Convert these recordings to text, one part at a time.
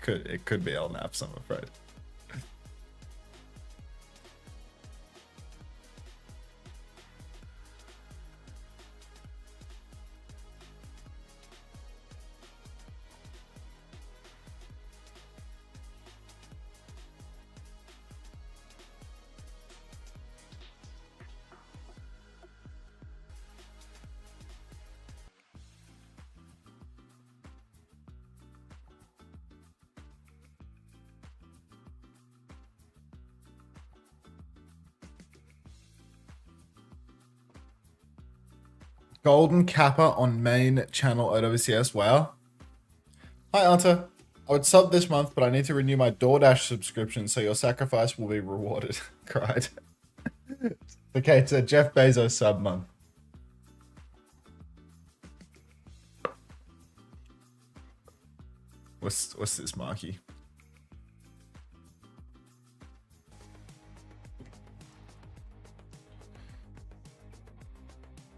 It could be El Naps, I'm afraid. Golden Kappa on main channel OWCS. Wow. Hi, Unter. I would sub this month, but I need to renew my DoorDash subscription, so your sacrifice will be rewarded. Cried. Okay, it's a Jeff Bezos sub month. What's this, Marky?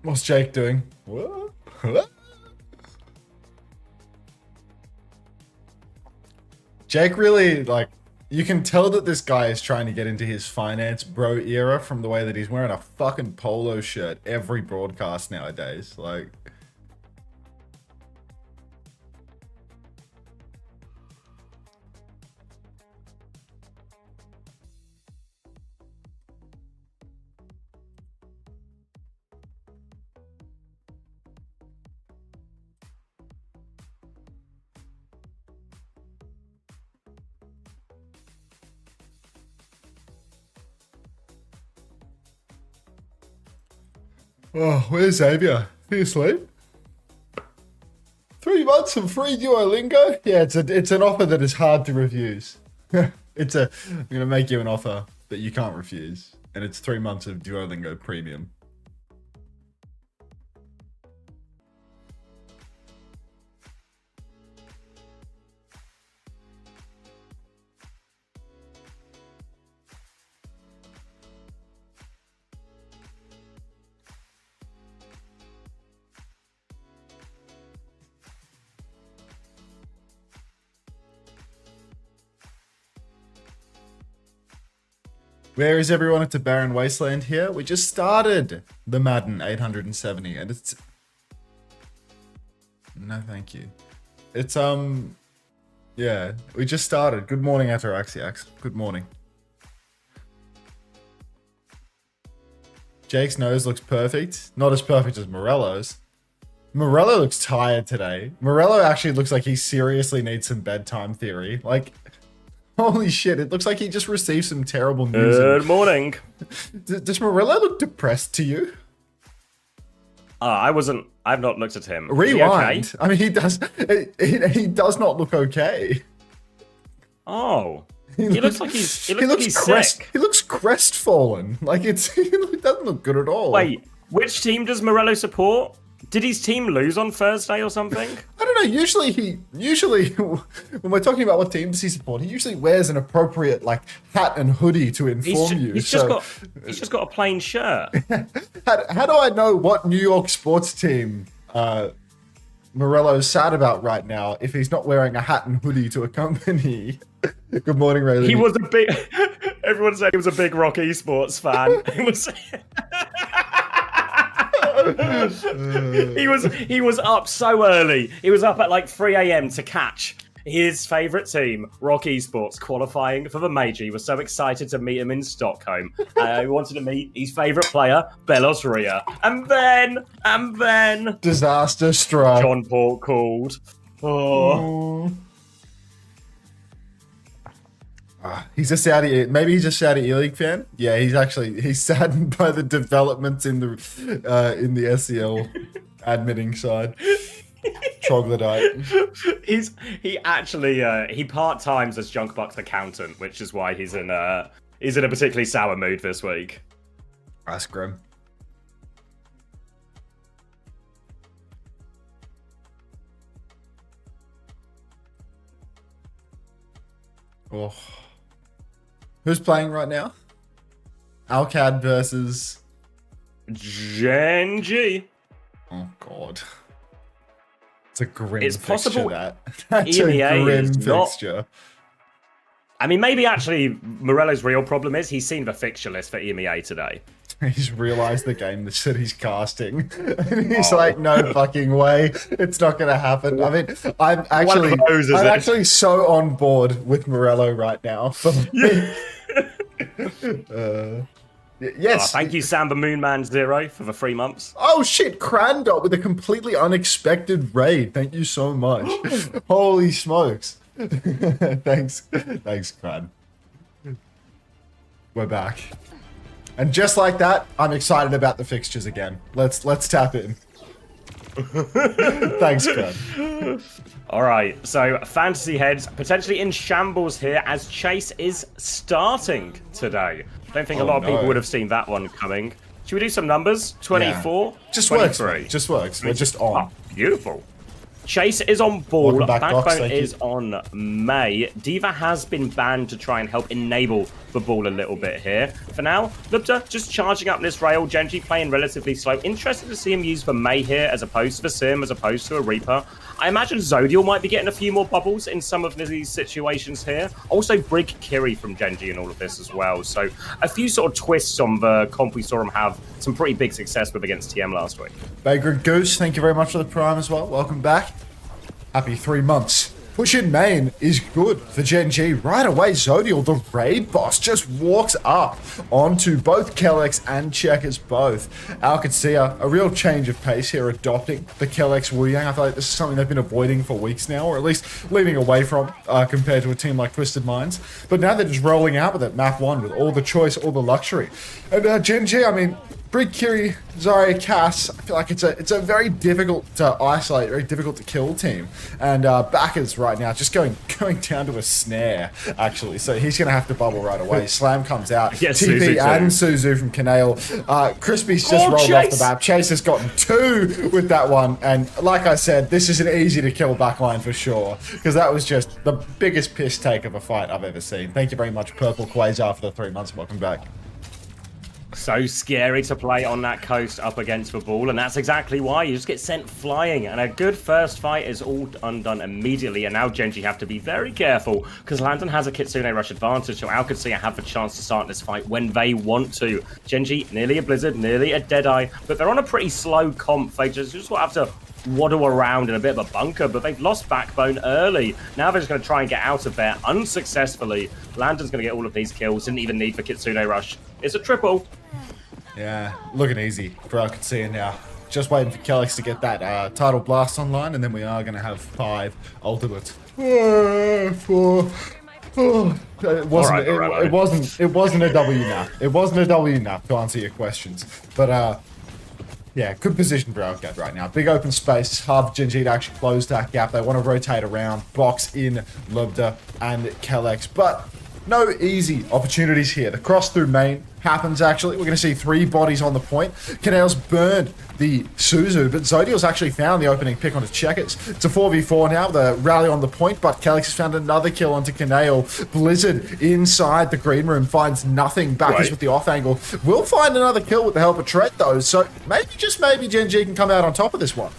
What's Jake doing? What? Jake really, like, you can tell that this guy is trying to get into his finance bro era from the way that he's wearing a fucking polo shirt every broadcast nowadays. Like, oh, where's Xavier? Are you asleep? 3 months of free Duolingo? Yeah, it's an offer that is hard to refuse. I'm gonna make you an offer that you can't refuse, and it's 3 months of Duolingo Premium. Where is everyone? It's a barren wasteland here. We just started the Madden 870, and it's... No, thank you. It's, yeah, we just started. Good morning, Ataraxiax. Good morning. Jake's nose looks perfect. Not as perfect as Morello's. Morello looks tired today. Morello actually looks like he seriously needs some bedtime theory. Like... Holy shit, it looks like he just received some terrible news. Good morning. Does Morello look depressed to you? I've not looked at him. Rewind. Okay? I mean, he does not look okay. Oh. He looks like he's sick. He looks crestfallen. Like it doesn't look good at all. Wait, which team does Morello support? Did his team lose on Thursday or something? I don't know. Usually when we're talking about what team does he support, he usually wears an appropriate like hat and hoodie to inform you. He's just got a plain shirt. How do I know what New York sports team Morello's sad about right now if he's not wearing a hat and hoodie to accompany? Good morning, Ray. He was a big. Everyone said he was a big Rock Esports fan. He was up so early. He was up at like 3 a.m. to catch his favourite team, Rock Esports, qualifying for the major. He was so excited to meet him in Stockholm. He wanted to meet his favourite player, Belos Ria. And then... Disaster struck. John Paul called. Oh. He's a Saudi, maybe he's a Saudi E-League fan. Yeah, he's saddened by the developments in the SEL admitting side. Troglodyte. He part-times as Junkbuck's accountant, which is why he's in a particularly sour mood this week. That's grim. Oh. Who's playing right now? Alcad versus Gen.G. Oh god. a grim It's fixture, possible that. That's EMEA a grim is not- fixture. I mean, maybe actually Morello's real problem is he's seen the fixture list for EMEA today. He's realized the game that he's casting. And he's like, no fucking way. It's not going to happen. I mean, I'm actually so on board with Morello right now. Yes. Thank you, Samba Moonman Zero, for the 3 months. Oh shit, Crandot with a completely unexpected raid. Thank you so much. Holy smokes. Thanks, Cran. We're back. And just like that, I'm excited about the fixtures again. Let's tap in. Thanks, Cran. All right, so Fantasy Heads potentially in shambles here as Chase is starting today. Don't think a lot of people would have seen that one coming. Should we do some numbers? 24, yeah. Just 23. Works. Just works. We're just on. Oh, beautiful. Chase is on ball. Back, Backbone is on May. Diva has been banned to try and help enable the ball a little bit here. For now, Lupta just charging up this rail. Gen.G playing relatively slow. Interested to see him use the May here as opposed to the Sim, as opposed to a Reaper. I imagine Zodial might be getting a few more bubbles in some of these situations here. Also, Brig Kiri from Gen.G in all of this as well. So a few sort of twists on the comp we saw him have some pretty big success with against TM last week. Vagrant Goose, thank you very much for the prime as well. Welcome back. Happy 3 months. Push in main is good for Gen.G. Right away, Zodial, the raid boss, just walks up onto both Kellex and Checkers both. Qadsiah, a real change of pace here, adopting the Kellex Wu Yang. I feel like this is something they've been avoiding for weeks now, or at least leaning away from compared to a team like Twisted Minds. But now they're just rolling out with it, map 1, with all the choice, all the luxury. And Gen.G, I mean, Brig, Kiri, Zarya, Cass, I feel like it's a very difficult to isolate, very difficult to kill team. And Backers right now just going down to a snare, actually. So he's going to have to bubble right away. Slam comes out. Yes, TP and Suzu from Canale. Crispy's just rolled off the map. Chase has gotten 2 with that one. And like I said, this is an easy to kill backline for sure. Because that was just the biggest piss take of a fight I've ever seen. Thank you very much, Purple Quasar, for the 3 months. Welcome back. So scary to play on that coast up against the ball, and that's exactly why you just get sent flying. And a good first fight is all undone immediately, and now Gen.G have to be very careful because Landon has a Kitsune Rush advantage, so Qadsiah have the chance to start this fight when they want to. Gen.G nearly a Blizzard, nearly a Deadeye, but they're on a pretty slow comp. They just have to waddle around in a bit of a bunker, but they've lost backbone early. Now they're just going to try and get out of there unsuccessfully. Landon's going to get all of these kills, didn't even need for Kitsune Rush. It's a triple. Yeah, looking easy for Qadsiah now. Just waiting for Kellex to get that Tidal Blast online, and then we are going to have 5 ultimates. It wasn't a W nap. It wasn't a W nap to answer your questions. But yeah, good position for Outgap right now. Big open space, hard for Gen.G to actually close that gap. They want to rotate around, box in Lubda and Kellex, but no easy opportunities here. The cross through main happens, actually. We're going to see 3 bodies on the point. Canale's burned the Suzu, but Zodial's actually found the opening pick onto Checkers. It's a 4v4 now, the rally on the point, but Kellex has found another kill onto Canale. Blizzard inside the green room finds nothing. Backers with the off angle. Will find another kill with the help of Tret, though, so maybe, just maybe, Gen.G can come out on top of this one.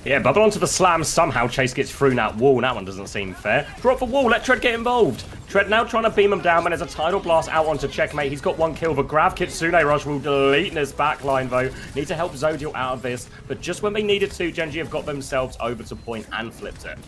Yeah, bubble onto the slam. Somehow Chase gets through that wall. That one doesn't seem fair. Drop the wall. Let Tred get involved. Tred now trying to beam him down, but there's a Tidal Blast out onto Checkmate. He's got 1 kill. The Grav Kitsune Rush will delete this backline, though. Need to help Zodial out of this. But just when they needed to, Gen.G have got themselves over to point and flipped it.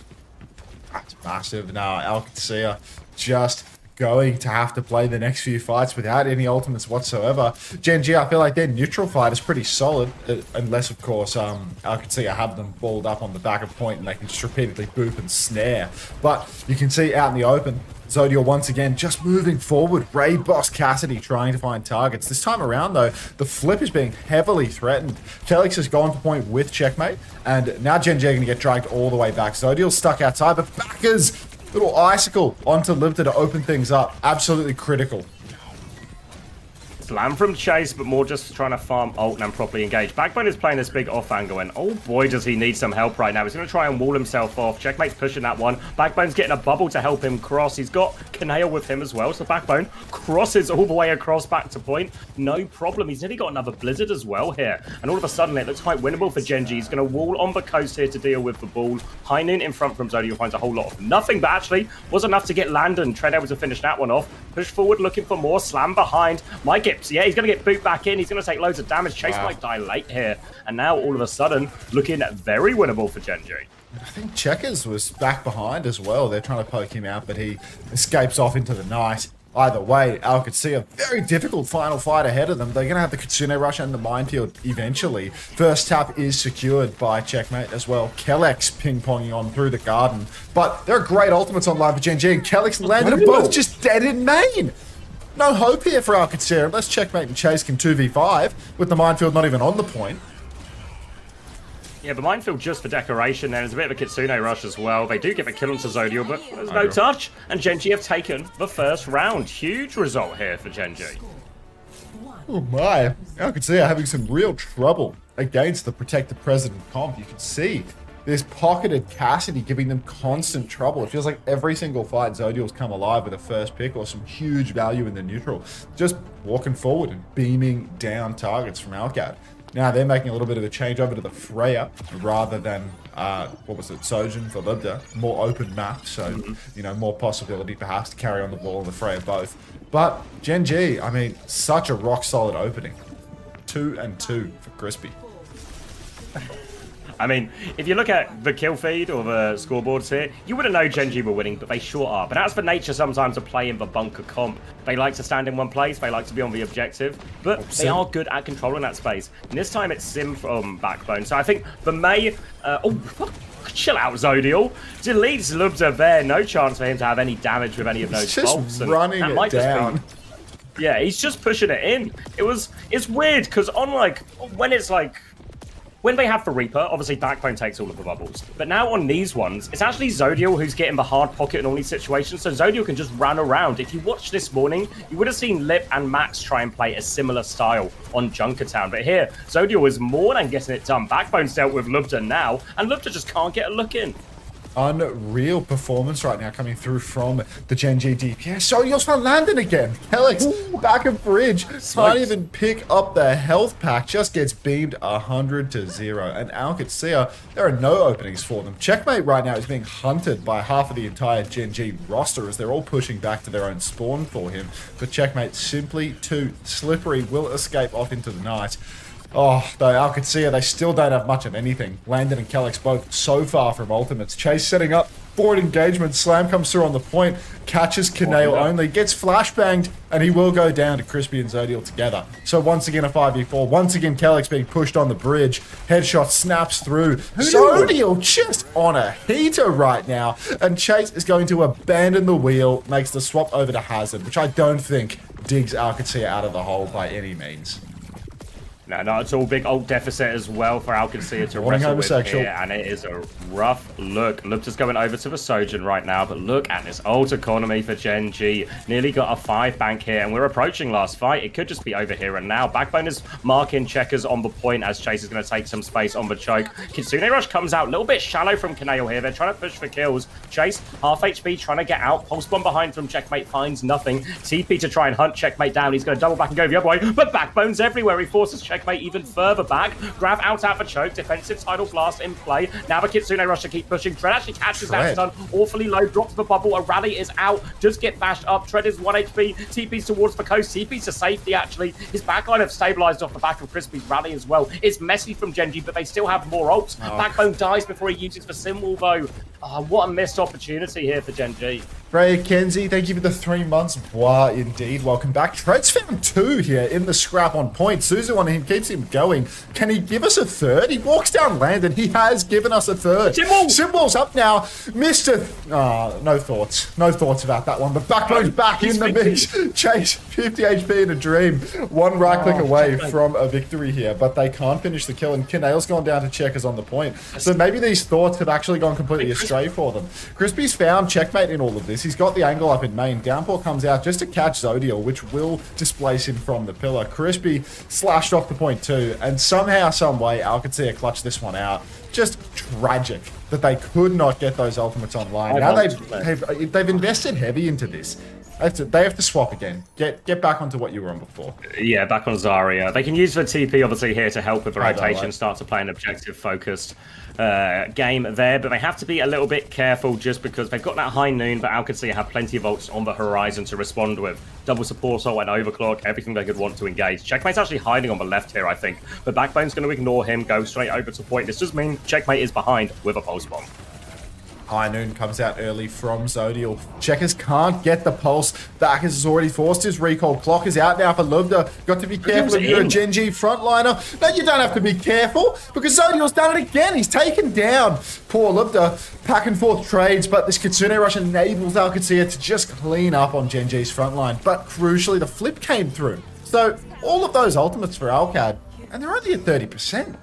That's massive. Now, Qadsiah just going to have to play the next few fights without any ultimates whatsoever. Gen.G, I feel like their neutral fight is pretty solid, unless, of course, Qadsiah have them balled up on the back of point and they can just repeatedly boop and snare. But you can see out in the open, Zodial once again just moving forward. Raid boss Cassidy trying to find targets. This time around, though, the flip is being heavily threatened. Kellex has gone to point with Checkmate, and now Gen.G are going to get dragged all the way back. Zodial's stuck outside, but Backers, little icicle onto Libta to open things up. Absolutely critical. Slam from Chase, but more just trying to farm ult and properly engage. Backbone is playing this big off angle, and oh boy, does he need some help right now. He's going to try and wall himself off. Checkmate's pushing that one. Backbone's getting a bubble to help him cross. He's got Qadsiah with him as well, so Backbone crosses all the way across back to point. No problem. He's nearly got another Blizzard as well here, and all of a sudden it looks quite winnable for Gen.G. He's going to wall on the coast here to deal with the ball. High Noon in front from Zodiac finds a whole lot of nothing, but actually was enough to get Landon. Tread able to finish that one off. Push forward, looking for more. Slam behind. Mike Gibbs, yeah, he's going to get boot back in. He's going to take loads of damage. Chase might die late here. And now, all of a sudden, looking very winnable for Gen.G. I think Checkers was back behind as well. They're trying to poke him out, but he escapes off into the night. Either way, OWCS, a very difficult final fight ahead of them. They're going to have the Kitsune Rush and the Minefield eventually. First tap is secured by Checkmate as well. Kellex ping-ponging on through the garden. But there are great ultimates online for Gen.G, and Kellex and Landon are both just dead in main. No hope here for OWCS unless Checkmate and Chase can 2v5 with the Minefield not even on the point. Yeah, but Minefield just for decoration. There's a bit of a Kitsune Rush as well. They do get a kill onto Zodial, but there's no touch. And Gen.G have taken the first round. Huge result here for Gen.G. Oh my. OWCS are having some real trouble against the Protected President comp. You can see this pocketed Cassidy giving them constant trouble. It feels like every single fight Zodial's come alive with a first pick or some huge value in the neutral. Just walking forward and beaming down targets from Alcad. Now they're making a little bit of a change over to the Freya rather than, what was it, Sojin for Libda. More open map, so, you know, more possibility perhaps to carry on the ball and the Freya both. But Gen.G, I mean, such a rock-solid opening. 2-2 for Crispy. I mean, if you look at the kill feed or the scoreboards here, you wouldn't know Gen.G were winning, but they sure are. But that's the nature sometimes of playing the bunker comp. They like to stand in one place, they like to be on the objective, but they are good at controlling that space. And this time it's Sim from Backbone. So I think the May... chill out, Zodial. Deletes Lubza there. No chance for him to have any damage with any of those bolts. Just running it down. Yeah, he's just pushing it in. It's weird, because on, like, when they have the Reaper, obviously Backbone takes all of the bubbles. But now on these ones, it's actually Zodial who's getting the hard pocket in all these situations, so Zodial can just run around. If you watched this morning, you would have seen Lip and Max try and play a similar style on Junkertown. But here, Zodial is more than getting it done. Backbone's dealt with Lubda now, and Lubda just can't get a look in. Unreal performance right now coming through from the Gen.G DPS. So you'll start landing again. Kellex back of bridge. Can't even pick up the health pack. Just gets beamed 100-0. And OWCS, there are no openings for them. Checkmate right now is being hunted by half of the entire Gen.G roster as they're all pushing back to their own spawn for him. But Checkmate simply too slippery, will escape off into the night. Oh, though OWCS, they still don't have much of anything. Landon and Kellex both so far from ultimates. Chase setting up forward engagement. Slam comes through on the point. Catches Qadsiah only. Gets flashbanged. And he will go down to Crispy and Zodial together. So once again a 5v4. Once again Kellex being pushed on the bridge. Headshot snaps through. Zodial just on a heater right now. And Chase is going to abandon the wheel. Makes the swap over to Hazard. Which I don't think digs OWCS out of the hole by any means. No, not at all. Big ult deficit as well for OWCS to wrestle with here, and it is a rough look. Lubta's going over to the Sojin right now, but look at this ult economy for Gen.G. Nearly got a 5 bank here, and we're approaching last fight. It could just be over here and now. Backbone is marking Checkers on the point as Chase is going to take some space on the choke. Kitsune Rush comes out a little bit shallow from Qadsiah here. They're trying to push for kills. Chase, half HP, trying to get out. Pulse bomb behind from Checkmate finds nothing. TP to try and hunt Checkmate down. He's going to double back and go the other way, but Backbone's everywhere. He forces Checkmate even further back. Grab out for choke. Defensive tidal blast in play. Now the Kitsune Rush to keep pushing. Tread actually catches that stun. Awfully low. Drops the bubble. A rally is out. Does get bashed up. Tread is 1 HP. TP's towards the coast. TP's to safety actually. His backline have stabilized off the back of Crispy's rally as well. It's messy from Gen.G, but they still have more ults. Backbone dies before he uses the symbol though. Oh, what a missed opportunity here for Gen.G. Freya Kenzie, thank you for the 3 months. Wow, indeed. Welcome back. Tread's found 2 here in the scrap on point. Suzu on him keeps him going. Can he give us a third? He walks down Landon. He has given us a third. Symbol's up now. Mr. No thoughts. No thoughts about that one. But Backbone's back in the mix. Chase, 50 HP in a dream. 1 right click away from a victory here. But they can't finish the kill. And Qadsiah's gone down to Checkers on the point. So maybe these thoughts have actually gone completely astray. astray for them. Crispy's found checkmate in all of this. He's got the angle up in main. Downpour comes out just to catch Zodiel, which will displace him from the pillar. Crispy slashed off the point too, and somehow, some way, Qadsiah clutched this one out. Just tragic that they could not get those ultimates online. Now they've invested heavy into this. They have to swap again. Get back onto what you were on before. Yeah, back on Zarya. They can use the TP obviously here to help with the rotation, start to play an objective-focused game there, but they have to be a little bit careful just because they've got that high noon, but Qadsiah have plenty of ults on the horizon to respond with. Double support ult and overclock, everything they could want to engage. Checkmate's actually hiding on the left here, I think, but Backbone's going to ignore him, go straight over to point. This does mean Checkmate is behind with a pulse bomb. High noon comes out early from Zodiel. Checkers can't get the pulse back as he's already forced his recall. Clock is out now for Lubda. Got to be careful if you're a Gen.G frontliner. No, you don't have to be careful because Zodiel's done it again. He's taken down poor Lubda. Back and forth trades, but this Kitsune rush enables Qadsiah to just clean up on Gen.G's frontline. But crucially, the flip came through. So all of those ultimates for Alcad, and they're only at 30%.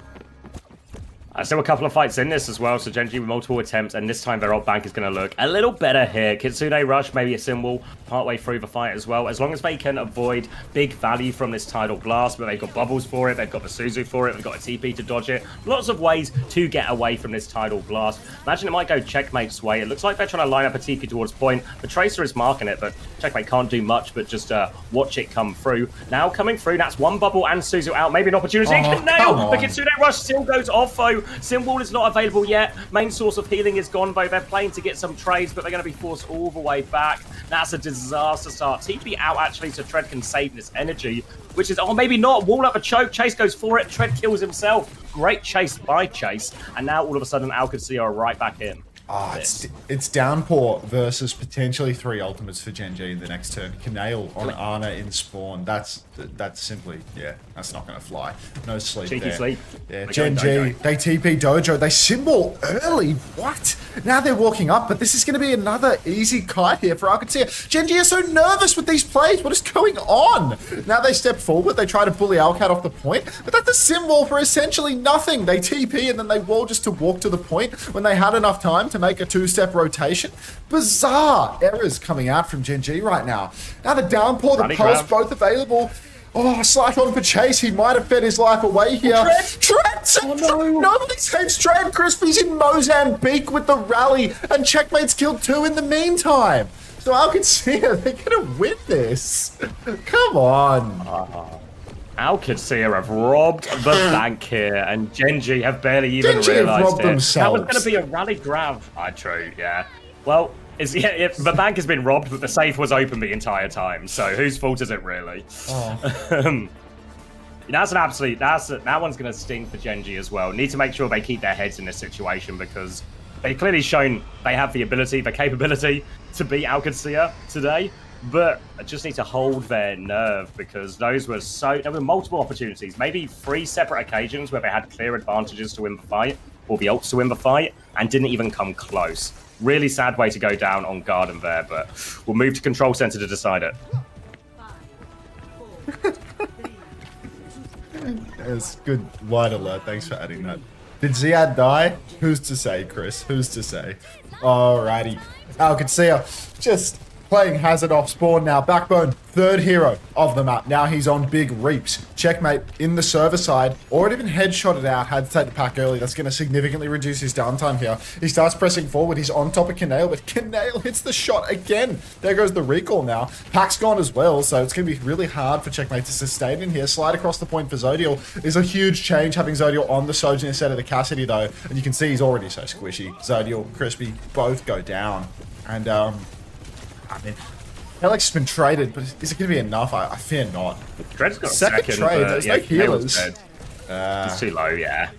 Still a couple of fights in this as well, so Gen.G with multiple attempts, and this time their ult bank is going to look a little better here. Kitsune rush, maybe a symbol partway through the fight as well, as long as they can avoid big value from this tidal blast, but they've got bubbles for it, they've got the Suzu for it, they've got a TP to dodge it. Lots of ways to get away from this tidal blast. Imagine it might go Checkmate's way. It looks like they're trying to line up a TP towards point. The Tracer is marking it, but Checkmate can't do much but just watch it come through. Now coming through, that's one bubble and Suzu out. Maybe an opportunity. Nail! The Kitsune rush still goes off though. Symbol is not available yet. Main source of healing is gone though. They're playing to get some trades, but they're going to be forced all the way back. That's a disaster start. TP out actually, so Tread can save this energy, which is, oh, maybe not. Wall up a choke. Chase goes for it. Tread kills himself. Great chase by Chase. And now all of a sudden, Qadsiah are right back in. It's Downpour versus potentially 3 ultimates for Gen.G in the next turn. Canale on Ana in spawn. That's simply, yeah, that's not going to fly. No sleep Cheeky there. sleep. Yeah, Gen.G, they TP Dojo. They symbol early. What? Now they're walking up, but this is going to be another easy kite here for Qadsiah. Gen.G are so nervous with these plays. What is going on? Now they step forward. They try to bully Alcat off the point, but that's a symbol for essentially nothing. They TP and then they wall just to walk to the point when they had enough time to make a 2-step rotation. Bizarre errors coming out from Gen.G right now. Now the Downpour, the Pulse, both available. Oh, slight on for Chase. He might have fed his life away here. Tread! Oh, no. Nobody saves Tread. Crispy's in Mozambique with the rally, and Checkmate's killed 2 in the meantime. So Qadsiah, they're going to win this. Come on. Qadsiah have robbed the bank here, and Gen.G have barely even realised it. Themselves. That was going to be a rally grab. True, yeah. Well, the bank has been robbed, but the safe was open the entire time. So whose fault is it really? Oh. That's an absolute. That one's going to sting for Gen.G as well. Need to make sure they keep their heads in this situation because they've clearly shown they have the ability, the capability to beat Qadsiah today. But I just need to hold their nerve because there were multiple opportunities, maybe 3 separate occasions where they had clear advantages to win the fight or the ults to win the fight and didn't even come close. Really sad way to go down on Garden there, but we'll move to Control Center to decide it. Yes, good wide alert. Thanks for adding that. Did Ziad die? Who's to say, Chris? Who's to say? Alrighty. Qadsiah just playing Hazard off spawn now. Backbone, 3rd hero of the map. Now he's on big reaps. Checkmate in the server side. Already been headshotted out. Had to take the pack early. That's going to significantly reduce his downtime here. He starts pressing forward. He's on top of Canale, but Canale hits the shot again. There goes the recall now. Pack's gone as well, so it's going to be really hard for Checkmate to sustain in here. Slide across the point for Zodiel is a huge change, having Zodiel on the Sojin instead of the Cassidy, though. And you can see he's already so squishy. Zodiel, Crispy, both go down. And, I mean, Alex has been traded, but is it going to be enough? I fear not. Dread's got second trade. There's no healers. He's too low, yeah.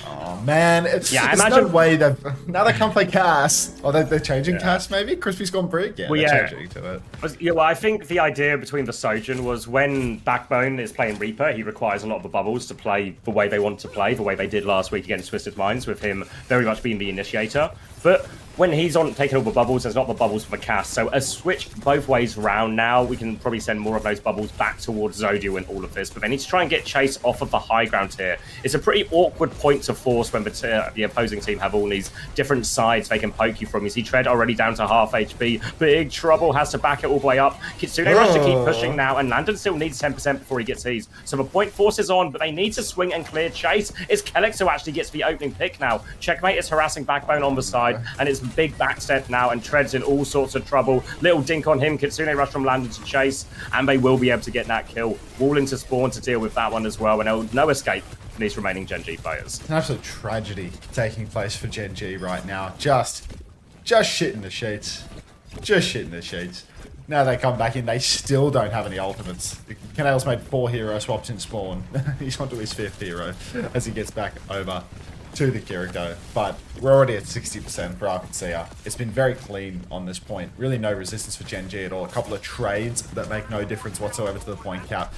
Oh man, there's no way they've now they can't play Cass. Oh, they're changing Cass maybe. Crispy's gone Brig. Yeah, they're changing to it. Yeah, well, I think the idea between the Sojin was when Backbone is playing Reaper, he requires a lot of the bubbles to play the way they want to play, the way they did last week against Twisted Minds, with him very much being the initiator. But when he's on taking all the bubbles, there's not the bubbles for the cast. So a switch both ways round now. We can probably send more of those bubbles back towards Zodiel in all of this. But they need to try and get Chase off of the high ground here. It's a pretty awkward point to force when the opposing team have all these different sides they can poke you from. You see Tread already down to half HP. Big trouble, has to back it all the way up. Kitsune Rush to keep pushing now, and Landon still needs 10% before he gets his. So the point force is on, but they need to swing and clear Chase. It's Kellex who actually gets the opening pick now. Checkmate is harassing Backbone on the side, and it's big backstep now, and Tread's in all sorts of trouble. Little dink on him. Kitsune Rush from Landon to Chase, and they will be able to get that kill. Wall into Spawn to deal with that one as well, and no escape for these remaining Gen.G players. It's an absolute tragedy taking place for Gen.G right now. Just shit in the sheets. Just shit in the sheets. Now they come back in, they still don't have any ultimates. Canale's made 4 hero swaps in Spawn. He's on to his 5th hero as he gets back over to the Kiriko, but we're already at 60% for Qadsiah. It's been very clean on this point. Really no resistance for Gen.G at all. A couple of trades that make no difference whatsoever to the point cap.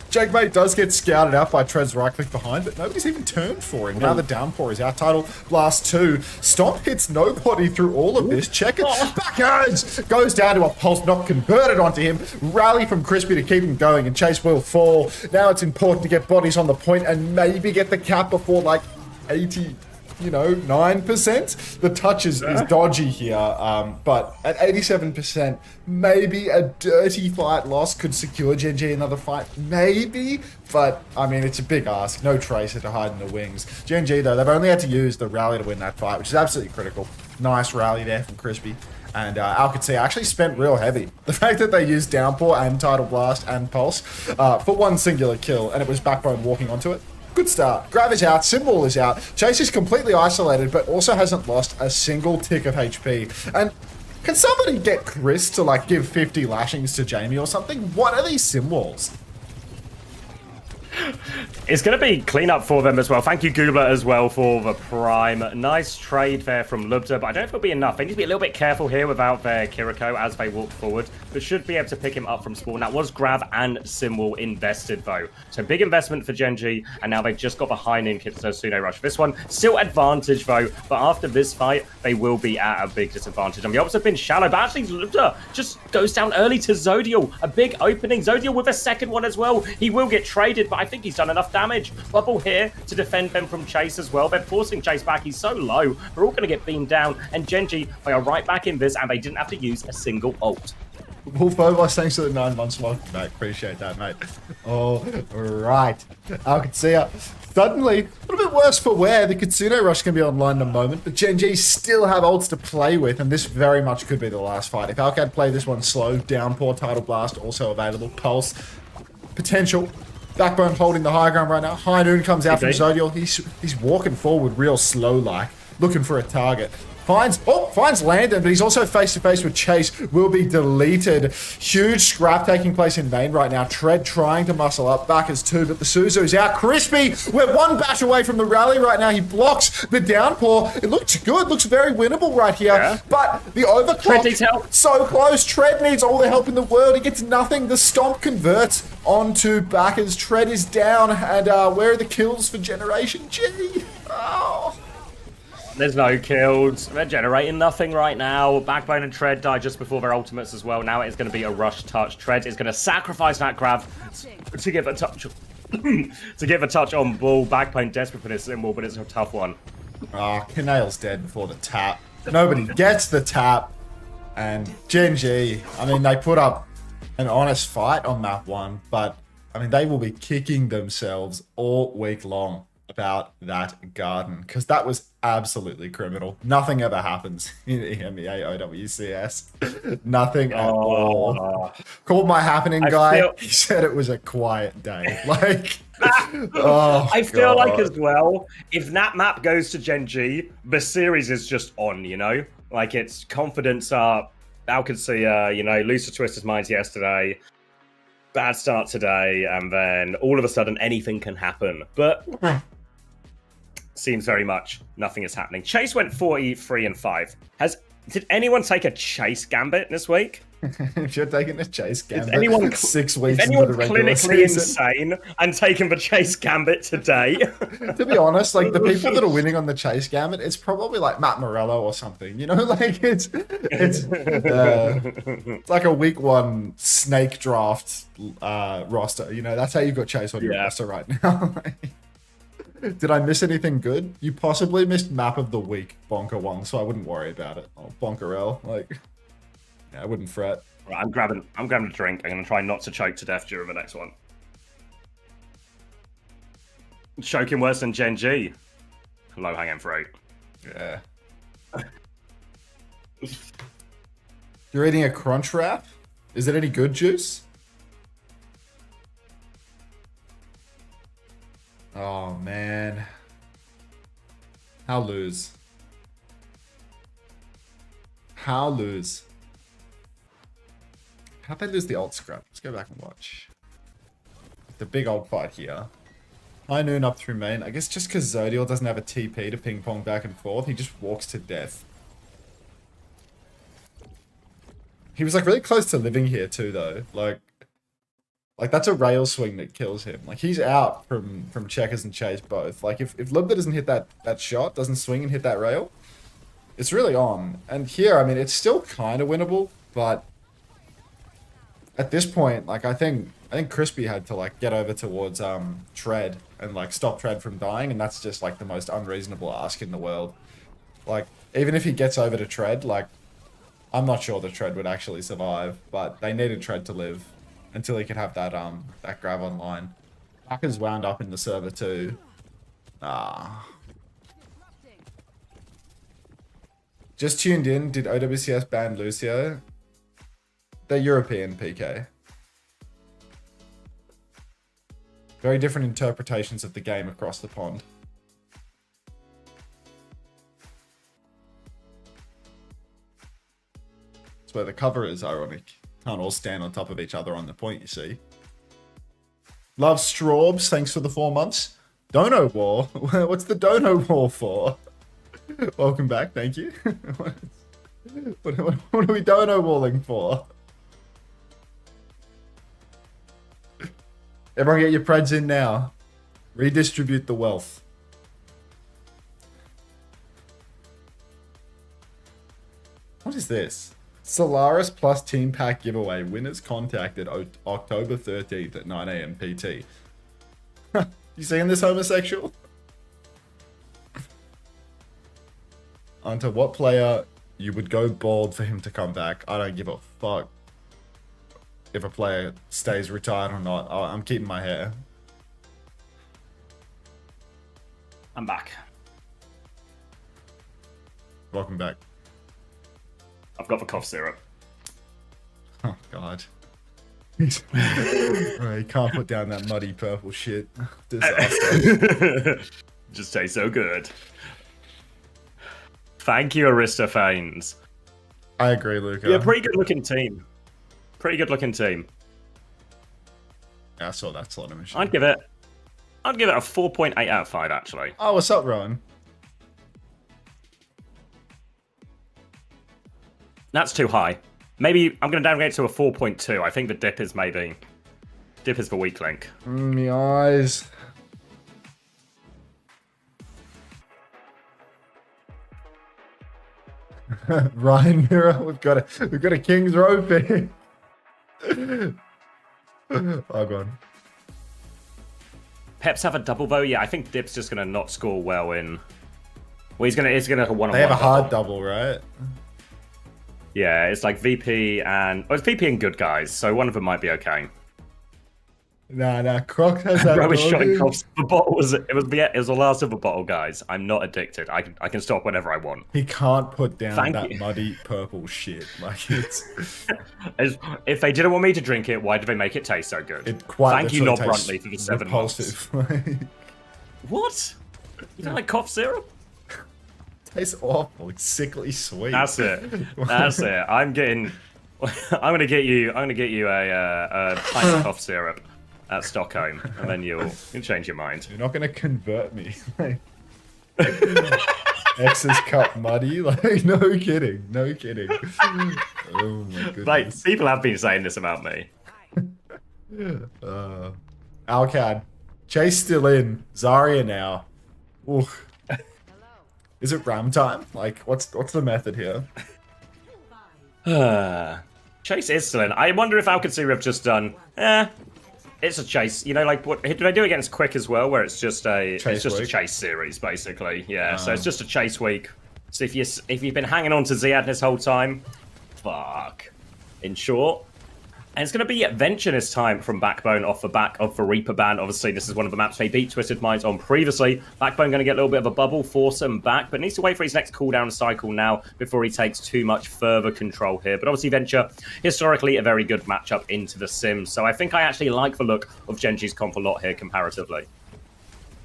Checkmate does get scouted out by Tread's right click behind, but nobody's even turned for him. Now the downpour is out. Title Blast 2. Stomp hits nobody through all of this. Check it. Backwards! Goes down to a pulse, not converted onto him. Rally from Crispy to keep him going, and Chase will fall. Now it's important to get bodies on the point and maybe get the cap before like 9%. The touch is dodgy here, but at 87%, maybe a dirty fight loss could secure Gen.G another fight, maybe, but I mean, it's a big ask. No Tracer to hide in the wings. Gen.G though, they've only had to use the rally to win that fight, which is absolutely critical. Nice rally there from Crispy. And Qadsiah actually spent real heavy. The fact that they used Downpour and Tidal Blast and Pulse for one singular kill, and it was Backbone walking onto it. Good start. Grav is out, Symbol is out. Chase is completely isolated, but also hasn't lost a single tick of HP. And can somebody get Chris to like give 50 lashings to Jamie or something? What are these Symbols? It's going to be cleanup for them as well. Thank you, Googler, as well, for the prime. Nice trade there from Lubda, but I don't know if it'll be enough. They need to be a little bit careful here without their Kiriko as they walk forward, but should be able to pick him up from Spawn. That was Grav and Symbol invested, though. So big investment for Gen.G, and now they've just got the Heinin Kitsune Rush. This one, still advantage, though, but after this fight, they will be at a big disadvantage. And the ops have been shallow, but actually Lubda just goes down early to Zodiel. A big opening. Zodiel with a second one as well. He will get traded, but I think he's done enough damage. Bubble here to defend them from Chase as well. They're forcing Chase back. He's so low. They're all going to get beamed down. And Gen.G, they are right back in this, and they didn't have to use a single ult. Wolf Obos, thanks for the 9 months. Welcome back. Appreciate that, mate. All right. Qadsiah. Suddenly, a little bit worse for wear. The Kitsune Rush can be online in a moment, but Gen.G still have ults to play with, and this very much could be the last fight. If Alcad play this one slow, Downpour, Tidal Blast also available, Pulse, potential. Backbone holding the high ground right now. High Noon comes out from Zodiel. He's walking forward real slow like, looking for a target. Finds Landon, but he's also face to face with Chase. Will be deleted. Huge scrap taking place in main right now. Tread trying to muscle up. Back as 2, but the Suzu's out. Crispy, we're 1 bash away from the rally right now. He blocks the downpour. It looks good. Looks very winnable right here. Yeah. But the overclock, so close. Tread needs all the help in the world. He gets nothing. The stomp converts onto backers. Tread is down. And where are the kills for Generation G? Oh. There's no kills. They're generating nothing right now. Backbone and Tread die just before their ultimates as well. Now it is going to be a rush touch. Tread is going to sacrifice that Grav to give a touch to give a touch on Bull. Backbone desperate for this Symbol, but it's a tough one. Canale's dead before the tap. Nobody gets the tap. And Gen.G, I mean, they put up an honest fight on map 1, but I mean, they will be kicking themselves all week long about that garden, because that was absolutely criminal. Nothing ever happens in EMEA OWCS. Nothing at all. Called my happening guy. He said it was a quiet day. Like, I feel like as well, if that map goes to Gen.G, the series is just on, you know? Like, it's confidence up. Qadsiah, you know, loose to Twister's minds yesterday. Bad start today, and then all of a sudden anything can happen. But seems very much nothing is happening. Chase went 43 and 5. Has Did anyone take a chase gambit this week? If you're taking a chase gambit anyone 6 If weeks into the anyone's regular clinically season. insane and taken the chase gambit today, To be honest, like the people that are winning on the chase gambit, it's probably like Matt Morello or something. You know, like it's like a week 1 snake draft roster. You know, that's how you got chase on your roster right now. Did I miss anything good? You possibly missed map of the week, Bonker Wong, so I wouldn't worry about it. Oh, Bonkerel, like, yeah, I wouldn't fret. right, I'm grabbing a drink. I'm gonna try not to choke to death during the next one. Choking worse than Gen.G. Low hanging fruit. Yeah. You're eating a crunch wrap? Is it any good, Juice? Oh, man. How lose? How lose? How'd they lose the old scrap? Let's go back and watch. The big old fight here. High noon up through main. I guess just because Zodiel doesn't have a TP to ping pong back and forth, he just walks to death. He was like really close to living here too, though. Like that's a rail swing that kills him. Like he's out from checkers and chase both. Like if Libda doesn't hit that shot, doesn't swing and hit that rail, it's really on. And here, I mean, it's still kind of winnable, but at this point, like I think Crispy had to like get over towards Tread and like stop Tread from dying, and that's just like the most unreasonable ask in the world. Like even if he gets over to Tread, like I'm not sure the Tread would actually survive, but they needed Tread to live until he could have that that grab online. Hacker's wound up in the server too. Just tuned in. Did OWCS ban Lucio? They're European, PK. Very different interpretations of the game across the pond. That's where the cover is ironic. Can't all stand on top of each other on the point, you see. Love Straubs, thanks for the 4 months. Dono War? What's the Dono War for? Welcome back, thank you. What are we Dono Walling for? Everyone get your preds in now. Redistribute the wealth. What is this? Solaris plus Team Pack giveaway. Winners contacted October 13th at 9 AM PT. You seeing this, homosexual? Onto what player you would go bald for him to come back? I don't give a fuck if a player stays retired or not. I'm keeping my hair. I'm back. Welcome back. I've got the cough syrup. Oh, God. Right, he can't put down that muddy purple shit. Disaster. Just tastes so good. Thank you, Aristophanes. I agree, Luca. Yeah, pretty good looking team. Pretty good looking team. Yeah, I saw that slaughter machine. I'd give it a 4.8 out of 5, actually. Oh, what's up, Rowan? That's too high. Maybe I'm going to downgrade to a 4.2. I think the dip is the weak link. Me eyes. Ryan Mirror, we've got a King's Rope here. Oh, God. Peps have a double though. Yeah, I think Dip's just going to not score well in. Well, he's going to have a one-on-one. They have a hard double, right? Yeah, it's like VP and... Oh, it's VP and good guys, so one of them might be okay. Nah, Croc has that. Bro was shotting doggy. coughs. The bottle was... It was the last of the bottle, guys. I'm not addicted. I can stop whenever I want. He can't put down Thank that you. muddy purple shit. Like, it's... If they didn't want me to drink it, why did they make it taste so good? It quite Thank you, literally not tastes Bruntley, for the 7 months. repulsive. What? You don't like cough syrup? Tastes awful. It's sickly sweet. That's it. That's it. I'm gonna get you a pint of cough syrup at Stockholm, and then you'll change your mind. You're not going to convert me. X's cup muddy. Like, no kidding. No kidding. Oh my goodness. Like, people have been saying this about me. Alcad. Chase still in. Zarya now. Ooh. Is it ram time? Like, what's the method here? Chase is still in. I wonder if Qadsiah have just done, it's a chase. You know, like, what did I do against Quick as well, where it's just a chase series, basically. Yeah, so it's just a chase week. So if you've been hanging on to Ziad this whole time, fuck. In short. And it's going to be Venture this time from Backbone off the back of the Reaper ban. Obviously, this is one of the maps they beat Twisted Minds on previously. Backbone going to get a little bit of a bubble, force him back, but needs to wait for his next cooldown cycle now before he takes too much further control here. But obviously, Venture, historically, a very good matchup into the Sims. So I think I actually like the look of Gen.G's comp a lot here comparatively.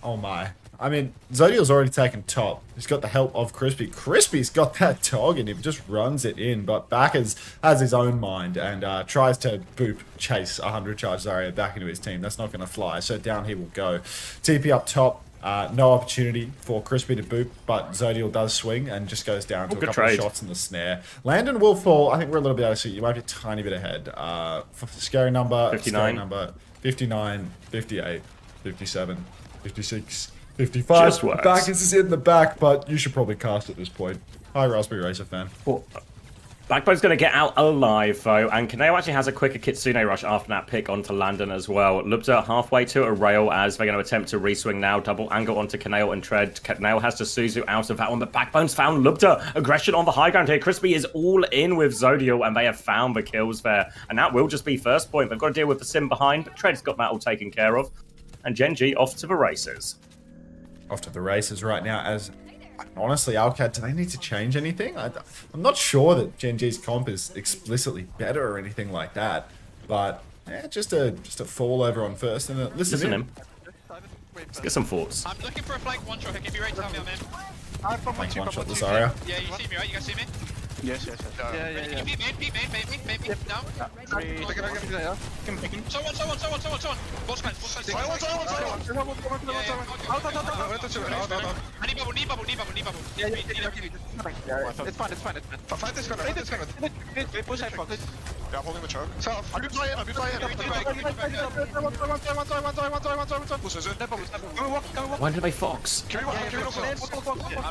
Oh my. I mean, Zodiel's already taken top. He's got the help of Crispy. Crispy's got that dog in him, just runs it in. But Backers has his own mind and tries to boop chase 100 charge Zarya back into his team. That's not going to fly, so down he will go. TP up top. No opportunity for Crispy to boop, but Zodiel does swing and just goes down to a couple of shots in the snare. Landon will fall. I think we're a little bit out of suit. You might be a tiny bit ahead. Scary number. 59. Scary number. 59, 58, 57, 56. 55. Backers is in the back, but you should probably cast at this point. Hi, Raspberry Racer fan. Well, Backbone's going to get out alive, though, and Kaneo actually has a quicker Kitsune rush after that pick onto Landon as well. Lubza halfway to a rail as they're going to attempt to reswing now. Double angle onto Kaneo and Tread. Kaneo has to Suzu out of that one, but Backbone's found Lubza. Aggression on the high ground here. Crispy is all in with Zodiel, and they have found the kills there. And that will just be first point. They've got to deal with the Sim behind, but Tread's got that all taken care of. And Gen.G off to the races. Off to the races right now as, honestly, Alcad, do they need to change anything? I'm not sure that Gen.G's comp is explicitly better or anything like that, but yeah, just a fall over on first and listen in. Let's get some thoughts. I'm looking for a flank one shot. If you rate, tell me I'm in. Flank one shot the Zarya. Yeah, you see me, right? You guys see me? Yes. Yeah. Can you beat main? No? Someone. Both sides. Need bubble. It's fine. Fight this gun. Push that box. Yeah, I'm holding the choke. I'm trying. Push it. Why did they fox? I'm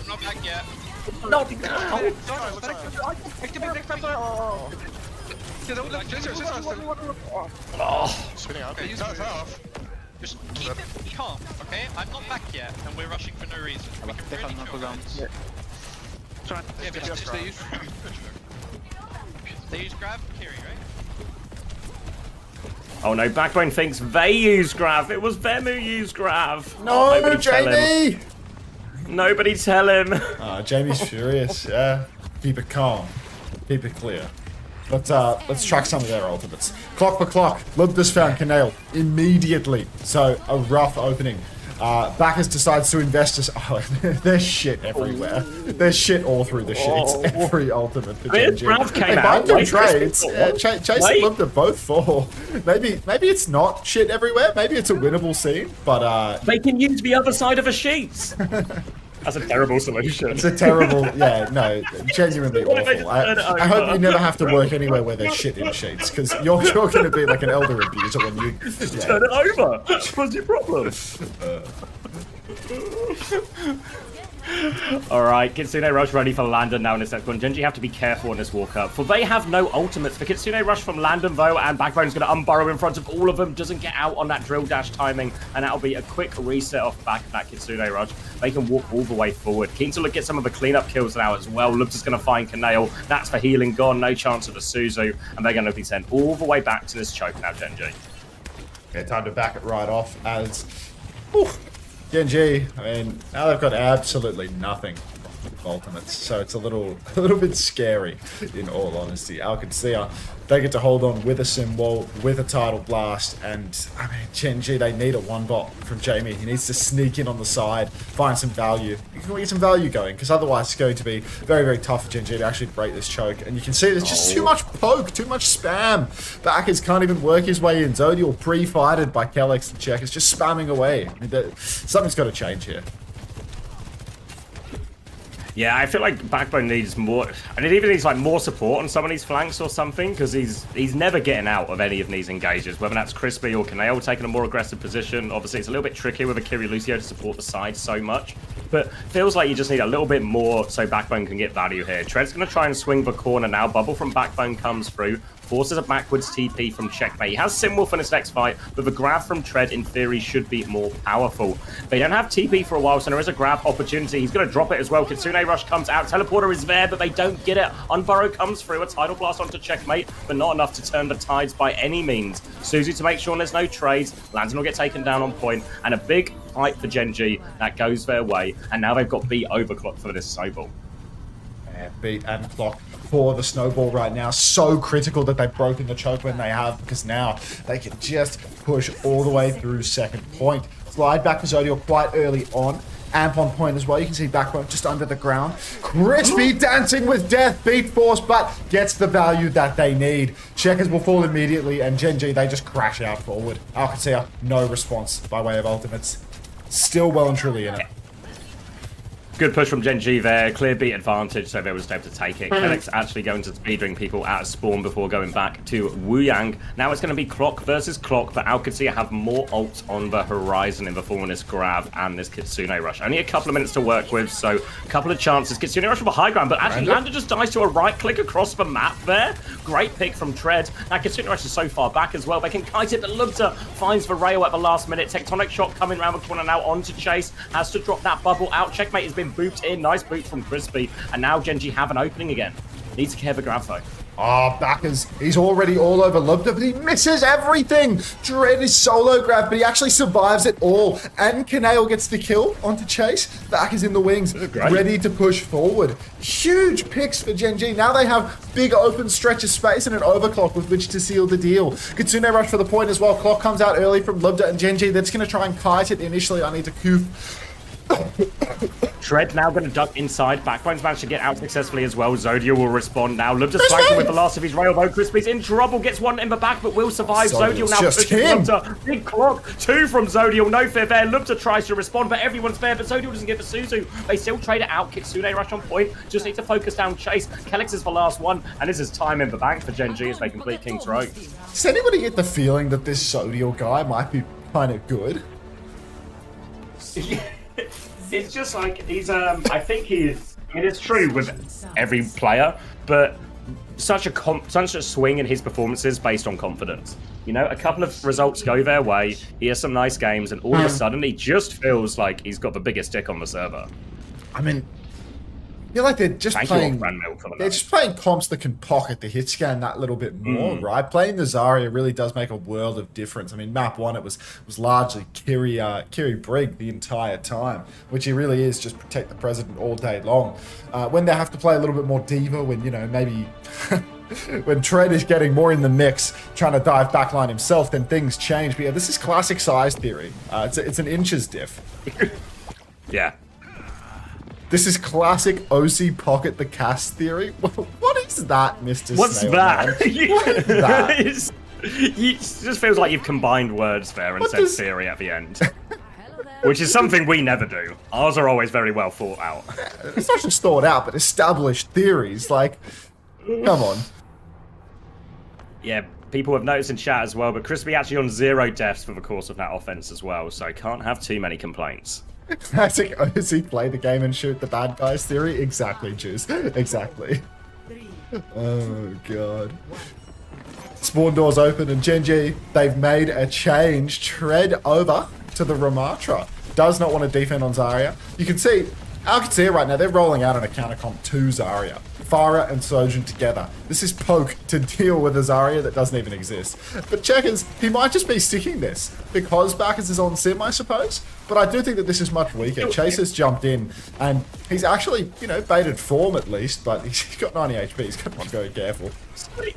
not back yet. Not now! Spinning out. Okay, just keep it calm, okay? I'm not back yet, and we're rushing for no reason. We can really chill, guys. Yeah, but just they use grab, carry, right? Oh no, Backbone thinks they use Grav. It was them who used Grav. No, Jamie! Nobody tell him. Jamie's furious, yeah. Keep it calm. Keep it clear. Let's track some of their ultimates. Clock per clock. Lubda's found Kaneo immediately. So, a rough opening. Backers decides to invest us. Oh, there's shit everywhere. There's shit all through the sheets. Every ultimate for Gen.G. Came out. Trades. Chase and Lubda both fall. Maybe it's not shit everywhere. Maybe it's a winnable scene, but they can use the other side of the sheets. That's a terrible solution. It's a terrible, yeah, no, genuinely awful. I hope you never have to work anywhere where there's shit in sheets, because you're going to be like an elder abuser when you... Just turn it over. What's your problem? Alright, Kitsune Rush ready for Landon now in this next one. Gen.G have to be careful on this walk-up, for they have no ultimates. The Kitsune Rush from Landon, though, and Backbone's going to unburrow in front of all of them. Doesn't get out on that drill dash timing, and that'll be a quick reset off the back of that Kitsune Rush. They can walk all the way forward. Keen to look at some of the cleanup kills now as well. Lubza's going to find Kaneo. That's for healing gone. No chance of a Suzu, and they're going to be sent all the way back to this choke now, Gen.G. Okay, time to back it right off as... Gen.G, I mean, now they've got absolutely nothing with ultimates, so it's a little bit scary, in all honesty. Qadsiah, they get to hold on with a sim wall, with a tidal blast, and I mean, Gen.G, they need a one bot from Jamie. He needs to sneak in on the side, find some value. You can get some value going, because otherwise it's going to be very, very tough for Gen.G to actually break this choke. And you can see there's just too much poke, too much spam. Backers can't even work his way in. Zodiel pre-fighted by Kellex and Check is just spamming away. I mean, something's got to change here. Yeah, I feel like Backbone needs more, and it even needs like more support on some of these flanks or something, because he's never getting out of any of these engages, whether that's Crispy or Kaneo taking a more aggressive position. Obviously, it's a little bit trickier with Akiri Lucio to support the side so much, but feels like you just need a little bit more so Backbone can get value here. Tread's going to try and swing the corner now. Bubble from Backbone comes through. Forces a backwards TP from Checkmate. He has Simwolf in his next fight, but the grab from Tread, in theory, should be more powerful. They don't have TP for a while, so there is a grab opportunity. He's going to drop it as well. Kitsune Rush comes out. Teleporter is there, but they don't get it. Unburrow comes through. A Tidal Blast onto Checkmate, but not enough to turn the tides by any means. Suzu to make sure there's no trades. Lantern will get taken down on point, and a big fight for Gen.G that goes their way, and now they've got beat overclock for this snowball. Yeah, beat and clock for the snowball right now. So critical that they've broken the choke when they have, because now they can just push all the way through second point. Slide back for Zodiel quite early on. Amp on point as well. You can see Backbone just under the ground. Crispy dancing with death. Beat Force, but gets the value that they need. Checkers will fall immediately, and Gen.G, they just crash out forward. Qadsiah, no response by way of ultimates. Still well and truly in it. Good push from Gen.G there, clear beat advantage, so they was able to take it. Kellex actually going to speedring people out of spawn before going back to Wu Yang. Now it's going to be Clock versus Clock, but Qadsiah have more ults on the horizon in the form of this grab and this Kitsune Rush. Only a couple of minutes to work with, so a couple of chances. Kitsune Rush with a high ground, but actually Lander just dies to a right click across the map there. Great pick from Tread. Now Kitsune Rush is so far back as well. They can kite it, but Lubta finds the rail at the last minute. Tectonic Shot coming around the corner now onto Chase. Has to drop that bubble out. Checkmate has been booped in. Nice boot from Crispy. And now Gen.G have an opening again. Needs to care the grab though. Oh, Backers, he's already all over Lubta, but he misses everything. Dread is solo grab, but he actually survives it all. And Kaneo gets the kill onto Chase. Backers in the wings, ready to push forward. Huge picks for Gen.G. Now they have big open stretch of space and an overclock with which to seal the deal. Kitsune Rush for the point as well. Clock comes out early from Lubta and Gen.G. They're just going to try and kite it initially. I need to coof. Tread now going to duck inside. Backbone's managed to get out successfully as well. Zodiel will respond now. Lubta's flanking with the last of his railroad. Crispy's in trouble. Gets one in the back, but will survive. Zodiel now pushes Lubta. Big clock. Two from Zodiel. No fear there. Lubta tries to respond, but everyone's there. But Zodiel doesn't get the Suzu. They still trade it out. Kitsune Rush on point. Just need to focus down Chase. Kellex is the last one. And this is time in the bank for Gen.G as they complete King's Road. Does anybody get the feeling that this Zodiel guy might be kind of good? It's just like he's I think he's, I mean, it's true with every player, but such a swing in his performances based on confidence. You know, a couple of results go their way, he has some nice games, and all of a sudden he just feels like he's got the biggest dick on the server. I mean, I feel like they're just playing comps that can pocket the hit scan that little bit more, right? Playing the Zarya really does make a world of difference. I mean, map one, it was largely Kiri Brig the entire time, which he really is just protect the president all day long. When they have to play a little bit more diva, when, you know, maybe when Tread is getting more in the mix, trying to dive backline himself, then things change. But yeah, this is classic size theory. It's an inches diff. Yeah. This is classic OC pocket the cast theory. What is that, Mr. What's Snail that? Man? What is that? It just feels like you've combined words there and said theory at the end. Which is something we never do. Ours are always very well thought out. It's not just thought out, but established theories. Like, come on. Yeah, people have noticed in chat as well, but Crispy actually on 0 deaths for the course of that offense as well, so can't have too many complaints. Classic OC play the game and shoot the bad guys theory. Exactly, Juice. Exactly. Oh, God. Spawn doors open and Gen.G, they've made a change. Tread over to the Ramatra. Does not want to defend on Zarya. You can see, Qadsiah right now, they're rolling out on a counter comp to Zarya. Farah and Sojourn together. This is poke to deal with a Zarya that doesn't even exist. But Checkers, he might just be sticking this because Backers is on Sim, I suppose. But I do think that this is much weaker. Chase has jumped in and he's actually, you know, baited form at least, but he's got 90 HP. He's got to be very careful.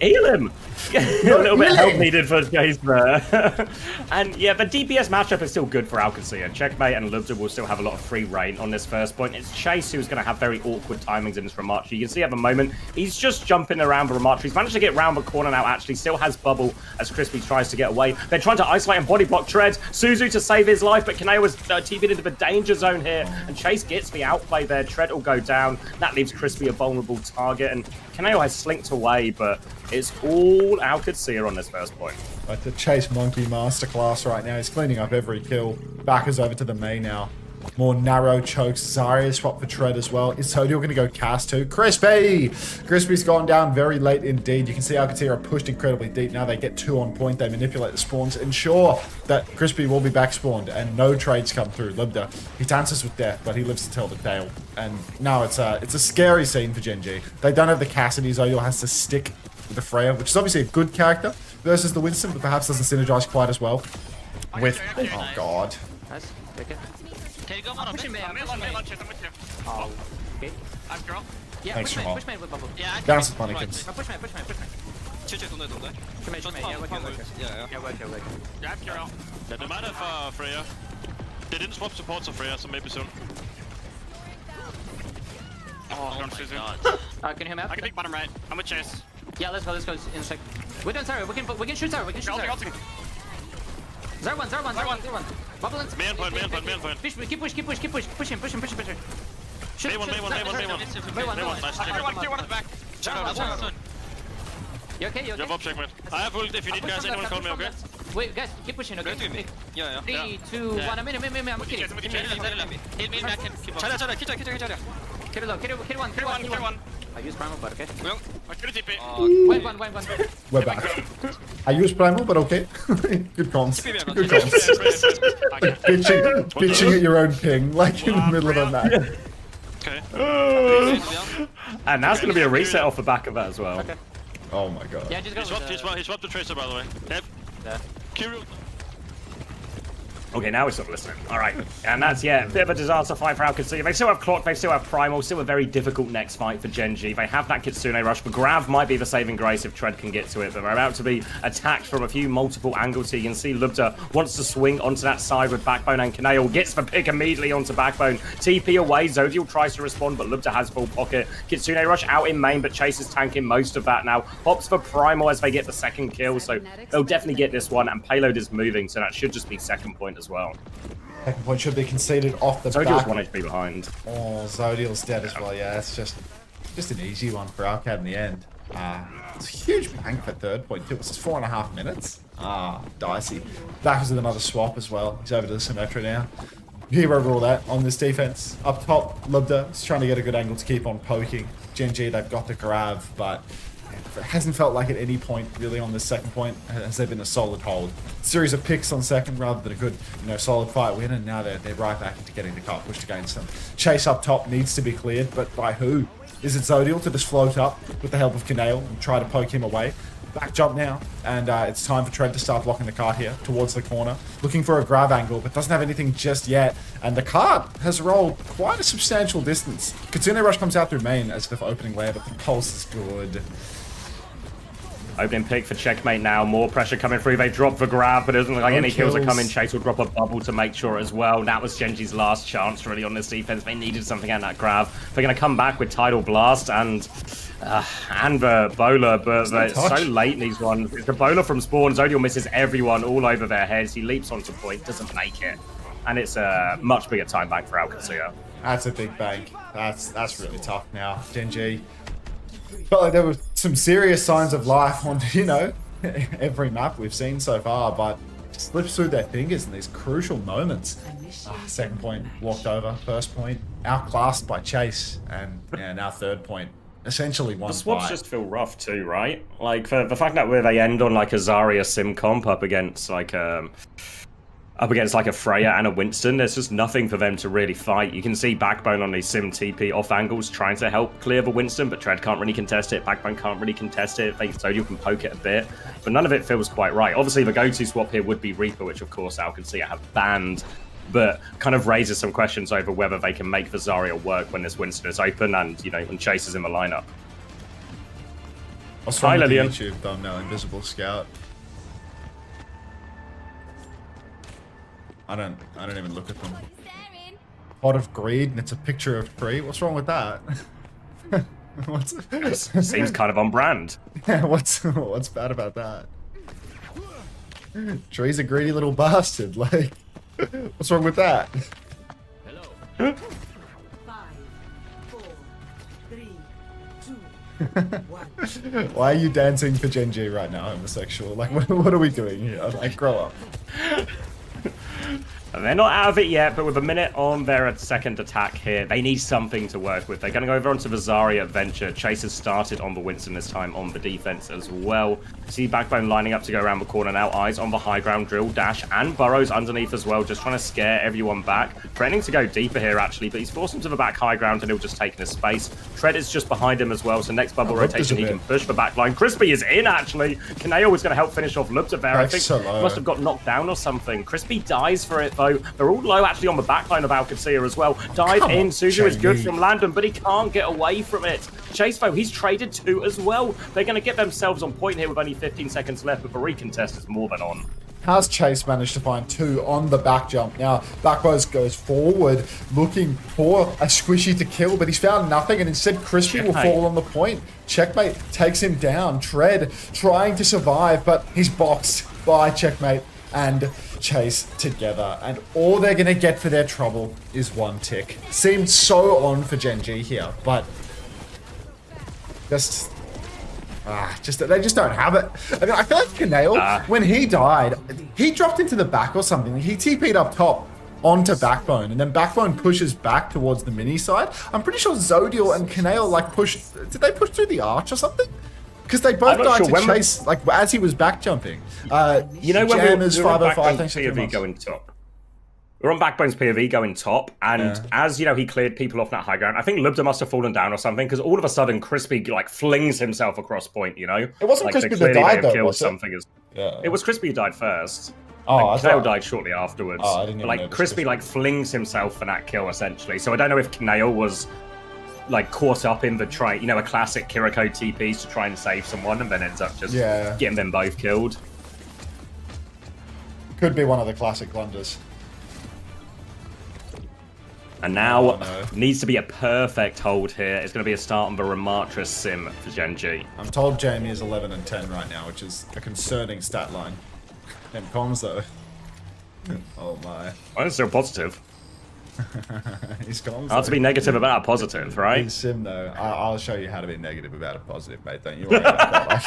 Heal him! A little bit of help needed for Chase there. And yeah, the DPS matchup is still good for Qadsiah. Checkmate and Lubta will still have a lot of free reign on this first point. It's Chase who's going to have very awkward timings in this Ramatra. You can see at the moment, he's just jumping around the Ramatra. He's managed to get round the corner now, actually. Still has Bubble as Crispy tries to get away. They're trying to isolate and body block Tread. Suzu to save his life, but Kaneo was TP'd into the danger zone here, and Chase gets the outplay there. Tread will go down. That leaves Crispy a vulnerable target, and Kaneo has slinked away, but it's all Qadsiah on this first point. Like the Chase Monkey masterclass right now. He's cleaning up every kill. Back is over to the main now. More narrow chokes. Zarya swap for Tread as well. Is Sodial going to go cast too? Crispy! Crispy's gone down very late indeed. You can see Qadsiah are pushed incredibly deep. Now they get 2 on point. They manipulate the spawns. Ensure that Crispy will be back spawned and no trades come through. Libda, he dances with death, but he lives to tell the tale. And now it's a scary scene for Gen.G. They don't have the Cassidy. Zodial has to stick with the Freya, which is obviously a good character versus the Winston, but perhaps doesn't synergize quite as well with... Oh, God. Nice. Take it. Can you go on Push him, man. I'm with you. Oh, okay. I'm girl. Yeah, Thanks, push Jamal. man with bubble. Yeah, I Bounce can with right. Mannequins. Push man. Chill, don't do that. Push man, yeah, work. Yeah. Yeah, work. Yeah, I'm girl. Yeah, they might have Freya. They didn't swap supports of Freya, so maybe soon. Oh my god. Can you hear me up? I can pick bottom right. I'm with Chase. Yeah, let's go in a sec. We're done, Zarya. We can shoot Zarya. Zarya one. Bubble and... Main point. Keep push him. Shoot, May one. May one, Nice. One back. Zarya. You okay? You have object, mate. I have ult if you need, guys. Anyone call me, okay? Wait, guys, keep pushing, okay? Go to me. Yeah. 3, 2, 1, I'm in, kidding. Hit me back and keep on. Kill. Kill one. I use primal, but okay. Wait, one. We're back. I use Primal, but okay. Good comms. Good comms. bitching at your own ping, like in the middle of a match. Okay. And that's going to be a reset off the back of that as well. Okay. Oh my god. Yeah, just go He swapped the Tracer, by the way. Yep. Yeah. Kirill. Okay, now we're sort of listening. All right, and that's, yeah, a bit of a disaster fight for Qadsiah. They still have Clock, they still have Primal, still a very difficult next fight for Gen.G. They have that Kitsune rush, but Grav might be the saving grace if Tread can get to it, but they're about to be attacked from a few multiple angles here. You can see Lubta wants to swing onto that side with Backbone, and Kaneo gets the pick immediately onto Backbone. TP away, Zodial tries to respond, but Lubta has full pocket. Kitsune rush out in main, but Chase is tanking most of that now. Pops for Primal as they get the second kill, so they'll definitely get this one, and Payload is moving, so that should just be second point as well. Second point should be conceded off the Zodial's back. 1 HP behind. Oh, Zodial's dead as well. Yeah, it's just an easy one for Arcade in the end. It's a huge bank for third point too. It's just 4.5 minutes. Dicey. Back with another swap as well. He's over to the Symmetra now. Hero rule that on this defense. Up top, Lubda is trying to get a good angle to keep on poking. Gen.G, they've got the grab, but it hasn't felt like at any point really on this second point has there been a solid hold. Series of picks on second rather than a good, solid fight win, and now they're right back into getting the cart pushed against them. Chase up top needs to be cleared, but by who? Is it Zodial to just float up with the help of Kaneo and try to poke him away? Back jump now, and it's time for Tread to start blocking the cart here towards the corner, looking for a grab angle, but doesn't have anything just yet. And the cart has rolled quite a substantial distance. Kitsune rush comes out through main as the opening layer, but the pulse is good. Opening pick for checkmate now. More pressure coming through. They drop the grab, but it doesn't look like any kills are coming. Chase will drop a bubble to make sure as well. That was Gen.G's last chance really on this defense. They needed something out of that grab. They're going to come back with Tidal Blast and the bowler, but it's so late in these ones. It's the bowler from spawn. Zodial misses everyone all over their heads. He leaps onto point, doesn't make it. And it's a much bigger time back for Qadsiah. That's a big bank. That's really tough now. Gen.G felt like there were some serious signs of life on, every map we've seen so far, but it slips through their fingers in these crucial moments. Second point walked over, first point outclassed by Chase, and now third point essentially one The swaps fight. just feel rough too, right? Like for the fact that where they end on like a Zarya sim comp up against like a Freya and a Winston, there's just nothing for them to really fight. You can see Backbone on these sim TP off angles trying to help clear the Winston, but Tread can't really contest it. Backbone can't really contest it. Zodial can poke it a bit, but none of it feels quite right. Obviously, the go-to swap here would be Reaper, which of course Qadsiah have banned, but kind of raises some questions over whether they can make the Zarya work when this Winston is open and, when Chase is in the lineup. Hi, Lillian. YouTube thumbnail, Invisible Scout. I don't even look at them. Pot of Greed, and it's a picture of Tree. What's wrong with that? Seems kind of on brand. Yeah, what's bad about that? Tree's a greedy little bastard. Like, What's wrong with that? Hello. 5, 4, 3, 2, 1. Why are you dancing for Gen.G right now, homosexual? Like, what are we doing here? Like, grow up. And they're not out of it yet, but with a minute on their second attack here, they need something to work with. They're going to go over onto the Zarya Venture. Chase has started on the Winston this time on the defense as well. See Backbone lining up to go around the corner now. Eyes on the high ground, Drill, Dash, and Burrows underneath as well, just trying to scare everyone back. Threatening to go deeper here, actually, but he's forced him to the back high ground, and he'll just take his space. Tread is just behind him as well, so next bubble rotation, he can push the back line. Crispy is in, actually. Kaneo is going to help finish off Lubta there. I think he must have got knocked down or something. Crispy dies for it, though. They're all low actually on the backline of Qadsiah as well. Dive in, Suzu is good from Landon, but he can't get away from it. Chase though, he's traded 2 as well. They're going to get themselves on point here with only 15 seconds left, but the recontest is more than on. How's Chase managed to find 2 on the back jump? Now, Backbone goes forward, looking for a squishy to kill, but he's found nothing, and instead Crispy will fall on the point. Checkmate takes him down. Tread trying to survive, but he's boxed by Checkmate and Chase together, and all they're gonna get for their trouble is 1 tick. Seemed so on for Gen.G here, but they just don't have it. I mean, I feel like Kaneo, when he died, he dropped into the back or something. He TP'd up top onto Backbone, and then Backbone pushes back towards the mini side. I'm pretty sure Zodiel and Kaneo like pushed. Did they push through the arch or something? Because they both died to Chase, like, as he was back jumping. You know, when Jammers, we were on 505, Backbone's POV going top. We're on Backbone's POV going top, and as, you know, he cleared people off that high ground, I think Lubda must have fallen down or something, because all of a sudden, Crispy, like, flings himself across point, you know? It wasn't like, Crispy that died, though, was it? Something it was Crispy who died first. Oh, like, Knale died shortly afterwards. Oh, I didn't even like, notice Crispy, like, flings himself for that kill, essentially. So I don't know if Knale was like caught up in the try, you know, a classic Kiriko TPs to try and save someone, and then ends up just getting them both killed. Could be one of the classic blunders. And now needs to be a perfect hold here. It's going to be a start on the Ramattra sim for Gen.G. I'm told Jamie is 11 and 10 right now, which is a concerning stat line. And comms though. Oh my. Well, it's still positive. He's comms. Hard to be negative about a positive, right? In sim though, I'll show you how to be negative about a positive, mate. Don't you worry about that.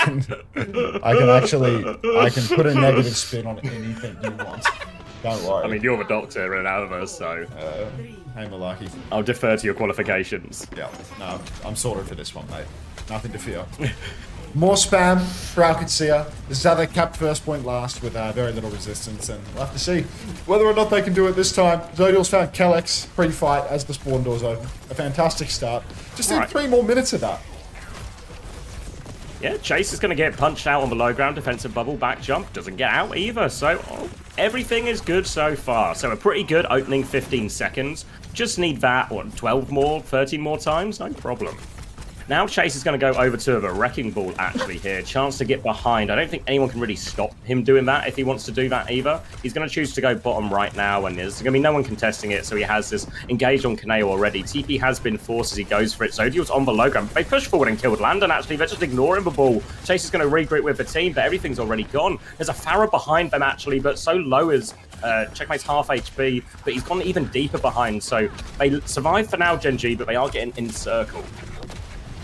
I can put a negative spin on anything you want. Don't worry. I mean, you're the doctor and out of us, so hey Malaki. I'll defer to your qualifications. Yeah, no, I'm sorted for this one, mate. Nothing to fear. More spam for Qadsiah. This is how they capped first point last with very little resistance, and we'll have to see whether or not they can do it this time. Zodiel's found Kellex pre-fight as the spawn doors open. A fantastic start. Just need 3 more minutes of that. Yeah, Chase is going to get punched out on the low ground defensive bubble. Back jump doesn't get out either, so everything is good so far. So a pretty good opening 15 seconds. Just need that, what, 12 more, 13 more times? No problem. Now Chase is going to go over to the Wrecking Ball, actually, here. Chance to get behind. I don't think anyone can really stop him doing that if he wants to do that either. He's going to choose to go bottom right now, and there's going to be no one contesting it, so he has this engaged on Kaneo already. TP has been forced as he goes for it. Zodiel's on the low ground. They push forward and killed Landon, actually. They're just ignoring the ball. Chase is going to regroup with the team, but everything's already gone. There's a Pharah behind them, actually, but so low is Checkmate's half HP, but he's gone even deeper behind, so they survive for now, Gen.G, but they are getting encircled.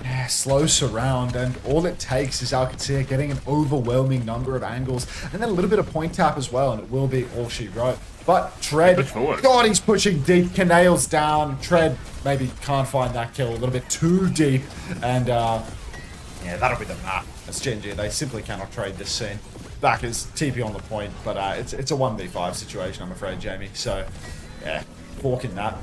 Yeah, slow surround, and all it takes is Qadsiah getting an overwhelming number of angles, and then a little bit of point tap as well, and it will be all she wrote. But Tread, God, he's pushing deep. Kaneo's down. Tread maybe can't find that kill, a little bit too deep, and yeah, that'll be the map. That's Gen.G. They simply cannot trade this scene. Back is TP on the point, but it's a 1v5 situation, I'm afraid, Jamie. So, yeah, forking that.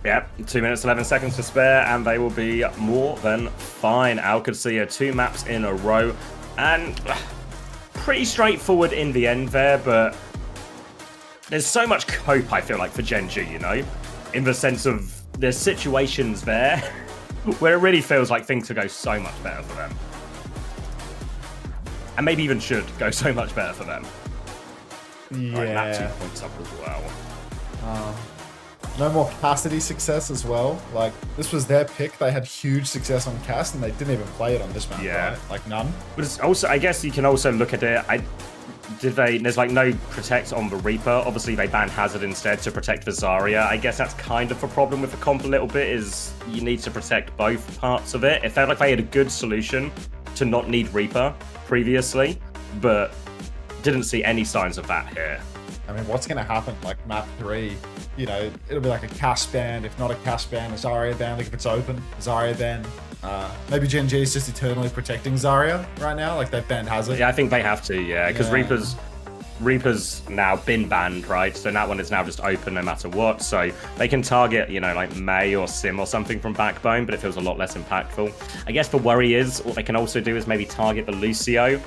Yep, 2 minutes, 11 seconds to spare, and they will be more than fine. Qadsiah 2 maps in a row, and pretty straightforward in the end there, but there's so much cope, I feel like, for Gen.G, you know? In the sense of there's situations there where it really feels like things could go so much better for them. And maybe even should go so much better for them. Yeah. Right, that 2 points up as well. No more Cassidy success as well. Like, this was their pick. They had huge success on Cass, and they didn't even play it on this map, right? Like, none. But it's also, I guess you can also look at it. There's like no protect on the Reaper. Obviously they banned Hazard instead to protect the Zarya. I guess that's kind of a problem with the comp a little bit, is you need to protect both parts of it. It felt like they had a good solution to not need Reaper previously, but didn't see any signs of that here. I mean, what's going to happen? Like map 3, you know, it'll be like a cast ban. If not a cast ban, a Zarya ban. Like if it's open, Zarya ban. Maybe Gen.G is just eternally protecting Zarya right now. Like they've banned Hazard. Yeah, I think they have to, yeah, because Reaper's now been banned, right? So that one is now just open no matter what. So they can target, you know, like Mei or Sim or something from Backbone, but it feels a lot less impactful. I guess the worry is, what they can also do is maybe target the Lucio.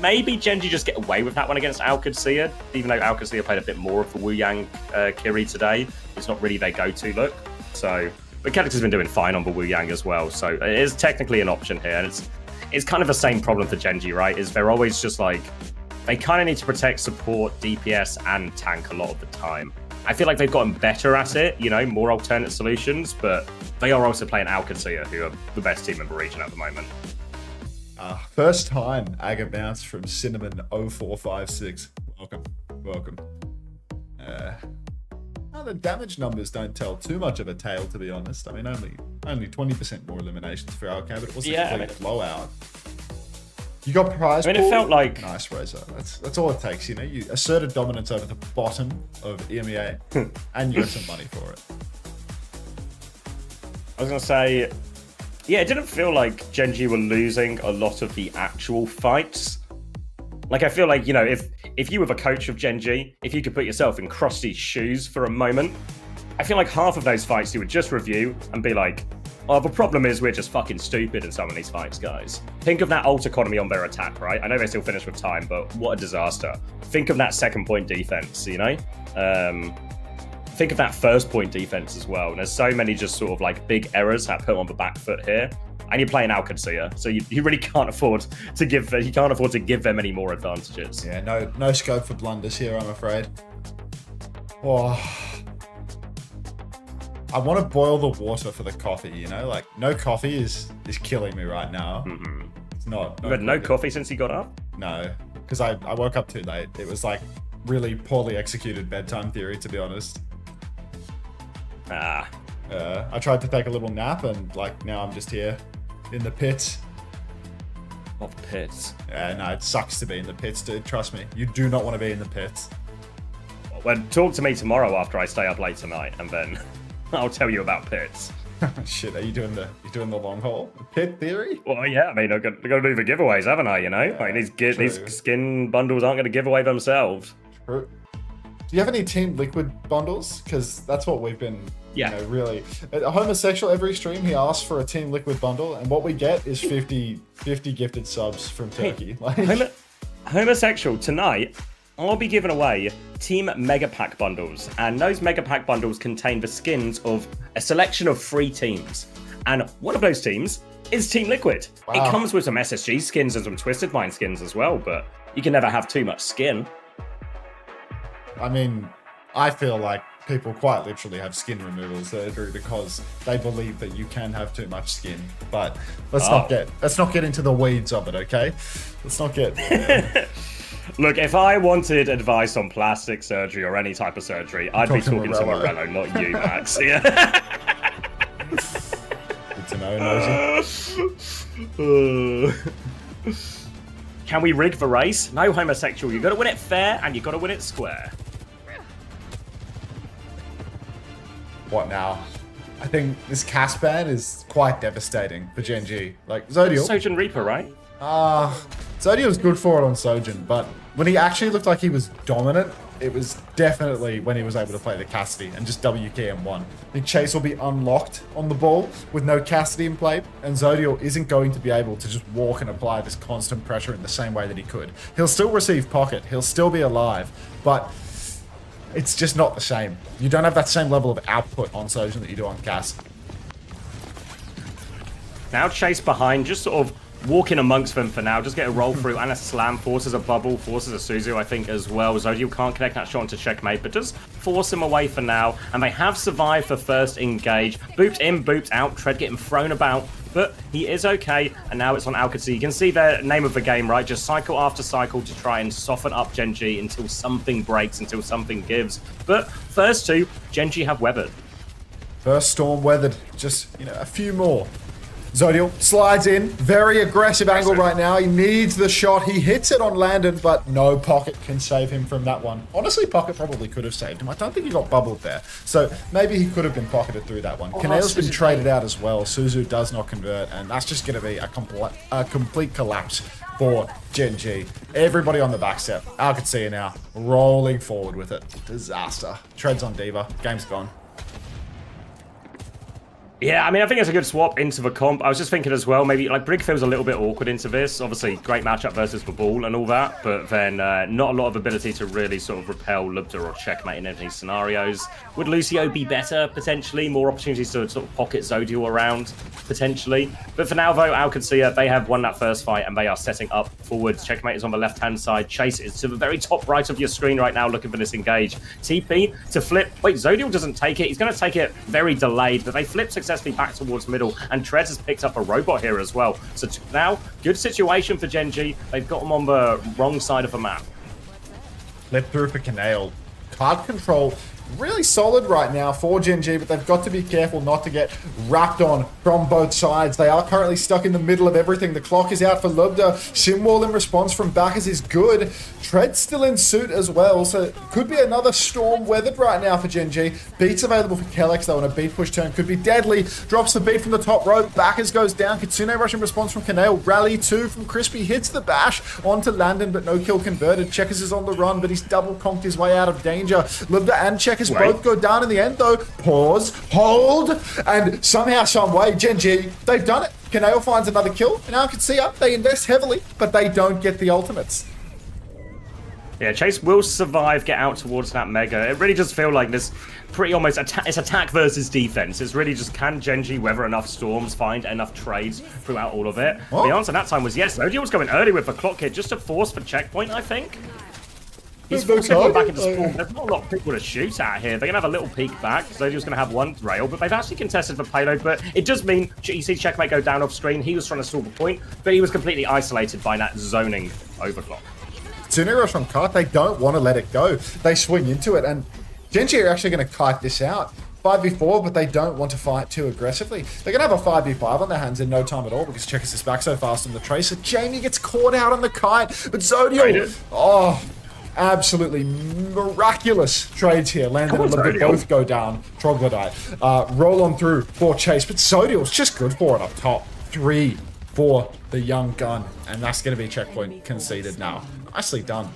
Maybe Gen.G just get away with that one against Qadsiah, even though Qadsiah played a bit more of the Wu Yang Kiri today. It's not really their go-to look. So, but Qadsiah has been doing fine on the Wu Yang as well. So it is technically an option here. And it's kind of the same problem for Gen.G, right? Is they're always just like, they kind of need to protect, support, DPS, and tank a lot of the time. I feel like they've gotten better at it, you know, more alternate solutions, but they are also playing Qadsiah, who are the best team in the region at the moment. First time Aga bounced from Cinnamon 0456. Welcome. The damage numbers don't tell too much of a tale, to be honest. I mean, only 20% more eliminations for RK, but it was a complete blowout. You got prize pool. It felt like... Nice, Razor. That's all it takes, you know? You asserted dominance over the bottom of EMEA, and you got some money for it. I was going to say, yeah, it didn't feel like Gen.G were losing a lot of the actual fights. Like, I feel like, you know, if you were the coach of Gen.G, if you could put yourself in Krusty's shoes for a moment, I feel like half of those fights you would just review and be like, oh, the problem is we're just fucking stupid in some of these fights, guys. Think of that ult economy on their attack, right? I know they still finish with time, but what a disaster. Think of that second point defense, you know? Think of that first point defense as well. And there's so many just sort of like big errors that put on the back foot here. And you're playing Qadsiah, so you really can't afford to give them any more advantages. Yeah, no scope for blunders here, I'm afraid. Oh. I want to boil the water for the coffee, you know? Like, no coffee is killing me right now. Mm-hmm. It's not. You've had no coffee since you got up? No, because I woke up too late. It was like really poorly executed bedtime theory, to be honest. Ah. I tried to take a little nap, and like now I'm just here in the pits. What pits? Yeah, no, it sucks to be in the pits, dude. Trust me. You do not want to be in the pits. Well, talk to me tomorrow after I stay up late tonight, and then I'll tell you about pits. Shit, are you doing the long haul? The pit theory? Well, yeah, I mean, I've got to do the giveaways, haven't I, you know? Yeah, like, these skin bundles aren't going to give away themselves. True. Do you have any Team Liquid bundles? Because that's what we've been, you know, really. A homosexual, every stream, he asks for a Team Liquid bundle, and what we get is 50 gifted subs from Turkey. Hey, homosexual, tonight, I'll be giving away Team Mega Pack bundles, and those Mega Pack bundles contain the skins of a selection of 3 teams, and one of those teams is Team Liquid. Wow. It comes with some SSG skins and some Twisted Mind skins as well, but you can never have too much skin. I mean, I feel like people quite literally have skin removal surgery because they believe that you can have too much skin. But let's not get into the weeds of it, okay? Let's not get. Look, if I wanted advice on plastic surgery or any type of surgery, I'd be talking to Morello, not you, Max. Yeah. Good to know, Nosy. Can we rig the race? No, homosexual. You got to win it fair and you got to win it square. What now? I think this cast ban is quite devastating for Gen.G. Like Zodial. Sojin Reaper, right? Zodial was good for it on Sojin, but when he actually looked like he was dominant, it was definitely when he was able to play the Cassidy and just WKM1. I think Chase will be unlocked on the ball with no Cassidy in play, and Zodial isn't going to be able to just walk and apply this constant pressure in the same way that he could. He'll still receive pocket, he'll still be alive, but it's just not the same. You don't have that same level of output on Sojin that you do on Cass. Now Chase behind, just sort of walk in amongst them for now. Just get a roll through and a slam. Forces a bubble, forces a Suzu, I think, as well. Zodiel can't connect that shot into checkmate, but just force him away for now. And they have survived for first engage. Booped in, booped out. Tread getting thrown about, but he is okay. And now it's on Qadsiah. You can see the name of the game, right? Just cycle after cycle to try and soften up Gen.G until something breaks, until something gives. But first two, Gen.G have weathered. First storm weathered. Just, you know, a few more. Zodiel slides in. Very aggressive angle right now. He needs the shot. He hits it on Landon, but no Pocket can save him from that one. Honestly, Pocket probably could have saved him. I don't think he got bubbled there. So maybe he could have been pocketed through that one. Kaneo's been traded out as well. Suzu does not convert, and that's just going to be a complete collapse for Gen.G. Everybody on the back step. Qadsiah now rolling forward with it. Disaster. Treads on D.Va. Game's gone. Yeah, I mean, I think it's a good swap into the comp. I was just thinking as well, maybe like Brig feels a little bit awkward into this. Obviously, great matchup versus the ball and all that, but then not a lot of ability to really sort of repel Lubda or checkmate in any scenarios. Would Lucio be better, potentially? More opportunities to sort of pocket Zodiel around, potentially. But for now, though, Qadsiah, they have won that first fight, and they are setting up forwards. Checkmate is on the left-hand side. Chase is to the very top right of your screen right now, looking for this engage. TP to flip. Wait, Zodiel doesn't take it. He's going to take it very delayed, but they flip successfully back towards middle, and Treads has picked up a robot here as well. So now, good situation for Gen.G. They've got him on the wrong side of the map. Flip through for Canale. Card control really solid right now for Gen.G, but they've got to be careful not to get wrapped on from both sides. They are currently stuck in the middle of everything. The clock is out for Lubda. Simwall in response from Backers is good. Tread's still in suit as well, so could be another storm weathered right now for Gen.G. Beats available for Kellex though, and a beat push turn could be deadly. Drops the beat from the top rope. Backers goes down. Kitsune rush in response from Canale. Rally 2 from Crispy hits the bash onto Landon, but no kill converted. Checkers is on the run, but he's double conked his way out of danger. Lubda and Checkers both go down in the end though. Pause, hold, and somehow, some way, Gen.G, they've done it. Canale finds another kill, and now Qadsiah, they invest heavily, but they don't get the ultimates. Yeah, Chase will survive, get out towards that Mega. It really does feel like this pretty almost it's attack versus defense. It's really just, can Gen.G weather enough storms, find enough trades throughout all of it? The answer that time was yes. Zodiel was going early with the clock hit just to force for checkpoint, I think. He's forcing everyone back into spawn. There's not a lot of people to shoot at here. They're going to have a little peek back. Zodiel's going to have one rail, but they've actually contested the payload. But it does mean you see checkmate go down off screen. He was trying to stall the point, but he was completely isolated by that zoning overclock. Kitsune rush on Kart, they don't want to let it go. They swing into it, and Gen.G are actually going to kite this out. 5v4, but they don't want to fight too aggressively. They're going to have a 5v5 on their hands in no time at all because Checkers is back so fast on the tracer. Jamie gets caught out on the kite, but Zodiel, oh, absolutely miraculous trades here. Landon and Lubda both go down. Troglodyte. Roll on through for Chase, but Zodiel's just good for it up top. 3 for the young gun, and that's going to be checkpoint conceded now. Nicely done.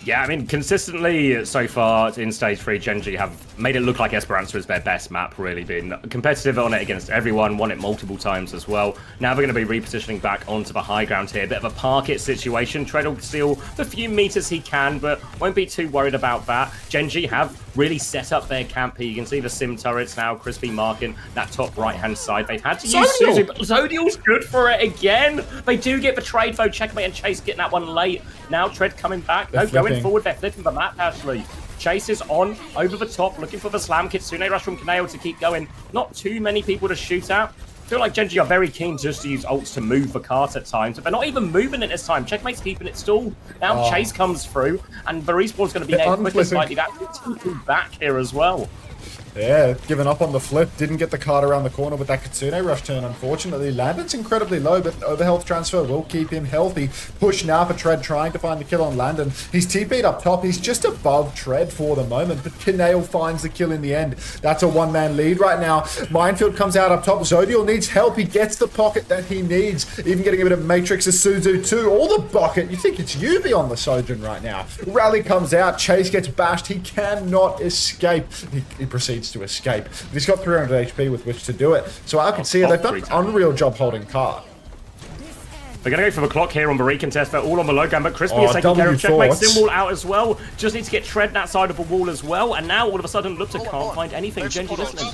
Yeah, I mean, consistently so far in Stage 3, Gen.G have made it look like Esperanza is their best map, really. Been competitive on it against everyone, won it multiple times as well. Now they're going to be repositioning back onto the high ground here. A bit of a park it situation. Tread will steal the few meters he can, but won't be too worried about that. Gen.G have really set up their camp here. You can see the sim turrets now, Crispy marking that top right-hand side. They've had to use Suzu, but Zodiel's good for it again. They do get the trade, though. Checkmate and Chase getting that one late. Now Tread coming back. No, going forward. They're flipping the map, actually. Chase is on, over the top, looking for the slam. Kitsune rush from Canale to keep going. Not too many people to shoot at. I feel like Gen.G are very keen just to use ults to move the cart at times, but they're not even moving it this time. Checkmate's keeping it stalled. Now Chase comes through, and the respawn's going to be there quickly, slightly back here as well. Yeah, giving up on the flip, didn't get the card around the corner with that Kitsune rush turn, unfortunately. Landon's incredibly low, but overhealth transfer will keep him healthy. Push now for Tread, trying to find the kill on Landon. He's TP'd up top, he's just above Tread for the moment, but Canale finds the kill in the end. That's a one-man lead right now. Minefield comes out up top, Zodiel needs help, he gets the pocket that he needs, even getting a bit of Matrix of Suzu too. All the bucket, you think it's Yubi on the Sojourn right now. Rally comes out, Chase gets bashed, he cannot escape. He proceeds to escape. He's got 300 HP with which to do it. So Qadsiah, they've done an unreal job holding card. They're going to go for the clock here on the recontest. They're all on the low gun, but Crispy is taking care of checkmate. Simwall out as well. Just need to get Tread that side of the wall as well. And now all of a sudden, Lubda can't find anything. Gen.G listening.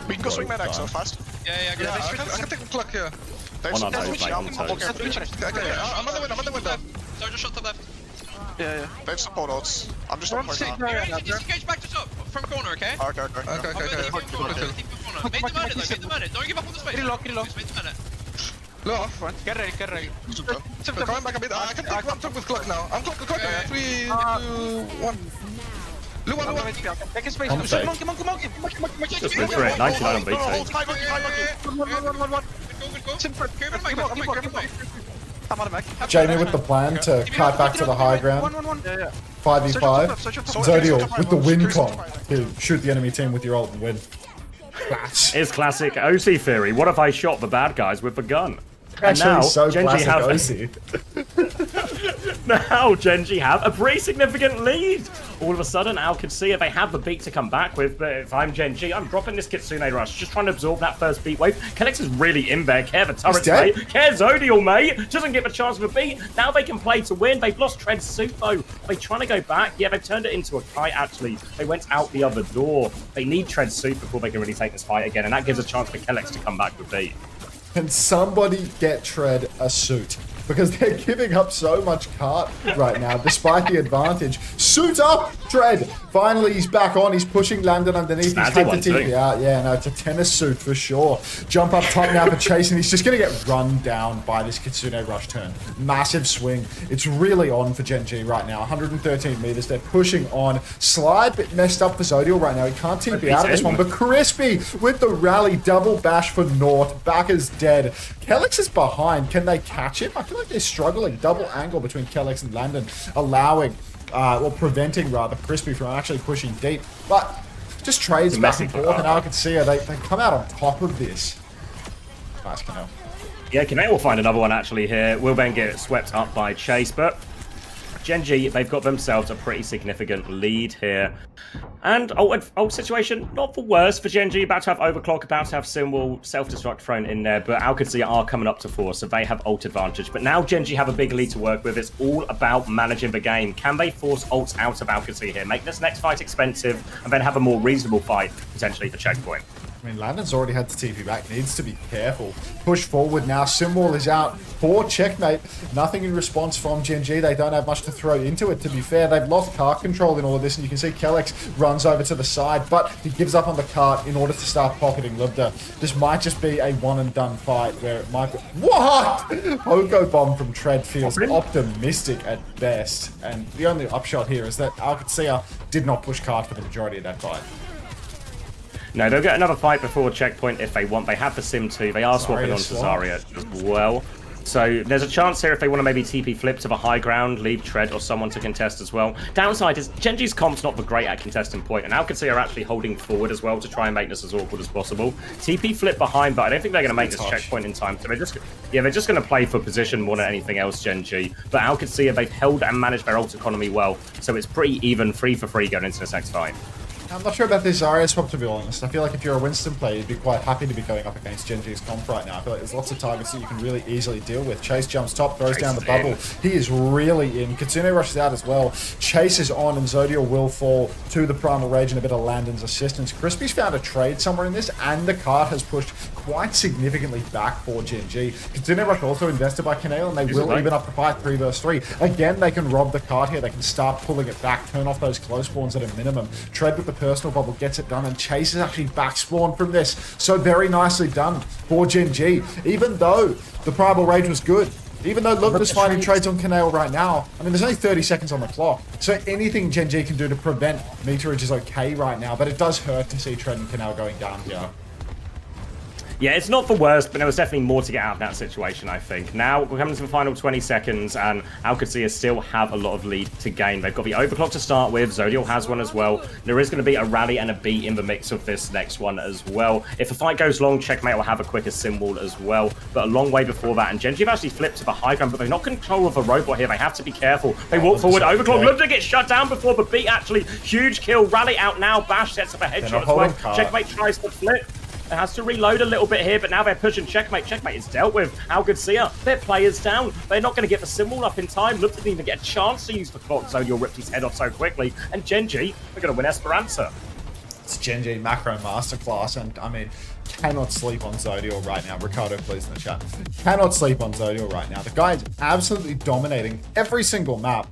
We can go swing man X so fast. Yeah, go. Yeah, I can take a clock here. One on those, switching. like, I'm on on toes. the window. So just shot to left. Yeah. They have support ults. I'm just on point now. You disengage back to top from corner, okay? Okay. I'll go to the corner. Make the minute though, make the minute. Don't give up on the space. Kill lock. Make the minute. Low off front. Get ready. We're coming back a bit. I can take one talk with clock now. I'm clock. 3, 2, 1. Lua. Take his space. Monkey. Just went for it. 99 on BT. I'm on the back. Jamie with the plan to kite back to the high ground. 5v5. Zodial with the win con to shoot the enemy team with your ult and win. Clash. It's classic OC theory. What if I shot the bad guys with a gun? And Actually, now, so Gen.G classic have OC. now Gen.G have a pretty significant lead. All of a sudden, Qadsiah, they have the beat to come back with, but if I'm Gen.G, I'm dropping this Kitsune rush, just trying to absorb that first beat wave. Kellex is really in there. Care the turrets, mate. Care Zodial, mate. Doesn't give a chance of a beat. Now they can play to win. They've lost Tread Soup, though. Are they trying to go back? Yeah, they've turned it into a kite, actually. They went out the other door. They need Tread Soup before they can really take this fight again, and that gives a chance for Kellex to come back with beat. Can somebody get Tread a suit? Because they're giving up so much cart right now, despite the advantage. Suit up, Tread! Finally, he's back on. He's pushing Landon underneath. He's had to TP out. Yeah, no, it's a tennis suit for sure. Jump up top now for Chase, and he's just going to get run down by this Kitsune rush turn. Massive swing. It's really on for Gen.G right now. 113 meters. They're pushing on. Slide, bit messed up for Zodial right now. He can't TP out of this one, but Crispy with the rally. Double bash for Nort. Backer's dead. Kellex is behind. Can they catch him? I feel like they're struggling. Double angle between Kellex and Landon, allowing, preventing rather, Crispy from actually pushing deep. But just trades back and forth, and Qadsiah, they come out on top of this. Nice Canal. Yeah, Canal will find another one actually here. Will then get swept up by Chase, but Gen.G, they've got themselves a pretty significant lead here. And ult situation, not the worst for Gen.G. About to have overclock, about to have symbol, self-destruct thrown in there, but Qadsiah are coming up to 4, so they have ult advantage. But now Gen.G have a big lead to work with. It's all about managing the game. Can they force ults out of Qadsiah here, make this next fight expensive, and then have a more reasonable fight, potentially for checkpoint? I mean, Landon's already had to TP back. Needs to be careful. Push forward now. Symbol is out for checkmate. Nothing in response from Gen.G. They don't have much to throw into it, to be fair. They've lost cart control in all of this, and you can see Kellex runs over to the side, but he gives up on the cart in order to start pocketing Libda. This might just be a one-and-done fight where it might be... What? Hoko bomb from Tread feels optimistic at best, and the only upshot here is that Qadsiah did not push cart for the majority of that fight. No, they'll get another fight before checkpoint if they want. They have the Sim too. They are swapping on to Zarya as well. So there's a chance here if they want to maybe TP flip to the high ground, leave Tread or someone to contest as well. Downside is Gen.G's comp's not the great at contesting point, and Qadsiah are actually holding forward as well to try and make this as awkward as possible. TP flip behind, but I don't think they're going to make this checkpoint in time. So they're just going to play for position more than anything else, Gen.G. But Qadsiah, they've held and managed their ult economy well, so it's pretty even, 3 for 3 going into this next fight. I'm not sure about this Zarya swap, to be honest. I feel like if you're a Winston player, you'd be quite happy to be going up against Gen.G's comp right now. I feel like there's lots of targets that you can really easily deal with. Chase jumps top, throws down the bubble. He is really in. Kitsune rushes out as well. Chase is on, and Zodial will fall to the Primal Rage and a bit of Landon's assistance. Crispy's found a trade somewhere in this, and the cart has pushed quite significantly back for Gen.G. Kitsune Rush also invested by Canale, and they will even up the fight 3 versus 3. Again, they can rob the cart here. They can start pulling it back, turn off those close spawns at a minimum. Tread with the personal bubble gets it done, and Chase is actually back spawned from this. So very nicely done for Gen.G. Even though the Primal Rage was good, even though Lubda's finding trades on Canale right now, I mean, there's only 30 seconds on the clock. So anything Gen.G can do to prevent meterage is okay right now, but it does hurt to see Tread and Canale going down here. Yeah, it's not the worst, but there was definitely more to get out of that situation, I think. Now, we're coming to the final 20 seconds, and Qadsiah still have a lot of lead to gain. They've got the overclock to start with. Zodial has one as well. There is going to be a rally and a beat in the mix of this next one as well. If the fight goes long, checkmate will have a quicker symbol as well, but a long way before that. And Gen.G have actually flipped to the high ground, but they're not control of a robot here. They have to be careful. They walk forward, overclock. Lubda gets shut down before the beat, actually. Huge kill. Rally out now. Bash sets up a headshot as well. Checkmate tries to flip. It has to reload a little bit here, but now they're pushing checkmate. Checkmate is dealt with. Qadsiah, their players down. They're not going to get the symbol up in time. Lubda didn't even get a chance to use the clock. Zodial ripped his head off so quickly. And Gen.G, they're going to win Esperanza. It's Gen.G macro masterclass, and I mean, cannot sleep on Zodial right now. Ricardo, please, in the chat. Cannot sleep on Zodial right now. The guy is absolutely dominating every single map.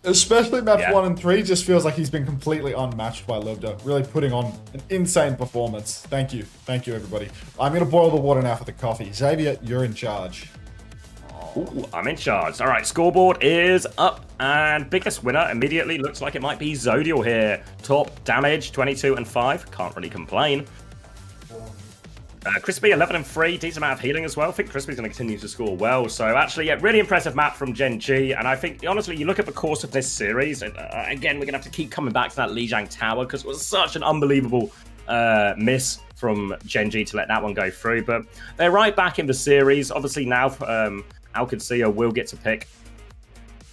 Especially maps 1 and 3, just feels like he's been completely unmatched by Lubda. Really putting on an insane performance. Thank you. Thank you, everybody. I'm going to boil the water now for the coffee. Xavier, you're in charge. Ooh, I'm in charge. All right, scoreboard is up, and biggest winner immediately looks like it might be Zodial here. Top damage, 22 and 5. Can't really complain. Crispy, 11 and 3. Decent amount of healing as well. I think Crispy's going to continue to score well. So actually, yeah, really impressive map from Gen.G. And I think, honestly, you look at the course of this series, and again, we're going to have to keep coming back to that Lijiang Tower because it was such an unbelievable miss from Gen.G to let that one go through. But they're right back in the series. Obviously, now Qadsiah will get to pick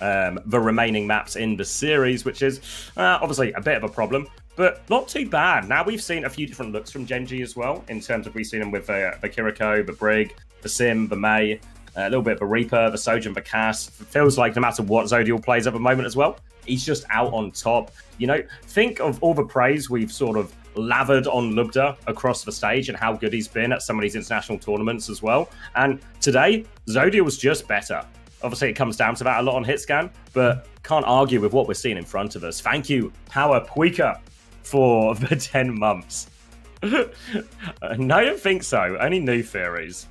the remaining maps in the series, which is obviously a bit of a problem. But not too bad. Now we've seen a few different looks from Gen.G as well, in terms of we've seen them with the Kiriko, the Brig, the Sim, the Mei, a little bit of the Reaper, the Sojin, the Cass. It feels like no matter what Zodial plays at the moment as well, he's just out on top. You know, think of all the praise we've sort of lathered on Lubda across the stage and how good he's been at some of these international tournaments as well. And today, Zodial was just better. Obviously, it comes down to that a lot on Hitscan, but can't argue with what we're seeing in front of us. Thank you, Power Puika, for the 10 months. No, I don't think so. Only new theories.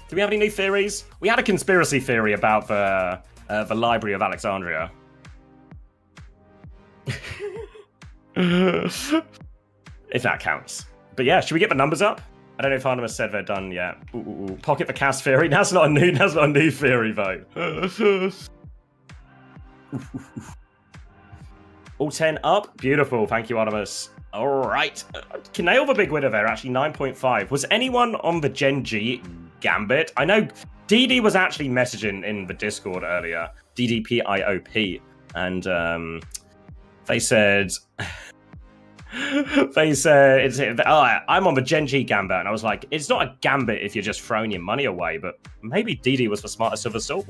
Do we have any new theories? We had a conspiracy theory about the Library of Alexandria. If that counts. But yeah, should we get the numbers up? I don't know if Artemis said they're done yet. Ooh. Pocket the cast theory. That's not a new theory though. All 10 up. Beautiful. Thank you, Artemis. All right. Can nail the big winner there, actually. 9.5. Was anyone on the Gen.G Gambit? I know DD was actually messaging in the Discord earlier. DDPIOP. And they said... I'm on the Gen.G Gambit. And I was like, it's not a Gambit if you're just throwing your money away. But maybe DD was the smartest of us all.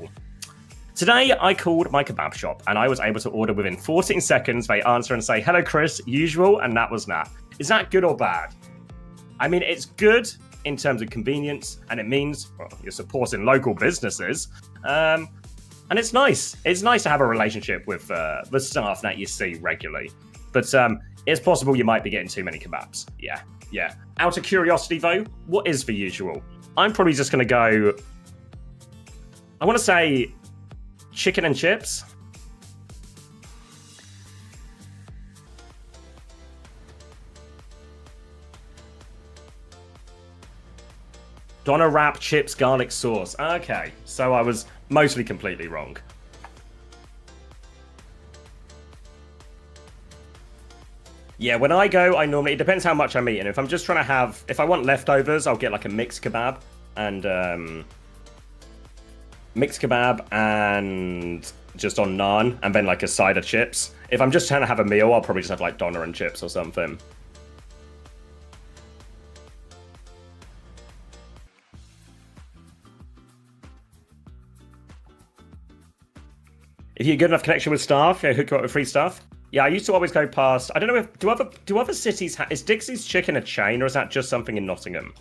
Today, I called my kebab shop, and I was able to order within 14 seconds. They answer and say, hello, Chris, usual, and that was that. Is that good or bad? I mean, it's good in terms of convenience, and it means you're supporting local businesses, and it's nice. It's nice to have a relationship with the staff that you see regularly. But it's possible you might be getting too many kebabs. Yeah. Out of curiosity, though, what is the usual? I'm probably just going to go... I want to say... chicken and chips. Doner wrap, chips, garlic sauce. Okay, so I was mostly completely wrong. Yeah, when I go, I normally... It depends how much I'm eating. If I'm just trying to have... If I want leftovers, I'll get like a mixed kebab and... mixed kebab and just on naan, and then like a side of chips. If I'm just trying to have a meal, I'll probably just have like doner and chips or something. If you're good enough connection with staff, hook you up with free stuff. Yeah, I used to always go past. I don't know if do other cities is Dixie's Chicken a chain, or is that just something in Nottingham?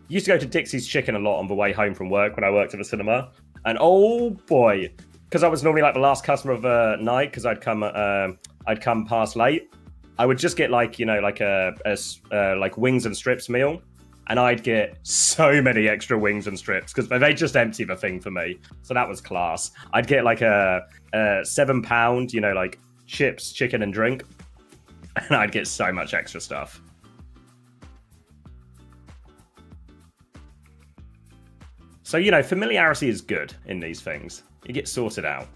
Used to go to Dixie's Chicken a lot on the way home from work when I worked at the cinema. And oh boy, because I was normally like the last customer of the night, because I'd come past late. I would just get like, you know, like a like wings and strips meal, and I'd get so many extra wings and strips because they just empty the thing for me. So that was class. I'd get like a £7, you know, like chips, chicken, and drink, and I'd get so much extra stuff. So, you know, familiarity is good in these things. You get sorted out.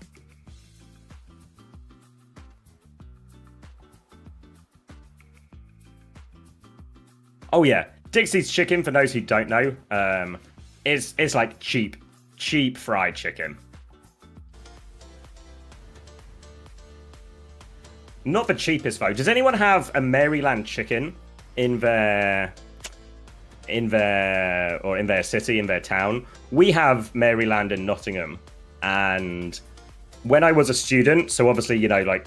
Oh, yeah. Dixie's Chicken, for those who don't know, it's like cheap fried chicken. Not the cheapest, though. Does anyone have a Maryland chicken in their city, in their town? We have Maryland in Nottingham, and when I was a student, so obviously, you know,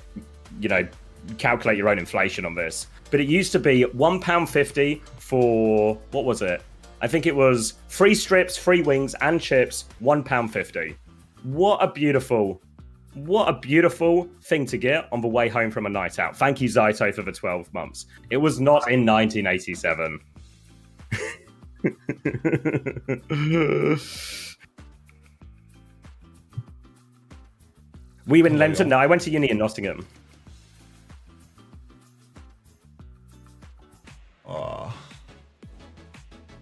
calculate your own inflation on this. But it used to be £1.50 for, what was it? I think it was free strips, free wings, and chips, £1.50. What a beautiful thing to get on the way home from a night out. Thank you, Zaito, for the 12 months. It was not in 1987. We went in Lenton. No, I went to uni in Nottingham. Oh.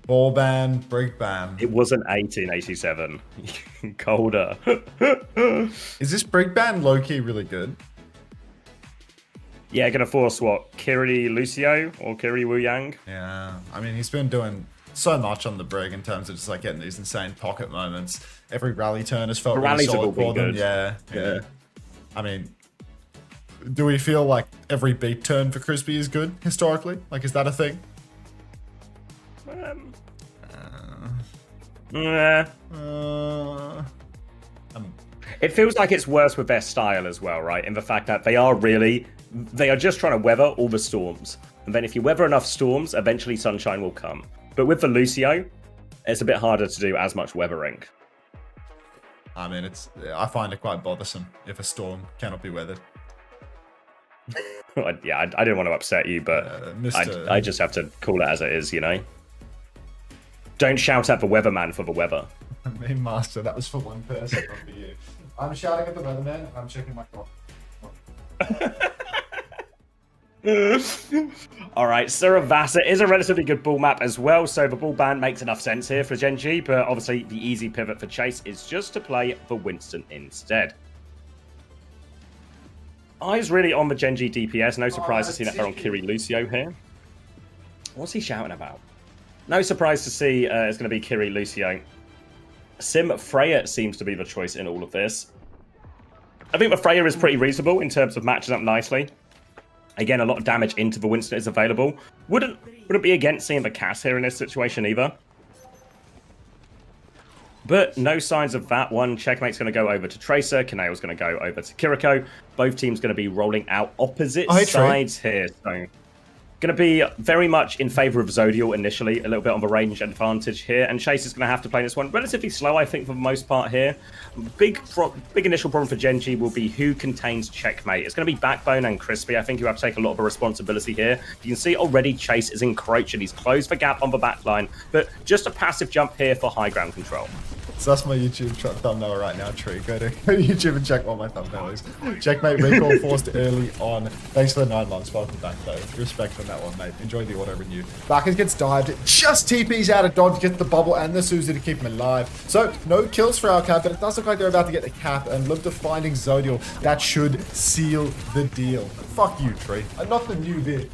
Ball ban, brig ban. It wasn't 1887. Colder. Is this brig ban low-key really good? Yeah, gonna force what? Kiri Lucio or Kiri Wu Yang? Yeah, I mean, he's been doing so much on the brig in terms of just like getting these insane pocket moments. Every rally turn has felt really solid for them. Yeah. I mean, do we feel like every beat turn for Crispy is good historically? Like, is that a thing? It feels like it's worse with their style as well, right? In the fact that they are just trying to weather all the storms. And then if you weather enough storms, eventually sunshine will come. But with the Lucio, it's a bit harder to do as much weathering. I mean, I find it quite bothersome if a storm cannot be weathered. Yeah, I didn't want to upset you, but I just have to call it as it is, you know? Don't shout at the weatherman for the weather. Meme master, that was for one person, not for you. I'm shouting at the weatherman, and I'm checking my clock. Alright, Suravasa is a relatively good ball map as well, so the ball ban makes enough sense here for Gen.G, but obviously the easy pivot for Chase is just to play for Winston instead. Eyes really on the Gen.G DPS, no surprise to see that they're on Kiri Lucio here. What's he shouting about? No surprise to see it's going to be Kiri Lucio. Sim Freya seems to be the choice in all of this. I think the Freya is pretty reasonable in terms of matching up nicely. Again, a lot of damage into the Winston is available. Wouldn't be against seeing the Cass here in this situation either. But no signs of that one. Checkmate's going to go over to Tracer. Kaneo's going to go over to Kiriko. Both teams going to be rolling out opposite sides here. So going to be very much in favor of Zodial initially, a little bit on the range advantage here, and Chase is going to have to play this one relatively slow, I think, for the most part here. Big initial problem for Gen.G will be who contains Checkmate. It's going to be Backbone and Crispy, I think, who have to take a lot of the responsibility here. You can see already Chase is encroaching. He's closed the gap on the back line, but just a passive jump here for high ground control. So that's my YouTube thumbnail right now, Tree. Go to YouTube and check what my thumbnail is. Checkmate recall forced early on. Thanks for the 9 months. Welcome back, though. Respect on that one, mate. Enjoy the auto renew. Backers gets dived. Just TPs out of dodge, gets the bubble and the Suzu to keep him alive. So no kills for our cap, but it does look like they're about to get the cap and look to finding Zodial. That should seal the deal. Fuck you, Tree. Not the new bit.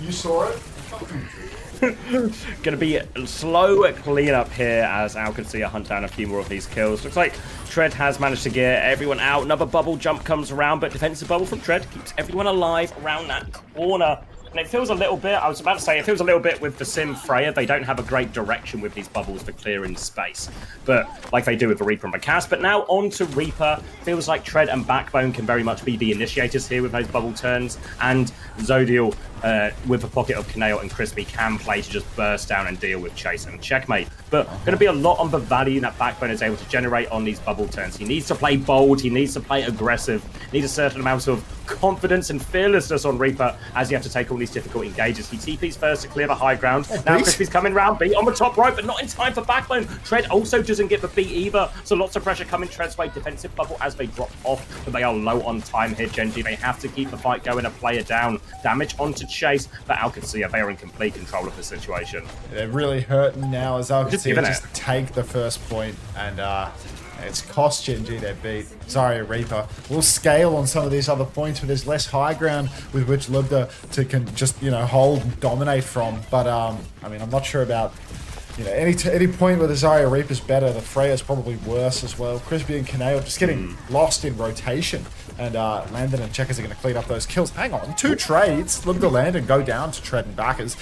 You saw it? Fuck you, Tree. Going to be a slow cleanup here as Qadsiah hunt down a few more of these kills. Looks like Tread has managed to get everyone out. Another bubble jump comes around, but defensive bubble from Tread keeps everyone alive around that corner. And it feels a little bit, I was about to say, it feels a little bit with the Sim Freya. They don't have a great direction with these bubbles for clearing space, but like they do with the Reaper and the Cast. But now on to Reaper. Feels like Tread and Backbone can very much be the initiators here with those bubble turns, and Zodial with a pocket of Kaneo and Crispy can play to just burst down and deal with Chase and Checkmate. But going to be a lot on the value that Backbone is able to generate on these bubble turns. He needs to play bold, he needs to play aggressive, needs a certain amount of confidence and fearlessness on Reaper as you have to take all these difficult engages. He TPs first to clear the high ground. Now Crispy's coming round, beat on the top rope, but not in time for Backbone. Tread also doesn't get the beat either, so lots of pressure coming Tread's way. Defensive bubble as they drop off, but they are low on time here, Gen.G. They have to keep the fight going, a player down. Damage onto Chase, but Qadsiah, they are in complete control of the situation. They're really hurting now as Qadsiah just take the first point, and it's cost Gen.G their beat. Sorry, Reaper. We'll scale on some of these other points where there's less high ground with which Libda to just, you know, hold and dominate from. But I mean, I'm not sure about, you know, any point where the Zarya Reaper's better, the Freya's probably worse as well. Crispy and Kaneo just getting lost in rotation. And Landon and Checkers are going to clean up those kills. Hang on, 2 trades. Libda land and go down to Tread and Backers.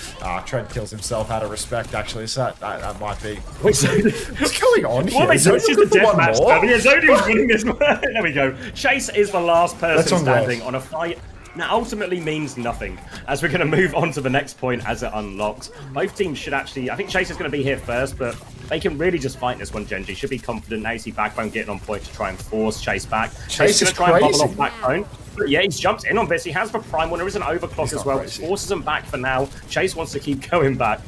Tread kills himself out of respect, actually, so that might be... What's going on here? Well, it's just a death match. Yeah, Zodiac's winning this one. There we go. Chase is the last person standing on a fight. Now, ultimately means nothing, as we're going to move on to the next point as it unlocks. Both teams should actually... I think Chase is going to be here first, but they can really just fight this one, Gen.G. Should be confident. Now you see Backbone getting on point to try and force Chase back. Chase is going to try and bubble crazy. off Backbone. But yeah, he's jumped in on this. He has the Primal. There is an overclock as well, which forces him back for now. Chase wants to keep going back.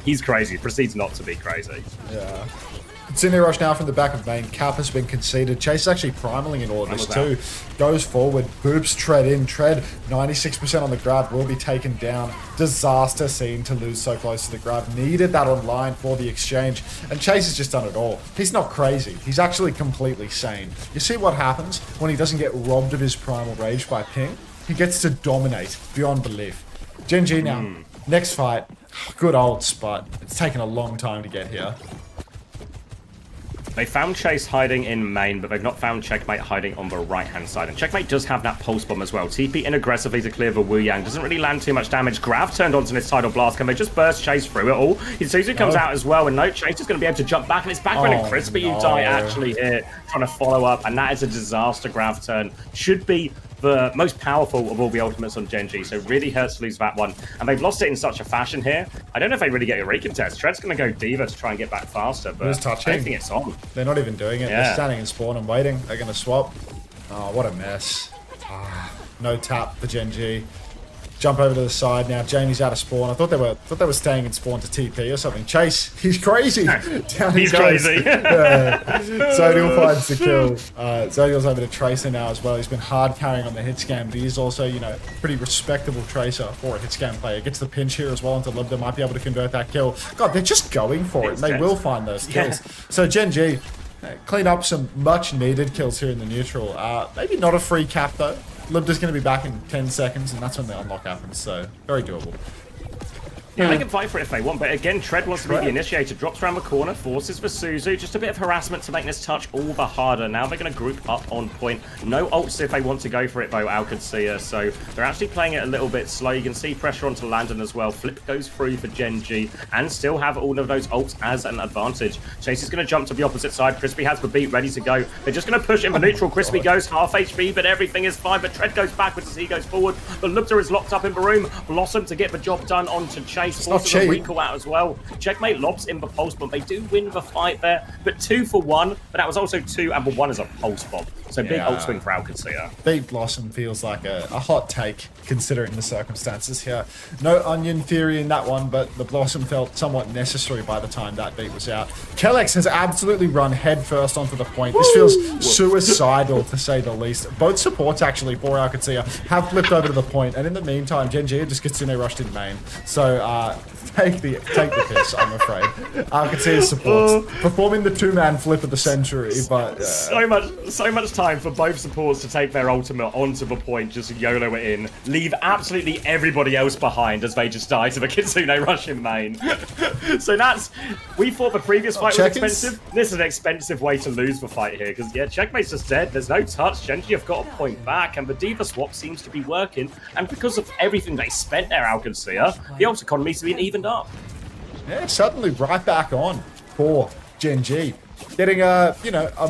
He's crazy. Proceeds not to be crazy. Yeah. Qadsiah rush now from the back of main. Cap has been conceded. Chase is actually primaling in all of this too. Goes forward. Boops tread in. Tread 96% on the grab. Will be taken down. Disaster scene to lose so close to the grab. Needed that online for the exchange. And Chase has just done it all. He's not crazy. He's actually completely sane. You see what happens when he doesn't get robbed of his primal rage by ping? He gets to dominate beyond belief. Gen.G now. Next fight. Good ults, but it's taken a long time to get here. They found Chase hiding in main, but they've not found Checkmate hiding on the right-hand side. And Checkmate does have that pulse bomb as well. TP in aggressively to clear the Wu Yang. Doesn't really land too much damage. Grav turned onto his tidal blast. Can they just burst Chase through it all? Suzu comes out as well, and no, Chase is going to be able to jump back, and it's Backbone and Crispy who die actually here, trying to follow up, and that is a disaster Grav turn. Should be the most powerful of all the ultimates on Gen.G, so really hurts to lose that one. And they've lost it in such a fashion here. I don't know if they really get a recontest. Tread's going to go Diva to try and get back faster, but I don't think it's on. They're not even doing it. Yeah. They're standing in spawn and waiting. They're going to swap. Oh, what a mess. No tap for Gen.G. Jump over to the side now. Jamie's out of spawn. I thought they were staying in spawn to TP or something. Chase, he's crazy. Down He's crazy. Zodial finds the kill. Zodial's over to Tracer now as well. He's been hard carrying on the hit scam, but he's also, you know, pretty respectable Tracer for a hit scam player. Gets the pinch here as well into Libda. Might be able to convert that kill. God, they're just going for it. They will find those kills. So Gen.G, clean up some much needed kills here in the neutral. Maybe not a free cap though. Libda's going to be back in 10 seconds, and that's when the unlock happens, so very doable. Yeah, they can fight for it if they want, but again, Tread wants to be the initiator. Drops around the corner, forces for Suzu. Just a bit of harassment to make this touch all the harder. Now they're going to group up on point. No ults if they want to go for it, though, Qadsiah. So they're actually playing it a little bit slow. You can see pressure onto Landon as well. Flip goes through for Gen.G and still have all of those ults as an advantage. Chase is going to jump to the opposite side. Crispy has the beat ready to go. They're just going to push in the neutral. Crispy goes half HP, but everything is fine. But Tread goes backwards as he goes forward. But Lupta is locked up in the room. Blossom to get the job done onto Chase. Forces a recall out as well. Checkmate lobs in the pulse bomb. They do win the fight there, but 2 for 1. But that was also 2, and the 1 is a pulse bomb. So big ult swing for Qadsiah. Beat Blossom feels like a hot take considering the circumstances here. No onion theory in that one, but the Blossom felt somewhat necessary by the time that beat was out. Kellex has absolutely run headfirst onto the point. This feels suicidal to say the least. Both supports actually for Qadsiah have flipped over to the point, and in the meantime, Gen.G just gets in there rushed in main. So take the piss, I'm afraid. Qadsiah's supports performing the 2-man flip of the century, but so much time for both supports to take their ultimate onto the point, just YOLO it in, leave absolutely everybody else behind as they just die to the Kitsune rush in main. So we thought the previous fight was expensive. This is an expensive way to lose the fight here, because yeah, Checkmate's just dead. There's no touch. Gen.G have got a point back, and the Diva swap seems to be working. And because of everything they spent there, Qadsiah, the ult economy's been evened up. yeah, suddenly right back on for Gen.G. Getting a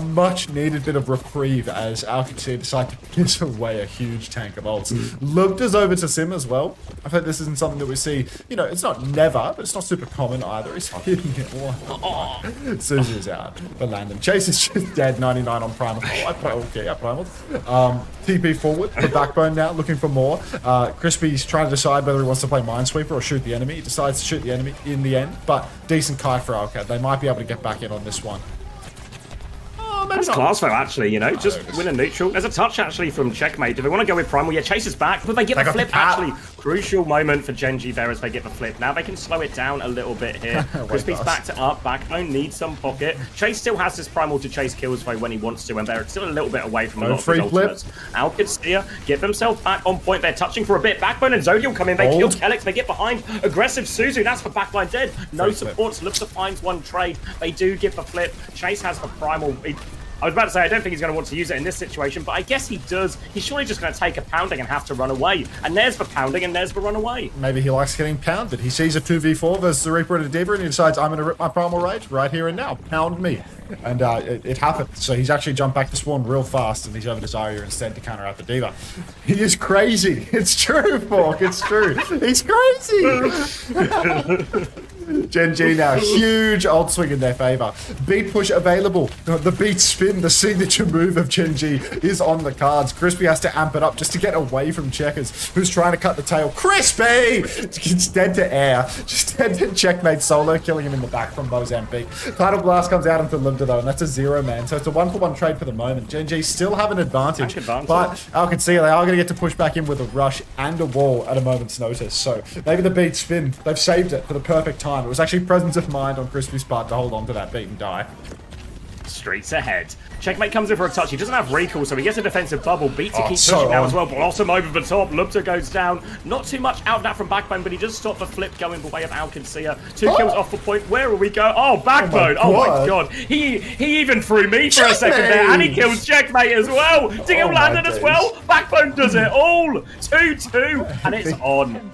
much needed bit of reprieve as Qadsiah decide to piss away a huge tank of ults. Lupta's over to Sim as well. I think this isn't something that we see, it's not never, but it's not super common either. He's hitting it one. Suzu's out for Landon. Chase is just dead, 99 on Primal. Okay, I Primal. TP forward for Backbone now, looking for more. Crispy's trying to decide whether he wants to play Minesweeper or shoot the enemy. He decides to shoot the enemy in the end, but decent kite for Alka. They might be able to get back in on this one. That's class though, actually, just win a neutral. There's a touch actually from Checkmate. Do they want to go with Primal? Yeah, Chase is back, but they get the flip actually. Crucial moment for Gen.G there as they get the flip. Now they can slow it down a little bit here. Crispy's back to up, Backbone needs some pocket. Chase still has this Primal to chase kills though when he wants to, and they're still a little bit away from a lot of his ultimates. Qadsiah get themselves back on point. They're touching for a bit. Backbone and Zodial come in. They kill Kellex. They get behind. Aggressive Suzu. That's the backline dead. No supports. Looks to find one trade. They do get the flip. Chase has the Primal. I was about to say, I don't think he's going to want to use it in this situation, but I guess he does. He's surely just going to take a pounding and have to run away. And there's the pounding, and there's the run away. Maybe he likes getting pounded. He sees a 2v4 versus a Reaper and a Diva, and he decides, I'm going to rip my Primal Rage right here and now. Pound me. And it happened. So he's actually jumped back to spawn real fast, and he's over to Zarya instead to counter out the Diva. He is crazy. It's true, Fork. It's true. He's crazy. Gen.G now, huge ult swing in their favor. Beat push available. The beat spin, the signature move of Gen.G is on the cards. Crispy has to amp it up just to get away from Checkers, who's trying to cut the tail. Crispy! It's dead to air. Just dead to checkmate solo, killing him in the back from Mozambique. Tidal Blast comes out into Limter though, and that's a 0-man. So it's a 1-for-1 trade for the moment. Gen.G still have an advantage. But OWCS, they are going to get to push back in with a rush and a wall at a moment's notice. So maybe the beat spin, they've saved it for the perfect time. It was actually presence of mind on Crispy's part to hold on to that beat and die. Streets ahead. Checkmate comes in for a touch. He doesn't have recall, so he gets a defensive bubble. Beat to keep pushing now as well. Blossom over the top. Lubter goes down. Not too much out of that from Backbone, but he does stop the flip going the way of Qadsiah. 2 kills off the point. Where will we go? Oh, Backbone. Oh my god. He even threw me for a second there, and he kills Checkmate as well. Diggle landed as well. Backbone does it all. 2-2, and it's on.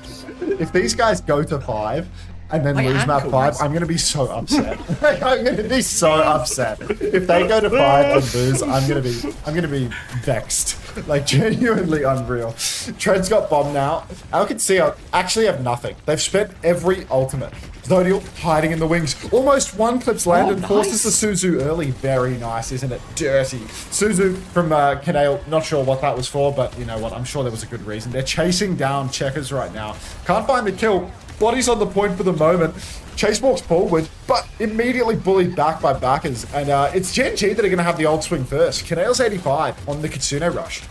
If these guys go to 5, and then lose map 5, I'm gonna be so upset. I'm gonna be so upset. If they go to 5 and lose, I'm gonna be vexed. Like, genuinely unreal. Tread's got bomb now. OWCS actually have nothing. They've spent every ultimate. Zodial hiding in the wings. Almost one clips landed. Forces the Suzu early. Very nice, isn't it? Dirty. Suzu from Qadsiah. Not sure what that was for, but you know what? I'm sure there was a good reason. They're chasing down Checkers right now. Can't find the kill. Body's on the point for the moment. Chase walks forward, but immediately bullied back by backers. And it's Gen.G that are going to have the ult swing first. Qadsiah's 85 on the Kitsune rush.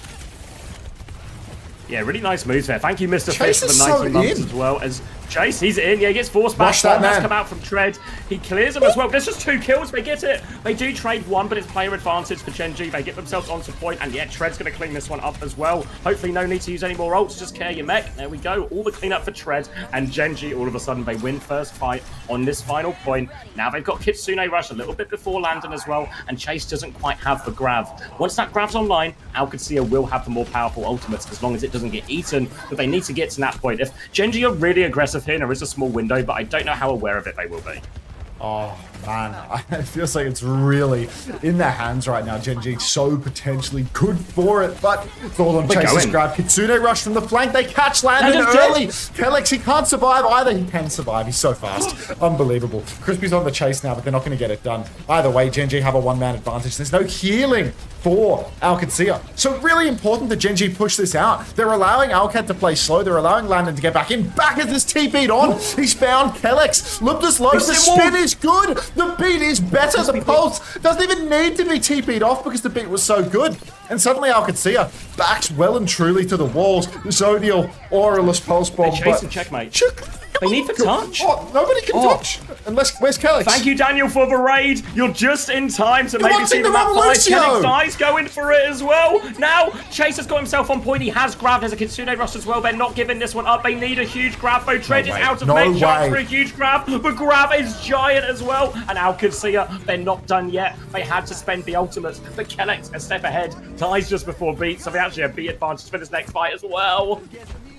Yeah, really nice moves there. Thank you, Mr. Chase Fish, for the 90 months as well. As Chase, he's in. Yeah, he gets forced back. That's come out from Tread. He clears him as well. There's just 2 kills. They get it. They do trade 1, but it's player advantage for Gen.G. They get themselves onto point, and yeah, Tread's going to clean this one up as well. Hopefully, no need to use any more ults. Just care your mech. There we go. All the cleanup for Tread, and Gen.G, all of a sudden, they win first fight on this final point. Now they've got Kitsune rush a little bit before landing as well, and Chase doesn't quite have the grab. Once that grab's online, Qadsiah will have the more powerful ultimates as long as it doesn't get eaten, but they need to get to that point. If Gen.G are really aggressive here, there is a small window, but I don't know how aware of it they will be. Oh, man. It feels like it's really in their hands right now. Gen.G so potentially good for it, but it's all on Chase's grab. Kitsune rush from the flank. They catch Landon early. Kellex, he can't survive either. He can survive. He's so fast. Unbelievable. Crispy's on the chase now, but they're not going to get it done. Either way, Gen.G have a 1-man advantage. There's no healing for Qadsiah. So really important that Gen.G push this out. They're allowing Alcat to play slow. They're allowing Landon to get back in. Back as this TP'd on. He's found Kellex. Lubter's low. The spin is good. The beat is better. The pulse doesn't even need to be TP'd off because the beat was so good. And suddenly Qadsiah backs well and truly to the walls. Zodial, Auralus pulse bomb. They chase and checkmate. They need the touch. Oh, nobody can touch. Unless, where's Kellex? Thank you, Daniel, for the raid. You're just in time to maybe see the map 5. Kellex dies going for it as well. Now, Chase has got himself on point. He has grabbed as a Kitsune rush as well. They're not giving this one up. They need a huge grab, though. Tread is out of main chance for a huge grab. The grab is giant as well. And Qadsiah, they're not done yet. They had to spend the ultimates. But Kellex, a step ahead, dies just before beat. So they actually have beat advantage for this next fight as well.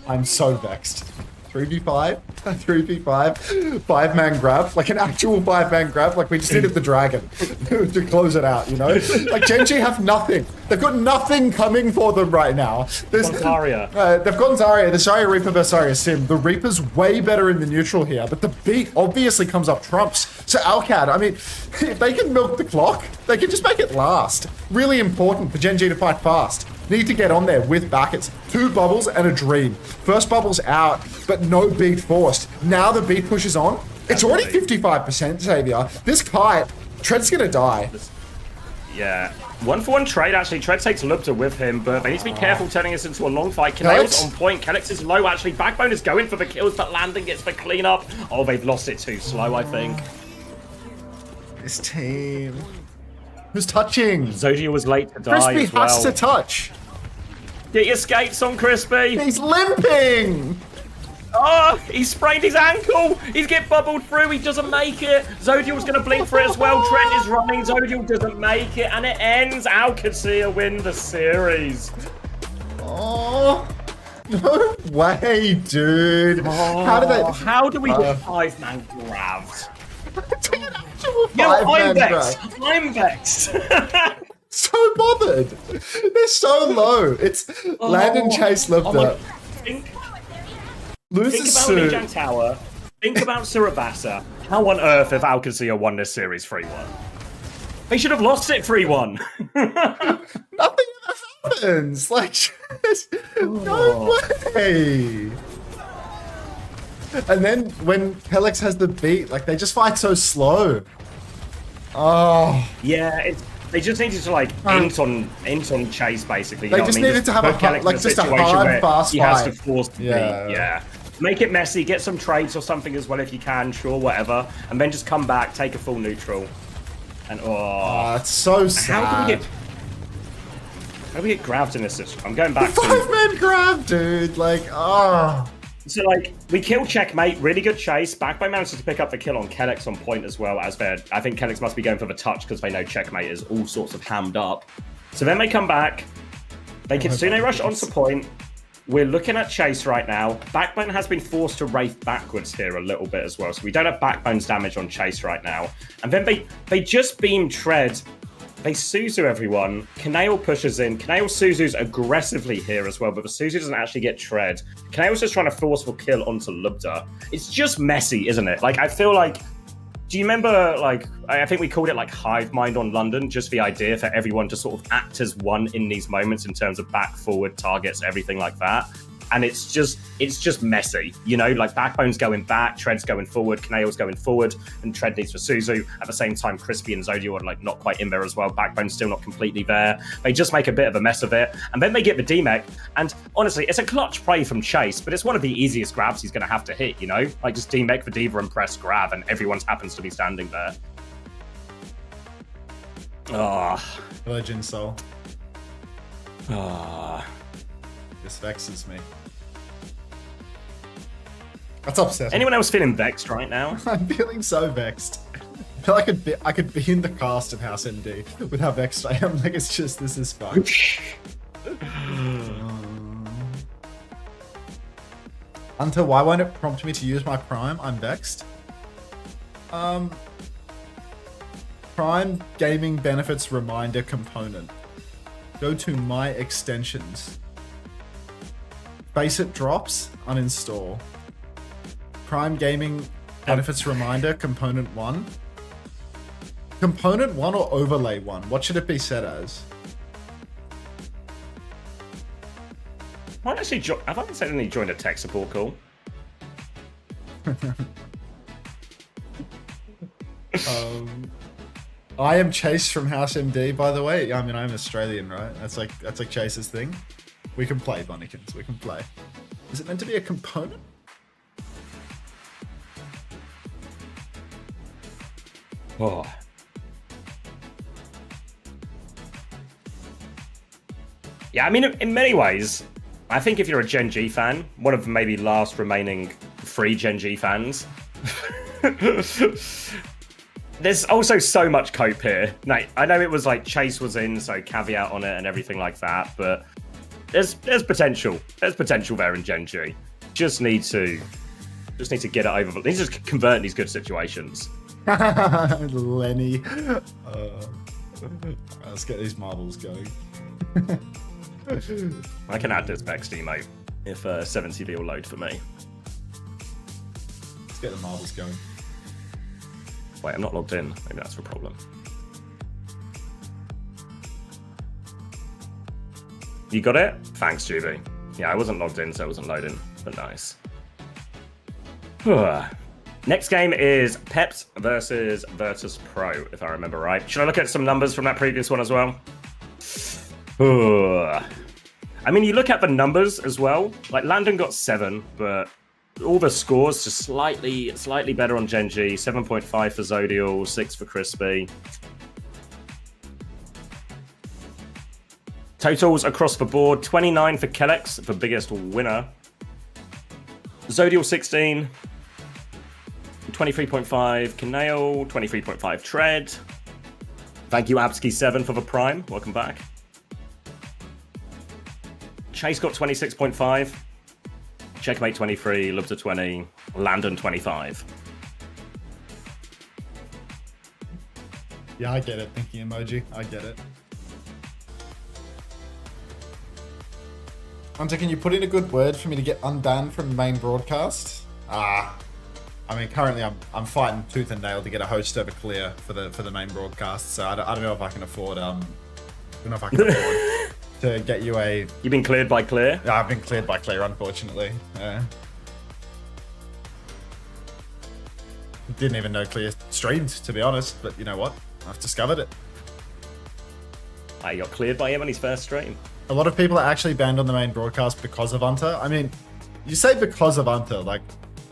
I'm so vexed. 3v5, 3v5, 5-man grab, like an actual 5-man grab, like we just needed the dragon to close it out, you know? Like Gen.G have nothing. They've got nothing coming for them right now. There's Zarya. They've got Zarya, the Zarya Reaper versus Zarya Sim. The Reaper's way better in the neutral here, but the beat obviously comes up trumps. So Alcad, I mean, if they can milk the clock, they can just make it last. Really important for Gen.G to fight fast. Need to get on there with backers. 2 bubbles and a dream. First bubble's out, but no beat forced. Now the beat pushes on. It's already 55%, Xavier. This kite, Tread's gonna die. Yeah. 1-for-1 trade, actually. Tread takes Lubter with him, but they need to be careful turning this into a long fight. Qadsiah's on point. Kellex is low, actually. Backbone is going for the kills, but Landon gets the cleanup. Oh, they've lost it too slow, I think. This team. Who's touching? Zodiac was late to die Crispy as well. has to touch. He escapes on Crispy. He's limping. Oh, he sprained his ankle. He's get bubbled through. He doesn't make it. Zodial's going to blink for it as well. Trent is running. Zodial doesn't make it. And it ends. Qadsiah win the series. Oh, no way, dude. How did they... How do we get 5-man grabbed? I'm vexed. I'm vexed. So bothered. They're so low. It's land and chase lived up. Think Loses about soon. Lijiang Tower. Think about Surabasa. How on earth have Qadsiah won this series 3-1? They should have lost it 3-1. Nothing ever happens. Like, no way. And then when Pelex has the beat, like they just fight so slow. Oh. Yeah, they just needed to like int on Chase basically. You They know just what I mean? needed to have a put Kellex like in just a situation hard, where fast he has fight. to force the Yeah. beat. Yeah. Make it messy, get some trades or something as well if you can, sure, whatever. And then just come back, take a full neutral. And It's so sad. how do we get grabbed in this situation? I'm going back to 5-man grab, dude. Like, so like we kill checkmate, really good chase. Backbone manages to pick up the kill on Kellex on point as well as I think Kellex must be going for the touch because they know checkmate is all sorts of hammed up. So then they come back, they Kitsune rush onto point. We're looking at chase right now. Backbone has been forced to wraith backwards here a little bit as well. So we don't have Backbone's damage on chase right now. And then they just beam tread. They Suzu everyone. Kanale pushes in. Kanale Suzu's aggressively here as well, but the Suzu doesn't actually get tread. Kanale's just trying to forceful kill onto Lubda. It's just messy, isn't it? Like, I feel like... Do you remember, like, I think we called it, like, hive mind on London, just the idea for everyone to sort of act as one in these moments in terms of back, forward, targets, everything like that. And it's just messy, you know? Like, Backbone's going back, Tread's going forward, Kanale's going forward, and Tread needs for Suzu. At the same time, Crispy and Zodial are, like, not quite in there as well. Backbone's still not completely there. They just make a bit of a mess of it. And then they get the D-Mech, and honestly, it's a clutch play from Chase, but it's one of the easiest grabs he's going to have to hit, you know? Like, just D-Mech for Diva and press grab, and everyone happens to be standing there. Virgin soul. This vexes me. That's upsetting. Anyone else feeling vexed right now? I'm feeling so vexed. I feel like I could be in the cast of House MD with how vexed I am. Like, it's just, this is fun. Unter, why won't it prompt me to use my Prime? I'm vexed. Prime Gaming Benefits Reminder component. Go to My Extensions. Basic drops, uninstall. Prime Gaming Benefits Reminder, Component 1. Component 1 or Overlay 1? What should it be set as? I've accidentally joined a tech support call. I am Chase from House MD, by the way. I mean, I'm Australian, right? That's like Chase's thing. We can play, Bunnykins. We can play. Is it meant to be a component? Oh. Yeah, I mean, in many ways, I think if you're a Gen.G fan, one of the maybe last remaining 3 Gen.G fans, there's also so much cope here. Like, I know it was like Chase was in, so caveat on it and everything like that, but there's potential. There's potential there in Gen.G. Just need to get it over. Need to just convert these good situations. Lenny. Let's get these marbles going. I can add this Vex emote if 70V will load for me. Let's get the marbles going. Wait, I'm not logged in. Maybe that's the problem. You got it? Thanks, Juby. Yeah, I wasn't logged in, so it wasn't loading, but nice. Next game is Peps versus Virtus Pro, if I remember right. Should I look at some numbers from that previous one as well? I mean, you look at the numbers as well. Like, Landon got 7, but all the scores just slightly better on Gen.G. 7.5 for Zodial, 6 for Crispy. Totals across the board, 29 for Kellex, the biggest winner. Zodial 16, 23.5 Kanail, 23.5 Tread. Thank you, Absky7 for the Prime. Welcome back. Chase got 26.5. Checkmate 23, Lubta 20, Landon 25. Yeah, I get it. Thinking emoji. I get it. Hunter, can you put in a good word for me to get unbanned from the main broadcast? I mean, currently I'm fighting tooth and nail to get a host over clear for the main broadcast. So I don't know if I can afford to get you a. You've been cleared by Clear? Yeah, I've been cleared by Clear, unfortunately. Didn't even know Clear streamed, to be honest. But you know what? I've discovered it. I got cleared by him on his first stream. A lot of people are actually banned on the main broadcast because of Unter. I mean, you say because of Unter, like,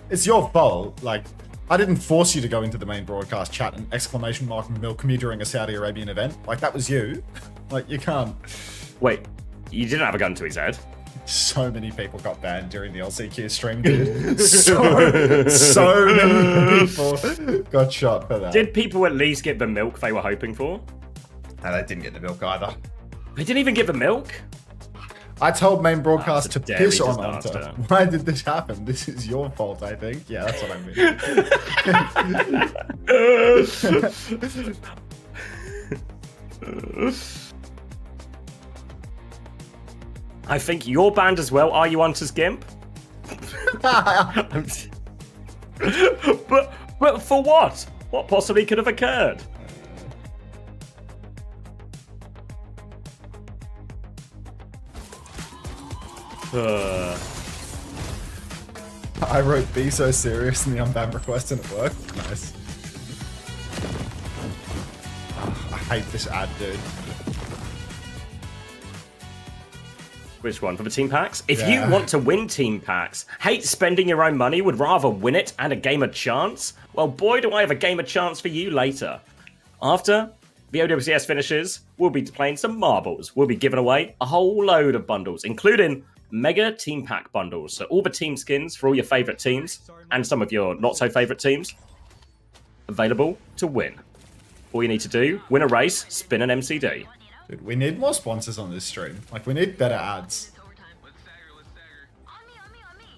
it's your fault. Like, I didn't force you to go into the main broadcast chat and exclamation mark milk me during a Saudi Arabian event. Like, that was you. Like, you can't. Wait, you didn't have a gun to his head? So many people got banned during the LCQ stream, dude. so many people got shot for that. Did people at least get the milk they were hoping for? No, they didn't get the milk either. They didn't even get the milk? I told main broadcast to dairy piss on disaster. Unter. Why did this happen? This is your fault, I think. Yeah, that's what I mean. I think you're banned as well. Are you Unter's Gimp? but for what? What possibly could have occurred? I wrote "Be so serious" in the unban request and it worked. Nice. I hate this ad, dude. Which one? For the team packs? If Yeah. you want to win team packs, hate spending your own money, would rather win it and a game of chance? Well, boy, do I have a game of chance for you later. After the OWCS finishes, we'll be playing some marbles. We'll be giving away a whole load of bundles, including mega team pack bundles. So all the team skins for all your favorite teams and some of your not so favorite teams available to win. All you need to do, win a race, spin an MCD. Dude, we need more sponsors on this stream. Like, we need better ads.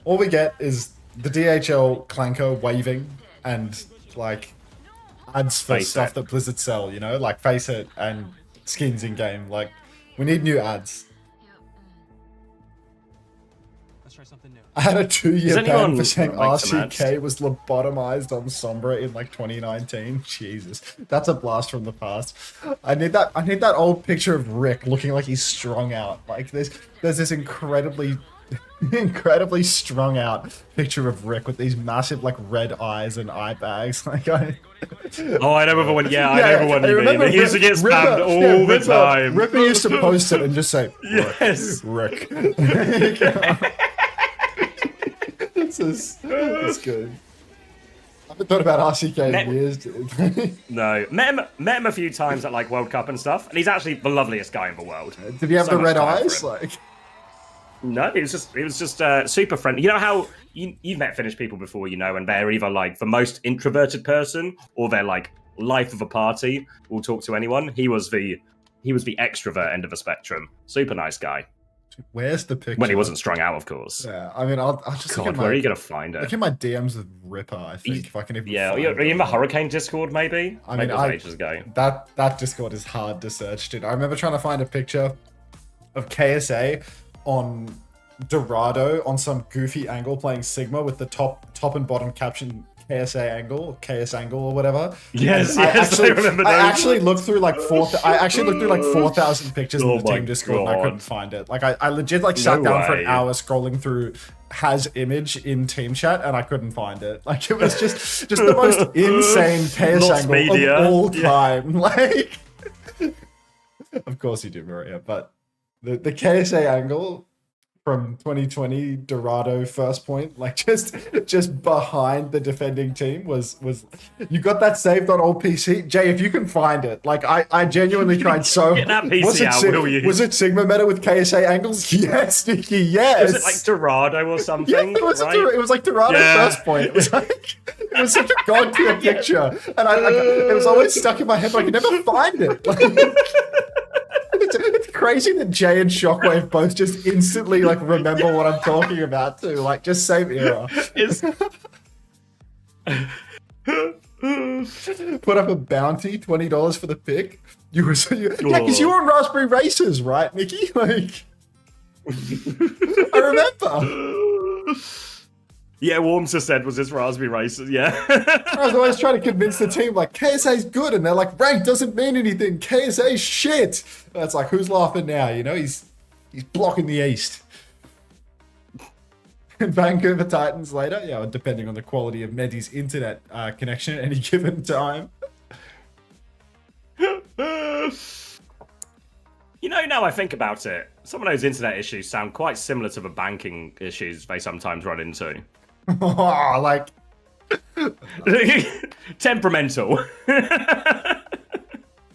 All we get is the DHL Clanker waving and, like, ads for Face stuff it. that Blizzard sell, you know? Like, Face It and skins in-game. Like, we need new ads. Let's try something new. I had a 2-year Does ban anyone for saying like some ads? RCK was lobotomized on Sombra in like 2019. Jesus, that's a blast from the past. I need that old picture of Rick looking like he's strung out. Like there's this incredibly strung out picture of Rick with these massive like red eyes and eye bags. Like Oh, I know everyone. Yeah, I know everyone you mean. remember He used to get Ripper- spammed all yeah, the Ripper- time. Ripper used to post it and just say, Rick, Yes. Rick. This is good. I haven't thought about RCK in years, dude. No, met him a few times at like World Cup and stuff, and he's actually the loveliest guy in the world. Did he have So the much red time for eyes? him. Like, No, he was just super friendly. You know how you've met Finnish people before, you know, and they're either like the most introverted person or they're like life of a party, will talk to anyone. He was the extrovert end of the spectrum. Super nice guy. where's the picture? When he wasn't strung out, of course. Yeah, I mean, I'll just look God, at my, where are you gonna find it? look at my DMs with Ripper. I think if I can even. Yeah, find are you in the it. Hurricane Discord? Maybe. I Maybe mean, it was ages ago. That Discord is hard to search, dude. I remember trying to find a picture of KSA on Dorado on some goofy angle playing Sigma with the top and bottom caption KSA angle, KS angle or whatever. Yes, And yes, I remember I those. actually looked through like 4,000 pictures Oh in the my team Discord and I God. couldn't find it. Like I legit like sat No down for an way. hour scrolling through has image in team chat and I couldn't find it. Like it was just the most insane KS Lost angle media. of all Yeah. time. Like of course you do, Maria, but the KSA angle from 2020 Dorado first point, like just behind the defending team was you got that saved on old PC. Jay, if you can find it, like I genuinely tried so. Get that PC out, will you? Was it Sigma meta with KSA angles? Yes, Nicky, yes. Was it like Dorado or something? Yeah, it was like Dorado first point. It was like it was such a god tier picture, and it was always stuck in my head. Like I could never find it. Like, it's crazy that Jay and Shockwave both just instantly like remember what I'm talking about too. Like just same era. Put up a bounty, $20 for the pick. Yeah, because you were on Raspberry Races, right, Nicky? Like, I remember. Yeah, Warmser said was this Raspberry Races, yeah. I was always trying to convince the team, like, KSA's good, and they're like, rank doesn't mean anything. KSA's shit. That's like, who's laughing now? You know, he's blocking the East. And Vancouver Titans later, yeah, depending on the quality of Medi's internet connection at any given time. You know, now I think about it, some of those internet issues sound quite similar to the banking issues they sometimes run into. Oh, like... Temperamental.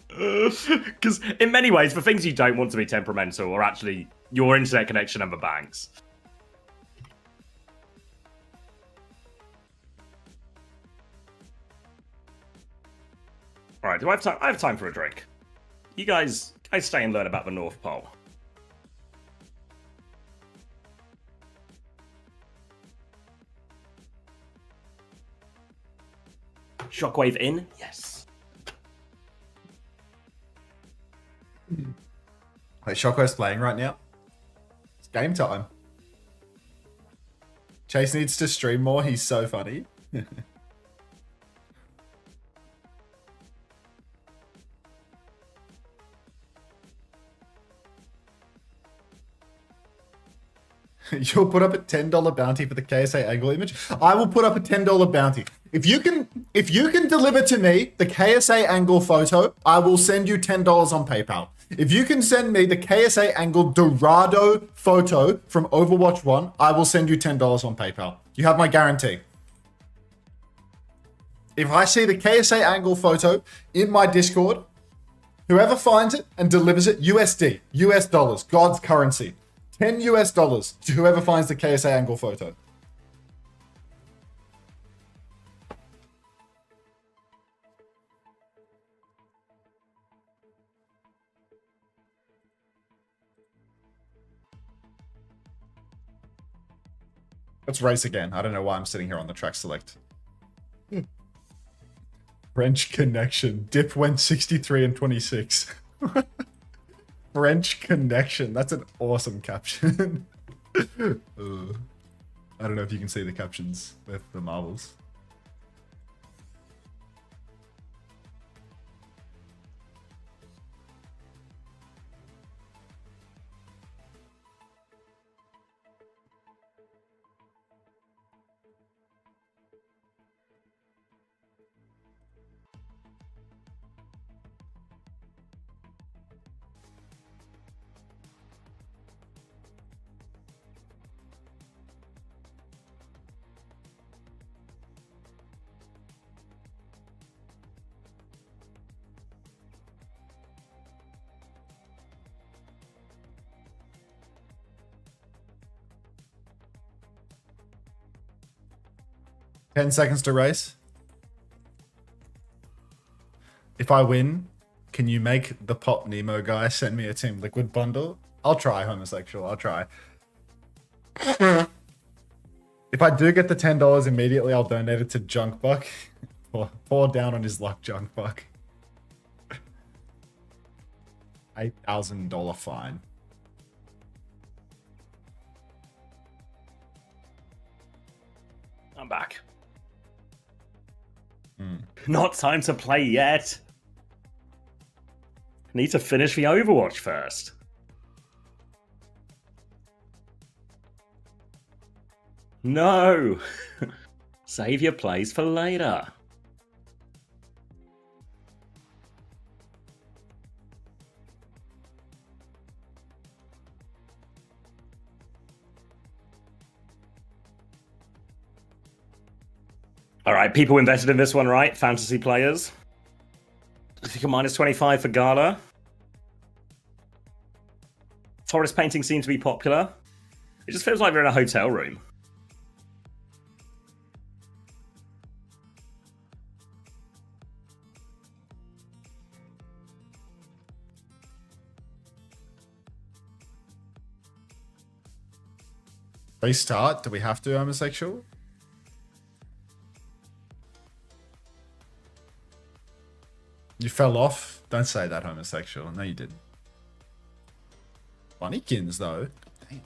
Because in many ways, the things you don't want to be temperamental are actually your internet connection and the banks. All right, do I have time? I have time for a drink. You guys stay and learn about the North Pole. Shockwave in? Yes. Wait, Shockwave's playing right now? It's game time. Chase needs to stream more. He's so funny. You'll put up a $10 bounty for the KSA angle image. I will put up a $10 bounty. If you can deliver to me the KSA angle photo, I will send you $10 on PayPal. If you can send me the KSA angle Dorado photo from Overwatch 1, I will send you $10 on PayPal. You have my guarantee. If I see the KSA angle photo in my Discord, whoever finds it and delivers it, USD, US dollars, God's currency. $10 US to whoever finds the KSA angle photo. Let's race again. I don't know why I'm sitting here on the track select. French connection. Dip went 63 and 26. French connection. That's an awesome caption. I don't know if you can see the captions with the marbles. $10 seconds to race. If I win, can you make the Pop Nemo guy send me a Team Liquid bundle? I'll try, homosexual. I'll try. If I do get the $10 immediately, I'll donate it to Junkbuck. Pour down on his luck, Junkbuck. $8,000 fine. I'm back. Not time to play yet. Need to finish the Overwatch first. No! Save your plays for later. All right, people invested in this one, right? Fantasy players. I think a -25 for Gala. Forest painting seems to be popular. It just feels like we're in a hotel room. Restart? Do we have to homosexual? You fell off? Don't say that, homosexual. No, you didn't. Bunnykins, though. Damn.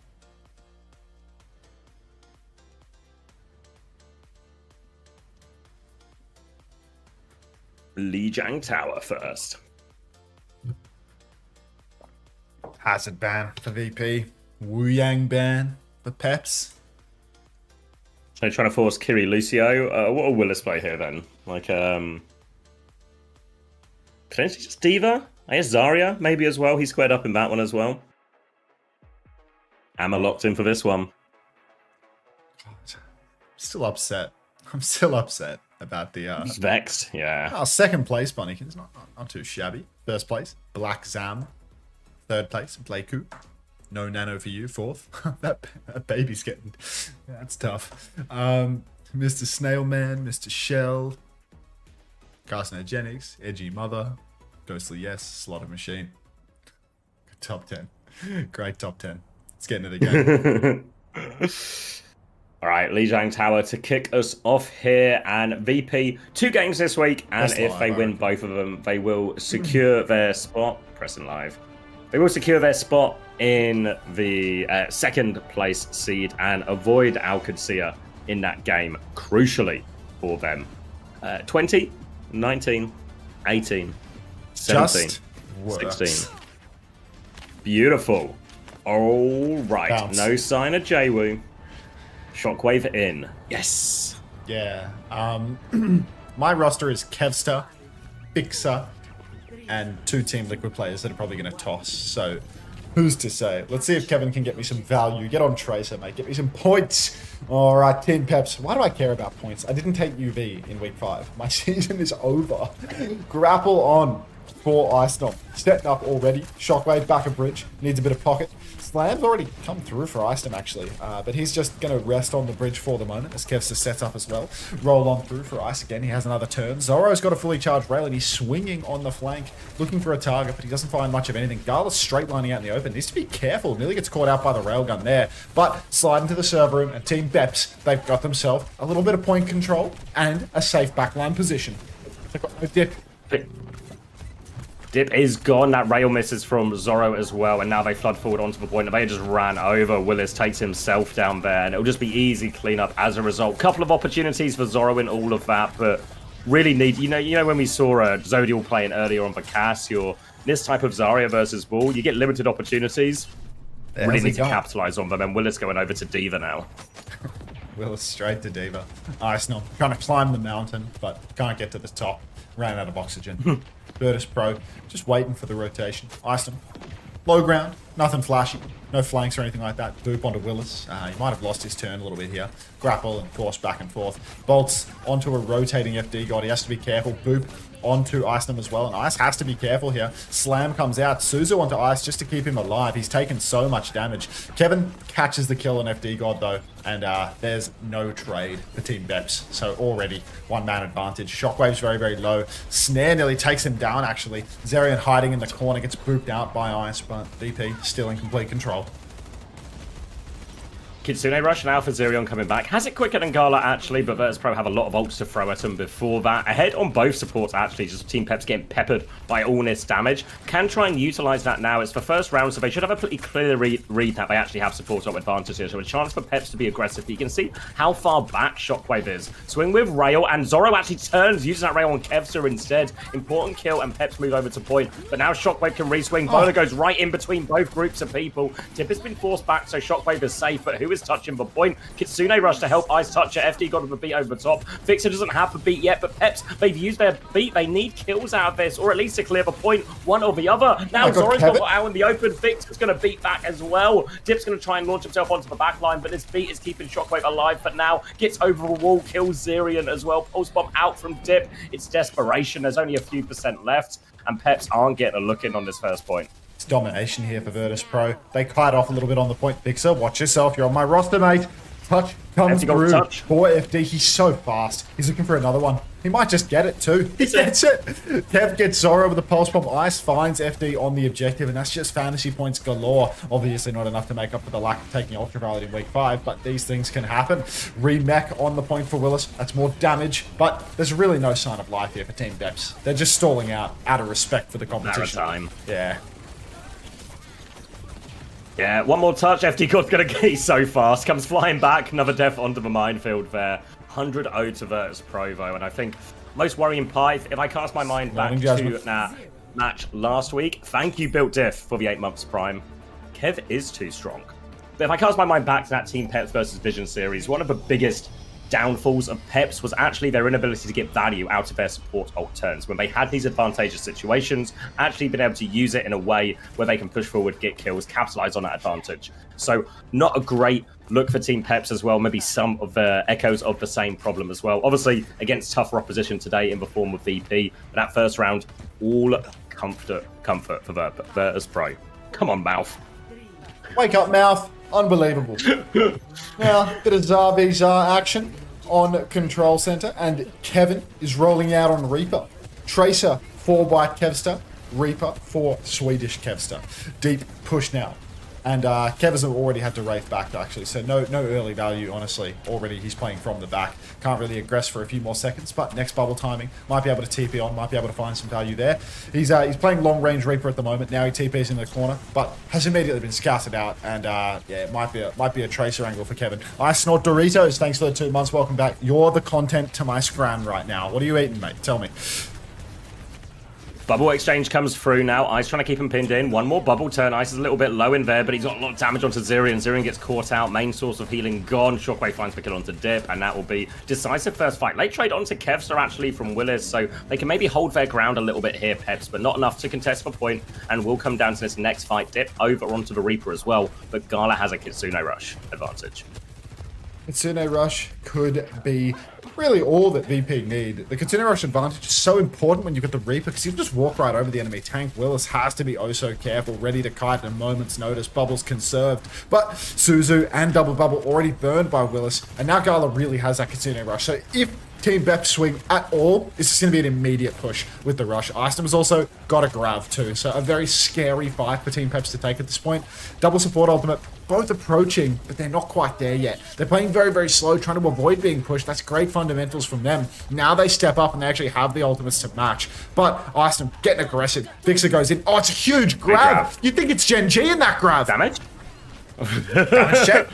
Lijiang Tower first. Hazard ban for VP. Wu Yang ban for Peps. So trying to force Kiri Lucio. What will Willis play here then? Like, potentially just Diva? I guess Zarya maybe as well. He squared up in that one as well. Amma locked in for this one. God. Still upset. I'm still upset about the He's vexed, yeah. Oh, second place, Bunnykins. Not too shabby. First place, Black Zam. Third place, Playku. No nano for you. Fourth. that baby's getting... That's tough. Mr. Snailman, Mr. Shell. Carcinogenics, Edgy Mother. Ghostly Yes, Slaughter Machine. Good top 10. Great top 10. Let's get into the game. All right, Lijiang Tower to kick us off here, and VP 2 games this week, and if they win both of them, they will secure their spot. Pressing live. They will secure their spot in the second place seed and avoid Qadsiah in that game, crucially for them. 20, 19, 18, 17, 16. Beautiful. All right, bounce. No sign of Jwoo. Shockwave in. Yes. Yeah. My roster is Kevster, Fixer, and 2 Team Liquid players that are probably going to toss. So, who's to say? Let's see if Kevin can get me some value. Get on Tracer, mate. Get me some points. All right, Team Peps. Why do I care about points? I didn't take UV in week 5. My season is over. Grapple on for Ice Stomp. Setting up already. Shockwave back a bridge. Needs a bit of pocket. Slam's already come through for Ice Stomp, actually. But he's just going to rest on the bridge for the moment as Kevster sets up as well. Roll on through for Ice again. He has another turn. Zoro's got a fully charged rail and he's swinging on the flank, looking for a target, but he doesn't find much of anything. Gala's straight lining out in the open. Needs to be careful. Nearly gets caught out by the railgun there. But slide into the server room and Team Peps, they've got themselves a little bit of point control and a safe backline position. They've got no dip. Dip is gone. That rail misses from Zoro as well, and now they flood forward onto the point. They just ran over. Willis takes himself down there, and it'll just be easy cleanup as a result. Couple of opportunities for Zoro in all of that, but really need, you know when we saw Zodial playing earlier on for Cass, or this type of Zarya versus Bull, you get limited opportunities. Really need to capitalize on them, and Willis going over to Diva now. Willis straight to Diva. Ice Stomp trying to climb the mountain, but can't get to the top. Ran out of oxygen. Virtus Pro, just waiting for the rotation. Ice Stomp. Low ground, nothing flashy. No flanks or anything like that. Boop onto Willis. He might have lost his turn a little bit here. Grapple and force back and forth. Bolts onto a rotating FD god. He has to be careful. Boop onto Ice Stomp as well. And Ice has to be careful here. Slam comes out. Suzu onto Ice just to keep him alive. He's taken so much damage. Kevin catches the kill on FD god though. And there's no trade for Team Peps. So already 1-man advantage. Shockwave's very, very low. Snare nearly takes him down actually. Zerion hiding in the corner gets booped out by Ice, but VP still in complete control. Kitsune Rush now for Zerion coming back. Has it quicker than Gala, actually, but Virtus Pro have a lot of ults to throw at him before that. Ahead on both supports, actually, just Team Peps getting peppered by all this damage. Can try and utilize that now. It's the first round, so they should have a pretty clear read that they actually have support up advantage here. So a chance for Peps to be aggressive. You can see how far back Shockwave is. Swing with Rail, and Zoro actually turns, uses that Rail on Kevster instead. Important kill, and Peps move over to point. But now Shockwave can re-swing. Bola goes right in between both groups of people. Tip has been forced back, so Shockwave is safe, but who is is touching the point. Kitsune rush to help Ice Toucher. FD got him a beat over the top. Fixer doesn't have the beat yet, but Peps, they've used their beat. They need kills out of this, or at least to clear the point, one or the other. Now Zora's got out in the open. Fixer's going to beat back as well. Dip's going to try and launch himself onto the back line, but this beat is keeping Shockwave alive for now. Gets over the wall, kills Zerion as well. Pulse bomb out from Dip. It's desperation. There's only a few % left, and Peps aren't getting a look in on this first point. It's domination here for Virtus Pro. They kite off a little bit on the point. Fixer, watch yourself. You're on my roster, mate. Touch comes through. Touch. For FD, he's so fast. He's looking for another one. He might just get it too. He gets it. Kev gets Zora with the pulse bomb. Ice finds FD on the objective, and that's just fantasy points galore. Obviously not enough to make up for the lack of taking Ultraviolet in week 5, but these things can happen. Remech on the point for Willis. That's more damage, but there's really no sign of life here for Team Peps. They're just stalling out of respect for the competition. Time. Yeah. Yeah, one more touch. FD God's going to get so fast. Comes flying back. Another death onto the minefield there. 100-0 to Virtus Provo. And I think most worrying part, if I cast my mind back to that match last week, thank you, Built Diff, for the 8 months prime. Kev is too strong. But if I cast my mind back to that Team Peps versus Vision series, one of the biggest downfalls of Peps was actually their inability to get value out of their support ult turns. When they had these advantageous situations, actually been able to use it in a way where they can push forward, get kills, capitalize on that advantage. So not a great look for Team Peps as well. Maybe some of the echoes of the same problem as well. Obviously against tougher opposition today in the form of VP. But that first round, all comfort for Virtus Pro. Come on, Mouth. Wake up, Mouth. Unbelievable. Now, bit of Zarby's action on Control Center, and Kevin is rolling out on Reaper. Tracer for White Kevster, Reaper for Swedish Kevster. Deep push now. And Kev has already had to Wraith back, actually, so no early value, honestly. Already he's playing from the back. Can't really aggress for a few more seconds, but next bubble timing, might be able to TP on, might be able to find some value there. He's playing long-range Reaper at the moment. Now he TPs in the corner, but has immediately been scouted out, and yeah, it might be a Tracer angle for Kevin. I snort Doritos, thanks for the 2 months, welcome back. You're the content to my scram right now. What are you eating, mate? Tell me. Bubble exchange comes through now. Ice trying to keep him pinned in. One more bubble turn. Ice is a little bit low in there, but he's got a lot of damage onto Zerion. Zerion gets caught out. Main source of healing gone. Shockwave finds the kill onto Dip, and that will be decisive first fight. Late trade onto Kevster actually from Willis, so they can maybe hold their ground a little bit here, Peps, but not enough to contest for point, and will come down to this next fight. Dip over onto the Reaper as well, but Gala has a Kitsune Rush advantage. Kitsune Rush could be really all that VP need. The Kitsune Rush advantage is so important when you've got the Reaper, because you just walk right over the enemy tank. Willis has to be oh so careful, ready to kite at a moment's notice. Bubbles conserved, but Suzu and Double Bubble already burned by Willis, and now Gala really has that Kitsune Rush. So if Team Peps swing at all, it's just going to be an immediate push with the rush. Iceham's also got a grab too, so a very scary fight for Team Peps to take at this point. Double support ultimate, both approaching, but they're not quite there yet. They're playing very, very slow, trying to avoid being pushed. That's great fundamentals from them. Now they step up and they actually have the ultimates to match. But Iceham getting aggressive. Fixer goes in. Oh, it's a huge grab. You'd think it's Gen.G in that grab. Damage. Damage check.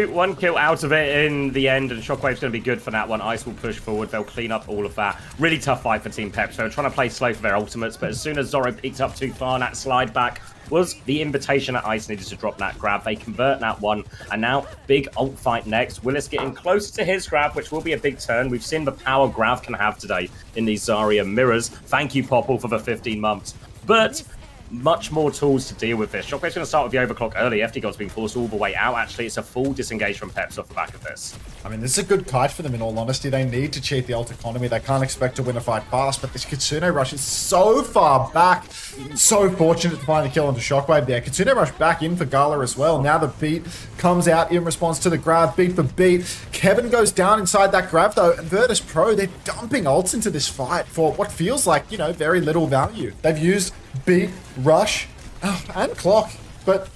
1 kill out of it in the end, and Shockwave's going to be good for that one. Ice will push forward. They'll clean up all of that. Really tough fight for Team Peps. They're trying to play slow for their ultimates, but as soon as Zoro peeked up too far, that slide back was the invitation that Ice needed to drop that grab. They convert that one, and now big ult fight next. Willis getting closer to his grab, which will be a big turn. We've seen the power Grav can have today in these Zarya mirrors. Thank you, Popple, for the 15 months. But much more tools to deal with this. Shockwave's going to start with the overclock early. FD God's been forced all the way out. Actually, it's a full disengage from Peps off the back of this. I mean, this is a good kite for them, in all honesty. They need to cheat the ult economy. They can't expect to win a fight fast, but this Kitsune Rush is so far back. So fortunate to find the kill onto Shockwave there. Kitsune Rush back in for Gala as well. Now the beat comes out in response to the grab, beat for beat. Kevin goes down inside that grab, though. And Virtus Pro, they're dumping ults into this fight for what feels like, you know, very little value. They've used beat, rush, and clock, but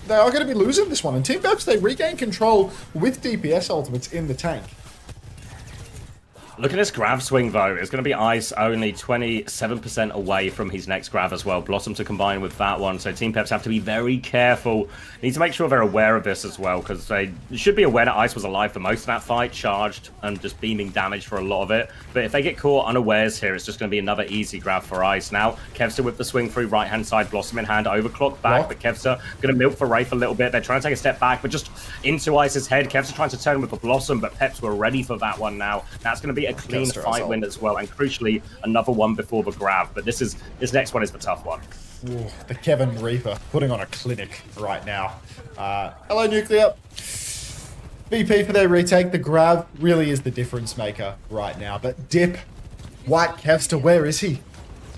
they are going to be losing this one. And Team Peps, they regain control with DPS ultimates in the tank. Look at this grab swing, though. It's going to be Ice only 27% away from his next grab as well. Blossom to combine with that one. So Team Peps have to be very careful. Need to make sure they're aware of this as well, because they should be aware that Ice was alive for most of that fight, charged and just beaming damage for a lot of it. But if they get caught unawares here, it's just going to be another easy grab for Ice. Now, Kevster with the swing through right-hand side, Blossom in hand, overclock back, but Kevster going to milk for Wraith a little bit. They're trying to take a step back, but just into Ice's head. Kevster trying to turn with the Blossom, but Peps were ready for that one now. That's going to be a clean fight win as well, and crucially another one before the grab. But this next one is the tough one. Ooh, the Kevin Reaper putting on a clinic right now. Hello, Nuclear. VP for their retake. The grab really is the difference maker right now. But Dip, White Kevster, where is he?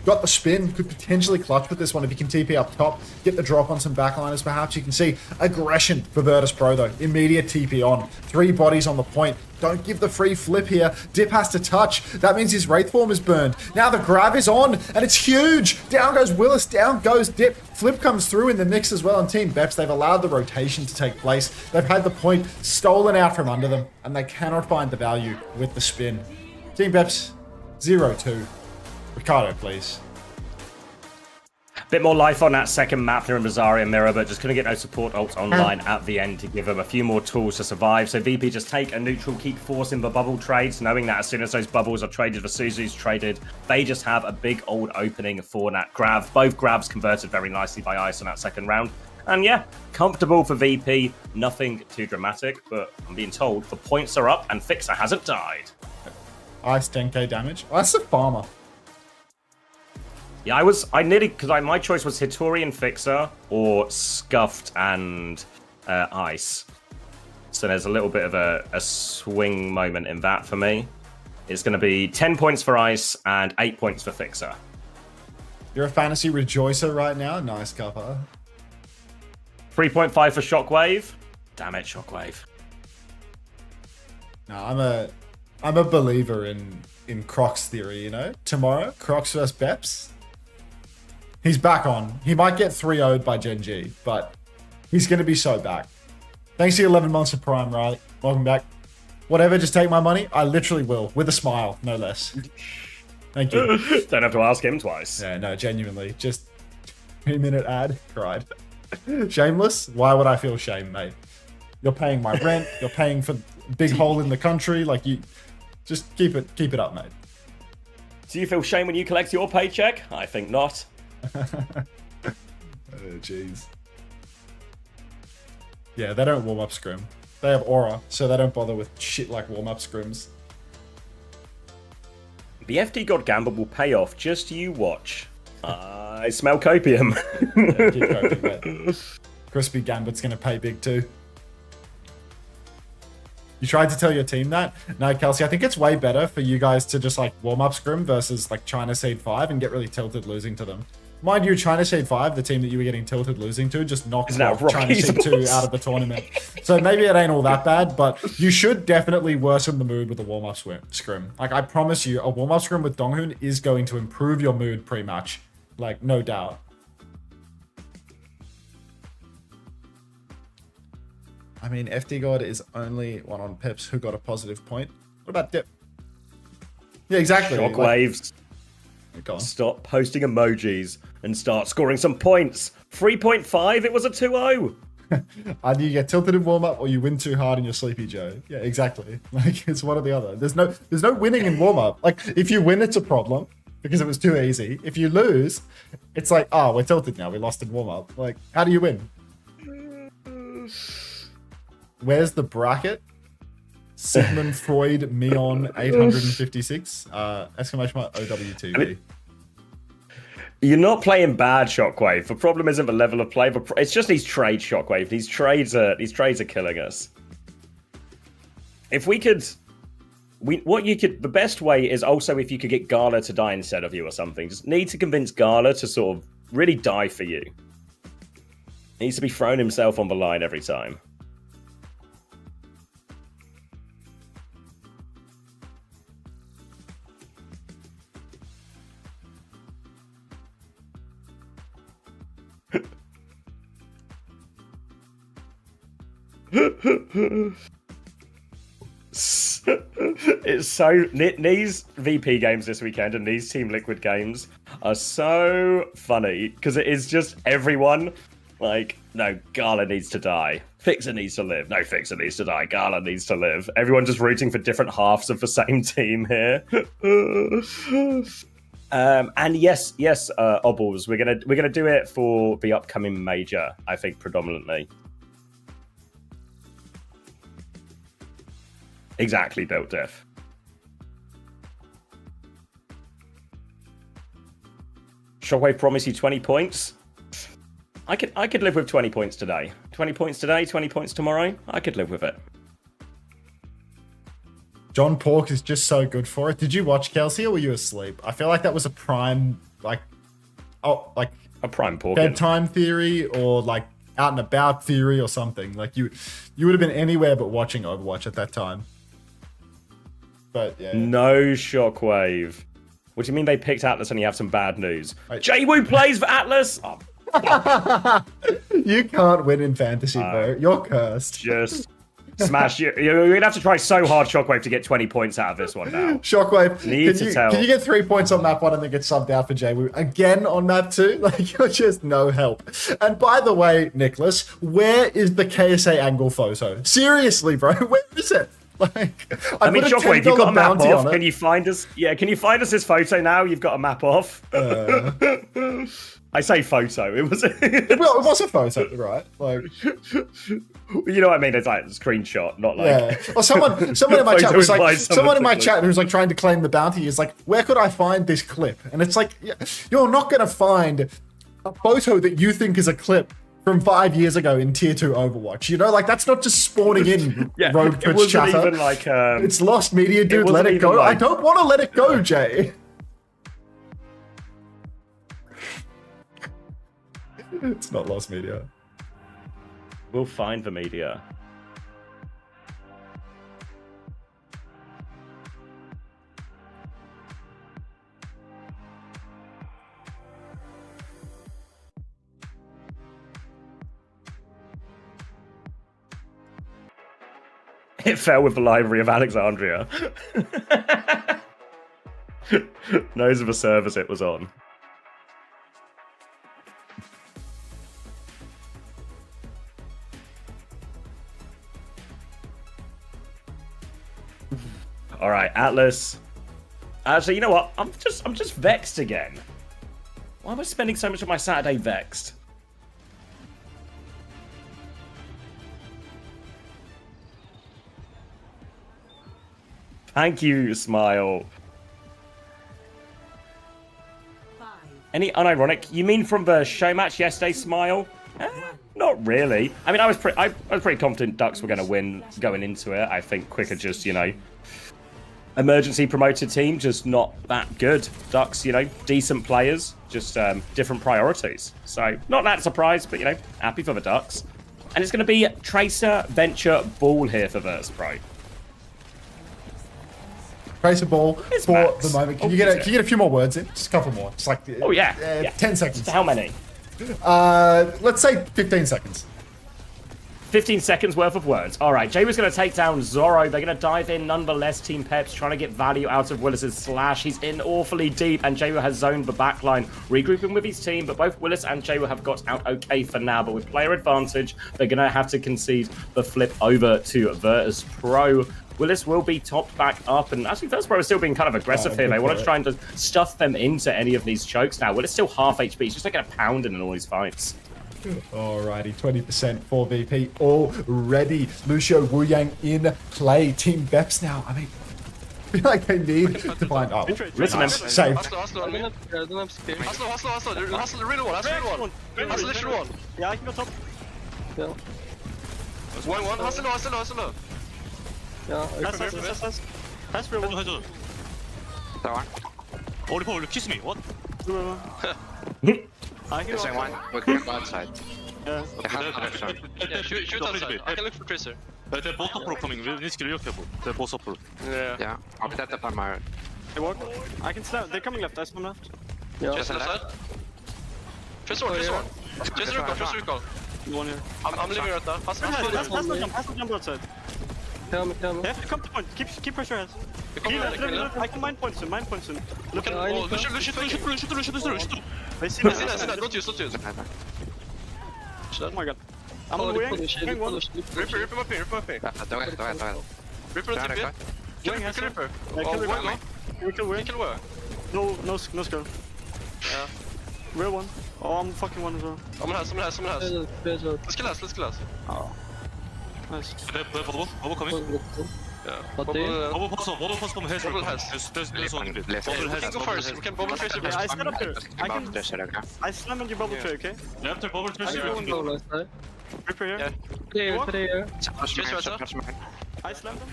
Got the spin, could potentially clutch with this one if he can TP up top, get the drop on some backliners perhaps. You can see aggression for Virtus Pro though. Immediate TP on. 3 bodies on the point. Don't give the free flip here. Dip has to touch. That means his Wraith form is burned. Now the grab is on, and it's huge. Down goes Willis, down goes Dip. Flip comes through in the mix as well on Team Peps. They've allowed the rotation to take place. They've had the point stolen out from under them, and they cannot find the value with the spin. Team Peps, 0-2. Ricardo, please. Bit more life on that second map there in Rosaria Mirror, but just couldn't get no support ults online at the end to give them a few more tools to survive. So VP just take a neutral, keep forcing the bubble trades, knowing that as soon as those bubbles are traded, the Suzu's traded, they just have a big old opening for that grab. Both grabs converted very nicely by Ice on that second round. And yeah, comfortable for VP, nothing too dramatic, but I'm being told the points are up and Fixer hasn't died. Ice 10k damage. Oh, that's a farmer. Yeah, I nearly, because my choice was Hitori and Fixer or Scuffed and Ice. So there's a little bit of a swing moment in that for me. It's going to be 10 points for Ice and 8 points for Fixer. You're a fantasy rejoicer right now. Nice cover. 3.5 for Shockwave. Damn it, Shockwave. No, I'm a believer in Croc's theory, you know? Tomorrow, Crocs versus Peps. He's back on. He might get 3-0'd by Gen.G, but he's going to be so back. Thanks to your 11 months of Prime, Riley. Welcome back. Whatever, just take my money. I literally will. With a smile, no less. Thank you. Don't have to ask him twice. Yeah, no, genuinely. Just 3-minute ad. Cried. Shameless? Why would I feel shame, mate? You're paying my rent. You're paying for big hole in the country. Like, you... Just keep it up, mate. Do you feel shame when you collect your paycheck? I think not. Oh, jeez. Yeah, they don't warm up scrim. They have aura, so they don't bother with shit like warm up scrims. The FD God gamble will pay off. Just you watch. I smell copium. Yeah, keep coping, mate. Crispy Gambit's gonna pay big too. You tried to tell your team that? No, Kelsey, I think it's way better for you guys to just like warm up scrim versus like China Seed 5 and get really tilted losing to them. Mind you, China Seed 5, the team that you were getting tilted losing to, just knocked off China Seed 2 out of the tournament. So maybe it ain't all that bad, but you should definitely worsen the mood with a warm up scrim. Like, I promise you, a warm up scrim with Donghoon is going to improve your mood pre-match. Like, no doubt. I mean, FD God is only one on Peps who got a positive point. What about Dip? Yeah, exactly. Shockwaves. Like, stop posting emojis and start scoring some points. 3.5, it was a 2-0. Either you get tilted in warm-up or you win too hard and you're sleepy, Joe. Yeah, exactly. Like, it's one or the other. There's no winning in warm-up. Like, if you win, it's a problem because it was too easy. If you lose, it's like, oh, we're tilted now. We lost in warm-up. Like, how do you win? Where's the bracket? Sigmund Freud Meon 856 exclamation mark OWTV. I mean, you're not playing bad, Shockwave. The problem isn't the level of play. It's just these trades, Shockwave. These trades are killing us. If we could, the best way is also if you could get Gala to die instead of you or something. Just need to convince Gala to sort of really die for you. He needs to be throwing himself on the line every time. It's so these VP games this weekend and these Team Liquid games are so funny because it is just everyone like, no, Gala needs to die. Fixer needs to live. No, Fixer needs to die. Gala needs to live. Everyone just rooting for different halves of the same team here. And yes, Obbles, we're gonna do it for the upcoming major, I think, predominantly. Exactly, Built Diff. Shockwave promised you 20 points. I could live with 20 points today. 20 points today, 20 points tomorrow. I could live with it. John Pork is just so good for it. Did you watch Qadsiah or were you asleep? I feel like that was a prime, a prime pork bedtime theory or like out and about theory or something. Like you would have been anywhere but watching Overwatch at that time. But yeah. No Shockwave. What do you mean they picked Atlas and you have some bad news? Jwoo plays for Atlas? Oh. You can't win in fantasy, bro. You're cursed. Just smash. You're going to have to try so hard, Shockwave, to get 20 points out of this one now. Shockwave, Can you get 3 points on map 1 and then get subbed out for Jwoo again on map 2? Like, you're just no help. And by the way, Nicholas, where is the KSA angle photo? Seriously, bro, where is it? Like, I mean, Shockwave, you've got a map off. Can you find us? Yeah, can you find us this photo now? You've got a map off. I say photo. It was. Well, it was a photo, right? Like, you know what I mean? It's like a screenshot, not like. Yeah. Or someone in my chat was like, someone in my chat who's like trying to claim the bounty is like, where could I find this clip? And it's like, you're not gonna find a photo that you think is a clip from 5 years ago in Tier 2 Overwatch. You know, like, that's not just spawning in road Twitch chatter. Even like, it's lost media, dude. Let it go. Like... I don't want to let it go, Jay. It's not lost media. We'll find the media. It fell with the Library of Alexandria. Knows of a service it was on. All right, Atlas. Actually, you know what? I'm just vexed again. Why am I spending so much of my Saturday vexed? Thank you, Smile. Any unironic? You mean from the show match yesterday, Smile? Not really. I mean, I was pretty confident Ducks were going to win going into it. I think Quicker just, you know, emergency promoted team, just not that good. Ducks, you know, decent players, just different priorities. So not that surprised, but, you know, happy for the Ducks. And it's going to be Tracer, Venture, Ball here for Verspro. Tracer, Ball for the moment. Can you get a few more words in? Just a couple more. Just like 10 seconds. How many? Let's say 15 seconds. 15 seconds worth of words. All right, Jay was going to take down Zorro. They're going to dive in nonetheless. Team Peps trying to get value out of Willis's slash. He's in awfully deep, and Jay has zoned the backline, regrouping with his team. But both Willis and Jay have got out okay for now. But with player advantage, they're going to have to concede the flip over to Virtus Pro. Willis will be topped back up, and actually Virtus Pro is still being kind of aggressive here. They want to try and just stuff them into any of these chokes now. Willis still half HP. He's just taking a pounding in all these fights. Alrighty, 20% for VP already. Lucio Wu Yang in play. Team Beps now. I mean, I feel like they need to find out. Listen, nice. Saved. Hustle, really one. Hustle literally one. Yeah, I can go top. Yeah. One. Hustle. Yeah, pass real one 해줘. Oh, Lipo, kiss me. What? I can go one. We can go outside. Yeah. Shoot outside. I can look for Tracer. They're both upper coming. We need to kill you, careful. They're both upper. Yeah. I'll be that up on my. They walk. I can snap. They're coming left. I spawn left. Yeah. Just left. Tracer one. Tracer recall. One here. I'm leaving right now. Pass the jump outside. Kill me. Yeah, come to point. Keep pressure heads. I can mind points him. Look at shoot. I see that. Don't use. Oh my god. I'm on the wing. Rip him up here. Ripper on TP. Kill Ripper. Kill where? No skull. Yeah. Real one. Oh, I'm fucking one as well. Someone has. Let's kill us. Oh. Nice. Bubble coming. Yeah. Bubble pass from his. Bubble has. There's one. We can go first. We can bubble trace Yeah, I stand up here. I slam on your bubble tray, okay? Yeah, after bubble trace. Ripper here. Clear. I slammed him.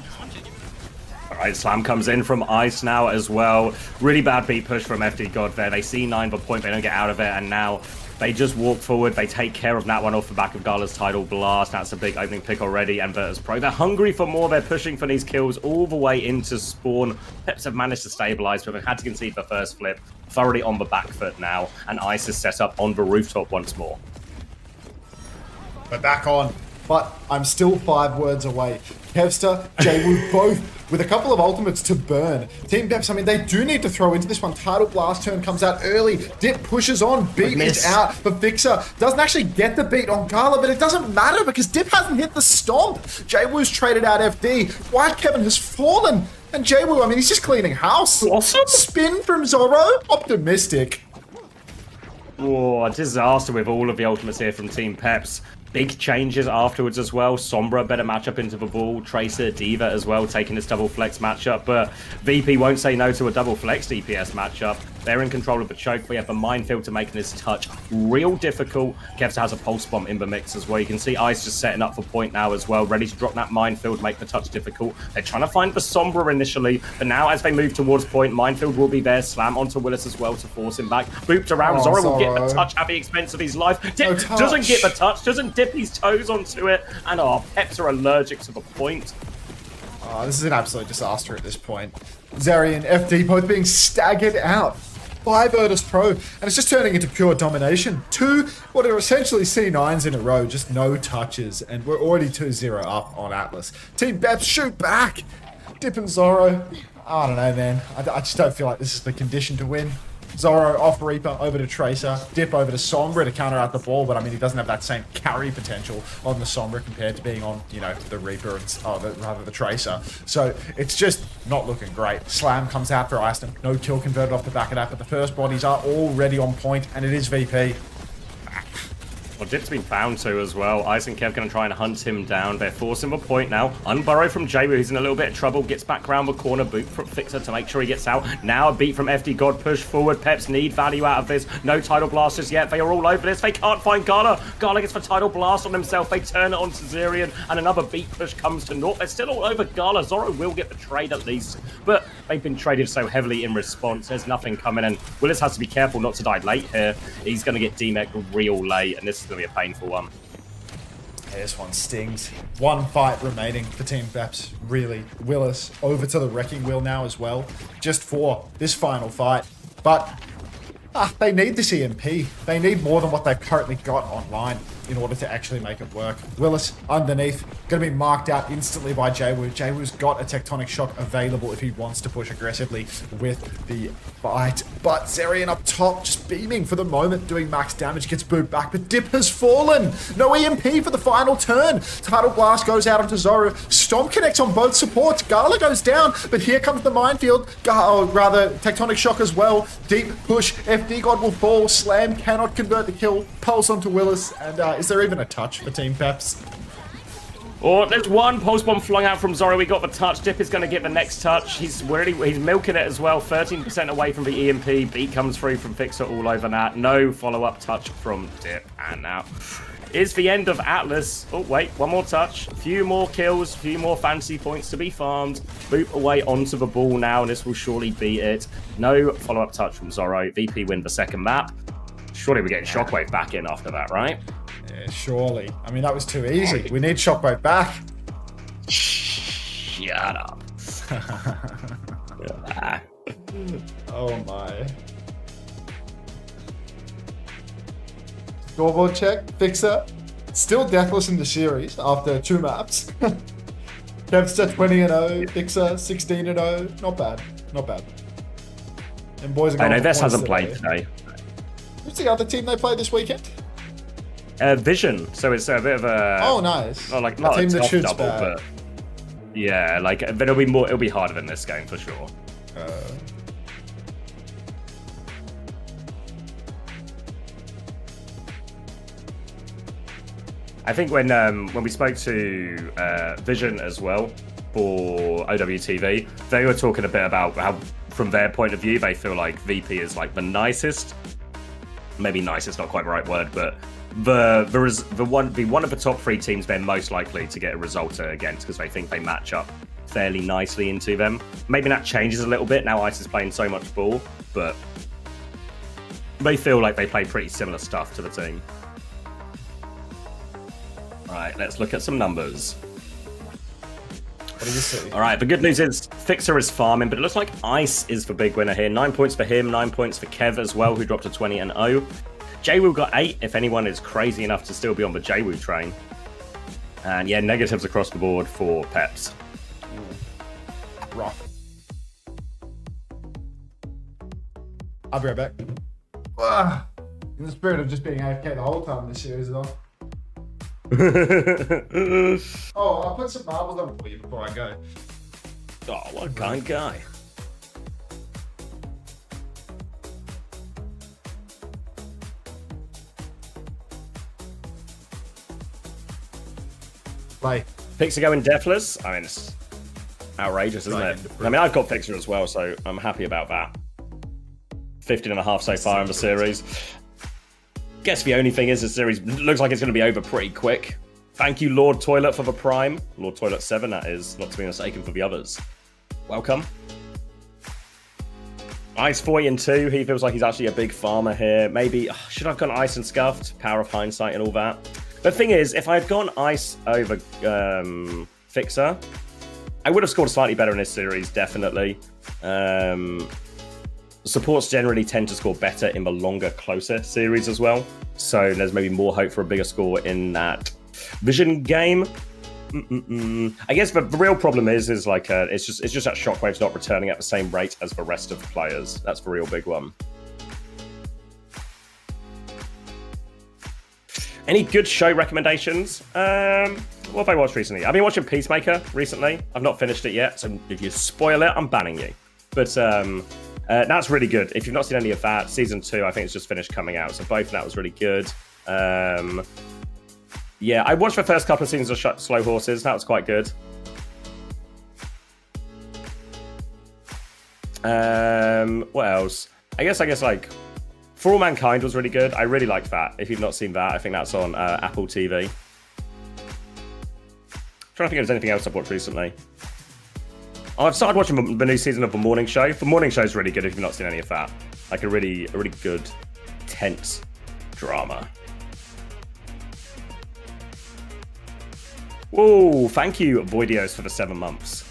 Alright, Slam comes in from Ice now as well. Really bad beat push from FD God there. They see 9 but point, they don't get out of it, and now they just walk forward. They take care of that one off the back of Gala's Tidal Blast. That's a big opening pick already, and Virtus Pro. They're hungry for more. They're pushing for these kills all the way into spawn. Peps have managed to stabilize, but they've had to concede the first flip. Thoroughly on the back foot now, and Ice is set up on the rooftop once more. We're back on, but I'm still 5 words away. Kevster, Jwoo, both with a couple of ultimates to burn. Team Peps, I mean, they do need to throw into this one. Tidal Blast turn comes out early. Dip pushes on. Beat is out. But Fixer doesn't actually get the beat on Gala, but it doesn't matter because Dip hasn't hit the stomp. Jwoo's traded out FD. White Kevin has fallen. And Jwoo, I mean, he's just cleaning house. Awesome. Spin from Zorro. Optimistic. Oh, a disaster with all of the ultimates here from Team Peps. Big changes afterwards as well. Sombra, better matchup into the ball. Tracer, Diva as well, taking this double flex matchup. But VP won't say no to a double flex DPS matchup. They're in control of the choke. We have the minefield to make this touch real difficult. Kevster has a pulse bomb in the mix as well. You can see Ice just setting up for point now as well, ready to drop that minefield, make the touch difficult. They're trying to find the Sombra initially, but now as they move towards point, minefield will be there. Slam onto Willis as well to force him back. Booped around. Oh, Zorro will get the Zorro. touch at the expense of his life. Dip No touch. doesn't get the touch, doesn't dip his toes onto it, and our Peps are allergic to the point. Oh, this is an absolute disaster at this point. Zeri and FD both being staggered out by Virtus Pro, and it's just turning into pure domination. 2 what are essentially C9s in a row, just no touches, and we're already 2-0 up on Atlas. Team Peps shoot back! Dip and Zorro, I don't know, man. I just don't feel like this is the condition to win. Zorro off Reaper, over to Tracer, Dip over to Sombra to counter out the ball, but I mean, he doesn't have that same carry potential on the Sombra compared to being on, you know, the Reaper, and rather the Tracer. So it's just not looking great. Slam comes out for Iceland, no kill converted off the back of that, but the first bodies are already on point, and it is VP. Well, Dip's been found too as well. Ice and Kev going to try and hunt him down. They're forcing the point now. Unburrow from Jwoo, who's in a little bit of trouble. Gets back around the corner. Boot from Fixer to make sure he gets out. Now a beat from FD God. Push forward. Peps need value out of this. No Tidal Blasters yet. They are all over this. They can't find Gala. Gala gets the Tidal Blast on himself. They turn it onto Zerian. And another beat push comes to North. They're still all over Gala. Zorro will get the trade at least. But they've been traded so heavily in response. There's nothing coming in. Willis has to be careful not to die late here. He's going to get DMEC real late. And this is going to be a painful one. Yeah, this one stings. 1 fight remaining for Team Peps, really. Willis over to the Wrecking Wheel now as well, just for this final fight. But they need this EMP. They need more than what they've currently got online in order to actually make it work. Willis underneath, going to be marked out instantly by Jwoo. Jwoo's got a Tectonic Shock available if he wants to push aggressively with the fight. But Zerian up top, just beaming for the moment, doing max damage, gets booed back, but Dip has fallen. No EMP for the final turn. Tidal Blast goes out onto Zorro. Stomp connects on both supports. Gala goes down, but here comes the minefield. Tectonic Shock as well. Deep push. FD God will fall. Slam cannot convert the kill. Pulse onto Willis, and is there even a touch for Team Peps? Oh, there's one pulse bomb flung out from Zorro. We got the touch. Dip is going to get the next touch. He's milking it as well. 13% away from the EMP. Beat comes through from Fixer all over that. No follow-up touch from Dip. And now is the end of Atlas. Oh, wait, one more touch. A few more kills, a few more fancy points to be farmed. Boop away onto the ball now, and this will surely be it. No follow-up touch from Zorro. VP win the second map. Surely we're getting Shockwave back in after that, right? Yeah, surely. I mean, that was too easy. We need Shockwave back. Shut up. Oh my. Scoreboard check. Fixer. Still deathless in the series after 2 maps. Kevster 20-0, Fixer 16-0. Not bad. Not bad. And boys are I going know for Vess points hasn't played today. Who's the other team they played this weekend? Vision. So it's a bit of a. Oh, nice. Not like A not team a that tough shoots double, bad. but yeah, like but it'll be more. It'll be harder than this game for sure. I think when we spoke to Vision as well for OWTV, they were talking a bit about how, from their point of view, they feel like VP is like the nicest. Maybe nicest, not quite the right word, but the one of the top 3 teams they're most likely to get a result against because they think they match up fairly nicely into them. Maybe that changes a little bit now Ice is playing so much ball, but they feel like they play pretty similar stuff to the team. Alright, let's look at some numbers. What do you see? Alright, the good news is Fixer is farming, but it looks like Ice is the big winner here. 9 points for him, 9 points for Kev as well, who dropped to 20-0. JWoo got 8, if anyone is crazy enough to still be on the JWoo train. And yeah, negatives across the board for Peps. Rough. I'll be right back. Ah, in the spirit of just being AFK the whole time in this series, though. Oh, I'll put some marbles on for you before I go. Oh, what a kind guy. Play. Fixer going deathless? I mean, it's outrageous, isn't it? I mean, I've got Fixer as well, so I'm happy about that. 15.5 so far in the series. Guess the only thing is the series looks like it's going to be over pretty quick. Thank you, Lord Toilet, for the Prime. Lord Toilet 7, that is, not to be mistaken for the others. Welcome. Ice 40-2. He feels like he's actually a big farmer here. Maybe, should I have gone Ice and Scuffed? Power of hindsight and all that. The thing is, if I had gone Ice over Fixer, I would have scored slightly better in this series, definitely. Supports generally tend to score better in the longer, closer series as well. So there's maybe more hope for a bigger score in that Vision game. I guess the real problem is like it's just that Shockwave's not returning at the same rate as the rest of the players. That's the real big one. Any good show recommendations? What have I watched recently? I've been watching Peacemaker recently. I've not finished it yet, so if you spoil it, I'm banning you. But that's really good. If you've not seen any of that, season 2, I think it's just finished coming out. So both of that was really good. Yeah, I watched the first couple of seasons of Slow Horses. That was quite good. What else? I guess like For All Mankind was really good. I really liked that. If you've not seen that, I think that's on Apple TV. Trying to think if there's anything else I've watched recently. Oh, I've started watching the new season of The Morning Show. The Morning Show is really good if you've not seen any of that. Like a really good, tense drama. Whoa, thank you, Voidios, for the 7 months.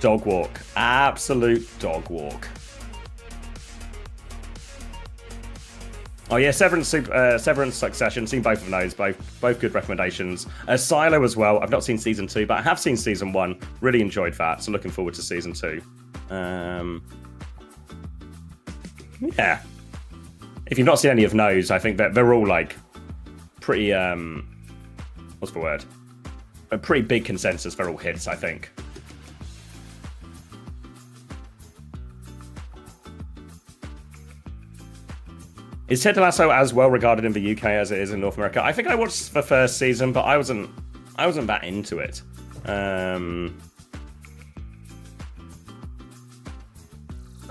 Dog Walk. Absolute dog walk. Oh yeah, Severance, Succession. Seen both of those. Both good recommendations. Silo as well. I've not seen season 2, but I have seen season 1. Really enjoyed that. So looking forward to season 2. Yeah. If you've not seen any of those, I think that they're all like pretty. What's the word? A pretty big consensus. They're all hits, I think. Is Ted Lasso as well regarded in the UK as it is in North America? I think I watched the first season, but I wasn't that into it.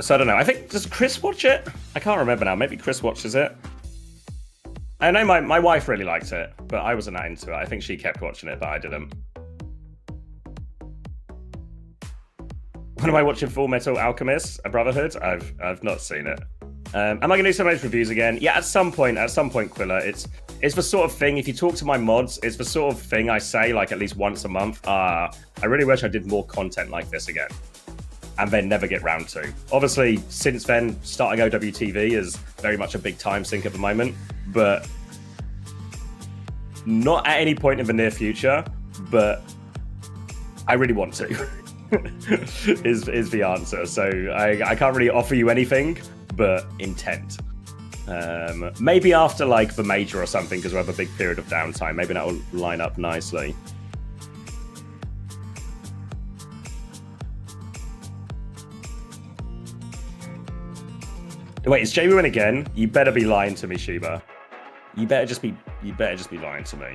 So I don't know. I think, does Chris watch it? I can't remember now. Maybe Chris watches it. I know my wife really liked it, but I wasn't that into it. I think she kept watching it, but I didn't. When am I watching Full Metal Alchemist, A Brotherhood? I've not seen it. Am I going to do some of those reviews again? Yeah, at some point, Quilla. It's the sort of thing, if you talk to my mods, it's the sort of thing I say like at least once a month. I really wish I did more content like this again. And then never get round to. Obviously, since then, starting OWTV is very much a big time sink at the moment. But Not at any point in the near future, but I really want to. is the answer. So I can't really offer you anything, but intent. Maybe after like the major or something, because we have a big period of downtime. Maybe that will line up nicely. Wait, is Jamie win again? You better be lying to me, Shiba. You better just be lying to me.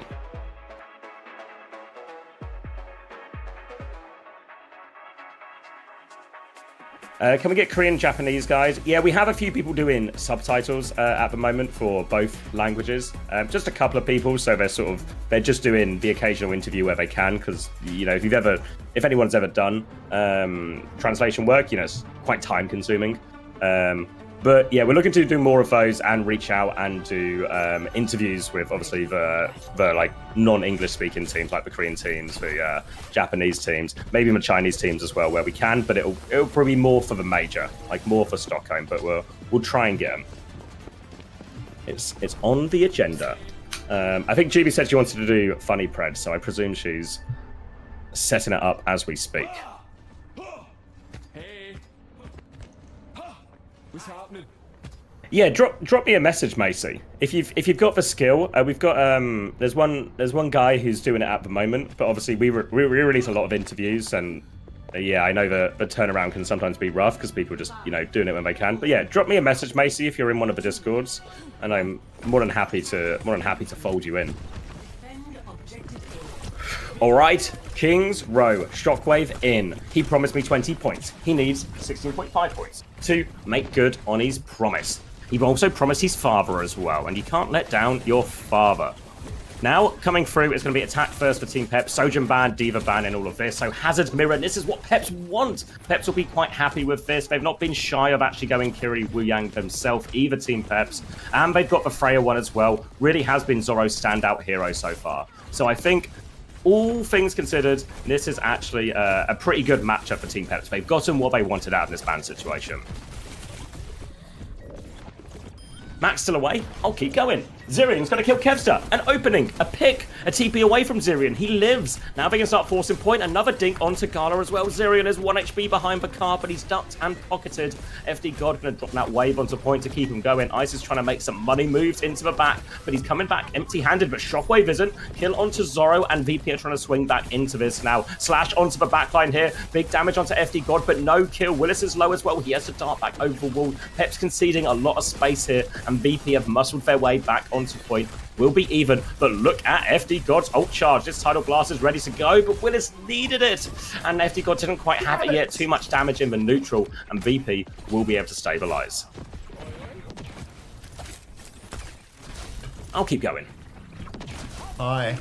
Can we get Korean, Japanese, guys? Yeah, we have a few people doing subtitles at the moment for both languages. Just a couple of people, so they're just doing the occasional interview where they can, because you know, if anyone's ever done translation work, you know, it's quite time consuming. But yeah, we're looking to do more of those and reach out and do interviews with obviously the like non-English speaking teams, like the Korean teams, the Japanese teams, maybe the Chinese teams as well, where we can. But it'll probably be more for the major, like more for Stockholm. But we'll try and get them. It's on the agenda. I think GB said she wanted to do funny pred, so I presume she's setting it up as we speak. What's happening? Yeah, drop me a message, Macy. If you've got the skill, we've got there's one guy who's doing it at the moment, but obviously we release a lot of interviews, and yeah, I know the turnaround can sometimes be rough because people are just, you know, doing it when they can. But yeah, drop me a message, Macy, if you're in one of the Discords, and I'm more than happy to fold you in. All right, Kings Row, Shockwave in. He promised me 20 points. He needs 16.5 points to make good on his promise. He also promised his father as well, and you can't let down your father. Now, coming through is going to be attack first for Team Peps, Sojourn ban, Diva ban, and all of this. So Hazard Mirror, and this is what Peps want. Peps will be quite happy with this. They've not been shy of actually going Kiri Wuyang themselves, either Team Peps. And they've got the Freya one as well. Really has been Zoro's standout hero so far. So I think, all things considered, this is actually a pretty good matchup for Team Peps. They've gotten what they wanted out of this ban situation. Max still away. I'll keep going. Zirian's going to kill Kevster. An opening, a pick, a TP away from Zirian. He lives. Now they can start forcing point. Another dink onto Gala as well. Zirian is 1 HP behind the car, but he's ducked and pocketed. FD God going to drop that wave onto point to keep him going. Ice is trying to make some money moves into the back, but he's coming back empty-handed, but Shockwave isn't. Kill onto Zoro, and VP are trying to swing back into this now. Slash onto the backline here. Big damage onto FD God, but no kill. Willis is low as well. He has to dart back over the wall. Peps conceding a lot of space here, and VP have muscled their way back onto point. Will be even, but look at FD God's ult charge. This Tidal Blast is ready to go, but Willis needed it, and FD God didn't quite have it yet. Too much damage in the neutral, and VP will be able to stabilize. I'll keep going. Hi.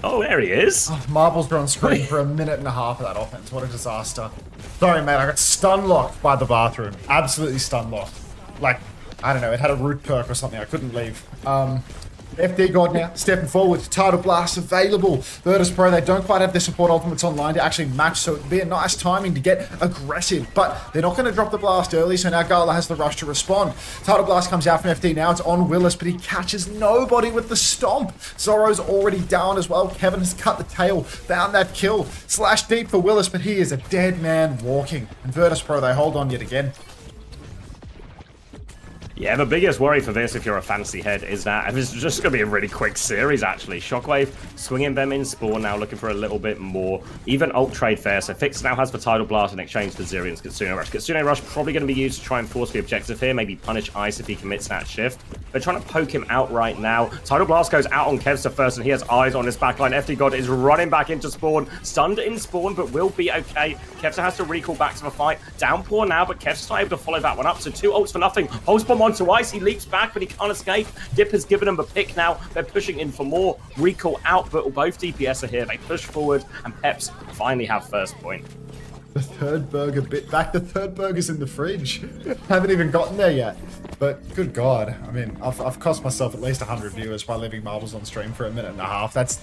Oh, there he is. Oh, Marbles were on screen for a minute and a half of that offense. What a disaster. Sorry, mate. I got stun locked by the bathroom. Absolutely stun locked. Like, I don't know, it had a root perk or something. I couldn't leave. FD God now, stepping forward. Tidal Blast available. Virtus Pro, they don't quite have their support ultimates online to actually match, so it'd be a nice timing to get aggressive. But they're not going to drop the blast early, so now Gala has the rush to respond. Tidal Blast comes out from FD now. It's on Willis, but he catches nobody with the stomp. Zoro's already down as well. Kevin has cut the tail, found that kill. Slash deep for Willis, but he is a dead man walking. And Virtus Pro, they hold on yet again. Yeah, the biggest worry for this, if you're a fancy head, is that it's just going to be a really quick series, actually. Shockwave swinging them in spawn now, looking for a little bit more. Even ult trade fair, so Fix now has the Tidal Blast in exchange for Zirian's Qadsiah Rush. Qadsiah Rush probably going to be used to try and force the objective here, maybe punish Ice if he commits that shift. They're trying to poke him out right now. Tidal Blast goes out on Kevster first, and he has eyes on his backline. FD God is running back into spawn, stunned in spawn, but will be okay. Kevster has to recall back to the fight. Downpour now, but Kevster's not able to follow that one up, so 2 ults for nothing. Pulse Bomb onto Ice, he leaps back, but he can't escape. Dip has given him a pick now. They're pushing in for more. Recall out, but both DPS are here. They push forward, and Peps finally have first point. The third burger bit back. The third burger's in the fridge. Haven't even gotten there yet. But good God, I mean, I've cost myself at least 100 viewers by leaving marbles on stream for a minute and a half. That's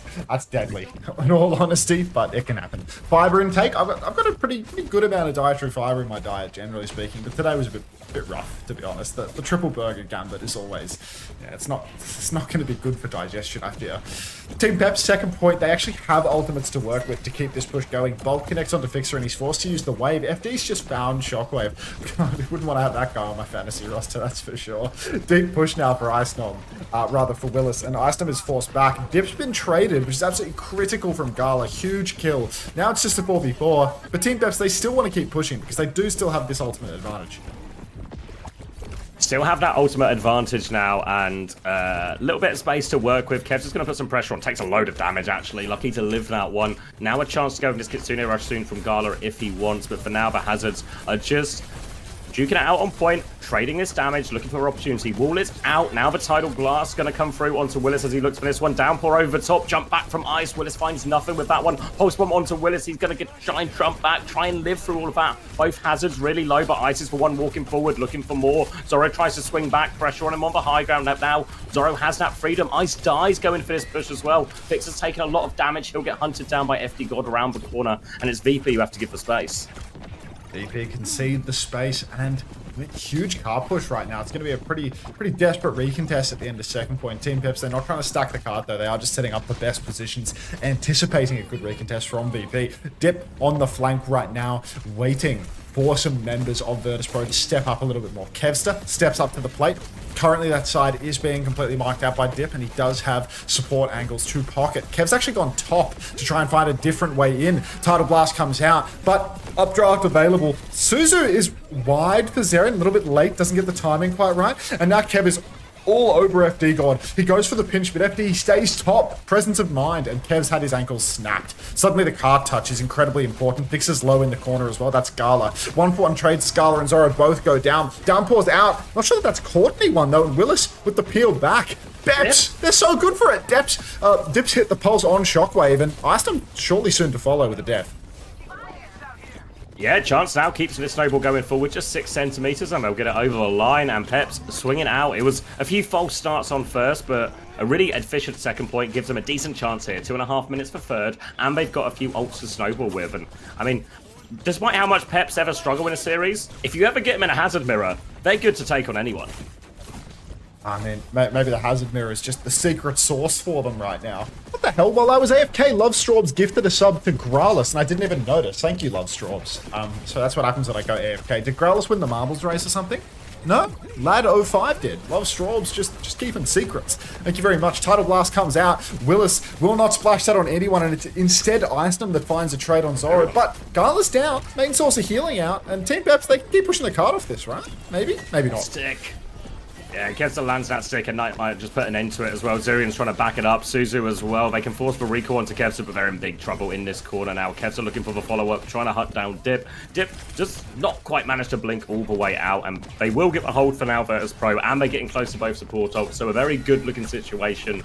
deadly, in all honesty, but it can happen. Fiber intake, I've got a pretty good amount of dietary fiber in my diet, generally speaking, but today was a bit rough, to be honest. The triple burger gambit is always, yeah, it's not going to be good for digestion, I fear. Team Peps, second point, they actually have ultimates to work with to keep this push going. Bolt connects onto Fixer and he's forced to use the wave. FD's just found Shockwave. God, I wouldn't want to have that guy on my fantasy roster, that's for sure. Deep push now for Icenom, rather for Willis, and Icenom is forced back. Dip's been traded, which is absolutely critical from Gala. Huge kill. Now it's just a 4v4, but Team Peps, they still want to keep pushing because they do still have this ultimate advantage. Still have that ultimate advantage now, and a little bit of space to work with. Kev's just going to put some pressure on. Takes a load of damage, actually. Lucky to live that one. Now a chance to go for this Kitsune rush soon from Gala if he wants, but for now the hazards are just duking it out on point, trading this damage, looking for opportunity. Wall is out. Now the Tidal Blast going to come through onto Willis as he looks for this one. Downpour over the top, jump back from Ice. Willis finds nothing with that one. Pulse Bomb onto Willis. He's going to get giant jump back, try and live through all of that. Both hazards really low, but Ice is for one walking forward, looking for more. Zoro tries to swing back, pressure on him on the high ground now. Zoro has that freedom. Ice dies going for this push as well. Fixer's taken a lot of damage. He'll get hunted down by FD God around the corner, and it's VP who have to give the space. VP concede the space, and huge card push right now. It's going to be a pretty desperate recontest at the end of second point. Team Peps, they're not trying to stack the card though. They are just setting up the best positions, anticipating a good recontest from VP. Dip on the flank right now, waiting for some members of Virtus Pro to step up a little bit more. Kevster steps up to the plate. Currently that side is being completely marked out by Dip, and he does have support angles to pocket. Kev's actually gone top to try and find a different way in. Tidal Blast comes out, but updraft available. Suzu is wide for Zerion, a little bit late, doesn't get the timing quite right, and now Kev is all over FD God. He goes for the pinch, but FD stays top. Presence of mind, and Kev's had his ankles snapped. Suddenly the card touch is incredibly important. Fixer's low in the corner as well. That's Gala. 1-for-1 trades. Scala and Zoro both go down. Downpour's out. Not sure that that's caught anyone though. And Willis with the peel back. Peps, they're so good for it. Dips hit the pulse on Shockwave, and Iceland shortly soon to follow with a death. Yeah, Chance now keeps this snowball going forward just 6 centimeters, and they'll get it over the line, and Peps swinging out. It was a few false starts on first, but a really efficient second point gives them a decent chance here. 2.5 minutes for third, and they've got a few ults to snowball with. And I mean, despite how much Peps ever struggle in a series, if you ever get them in a hazard mirror, they're good to take on anyone. I mean, maybe the hazard mirror is just the secret sauce for them right now. What the hell? While I was AFK, Love Straubs gifted a sub to Gralis, and I didn't even notice. Thank you, Love Straubs. So that's what happens when I go AFK. Did Gralis win the marbles race or something? No, Lad05 did. Love Straubs just keeping secrets. Thank you very much. Tidal Blast comes out. Willis will not splash that on anyone, and it's instead Iceland that finds a trade on Zoro. But Gala's down, main source of healing out, and Team Peps, they can keep pushing the card off this, right? Maybe not. Stick. Yeah, Kevster lands that stick, and Knight might just put an end to it as well. Zerion's trying to back it up. Suzu as well. They can force the recall onto Kevster, but they're in big trouble in this corner now. Kevster looking for the follow-up, trying to hunt down Dip. Dip just not quite managed to blink all the way out, and they will get a hold for now, Virtus Pro, and they're getting close to both support ults, so a very good-looking situation.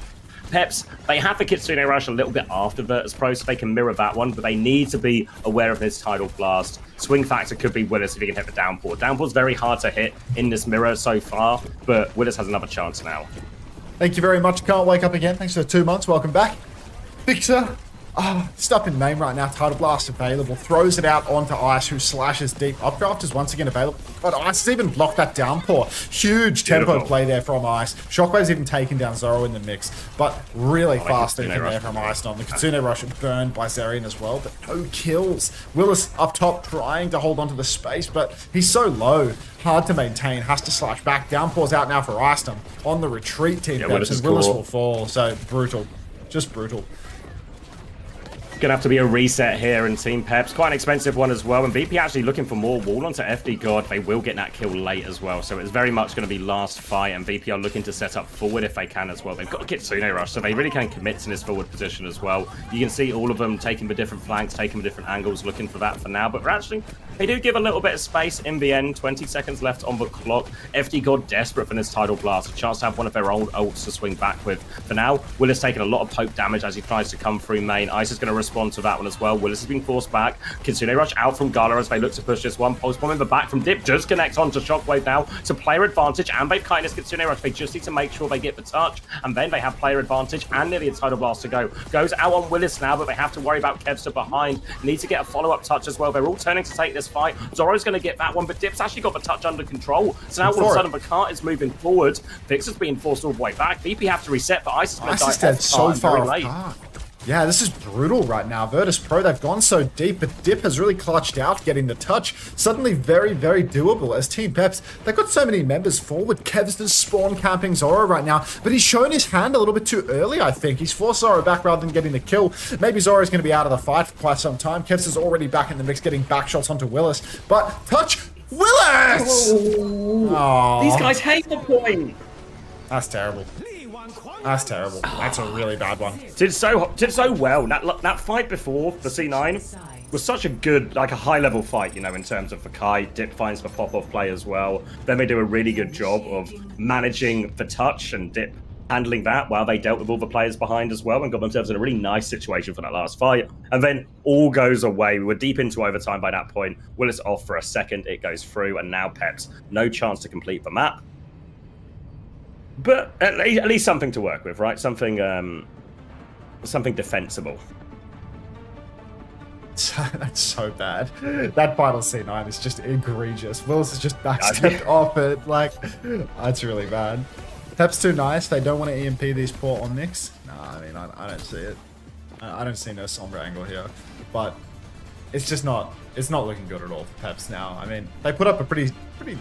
Peps, they have the Kitsune Rush a little bit after Virtus Pro, so they can mirror that one, but they need to be aware of this Tidal Blast. Swing factor could be Willis if he can hit the Downpour. Downpour's very hard to hit in this mirror so far, but Willis has another chance now. Thank you very much. Can't wake up again. Thanks for the 2 months. Welcome back. Fixer. Stuck in main right now. Tidal Blast available. Throws it out onto Ice, who slashes deep. Updraft is once again available. But Ice has even blocked that Downpour. Huge tempo play there from Ice. Shockwave's even taken down Zoro in the mix. But really fast thinking there from Ice. The Kitsune Rush burned by Zerion as well, but no kills. Willis up top trying to hold onto the space, but he's so low. Hard to maintain. Has to slash back. Downpour's out now for Ice. On the retreat, Team Peps, and Willis will fall. So brutal. Just brutal. Gonna have to be a reset here in Team Peps. Quite an expensive one as well. And VP actually looking for more wall onto FD God. They will get that kill late as well. So it's very much going to be last fight. And VP are looking to set up forward if they can as well. They've got a Kitsune Rush, so they really can commit to this forward position as well. You can see all of them taking the different flanks, taking the different angles, looking for that for now. But actually, they do give a little bit of space in the end. 20 seconds left on the clock. FD God desperate for this Tidal Blast. A chance to have one of their old ults to swing back with. For now, Willis taking a lot of poke damage as he tries to come through main. Ice is going to respond to that one as well. Willis has been forced back. Kitsune Rush out from Gala as they look to push this one. Pulse Bomb in the back from Dip just connects onto Shockwave now to player advantage and Babe Kindness. Kitsune Rush, they just need to make sure they get the touch, and then they have player advantage and nearly a Tidal Blast to go. Goes out on Willis now, but they have to worry about Kevster behind. Need to get a follow-up touch as well. They're all turning to take this fight. Zoro's going to get that one, but Dip's actually got the touch under control. So now all of a sudden the cart is moving forward. Vix has been forced all the way back. VP have to reset, but Ice is going to die dead so far late. Yeah, this is brutal right now. Virtus Pro, they've gone so deep, but Dip has really clutched out getting the touch. Suddenly very, very doable as Team Peps, they've got so many members forward. Kevster's spawn camping Zoro right now, but he's shown his hand a little bit too early, I think. He's forced Zoro back rather than getting the kill. Maybe Zoro's going to be out of the fight for quite some time. Kevster's already back in the mix, getting back shots onto Willis, but touch Willis! Oh. These guys hate the point. That's terrible. That's terrible. That's a really bad one. Did so well. That fight before the C9 was such a good, like a high-level fight, you know, in terms of Fakai. Dip finds the pop-off play as well. Then they do a really good job of managing the touch and Dip handling that while they dealt with all the players behind as well and got themselves in a really nice situation for that last fight. And then all goes away. We were deep into overtime by that point. Willis off for a second. It goes through, and now Peps, no chance to complete the map. But at least something to work with, right? Something defensible. That's so bad. That final C9 is just egregious. Willis is just backstepped off it. Like, that's really bad. Peps too nice. They don't want to EMP these poor Omnics. Nah, I mean, I don't see it. I don't see no Sombra angle here. But it's just not. It's not looking good at all for Peps now. I mean, they put up a pretty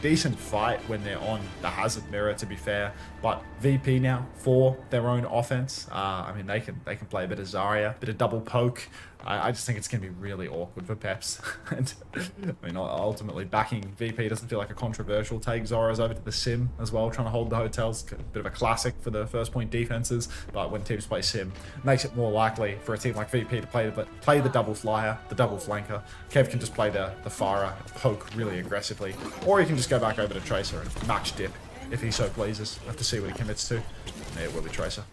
decent fight when they're on the Hazard Mirror, to be fair. But VP now for their own offense. I mean, they can play a bit of Zarya, a bit of double poke. I just think it's going to be really awkward for Peps. And I mean, ultimately, backing VP doesn't feel like a controversial take. Zora's over to the Sim as well, trying to hold the hotels. A bit of a classic for the first point defenses. But when teams play Sim, it makes it more likely for a team like VP to play the double flyer, the double flanker. Kev can just play the Pharah, poke really aggressively. Or he can just go back over to Tracer and match Dip if he so pleases. We'll have to see what he commits to. And it will be Tracer.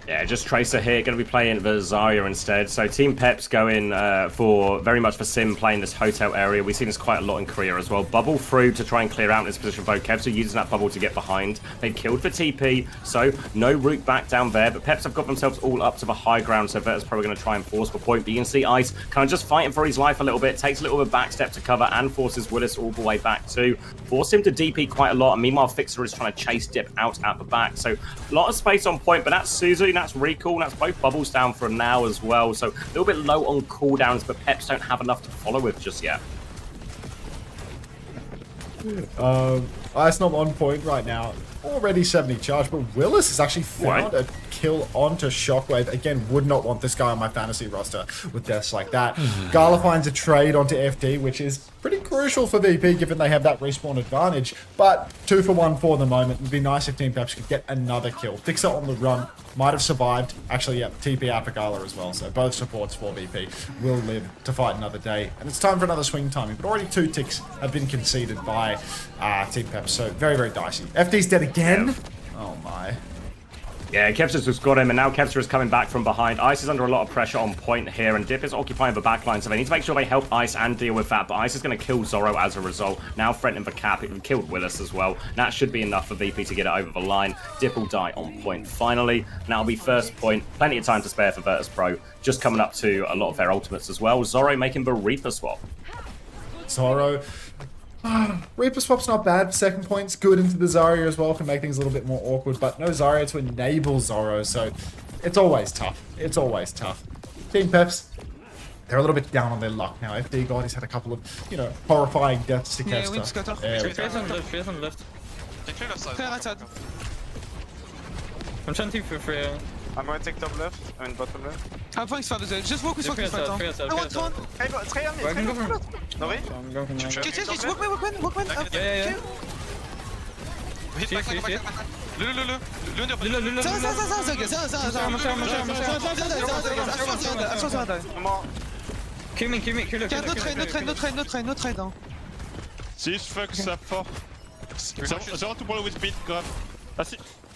Yeah, just Tracer here, going to be playing the Zarya instead. So Team Peps going for very much for Sim, playing this hotel area. We've seen this quite a lot in Korea as well. Bubble through to try and clear out this position for both Kevs, are using that bubble to get behind. They killed for TP, so no route back down there. But Peps have got themselves all up to the high ground, so Verta's probably going to try and force the point. But you can see Ice kind of just fighting for his life a little bit, takes a little bit of back step to cover and forces Willis all the way back too. Force him to DP quite a lot, and meanwhile Fixer is trying to chase Dip out at the back. So a lot of space on point, but that's Suzu, that's Recall, that's both bubbles down for now as well. So a little bit low on cooldowns, but Peps don't have enough to follow with just yet. Ice not on point right now. Already 70 charge, but Willis has actually found a kill onto Shockwave. Again, would not want this guy on my fantasy roster with deaths like that. Gala finds a trade onto FD, which is pretty crucial for VP given they have that respawn advantage. But 2 for 1 for the moment. It would be nice if Team Peps could get another kill. Fixer on the run. Might have survived. Actually, yeah, TP out for Gala as well. So both supports for VP will live to fight another day. And it's time for another swing timing. But already 2 ticks have been conceded by Team Peps. So very, very dicey. FD's dead again. Oh my. Yeah, Kevster's just got him, and now Kevster is coming back from behind. Ice is under a lot of pressure on point here, and Dip is occupying the backline, so they need to make sure they help Ice and deal with that, but Ice is going to kill Zoro as a result. Now threatening the cap, it killed Willis as well. That should be enough for VP to get it over the line. Dip will die on point finally. Now it'll be first point, plenty of time to spare for Virtus Pro, just coming up to a lot of their ultimates as well. Zoro making the Reaper swap. Zoro. Reaper swap's not bad. Second point's good into the Zarya as well. Can make things a little bit more awkward, but no Zarya to enable Zoro, so it's always tough. It's always tough. Team Peps, they're a little bit down on their luck now. FD God, he's had a couple of, you know, horrifying deaths to Kevster. Fears on left. Clear right side. I'm trying to for free. I'm going to take top left, I mean bottom left. I'm playing Spiders Edge, just walk with fucking Spider. I want one! Hey, go, it's Kayan, it's Kayan. No way? Just walk man. Yeah. Kill me. No trade. This fucks up for. They want to blow with beat, grab.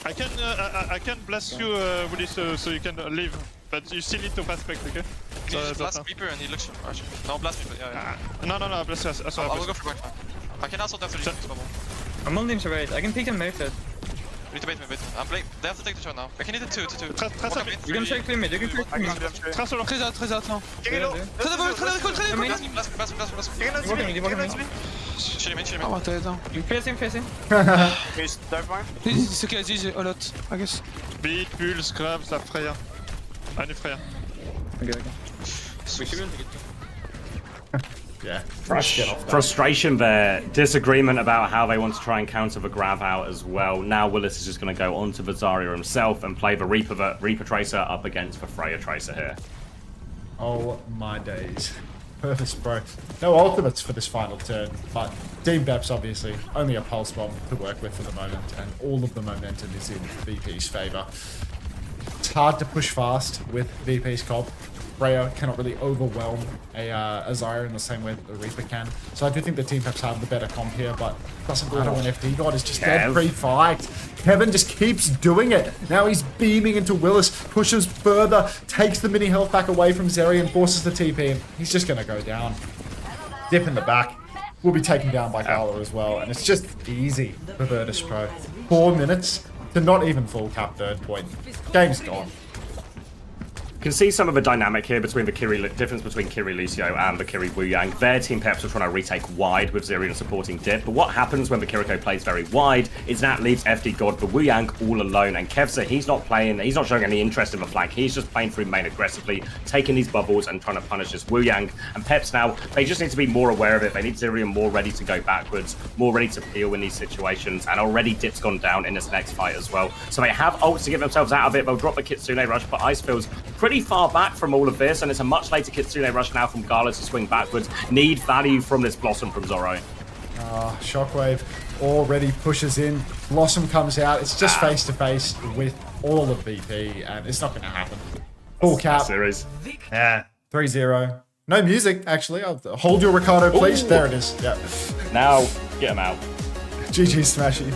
I can blast you with this so you can leave. but you still need to fast back, okay? He just blast Reaper and he looks... No, blast Reaper, yeah. No, blast us. I will go for back. I can also after the bubble. I'm holding to wait. I can peek and make it. We need to bait me. I'm playing. They have to take the shot now. I can hit it 2 to 2. You can check clean mid. You can check clean mid. Très solo. Très out now. Chill him. Oh, t'as raison. Face him. Please, dive mine. It's okay, easy, a lot, I guess. Beat, Pulse, Grabs, la Freya. Eine Freya. Okay. Yeah. Frustration there. Disagreement about how they want to try and counter the grab out as well. Now Willis is just going to go onto the Zarya himself and play the Reaper Tracer up against the Freya Tracer here. Oh my days. Perfect, bro. No ultimates for this final turn, but Team Peps obviously only a pulse bomb to work with for the moment, and all of the momentum is in VP's favor. It's hard to push fast with VP's comp. Freya cannot really overwhelm a Zarya in the same way that the Reaper can. So I do think the Team Peps have the better comp here, but it doesn't matter when FD God is just dead pre-fight. Kevin just keeps doing it. Now he's beaming into Willis, pushes further, takes the mini health back away from Zeri and forces the TP, and he's just going to go down. Dip in the back. Will be taken down by Gala as well, and it's just easy for Virtus Pro. 4 minutes to not even full cap third point. Game's gone. You can see some of the dynamic here between the difference between Kiri Lucio and the Kiri Wu Yang. Their Team Peps are trying to retake wide with Zerion supporting dip, but what happens when the Kiriko plays very wide is that leaves FD God, the Wu Yang, all alone, and Kevza, he's not showing any interest in the flank, he's just playing through main aggressively, taking these bubbles and trying to punish this Wu Yang. And Peps now, they just need to be more aware of it, they need Zerion more ready to go backwards, more ready to peel in these situations, and already Dip's gone down in this next fight as well. So they have ults to get themselves out of it, they'll drop the Kitsune rush, but Ice feels pretty far back from all of this, and it's a much later Kitsune rush now from Gala to swing backwards. Need value from this Blossom from Zoro. Shockwave already pushes in. Blossom comes out. It's just face to face with all of VP, and it's not going to happen. Full cap. Series. Yeah. 3-0. No music, actually. I'll hold your Ricardo, please. Ooh. There it is. Yeah. Now, get him out. GG Smashy.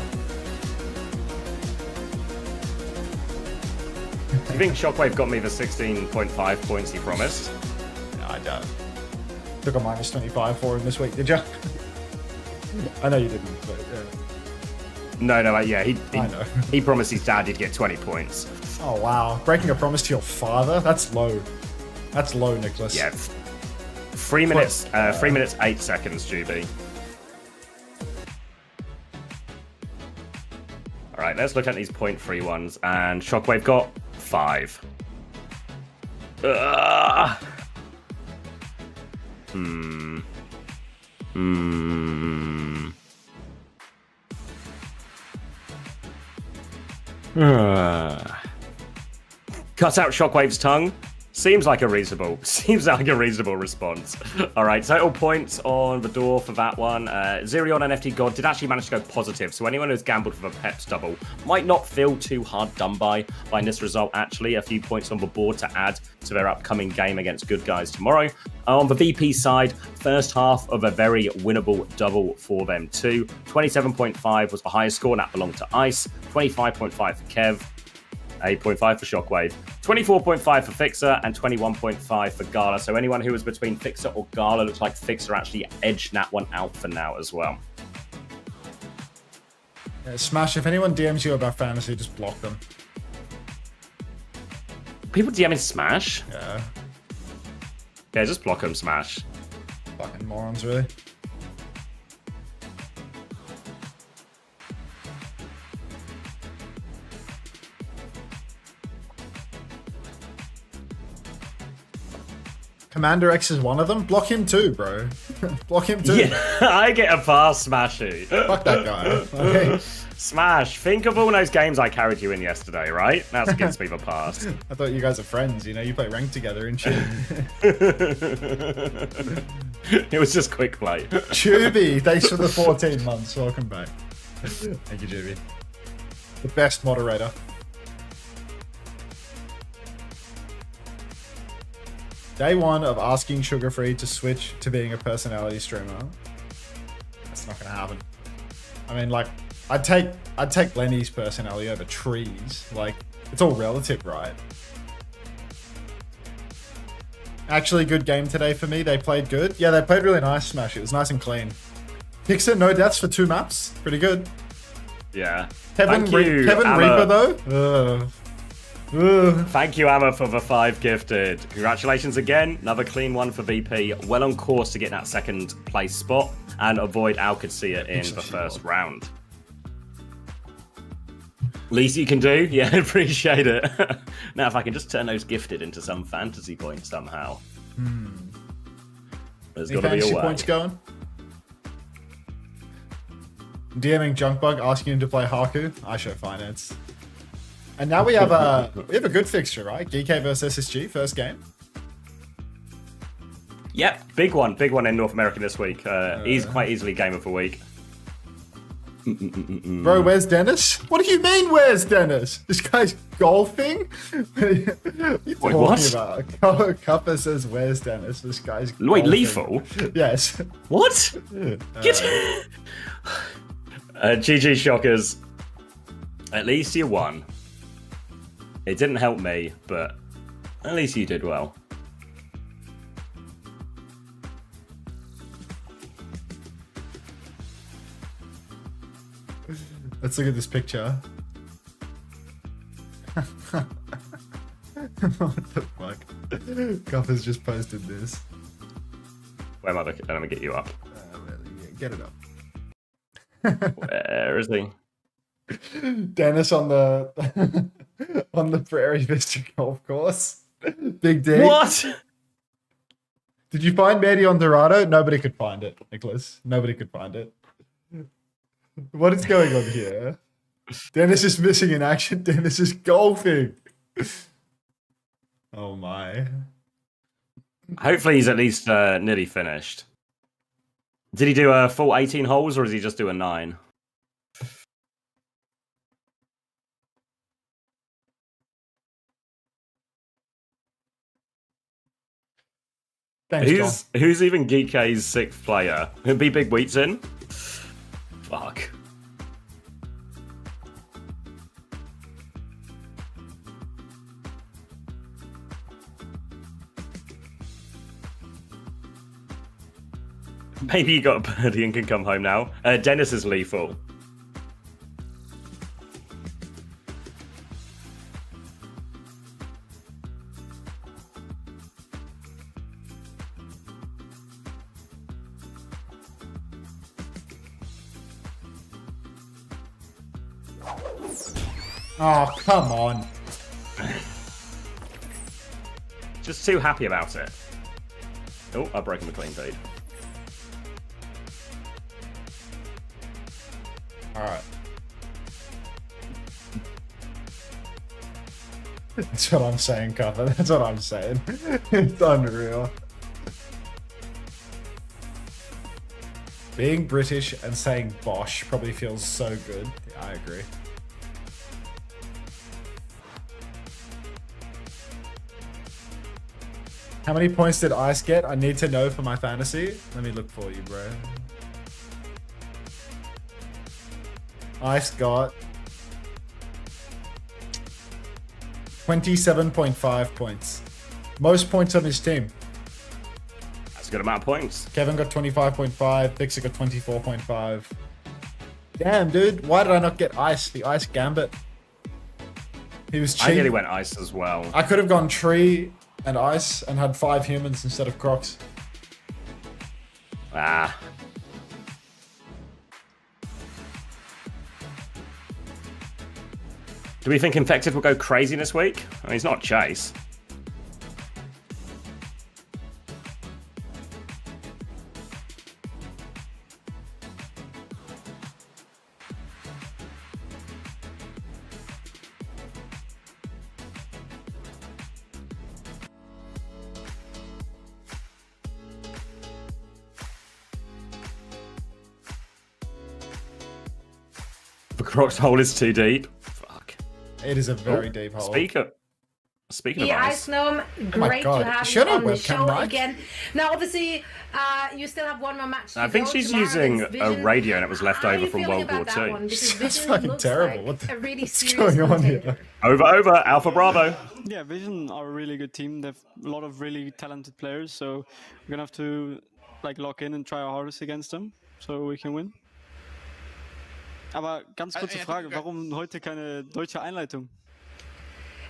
Do you think Shockwave got me the 16.5 points he promised? No, I doubt it. Took a minus 25 for him this week, did you? I know you didn't, but yeah. No, yeah, he promised his dad he'd get 20 points. Oh, wow. Breaking a promise to your father? That's low. That's low, Nicholas. Yeah. 3 minutes, 3 minutes, 8 seconds, Juby. All right, let's look at these 0.3 ones, and Shockwave got 5. Cut out Shockwave's tongue. Seems like a reasonable response. All right, total points on the door for that one. Zerion and FT God did actually manage to go positive, so anyone who's gambled for the Peps double might not feel too hard done by this result. Actually, a few points on the board to add to their upcoming game against Good Guys tomorrow. On the VP side, first half of a very winnable double for them too. 27.5 was the highest score, and that belonged to Ice. 25.5 for Kev. 8.5 for Shockwave, 24.5 for Fixer, and 21.5 for Gala. So anyone who was between Fixer or Gala, looks like Fixer actually edged that one out for now as well. Yeah, Smash, if anyone DMs you about fantasy, just block them. People DMing Smash? Yeah. Yeah, just block them, Smash. Fucking morons, really. Commander X is one of them. Block him too, bro. Block him too. Yeah, I get a pass, Smashy. Fuck that guy. Okay. Smash, think of all those games I carried you in yesterday, right? That gets me the pass. I thought you guys are friends, you know, you play ranked together and shit. It was just quick play. Chuby, thanks for the 14 months. Welcome back. Thank you, Chuby. The best moderator. Day one of asking Sugar Free to switch to being a personality streamer. That's not gonna happen. I mean, like, I'd take Lenny's personality over Trees. Like, it's all relative, right? Actually, good game today for me. They played good. Yeah, they played really nice, Smash. It was nice and clean. Pixar, no deaths for 2 maps. Pretty good. Yeah. Kevin Amma. Reaper, though? Thank you, Amma, for the 5 gifted. Congratulations again. Another clean one for VP. Well on course to get that 2nd place spot and avoid Qadsiah in the first round. Least you can do? Yeah, appreciate it. Now, if I can just turn those gifted into some fantasy points somehow. There's got to be a way. Points going? DMing Junkbug asking him to play Haku. I show finance. And now we have a good fixture, right? Geekay versus SSG, first game. Yep, big one in North America this week. He's quite easily game of the week. Bro, where's Dennis? What do you mean, where's Dennis? This guy's golfing? What are you talking about? Cuppa says, where's Dennis? This guy's golfing. Wait, lethal? Yes. What? Get GG Shockers. At least you won. It didn't help me, but at least you did well. Let's look at this picture. What the fuck? Cuppa's just posted this. Where am I looking? Let me get you up. Get it up. Where is he? Dennis on the on the Prairie Vista golf course. Big D. What? Did you find Mandy on Dorado? Nobody could find it, Nicholas. Nobody could find it. What is going on here? Dennis is missing in action. Dennis is golfing. Oh my. Hopefully he's at least nearly finished. Did he do a full 18 holes or does he just do a 9? Thanks, who's even Geekay's 6th player? It'd be Big Wheatson. Fuck. Maybe you got a birdie and can come home now. Dennis is lethal. Oh, come on. Just too happy about it. Oh, I've broken the clean feed. Alright. That's what I'm saying, Cuppa. That's what I'm saying. It's unreal. Being British and saying Bosh probably feels so good. Yeah, I agree. How many points did Ice get? I need to know for my fantasy. Let me look for you, bro. Ice got 27.5 points. Most points on his team. That's a good amount of points. Kevin got 25.5. Fixer got 24.5. Damn, dude. Why did I not get Ice? The Ice Gambit. He was cheap. I nearly went Ice as well. I could have gone Tree and Ice and had 5 humans instead of Crocs. Ah. Do we think Infected will go crazy this week? I mean, he's not Chase. The Crocs hole is too deep. Fuck. It is a very deep hole. Speaking of The ice. Ice Gnome, Oh my great God. to have Should you I on the webcam show mic? again. Now, obviously, you still have one more match to I think go she's tomorrow using against a Vision. radio and it was left How are over you from feeling World War about that II. one? Because That's Vision fucking looks terrible. like What the- a really what's serious going on here? contender. Over, Alpha Bravo. Yeah, Vision are a really good team. They've a lot of really talented players, so we're gonna have to like lock in and try our hardest against them, so we can win. Aber ganz kurze Frage, warum heute keine deutsche Einleitung?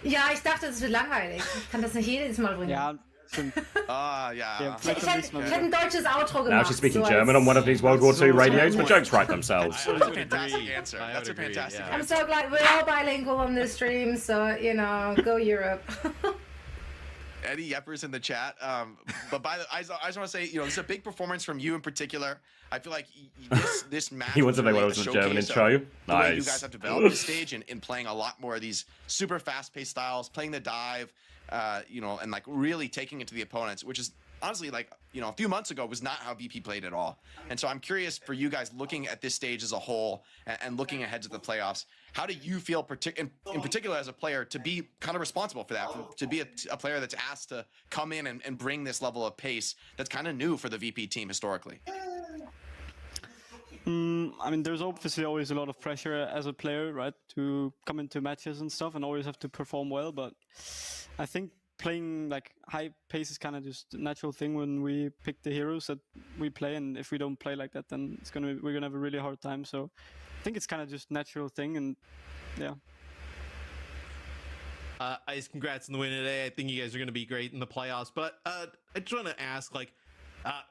Ja, ich dachte, das wird langweilig. Ich kann das nicht jedes Mal bringen. Ja, stimmt. Yeah. Ja, Ich vielleicht beim nächsten Mal hätte ein deutsches Outro gemacht. Now she's speaking so German on one of these World War II radios. The jokes write themselves. That's a fantastic answer. That's a fantastic I'm answer. so glad we're all bilingual on this stream, so, you know, go Europe. Eddie Yepper's in the chat. But I just want to say, you know, this is a big performance from you in particular. I feel like this match. He wants to was make one really of a those German showcase intro. of the way you Nice. guys have developed this stage and playing a lot more of these super fast-paced styles, playing the dive, you know, and like really taking it to the opponents, which is honestly like, you know, a few months ago was not how VP played at all. And so I'm curious for you guys looking at this stage as a whole and looking ahead to the playoffs. How do you feel in particular as a player to be kind of responsible for that, to be a player that's asked to come in and bring this level of pace that's kind of new for the VP team historically? I mean, there's obviously always a lot of pressure as a player, right, to come into matches and stuff and always have to perform well. But I think playing like high pace is kind of just a natural thing when we pick the heroes that we play. And if we don't play like that, then we're gonna have a really hard time. So I think it's kind of just natural thing, and yeah. Ice, congrats on the win today. I think you guys are going to be great in the playoffs. But I just want to ask, like,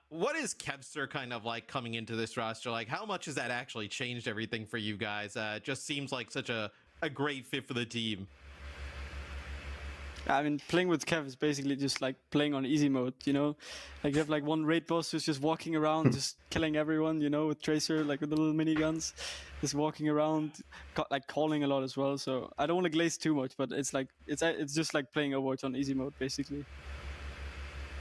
what is Qadsiah kind of like coming into this roster? Like, how much has that actually changed everything for you guys? It just seems like such a great fit for the team. I mean, playing with Kev is basically just like playing on easy mode, you know? Like, you have like one raid boss who's just walking around, just killing everyone, you know, with Tracer, like with the little miniguns, just walking around, like calling a lot as well. So I don't want to glaze too much, but it's like, it's just like playing Overwatch on easy mode, basically.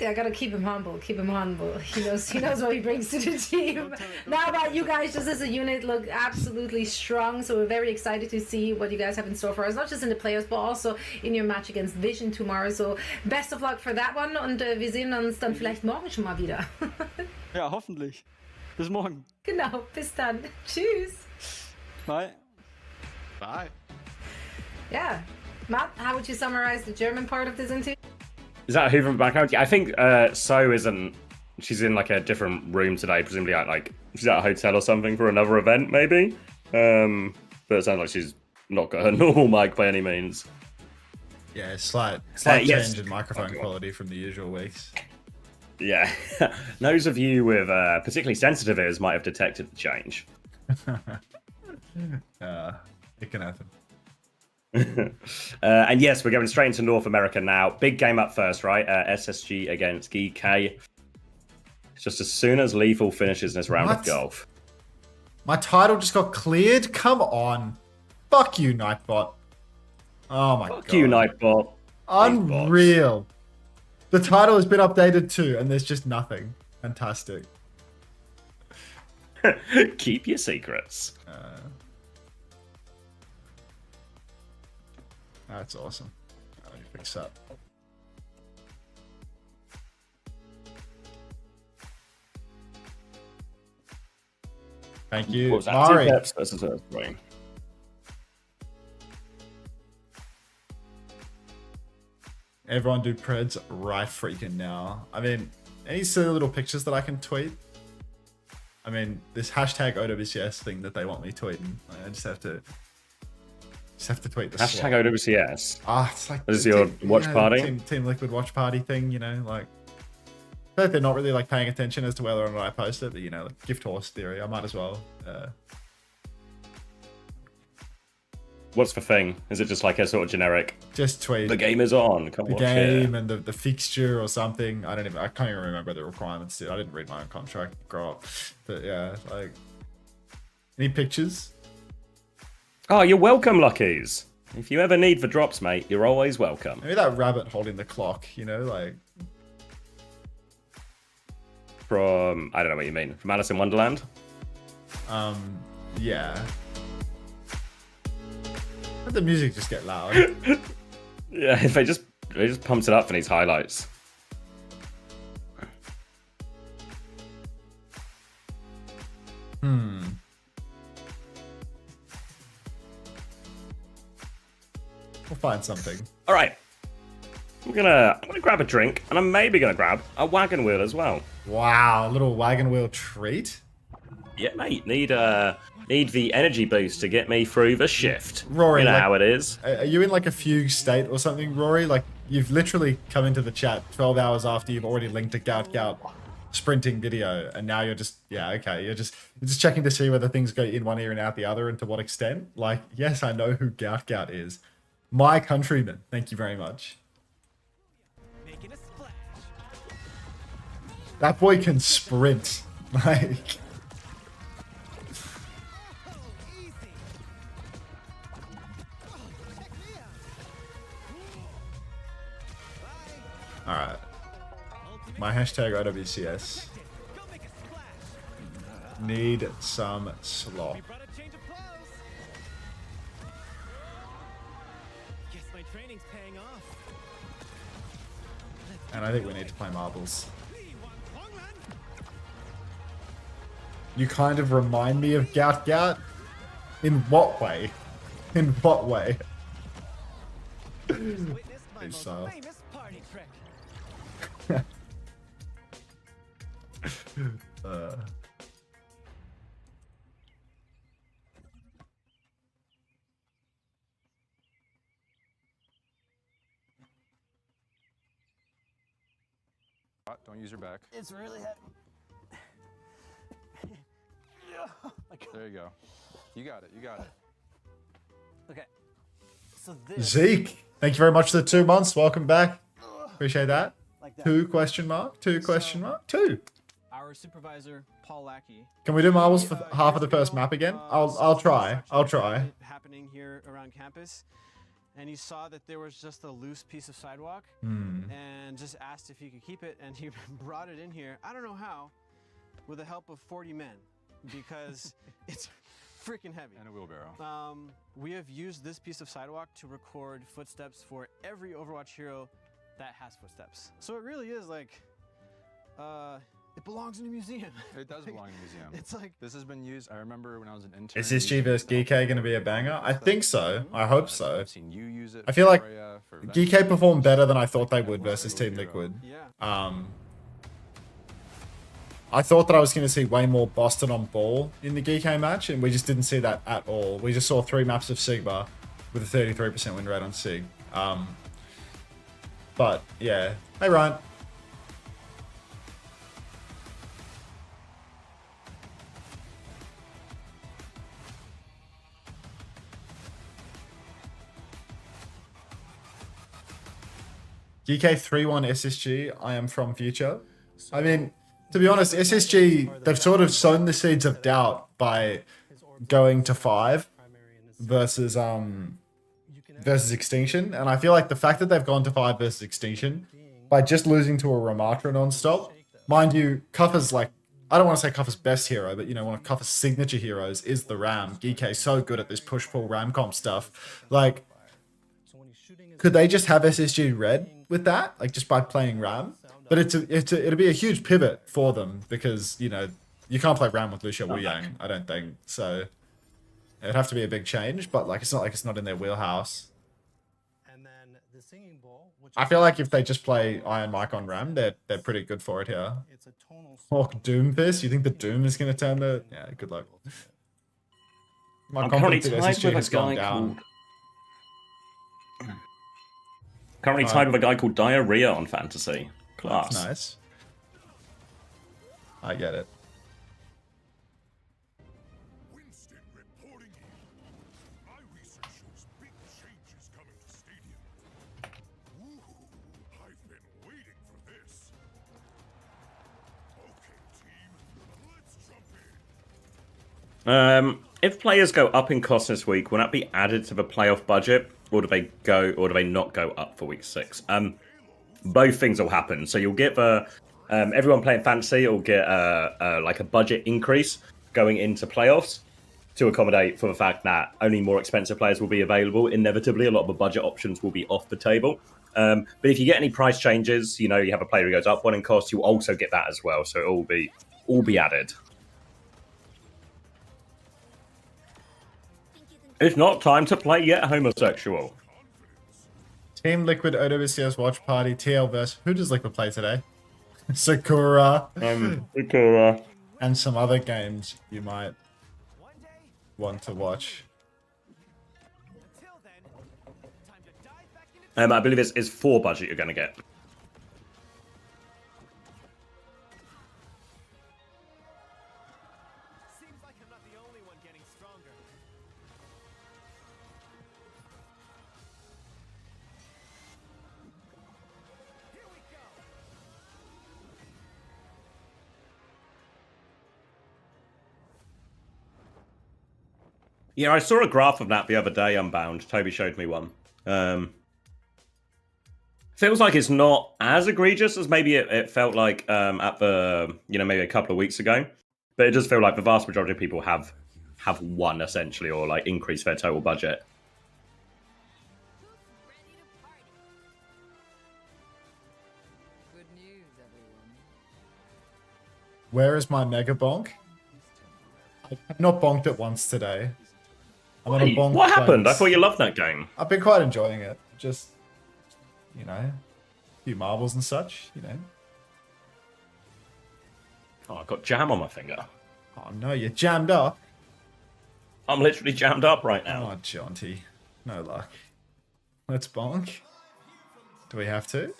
Yeah, I gotta keep him humble. Keep him humble. He knows what he brings to the team. Now about you guys, just as a unit, look absolutely strong. So we're very excited to see what you guys have in store for us, not just in the playoffs, but also in your match against Vision tomorrow. So best of luck for that one, und wir sehen uns dann vielleicht morgen schon mal wieder. Ja, hoffentlich. Bis morgen. Genau, bis dann. Tschüss. Bye. Bye. Yeah. Matt, how would you summarize the German part of this interview? Is that who from the background? I think So isn't. She's in like a different room today, presumably like she's at a hotel or something for another event, maybe. But it sounds like she's not got her normal mic by any means. Yeah, slight yes. change in microphone quality from the usual weeks. Yeah, those of you with particularly sensitive ears might have detected the change. It can happen. And yes, we're going straight into North America now. Big game up first, right? SSG against Geekay. Just as soon as Lethal finishes this round of golf. My title just got cleared? Come on. Fuck you, Nightbot. Oh my god. Fuck you, Nightbot. Unreal. The title has been updated too, and there's just nothing. Fantastic. Keep your secrets. That's awesome. Let me fix that. Thank you, What was that? Mari. Two Peps versus Earthbrain. Everyone do Preds right freaking now. I mean, any silly little pictures that I can tweet? I mean, this hashtag OWCS thing that they want me tweeting. I just have to tweet the Hashtag swap. OWCS. It's like This is your watch party? Team Liquid watch party thing, you know, like I feel like they're not really like paying attention as to whether or not I post it, but you know, like gift horse theory, I might as well. What's the thing? Is it just like a sort of generic? Just tweet. The game is on. Come the watch game it. and the fixture or something. I can't even remember the requirements. Dude. I didn't read my own contract. Grow up. But yeah, like any pictures? Oh, you're welcome, Luckies. If you ever need for drops, mate, you're always welcome. Maybe that rabbit holding the clock. You know, like from I don't know what you mean. From Alice in Wonderland. Yeah. Let the music just get loud. Yeah, if they just He just pumps it up for these highlights. We'll find something. All right. I'm gonna grab a drink, and I'm maybe gonna grab a wagon wheel as well. Wow, a little wagon wheel treat. Yeah, mate. Need the energy boost to get me through the shift. Rory, you know like, how it is. Are you in like a fugue state or something, Rory? Like you've literally come into the chat 12 hours after you've already linked a Gout sprinting video, and now you're just you're just checking to see whether things go in one ear and out the other, and to what extent. Like, yes, I know who Gout is. My countryman. Thank you very much. That boy can sprint. Like, alright. My hashtag OWCS. Need some slop. And I think we need to play marbles. You kind of remind me of Gout. In what way? In what way? So. Don't use your back. It's really heavy. There you go. You got it. You got it. Okay. So this. Zeke, thank you very much for the 2 months. Welcome back. Appreciate that. Like that. 2 question mark? 2 question mark? 2. Our supervisor, Paul Lackey. Can we do marbles for half of the first map again? I'll try. I'll try. Happening here around campus, and he saw that there was just a loose piece of sidewalk, Hmm. and just asked if he could keep it, and he brought it in here. I don't know how, with the help of 40 men, because it's freaking heavy. And a wheelbarrow. We have used this piece of sidewalk to record footsteps for every Overwatch hero that has footsteps. So it really is like, it belongs in a museum. It does belong in a museum. It's like, this has been used. I remember when I was an intern. Is this G vs Geekay going to be a banger? I think so. I hope so. I've seen you use it. I feel like for Geekay performed better than I thought they would versus Team Liquid. yeah. I thought that I was going to see way more Boston on ball in the Geekay match, and we just didn't see that at all. We just saw 3 maps of Sigma with a 33% win rate on Sig. But yeah, hey Ryan. Geekay 3-1 SSG, I am from future. I mean, to be honest, SSG, they've sort of sown the seeds of doubt by going to 5 versus Extinction. And I feel like the fact that they've gone to 5 versus Extinction, by just losing to a Ramatra non-stop, mind you, Kuffa's like, I don't want to say Kuffa's best hero, but you know, one of Kuffa's signature heroes is the Ram. Geekay's so good at this push-pull Ram comp stuff. Like, could they just have SSG red with that? Like, just by playing Ram? But it'll be a huge pivot for them, because, you know, you can't play Ram with Lucio Wu Yang, I don't think. So it'd have to be a big change, but like it's not in their wheelhouse. And then the singing bowl, which I feel like if they just play Iron Mike on Ram, they're pretty good for it here. it's a tonal Hawk Doom Fist, you think the Doom is going to turn the... Yeah, good luck. My I'm currently confidence in tied SSG with a has gone guy down. called... Currently tied with a guy called Diarrhea on Fantasy. Class. That's nice. I get it. Winston reporting in. My research shows big changes coming to Stadium. Ooh, I've been waiting for this. Okay, team, let's jump in. If players go up in cost this week, will that be added to the playoff budget, or do they not go up for week 6? Both things will happen. So you'll get everyone playing fantasy will get like a budget increase going into playoffs to accommodate for the fact that only more expensive players will be available. Inevitably, a lot of the budget options will be off the table. But if you get any price changes, you have a player who goes up one in cost, you also get that as well. So it'll all be added. It's not time to play yet, homosexual. Team Liquid OWCS Watch Party TL vs. Who does Liquid play today? Sakura. Sakura. And some other games you might want to watch. I believe it's 4 budget you're going to get. Seems like I'm not the only one getting stronger. Here we go. Yeah, I saw a graph of that the other day, Unbound. Toby showed me one. Feels like it's not as egregious as maybe it felt like at the, maybe a couple of weeks ago. But it does feel like the vast majority of people have won, essentially, or like increased their total budget. Good news, everyone. Where is my Mega Bonk? I have not bonked it once today. I'm gonna bonk What happened? once. I thought you loved that game. I've been quite enjoying it. Just, a few marbles and such, Oh, I got jam on my finger. Oh no, you're jammed up. I'm literally jammed up right now. Oh, Jaunty. No luck. Let's bonk. Do we have to?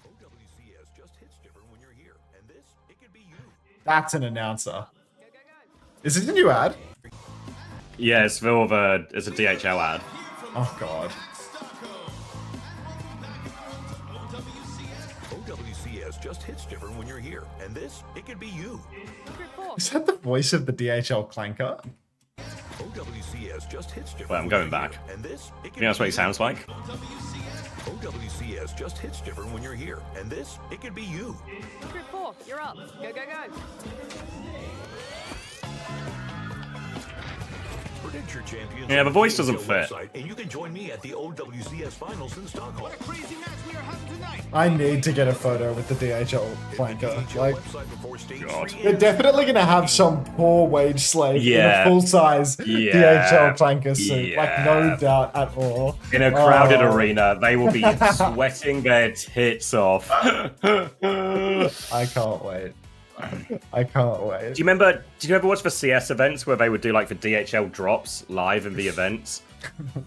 OWCS just hits different when you're here, and this, it could be you. That's an announcer. Is this a new ad? Yeah, it's it's a DHL ad. Oh god. OWCS just hits different when you're here, and this, it could be you. Is that the voice of the DHL clanker? OWCS just hits different. Well, I'm going back. And this, it You know that's what he sounds like? OWCS just hits different when you're here, and this, it could be you. Group 4, you're up. Go, go, go. Predict your champions. Yeah, the voice doesn't fit. And you can join me at the OWCS finals in Stockholm. What a crazy match we are having tonight. I need to get a photo with the DHL clanker. Like, God. they're definitely gonna have some poor wage slave in a full-size DHL clanker suit. Like, no doubt at all. In a crowded arena, they will be sweating their tits off. I can't wait. I can't wait. Do you ever watch the CS events where they would do like the DHL drops live in the events?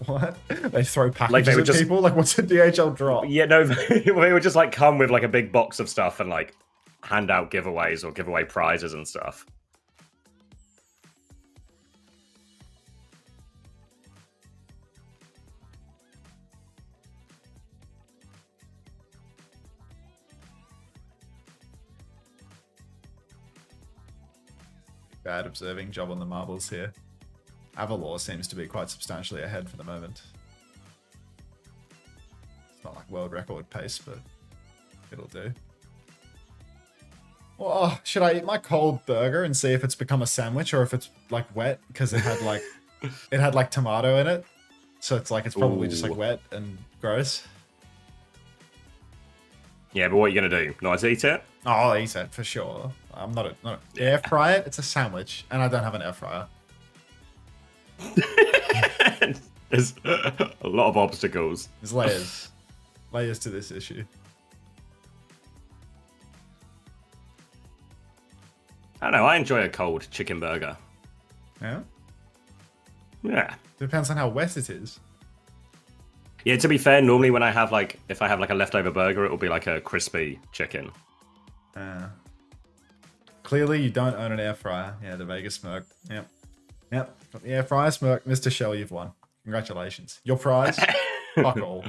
What? They throw packages Like they would at people? Like, what's a DHL drop? Yeah, no, they would just like come with like a big box of stuff and like hand out giveaways or give away prizes and stuff. Bad observing job on the marbles here. Avalor seems to be quite substantially ahead for the moment. It's not like world record pace, but it'll do. Oh, should I eat my cold burger and see if it's become a sandwich or if it's like wet because it had like tomato in it? So it's like it's probably just like wet and gross. Yeah, but what are you gonna do? Not eat it? Oh, I'll eat it for sure. I'm not air fry it. It's a sandwich, and I don't have an air fryer. There's a lot of obstacles. There's layers to this issue. I don't know. I enjoy a cold chicken burger. Yeah. Yeah. Depends on how wet it is. Yeah. To be fair, normally when if I have like a leftover burger, it will be like a crispy chicken. Clearly, you don't own an air fryer. Yeah, the Vegas smirk. Yep. Got the air fryer smirk. Mr. Shell, you've won. Congratulations. Your prize? Fuck all.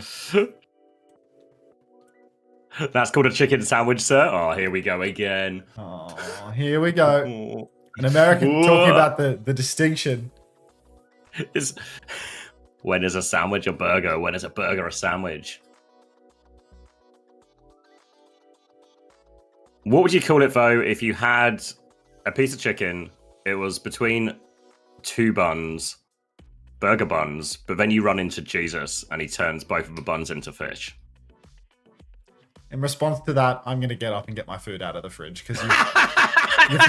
That's called a chicken sandwich, sir. Oh, here we go again. Oh, here we go. An American talking about the distinction. When is a sandwich a burger? When is a burger a sandwich? What would you call it, though, if you had a piece of chicken. It was between 2 buns, burger buns, but then you run into Jesus and he turns both of the buns into fish. In response to that, I'm going to get up and get my food out of the fridge because you've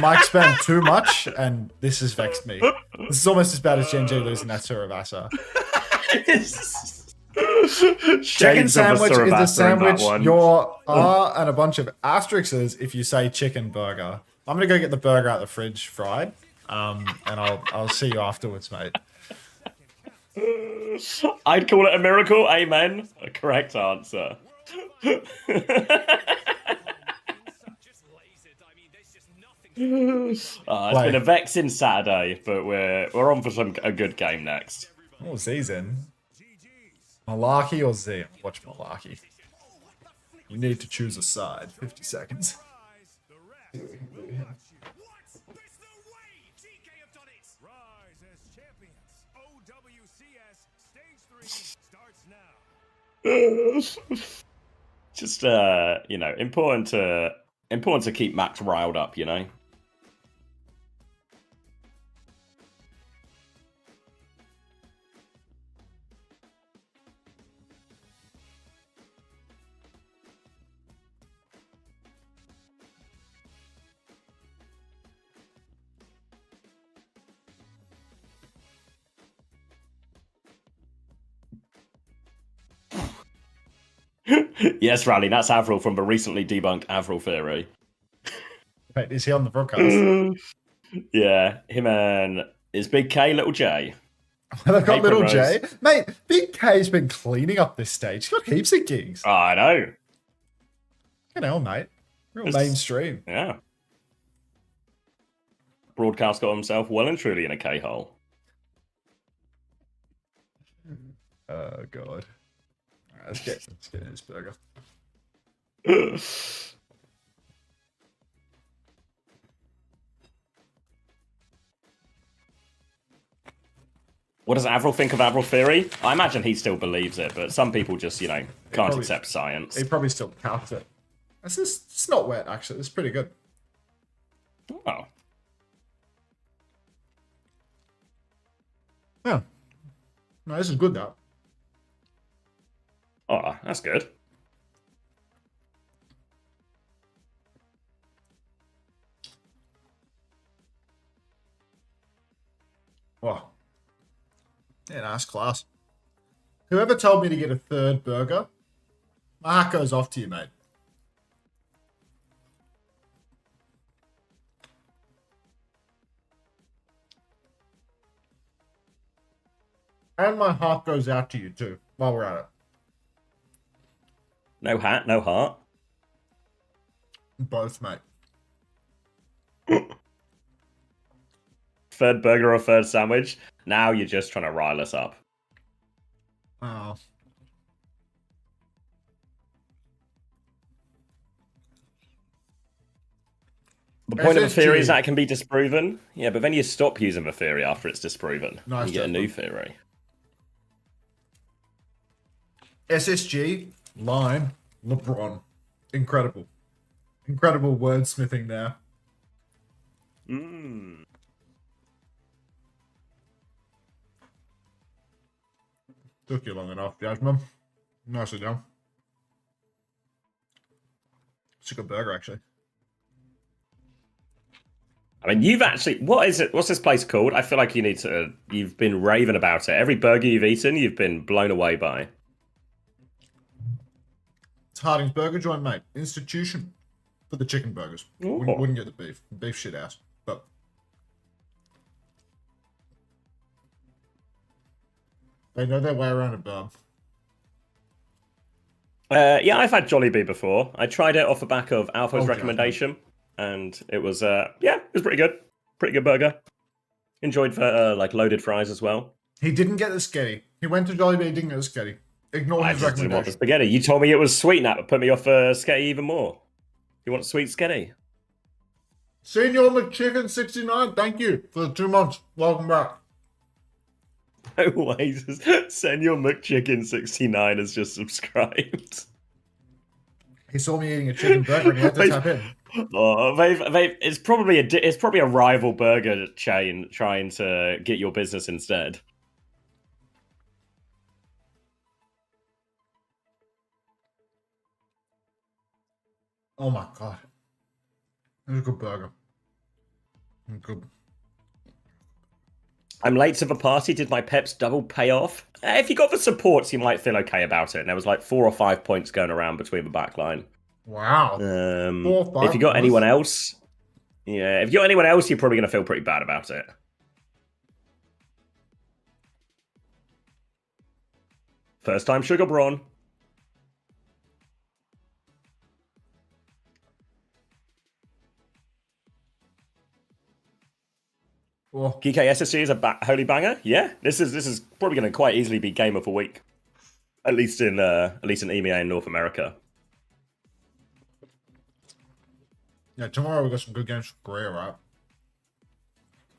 mic spammed too much and this has vexed me. This is almost as bad as Gen.G losing that Suravasa. Chicken sandwich is a sandwich. Your R and a bunch of asterisks if you say chicken burger. I'm going to go get the burger out of the fridge fried. And I'll see you afterwards, mate. I'd call it a miracle. Amen. A correct answer. It's been a vexing Saturday, but we're on for a good game next. Oh, Z's in. Malarkey or Z? Watch Malarkey. You need to choose a side. 50 seconds. Rise as champions. OWCS Stage 3 starts now. Just you know, important to keep Max riled up, you know. Yes, Rally, that's Avril from the recently debunked Avril theory. Wait, is he on the broadcast? Yeah, him and is Big K, Little J. They've got Little J. Mate, Big K's been cleaning up this stage. He's got heaps of gigs. Oh, I know. You know, mate. Real mainstream. Yeah. Broadcast got himself well and truly in a K-hole. Oh, God. Let's get in this burger. What does Avril think of Avril theory? I imagine he still believes it, but some people just, you know, can't accept science. He probably still counts it. It's not wet, actually. It's pretty good. Oh. Yeah. No, this is good, though. Oh, that's good. Wow. Yeah, nice class. Whoever told me to get a third burger, my hat goes off to you, mate. And my heart goes out to you, too, while we're at it. No hat, no heart. Both, mate. Third burger or third sandwich? Now you're just trying to rile us up. Oh. The point of a theory is that it can be disproven. Yeah, but then you stop using the theory after it's disproven. Nice, you get a new theory. SSG, line, LeBron. Incredible. Incredible wordsmithing there. Took you long enough, Jasmine. Nicely done. It's a good burger, actually. I mean, you've actually... What is it? What's this place called? I feel like you need to... You've been raving about it. Every burger you've eaten, you've been blown away by. It's Harding's Burger Joint, mate. Institution for the chicken burgers. Wouldn't get the beef. Beef shit ass. But they know their way around a bum. Yeah, I've had Jollibee before. I tried it off the back of Alpha's recommendation, and it was, yeah, it was pretty good. Pretty good burger. Enjoyed the, like, loaded fries as well. He didn't get the sketty. He went to Jollibee, he didn't get the sketty. Ignore his recommendation. Want the spaghetti. You told me it was sweet, and that put me off sketty even more. You want sweet sketty? Senior McChicken 69, thank you for the 2 months. Welcome back. No way. Senior McChicken 69 has just subscribed. He saw me eating a chicken burger and he had to tap in. Oh, it's probably a rival burger chain trying to get your business instead. Oh my god. It's a good burger. Good. I'm late to the party. Did my Peps double pay off? If you got the supports, you might feel okay about it. And there was like 4 or 5 points going around between the backline. Wow. 4 or 5 if you got anyone else, if you got anyone else, you're probably going to feel pretty bad about it. First time Sugar Brawn. Geekay SSG is a holy banger. Yeah, this is probably going to quite easily be game of the week, at least in EMEA in North America. Yeah, tomorrow we've got some good games for Korea, right?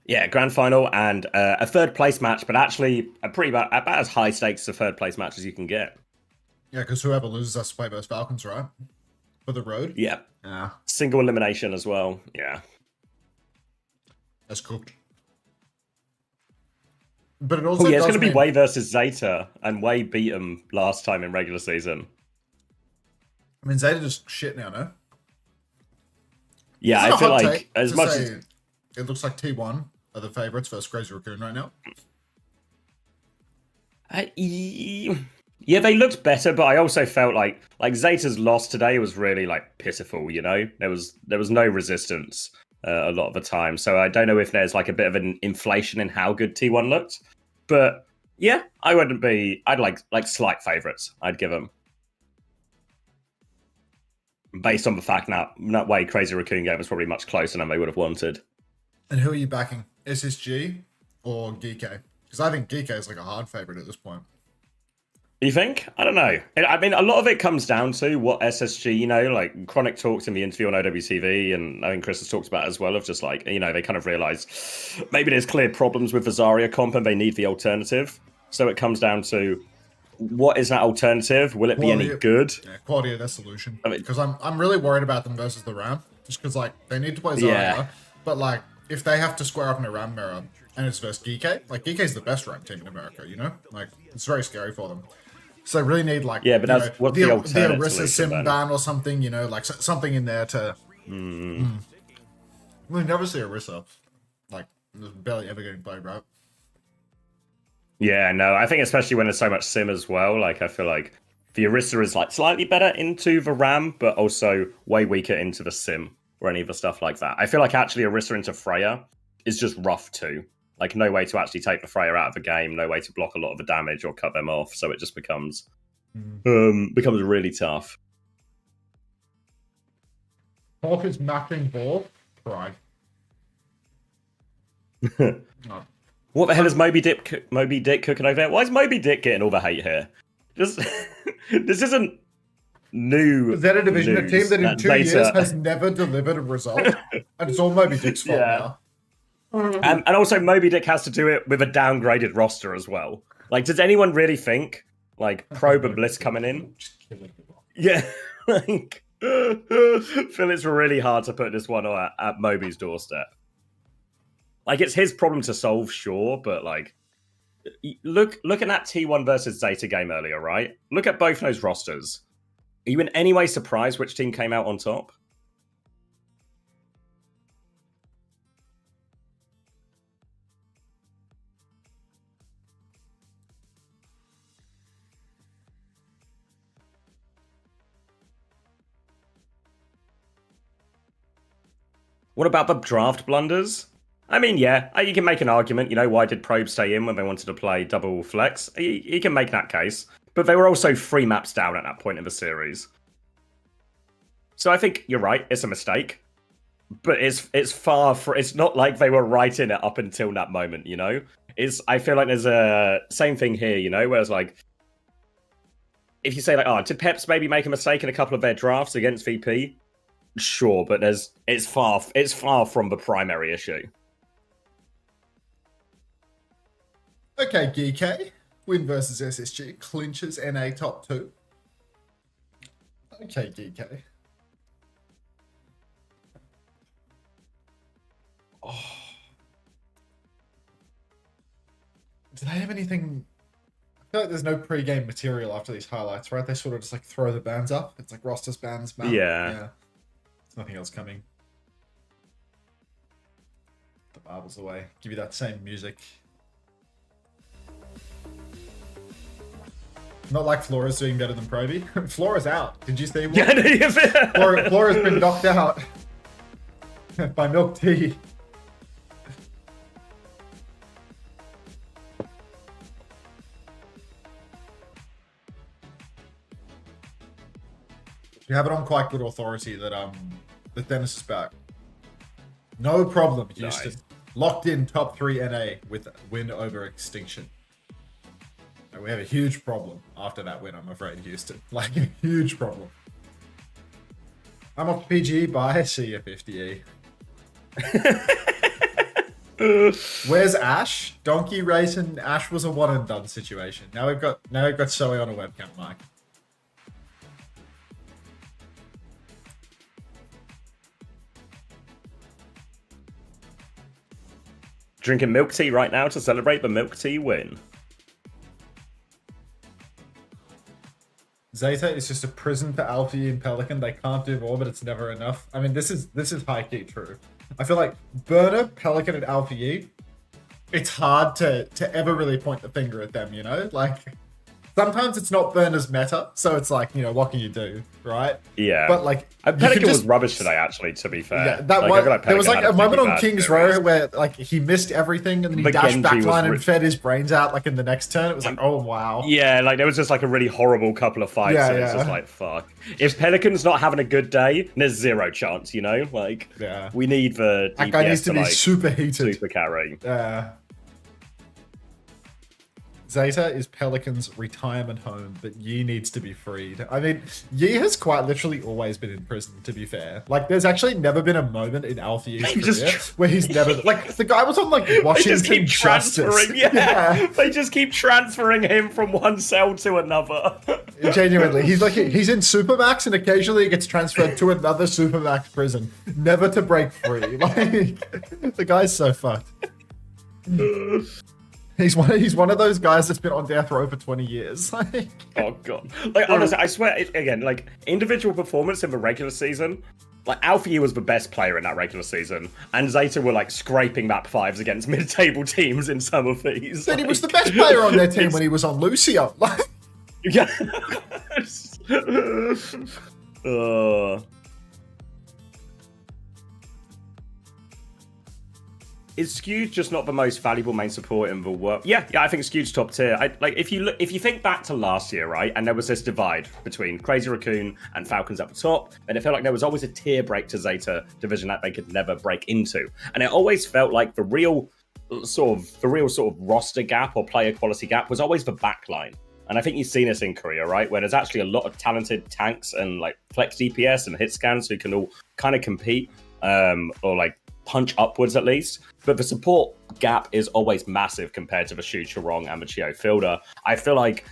Yeah, grand final and a third place match, but actually about as high stakes a third place match as you can get. Yeah, because whoever loses has to play versus Falcons, right? For the road. Yeah. Yeah. Single elimination as well. Yeah. That's cooked. But it also it's going to be Wei versus Zeta, and Wei beat him last time in regular season. I mean, Zeta just shit now, no? Yeah, I feel like as much as it looks like T1 are the favorites versus Crazy Raccoon right now. Yeah, they looked better, but I also felt like Zeta's loss today was really like pitiful. You know, there was no resistance a lot of the time, so I don't know if there's like a bit of an inflation in how good T1 looked. But yeah, I'd like slight favorites. I'd give them based on the fact that way Crazy Raccoon game was probably much closer than they would have wanted. And who are you backing? SSG or Geekay? Because I think Geekay is like a hard favorite at this point. You think? I don't know. I mean, a lot of it comes down to what SSG, like Chronic talked in the interview on OWCV, and I think Chris has talked about it as well, of just like, they kind of realize maybe there's clear problems with the Zarya comp and they need the alternative. So it comes down to what is that alternative? Will it be any good? Yeah, quality of their solution. Because I'm really worried about them versus the Ram. Just because they need to play Zarya. Yeah. But if they have to square up in a Ram mirror and it's versus Geekay, Geekay's the best Ram team in America, it's very scary for them. So they really need but that's what's the alternative Orisa sim ban or something, something in there to. We never see Orisa barely ever getting played, right? Yeah, no, I think especially when there's so much sim as well. I feel like the Orisa is slightly better into the Ram, but also way weaker into the sim or any of the stuff like that. I feel like actually Orisa into Freya is just rough too. No way to actually take the Freya out of the game, no way to block a lot of the damage or cut them off, so it just becomes really tough. Hawk is matching ball. Pride. What the hell is Moby Dick cooking over there? Why is Moby Dick getting all the hate here? This isn't new. Zeta Division, a team that in 2 years has never delivered a result, and it's all Moby Dick's fault now. And also Moby Dick has to do it with a downgraded roster as well. Does anyone really think Probe and Bliss coming in? Yeah, Phil, it's really hard to put this one at Moby's doorstep. It's his problem to solve, sure, but look at that T1 versus Zeta game earlier, right? Look at both those rosters. Are you in any way surprised which team came out on top? What about the draft blunders? I mean, yeah, you can make an argument. Why did Probe stay in when they wanted to play double flex? You can make that case. But they were also 3 maps down at that point in the series. So I think you're right. It's a mistake. But it's not like they were right in it up until that moment, I feel like there's a same thing here, whereas if you say did Peps maybe make a mistake in a couple of their drafts against VP? Sure, but it's far from the primary issue. Okay, Geekay. Win versus SSG. Clinches NA top 2. Okay, Geekay. Do they have anything? I feel like there's no pre-game material after these highlights, right? They sort of just like throw the bands up. It's like rosters, bands, map. Yeah. There's nothing else coming. The marbles away. Give you that same music. Not like Flora's doing better than Proby. Flora's out. Did you see? Flora's been knocked out by Milk Tea. You have it on quite good authority that that Dennis is back. No problem, Houston. Nice. Locked in top 3 NA with win over Extinction. And we have a huge problem after that win, I'm afraid, Houston. Like, a huge problem. I'm off PG, bye, see ya 50E. Where's Ash? Donkey Racing Ash was a one and done situation. Now we've got Zoe on a webcam mic. Drinking milk tea right now to celebrate the milk tea win. Zeta is just a prison for Alfie and Pelican. They can't do more, but it's never enough. I mean, this is high-key true. I feel like Burner, Pelican, and Alfie, it's hard to ever really point the finger at them, you know? Like, sometimes it's not Burner's meta, so it's like, you know, what can you do, right? Yeah. But like, Pelican was rubbish today, actually, to be fair. Yeah, that there was like a moment on King's Row where like he missed everything and then he dashed backline and fed his brains out like in the next turn. It was like, oh wow. Yeah, like there was just like a really horrible couple of fights. Yeah, and it's just like, fuck. If Pelican's not having a good day, there's zero chance, you know? Like, we need the that guy DPS needs to be like, super heated. Super carry. Zeta is Pelican's retirement home, but Yi needs to be freed. I mean, Yi has quite literally always been in prison, to be fair. Like, there's actually never been a moment in Alfie's career where he's never... Like, the guy was on, like, Washington Justice. Yeah. They just keep transferring him from one cell to another. Genuinely. He's like, he's in Supermax and occasionally he gets transferred to another Supermax prison. Never to break free. Like, the guy's so fucked. He's one of those guys that's been on death row for 20 years. Like, oh god! Like honestly, I swear again. Like individual performance in the regular season, like Alfie was the best player in that regular season, and Zeta were like scraping map 5s against mid-table teams in some of these. Then he was the best player on their team when he was on Lucio. Like, yeah. Is Skewed just not the most valuable main support in the world? Yeah, I think Skewed's top tier. Like if you think back to last year, right, and there was this divide between Crazy Raccoon and Falcons at the top, and it felt like there was always a tier break to Zeta division that they could never break into, and it always felt like the real sort of roster gap or player quality gap was always the backline. And I think you've seen this in Korea, right, where there's actually a lot of talented tanks and like flex DPS and hit scans who can all kind of compete or like punch upwards at least, but the support gap is always massive compared to the Shu Chirong and the Chio Fielder. I feel like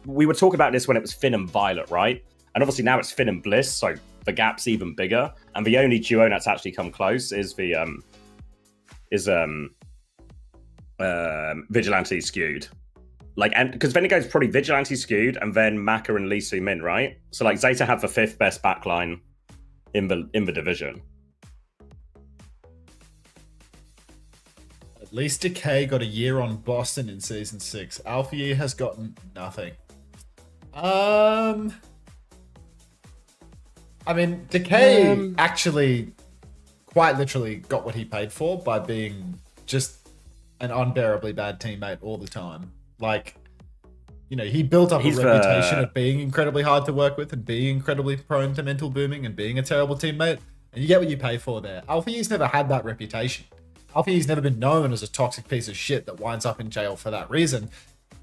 we were talking about this when it was Finn and Violet, right? And obviously now it's Finn and Bliss, so the gap's even bigger. And the only duo that's actually come close is the Vigilante Skewed. Like, and because then it goes probably Vigilante Skewed and then Maka and Lee Soo Min, right? So like Zeta have the 5th best backline in the division. at least Decay got a year on Boston in Season 6. Alfie has gotten nothing. I mean, Decay actually quite literally got what he paid for by being just an unbearably bad teammate all the time. Like, you know, he built up a reputation of being incredibly hard to work with and being incredibly prone to mental booming and being a terrible teammate. And you get what you pay for there. Alfie's never had that reputation. Alfie's never been known as a toxic piece of shit that winds up in jail for that reason.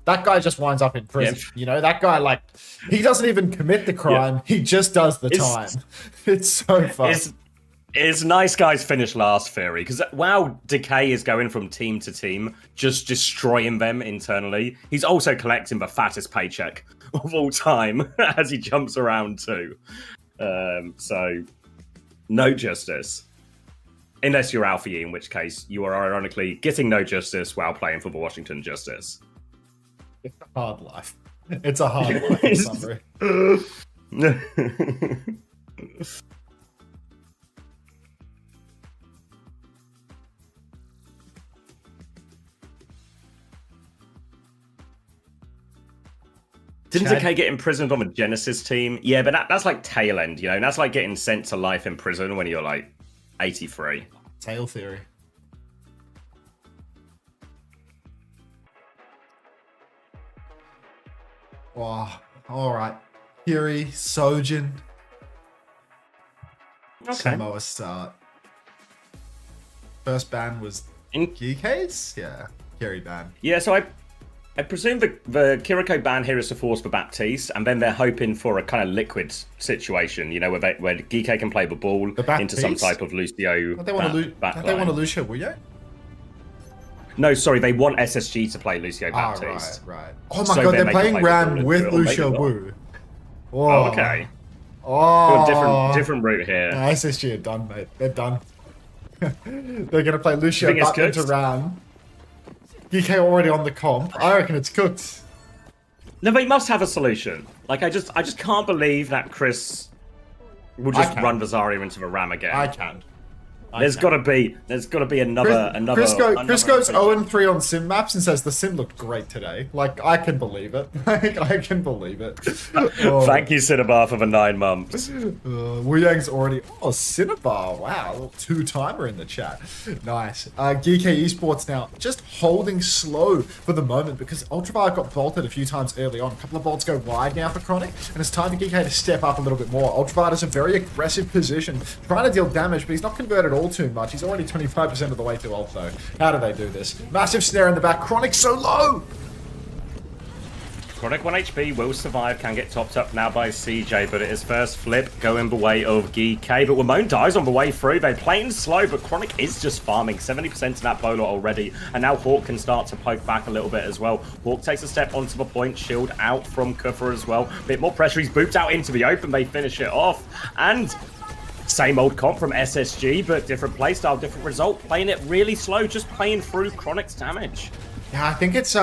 That guy just winds up in prison. Yep. You know, that guy, like, he doesn't even commit the crime. Yep. He just does the time. It's so fun. It's nice guys finish last, Theory, because while Decay is going from team to team, just destroying them internally, he's also collecting the fattest paycheck of all time as he jumps around too. So, no justice. Unless you're Alfie, in which case you are ironically getting no justice while playing for the Washington Justice. It's a hard life. It's a hard life in summary. Didn't Geekay get imprisoned on the Genesis team? Yeah, but that's like tail end, you know? That's like getting sent to life in prison when you're like 83. Tail theory. Wow. Alright. Fury, Sojin. Okay. Samoa start. First ban was Geekay's? Yeah. Fury ban. Yeah, so I presume the Kiriko ban here is to force for Baptiste, and then they're hoping for a kind of liquid situation, you know, where Geekay can play the ball into some type of Lucio. Don't they want to Lucio Wuyo? No, sorry, they want SSG to play Lucio Baptiste. Right. Oh my god, they're playing Ram with Lucio Wu. Oh, okay. Oh, different route here. No, SSG are done, mate. They're done. They're gonna play Lucio back into Ram. Geekay already on the comp. I reckon it's cooked. No, they must have a solution. Like, I just can't believe that Chris will just run Vazaria into the Ram again. I can. There's got to be another. Chris goes 0-3 on sim maps and says the sim looked great today. Like, I can believe it. I can believe it. Thank you, Cinnabar, for the 9 months. Wu Yang's already. Oh, Cinnabar! Wow, a little 2-timer in the chat. Nice. Geekay Esports now just holding slow for the moment because Ultraviolet got bolted a few times early on. A couple of bolts go wide now for Chronic, and it's time for Geekay to step up a little bit more. Ultraviolet is a very aggressive position, trying to deal damage, but he's not converted all too much. He's already 25% of the way to ult though. How do they do this? Massive snare in the back. Chronic so low! Chronic 1 HP will survive, can get topped up now by CJ, but it is first flip going the way of Geekay. But Ramon dies on the way through. They're playing slow, but Chronic is just farming 70% to that bowler already. And now Hawk can start to poke back a little bit as well. Hawk takes a step onto the point, shield out from Kufa as well. Bit more pressure, he's booped out into the open, they finish it off. And same old comp from SSG, but different playstyle, different result. Playing it really slow, just playing through Chronic's damage. Yeah, I think it's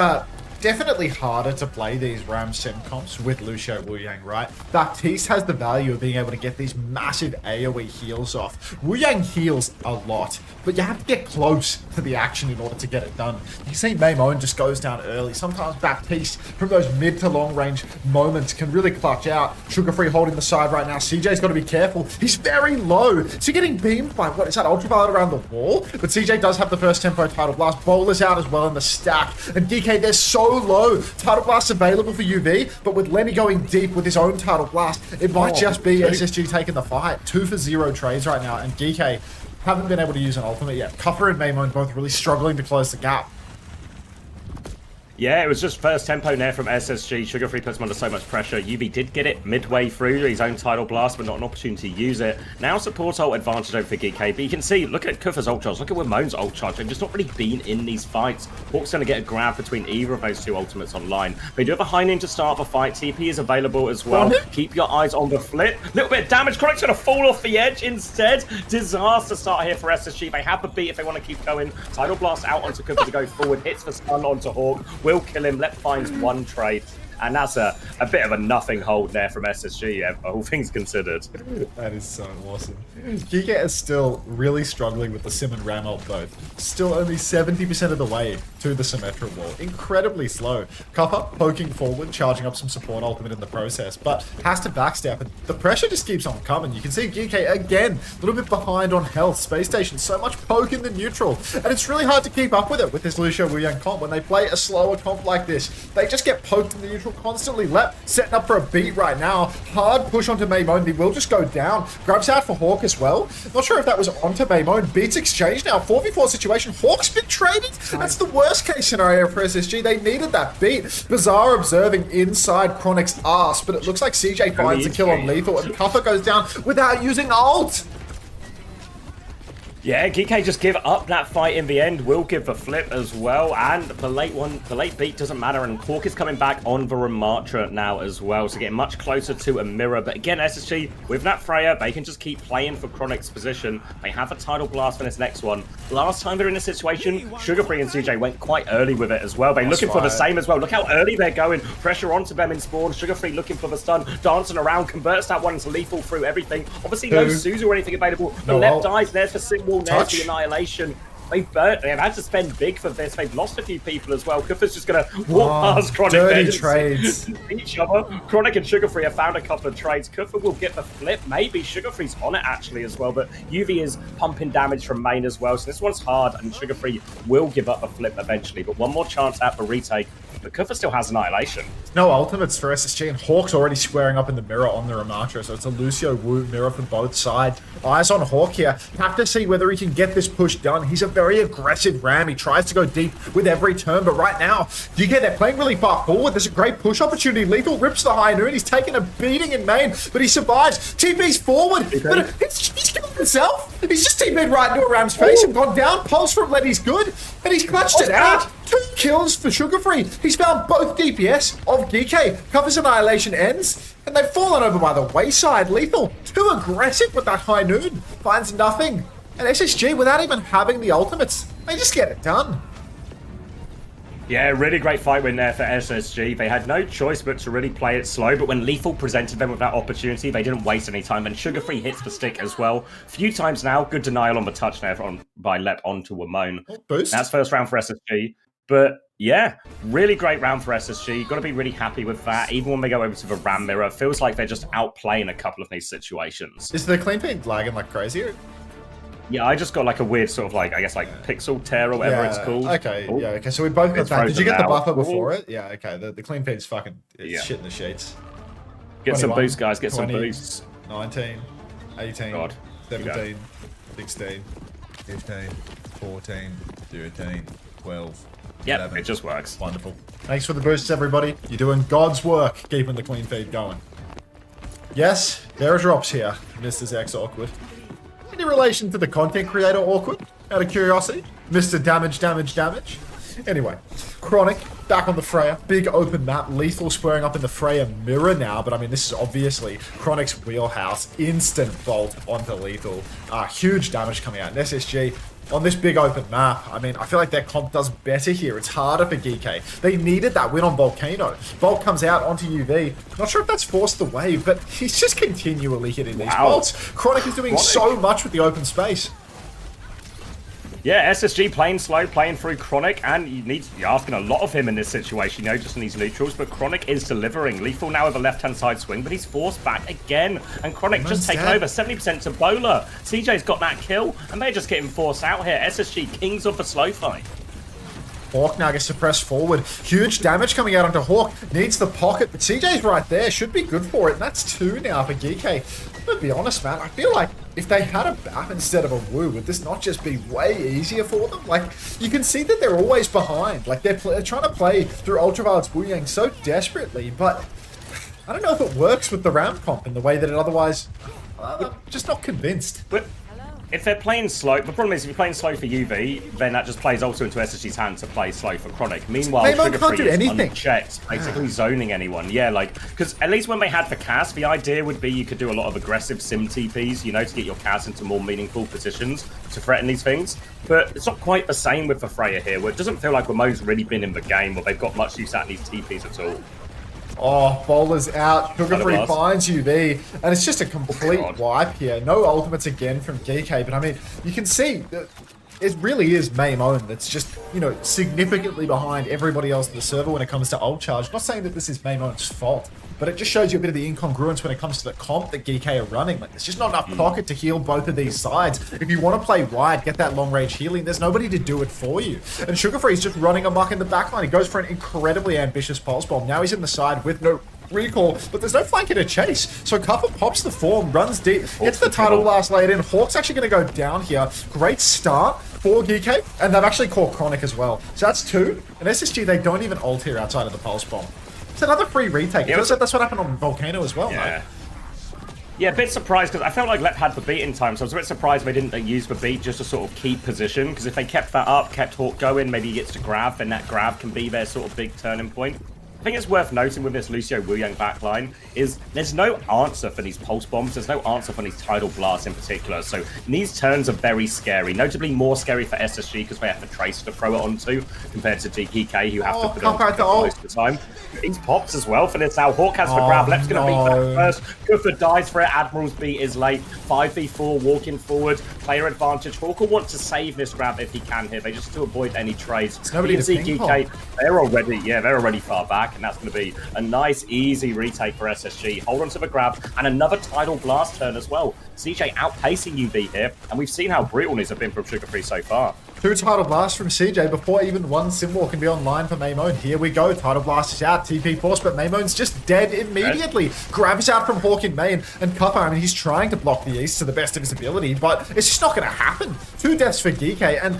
definitely harder to play these Ram sim comps with Lucio Wu Yang, right? Baptiste has the value of being able to get these massive AoE heals off. Wu Yang heals a lot, but you have to get close to the action in order to get it done. You can see Maimon just goes down early. Sometimes Baptiste, from those mid to long range moments, can really clutch out. Sugar Free holding the side right now. CJ's got to be careful. He's very low. So getting beamed by, what is that, Ultraviolet around the wall? But CJ does have the first tempo Tidal Blast. Bowler's out as well in the stack. And Geekay, they're so low. Tidal Blast available for UV, but with Lenny going deep with his own Tidal Blast, it might just be SSG taking the fight. 2 for 0 trades right now, and Geekay haven't been able to use an ultimate yet. Cuffer and Maimon both really struggling to close the gap. Yeah, it was just first tempo there from SSG. Sugar Free puts him under so much pressure. UV did get it midway through his own Tidal Blast, but not an opportunity to use it. Now support ult advantage over for Geekay, but you can see, look at Kufa's ult charge, look at Ramon's ult charge. They've just not really been in these fights. Hawk's going to get a grab between either of those 2 ultimates online. They do have a high noon to start the fight. TP is available as well. Keep your eyes on the flip. Little bit of damage. Chronic's going to fall off the edge instead. Disaster start here for SSG. They have the beat if they want to keep going. Tidal Blast out onto Kufa to go forward. Hits the stun onto Hawk. Will kill him. Let finds 1 trade. And that's a bit of a nothing hold there from SSG, all things considered. That is so awesome. Geekay is still really struggling with the Sim and Ram ult both. Still only 70% of the way to the Symmetra wall. Incredibly slow. Cuppa poking forward, charging up some support ultimate in the process, but has to backstep, and the pressure just keeps on coming. You can see Geekay again, a little bit behind on health. Spacestation, so much poke in the neutral, and it's really hard to keep up with it with this Lucio Wu Yang comp. When they play a slower comp like this, they just get poked in the neutral constantly. Lep setting up for a beat right now. Hard push onto Maimon. He will just go down. Grabs out for Hawk as well. Not sure if that was onto Maimon. Beats exchange now. 4v4 situation. Hawk's been traded. That's the worst case scenario for SSG. They needed that beat. Bizarre observing inside Chronic's ass, but it looks like CJ finds the kill on Lethal, and Cuffer goes down without using ult. Yeah, Geekay just give up that fight in the end. Will give the flip as well, and the late beat doesn't matter. And Hawk is coming back on the Ramatra now as well, so getting much closer to a mirror. But again, SSG with that Freya, they can just keep playing for Chronic's position. They have a tidal blast for this next one. Last time they're in this situation, Sugarfree and CJ went quite early with it as well. They're looking for the same as well. Look how early they're going. Pressure onto them in spawn. Sugarfree looking for the stun, dancing around, converts that one into lethal through everything. Obviously, no Suzu or anything available. The left dies. There's the single. There's the annihilation. They've had to spend big for this. They've lost a few people as well. Kufa's just going to walk past Chronic. Dirty trades. Each other. Chronic and Sugarfree have found a couple of trades. Kufa will get the flip. Maybe Sugarfree's on it actually as well, but UV is pumping damage from main as well. So this one's hard, and Sugarfree will give up a flip eventually. But one more chance at the retake. But Kufa still has Annihilation. No ultimates for SSG, and Hawk's already squaring up in the mirror on the Ramatra, so it's a Lucio Wu mirror for both sides. Eyes on Hawk here. Have to see whether he can get this push done. He's a very aggressive Ram. He tries to go deep with every turn, but right now, they're playing really far forward. There's a great push opportunity. Lethal rips the high noon. He's taking a beating in main, but he survives. TP's forward, but he's killed himself. He's just TP'd right into a Ram's face and gone down. Pulse from Letty's good, and he's clutched it out. 2 kills for Sugarfree. He's found both DPS of Geekay. Covers Annihilation ends, and they've fallen over by the wayside. Lethal, too aggressive with that high noon. Finds nothing. And SSG, without even having the ultimates, they just get it done. Yeah, really great fight win there for SSG. They had no choice but to really play it slow, but when Lethal presented them with that opportunity, they didn't waste any time, and Sugarfree hits the stick as well. A few times now, good denial on the touch there by Lep onto Wamone. Boost. That's first round for SSG. But yeah, really great round for SSG. Got to be really happy with that. Even when they go over to the Ram mirror, feels like they're just outplaying a couple of these situations. Is the clean feed lagging like crazy? Yeah, I just got like a weird sort of like, I guess like pixel tear or whatever it's called. Okay, yeah, okay. So we both got that. Did you get the buffer before it? Yeah, okay. The clean feed's fucking shit in the sheets. Get some boosts, guys. Get 20, some boosts. 19, 18, 17, 16, 15, 14, 13, 12. Yep, 11. it just works. Wonderful. Thanks for the boosts, everybody. You're doing God's work keeping the clean feed going. Yes, there are drops here, Mr. X Awkward. Any relation to the content creator Awkward? Out of curiosity? Mr. Damage. Anyway, Chronic back on the Freya. Big open map. Lethal squaring up in the Freya mirror now, but I mean, this is obviously Chronic's wheelhouse. Instant bolt onto Lethal. Huge damage coming out. And SSG on this big open map, I mean, I feel like their comp does better here. It's harder for Geekay. They needed that win on Volcano. Bolt comes out onto UV. Not sure if that's forced the wave, but he's just continually hitting these bolts. Chronic is doing so much with the open space. Yeah, SSG playing slow, playing through Chronic, and you're asking a lot of him in this situation, you know, just in these neutrals, but Chronic is delivering. Lethal now with a left-hand side swing, but he's forced back again, and Chronic just taking over 70% to Bowler. CJ's got that kill, and they're just getting forced out here. SSG, kings of the slow fight. Hawk now gets suppressed forward. Huge damage coming out onto Hawk. Needs the pocket, but CJ's right there. Should be good for it, and that's 2 now for Geekay. To be honest, man, I feel like if they had a BAP instead of a Wu, would this not just be way easier for them? Like, you can see that they're always behind. Like, they're trying to play through Ultraviolet's Wu Yang so desperately, but I don't know if it works with the Ram comp in the way that it otherwise... I'm just not convinced. But if they're playing slow, the problem is if you're playing slow for UV, then that just plays also into SSG's hand to play slow for Chronic. Meanwhile, Sugarfree is unchecked, basically zoning anyone. Yeah, like, because at least when they had the Cas, the idea would be you could do a lot of aggressive sim TPs, you know, to get your Cas into more meaningful positions to threaten these things. But it's not quite the same with the Freya here, where it doesn't feel like Wamone's really been in the game, or they've got much use out of these TPs at all. Oh, Bowler's out. Sugarfree finds UV, and it's just a complete wipe here. No ultimates again from Geekay, but I mean, you can see that it really is Maimone that's just, you know, significantly behind everybody else in the server when it comes to ult charge. Not saying that this is Maimone's fault, but it just shows you a bit of the incongruence when it comes to the comp that Geekay are running. Like, there's just not enough pocket to heal both of these sides. If you want to play wide, get that long-range healing, there's nobody to do it for you. And Sugarfree's just running amok in the backline. He goes for an incredibly ambitious pulse bomb. Now he's in the side with no recall, but there's no flank to chase. So Cuffer pops the form, runs deep, gets the tidal blast laid in. Hawk's actually going to go down here. Great start for Geekay, and they've actually caught Chronic as well. So that's 2. And SSG, they don't even ult here outside of the pulse bomb. It's another free retake. It feels like that's what happened on Volcano as well, yeah. Yeah, a bit surprised because I felt like Lep had the beat in time, so I was a bit surprised they didn't use the beat just to sort of keep position, because if they kept that up, kept Hawk going, maybe he gets to grab, then that grab can be their sort of big turning point. I think it's worth noting with this Lucio Wu Yang backline is there's no answer for these pulse bombs, there's no answer for these tidal blasts in particular, so these turns are very scary, notably more scary for SSG because they have to trace to throw it onto compared to Geekay who have to put it on most of the time. These pops as well for this now. Hawk has the grab, Lep's going to beat that first. Kutha dies for it, Admiral's beat is late. 5v4 walking forward, player advantage. Hawk will want to save this grab if he can here, they just to avoid any trades. You can see Geekay, they're already far back, and that's going to be a nice, easy retake for SSG. Hold on to the grab, and another tidal blast turn as well. CJ outpacing UV here, and we've seen how brutal these have been from Sugar Free so far. 2 tidal blasts from CJ before even one symbol can be online for Maymone. Here we go. Tidal blast is out. TP force, but Maymone's just dead immediately. Grabs out from Hawk in main. And Cuppa, I mean, he's trying to block the East to the best of his ability, but it's just not going to happen. 2 deaths for Geekay, and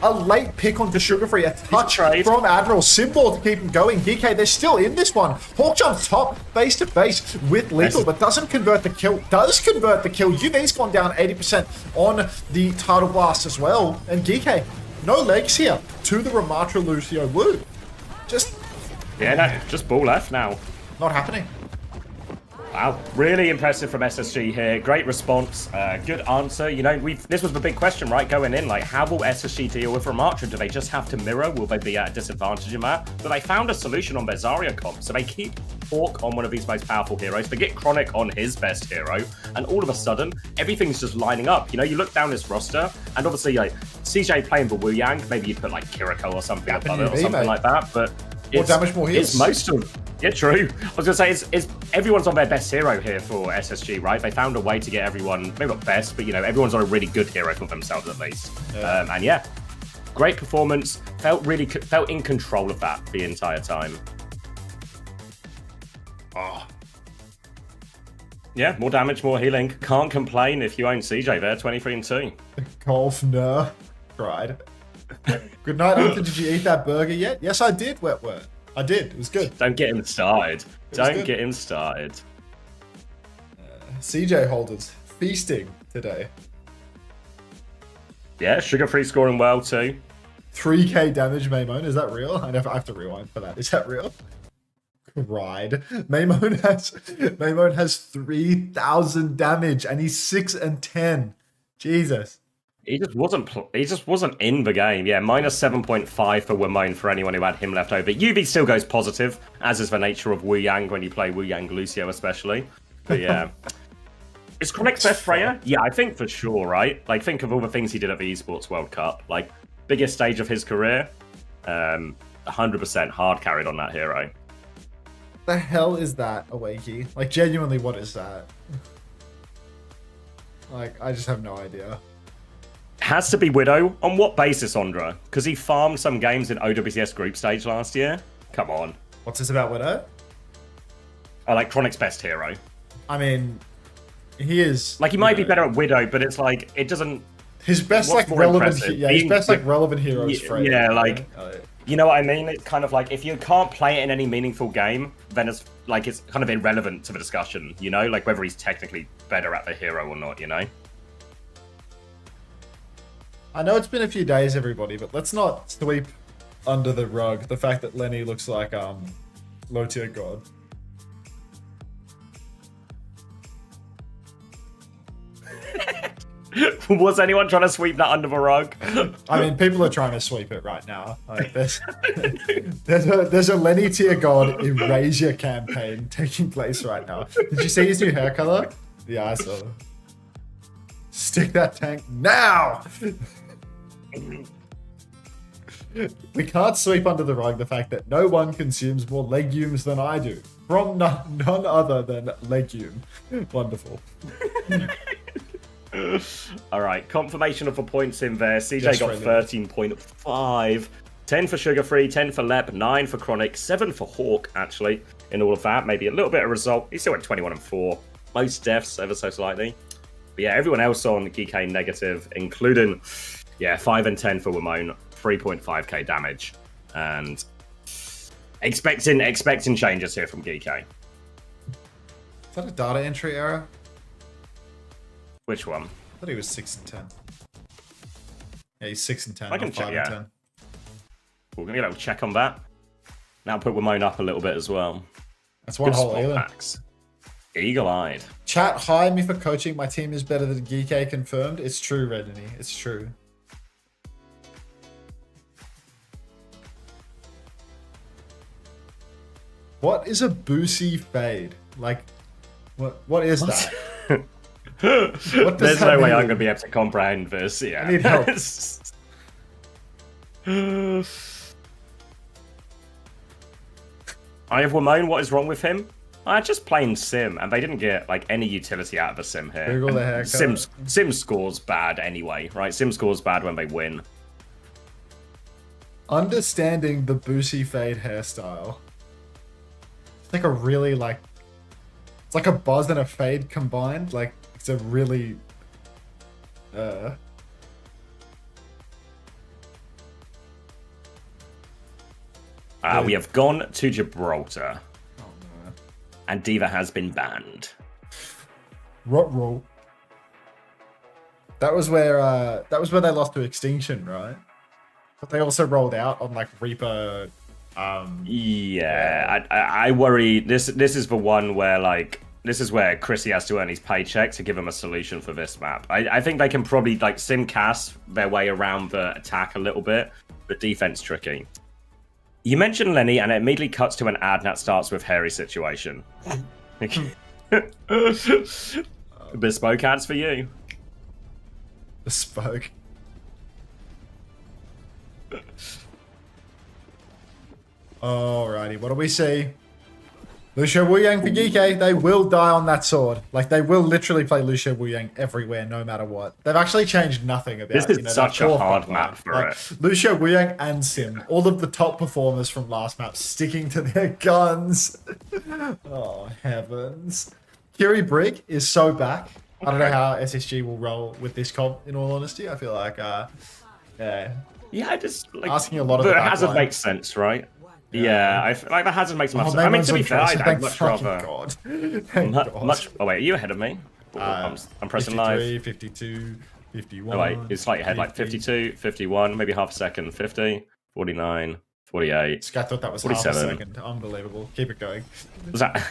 a late pick onto Sugar Free. A touch from Admiral. Symbol to keep him going. Geekay, they're still in this one. Hawk jumps top, face to face with Lethal, but doesn't convert the kill. Does convert the kill. UV's gone down 80% on the tidal blast as well. And Geekay, no legs here to the Ramatra Lucio Wu. Just ball left now. Not happening. Wow, really impressive from SSG here. Great response, good answer. You know, this was the big question, right? Going in, like, how will SSG deal with Ramatra? Do they just have to mirror? Will they be at a disadvantage in that? But they found a solution on their Zarya comp, so they keep Hawk on one of these most powerful heroes. They get Chronic on his best hero, and all of a sudden, everything's just lining up. You know, you look down this roster, and obviously, like, CJ playing the Wu Yang, maybe you put, like, Kiriko or something above it or something like that, but more damage, more heals. It's most of... Yeah, true. I was going to say, it's everyone's on their best hero here for SSG, right? They found a way to get everyone, maybe not best, but, you know, everyone's on a really good hero for themselves at least. Yeah. And yeah, great performance. Felt in control of that the entire time. Yeah, more damage, more healing. Can't complain if you own CJ there, 23-2. Golf, no. Cried. Good night, Unter. Did you eat that burger yet? Yes, I did, Wet Wet. I did. It was good. Don't get him started. Don't get him started. CJ holders feasting today. Yeah, Sugar Free scoring well too. 3k damage, Maymone. Is that real? I have to rewind for that. Is that real? Cried. Maymone has 3,000 damage and he's 6-10. Jesus. He just wasn't in the game. Yeah, minus 7.5 for Wamone for anyone who had him left over. UV still goes positive, as is the nature of Wu Yang when you play Wu Yang Lucio especially. But yeah. Is Chronic's best Freya? Yeah, I think for sure, right? Like, think of all the things he did at the Esports World Cup. Like, biggest stage of his career. 100% hard carried on that hero. The hell is that, Awakey? Like, genuinely, what is that? Like, I just have no idea. Has to be Widow. On what basis, Ondra? Because he farmed some games in OWCS group stage last year? Come on. What's this about Widow? I like Chronic's best hero. I mean, he is... Like, he might be better at Widow, but it's like, it doesn't... His best, like, relevant... Yeah, his best, like, relevant hero is Freya. Yeah, like... You know what I mean? It's kind of like, if you can't play it in any meaningful game, then it's, like, it's kind of irrelevant to the discussion, you know? Like, whether he's technically better at the hero or not, you know? I know it's been a few days, everybody, but let's not sweep under the rug the fact that Lenny looks like low tier god. Was anyone trying to sweep that under the rug? I mean, people are trying to sweep it right now. Like, there's a Lenny tier god erasure campaign taking place right now. Did you see his new hair color? Yeah, I saw. Stick that tank now. We can't sweep under the rug the fact that no one consumes more legumes than I do. From none other than Legume. Wonderful. All right, confirmation of the points in there. CJ got 13.5. 10 for Sugar Free, 10 for Lep, 9 for Chronic, 7 for Hawk, actually, in all of that. Maybe a little bit of result. He still went 21-4. Most deaths ever so slightly. But yeah, everyone else on Geekay negative, including, yeah, 5 and 10 for Wamone, 3.5k damage. And expecting changes here from Geekay. Is that a data entry error? Which one? I thought he was 6 and 10. Yeah, he's 6 and 10. I can not check, 5 yeah. and 10. We're going to get a little check on that. Now put Ramon up a little bit as well. That's one Good whole spot alien. packs. Eagle-eyed. Chat, hire me for coaching. My team is better than Geekay confirmed. It's true, Redini. It's true. What is a boosie fade? Like, what is that? What There's no that way I'm mean? going to be able to comprehend this. Yeah. I need help. I have Ramon. What is wrong with him? Just plain sim, and they didn't get like any utility out of a sim here. Google the haircut. Sim scores bad anyway, right? Sim scores bad when they win. Understanding the boosie fade hairstyle. It's like a really like... It's like a buzz and a fade combined. Like, it's a really... We have gone to Gibraltar. And Diva has been banned. Roll. That was where they lost to Extinction, right? But they also rolled out on like Reaper. Yeah, I worry. This is the one where like this is where Chrissy has to earn his paycheck to give him a solution for this map. I think they can probably like sim cast their way around the attack a little bit, but defense tricky. You mentioned Lenny, and it immediately cuts to an ad that starts with hairy situation. Bespoke ads for you. Bespoke. Alrighty, what do we see? Lucio Wu Yang for Geekay. They will die on that sword. Like, they will literally play Lucio Wu Yang everywhere, no matter what. They've actually changed nothing about this is such a hard line. map for like, it. Lucio Wu Yang and Sim, all of the top performers from last map sticking to their guns. Oh, heavens. Kiri Brig is so back. I don't know how SSG will roll with this comp, in all honesty. I feel like, yeah. Yeah, I just like asking a lot of the the hazard backline. makes sense, right? Yeah, I feel like the hazard makes much sense. Oh, I mean, to be fair, Tracer, I'd thank much fucking rather. God. Thank God. Much. Oh wait, are you ahead of me? I'm pressing 53, live. 52, 51. Oh wait, it's slightly ahead, like 52, 51, maybe half a second, 50, 49, 48. This guy thought that was 47. half a second. Unbelievable. Keep it going. Was that?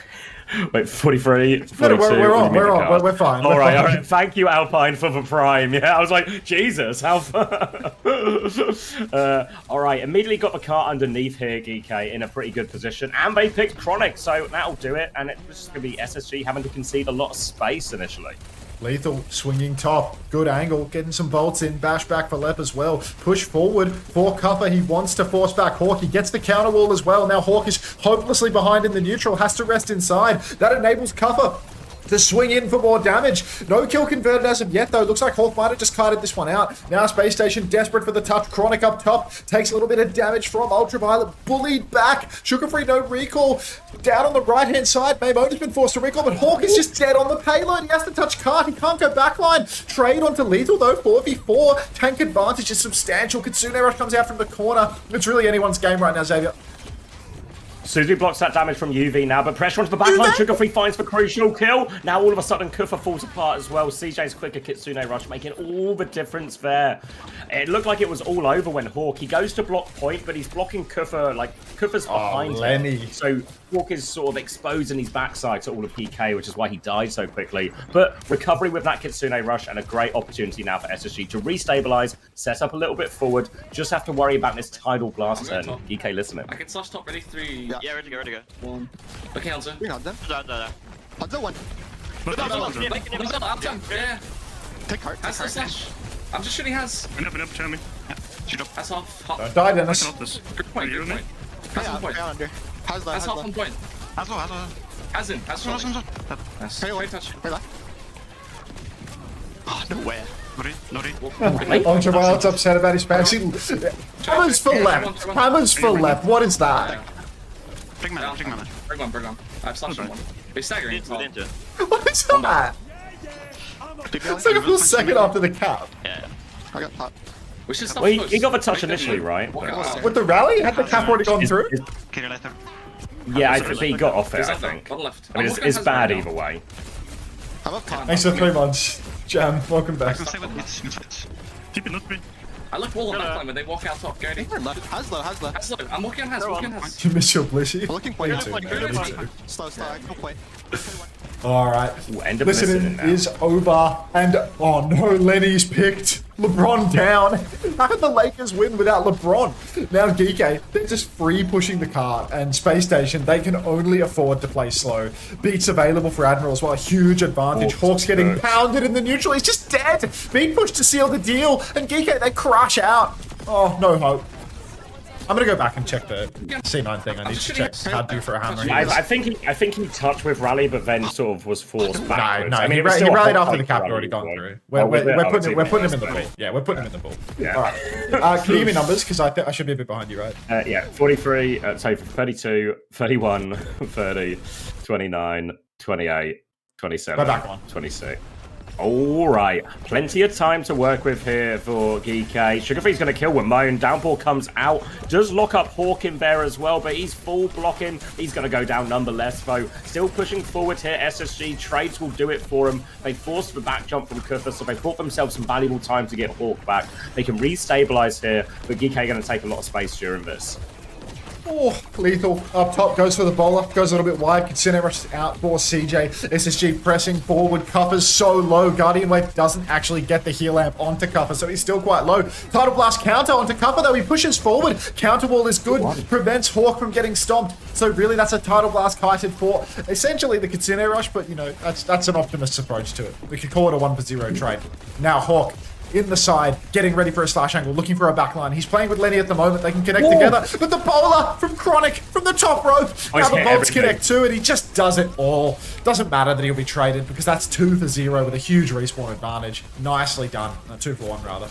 Wait, 43, 42. We're what do you on. mean We're the on. card? We're fine. All right. Thank you, Alpine, for the prime. Yeah, I was like, Jesus, how far? All right, immediately got the car underneath here, Geekay, in a pretty good position. And they picked Chronic, so that'll do it. And it's going to be SSG having to concede a lot of space initially. Lethal swinging top. Good angle. Getting some bolts in. Bash back for Lep as well. Push forward for Cuppa. He wants to force back Hawk. He gets the counter wall as well. Now Hawk is hopelessly behind in the neutral. Has to rest inside. That enables Cuppa to swing in for more damage. No kill converted as of yet, though. Looks like Hawk might have just kited this one out. Now Space Station desperate for the touch. Chronic up top. Takes a little bit of damage from Ultraviolet. Bullied back. Sugar Free, no recall. Down on the right-hand side. Maymone has been forced to recall, but Hawk is just dead on the payload. He has to touch cart. He can't go backline. Trade onto Lethal, though. 4v4. Tank advantage is substantial. Kitsune Rush comes out from the corner. It's really anyone's game right now, Xavier. Suzu blocks that damage from UV now, but pressure onto the backline. Sugar Free finds the crucial kill. Now all of a sudden, Kufa falls apart as well. CJ's quicker Kitsune Rush making all the difference there. It looked like it was all over when Hawk. He goes to block point, but he's blocking Kufa. Like, Kufa's behind him. So Hawk is sort of exposing his backside to all of PK, which is why he died so quickly. But recovery with that Kitsune Rush and a great opportunity now for SSG to restabilize, set up a little bit forward. Just have to worry about this Tidal Blast turn. EK listening. I can slash top ready 3. Yeah, ready to go, One. Okay, Hunter. We got them. No. Hunter one. Yeah. Take heart. That's the slash. I'm just shooting has. Up, tell me. Yeah, shoot up. That's half. Don't die, Dennis. Good point. Has on point. That's half on point. Has in. Has on. That's great touch. Oh, no way. Ultraviolet's upset about his fancy. Hammers for left. Hammers for left. What is that? Bring one. I've slashed one. They're staggering. What is that? It's like a full second after the cap. Yeah. I got pot. Well, he got the touch initially, right? With the rally? Had the cap already gone through? Yeah, I think he got off it, I think. I mean, it's bad either way. Thanks for 3 months. Jam, welcome back. Keep it, not me. I look wall on backline when they walk out top. Gody. Haslow. I'm walking on Has. Walking on Has. You miss your Blissey. I'm looking for Me you. too, man. Slow. I can play. All right. End up Listening is over, and oh no, Lenny's picked. LeBron down. How can the Lakers win without LeBron? Now Geekay, they're just free pushing the cart, and Spacestation, they can only afford to play slow. Beats available for Admiral as well, a huge advantage. Hawk's getting pounded in the neutral, he's just dead. Beat pushed to seal the deal, and Geekay, they crash out. Oh, no hope. I'm gonna go back and check the C9 thing. I need to check how due for a hammer he is. I think he touched with rally, but then sort of was forced backwards. No, I mean, he rallied after the cap had already gone through. We're putting him in the ball. Yeah, we're putting him in the ball. Yeah. All right. Can you give me numbers? Because I should be a bit behind you, right? Yeah, 43, 32, 31, 30, 29, 28, 27, Go back one. 26. All right, plenty of time to work with here for Geekay. Sugarfree's going to kill Wimone. Downpour comes out, does lock up Hawk in there as well, but he's full blocking. He's going to go down numberless, though. Still pushing forward here. SSG trades will do it for him. They forced the back jump from Kufa, so they bought themselves some valuable time to get Hawk back. They can restabilize here, but Geekay going to take a lot of space during this. Oh, lethal. Up top, goes for the bowler. Goes a little bit wide. Qadsiah rushes out for CJ. SSG pressing forward. Cuffer's so low. Guardian Wave doesn't actually get the heal amp onto Cuffer, so he's still quite low. Tidal Blast counter onto Cuffer, though he pushes forward. Counter wall is good. Prevents Hawk from getting stomped. So really, that's a Tidal Blast kited for essentially the Qadsiah rush, but you know, that's an optimist's approach to it. We could call it a 1-for-0 trade. Now Hawk in the side, getting ready for a slash angle, looking for a backline. He's playing with Lenny at the moment. They can connect together. But the bowler from Chronic from the top rope. Now the bolts connect too, and he just does it all. Doesn't matter that he'll be traded because that's 2-for-0 with a huge respawn advantage. Nicely done. 2-for-1 rather.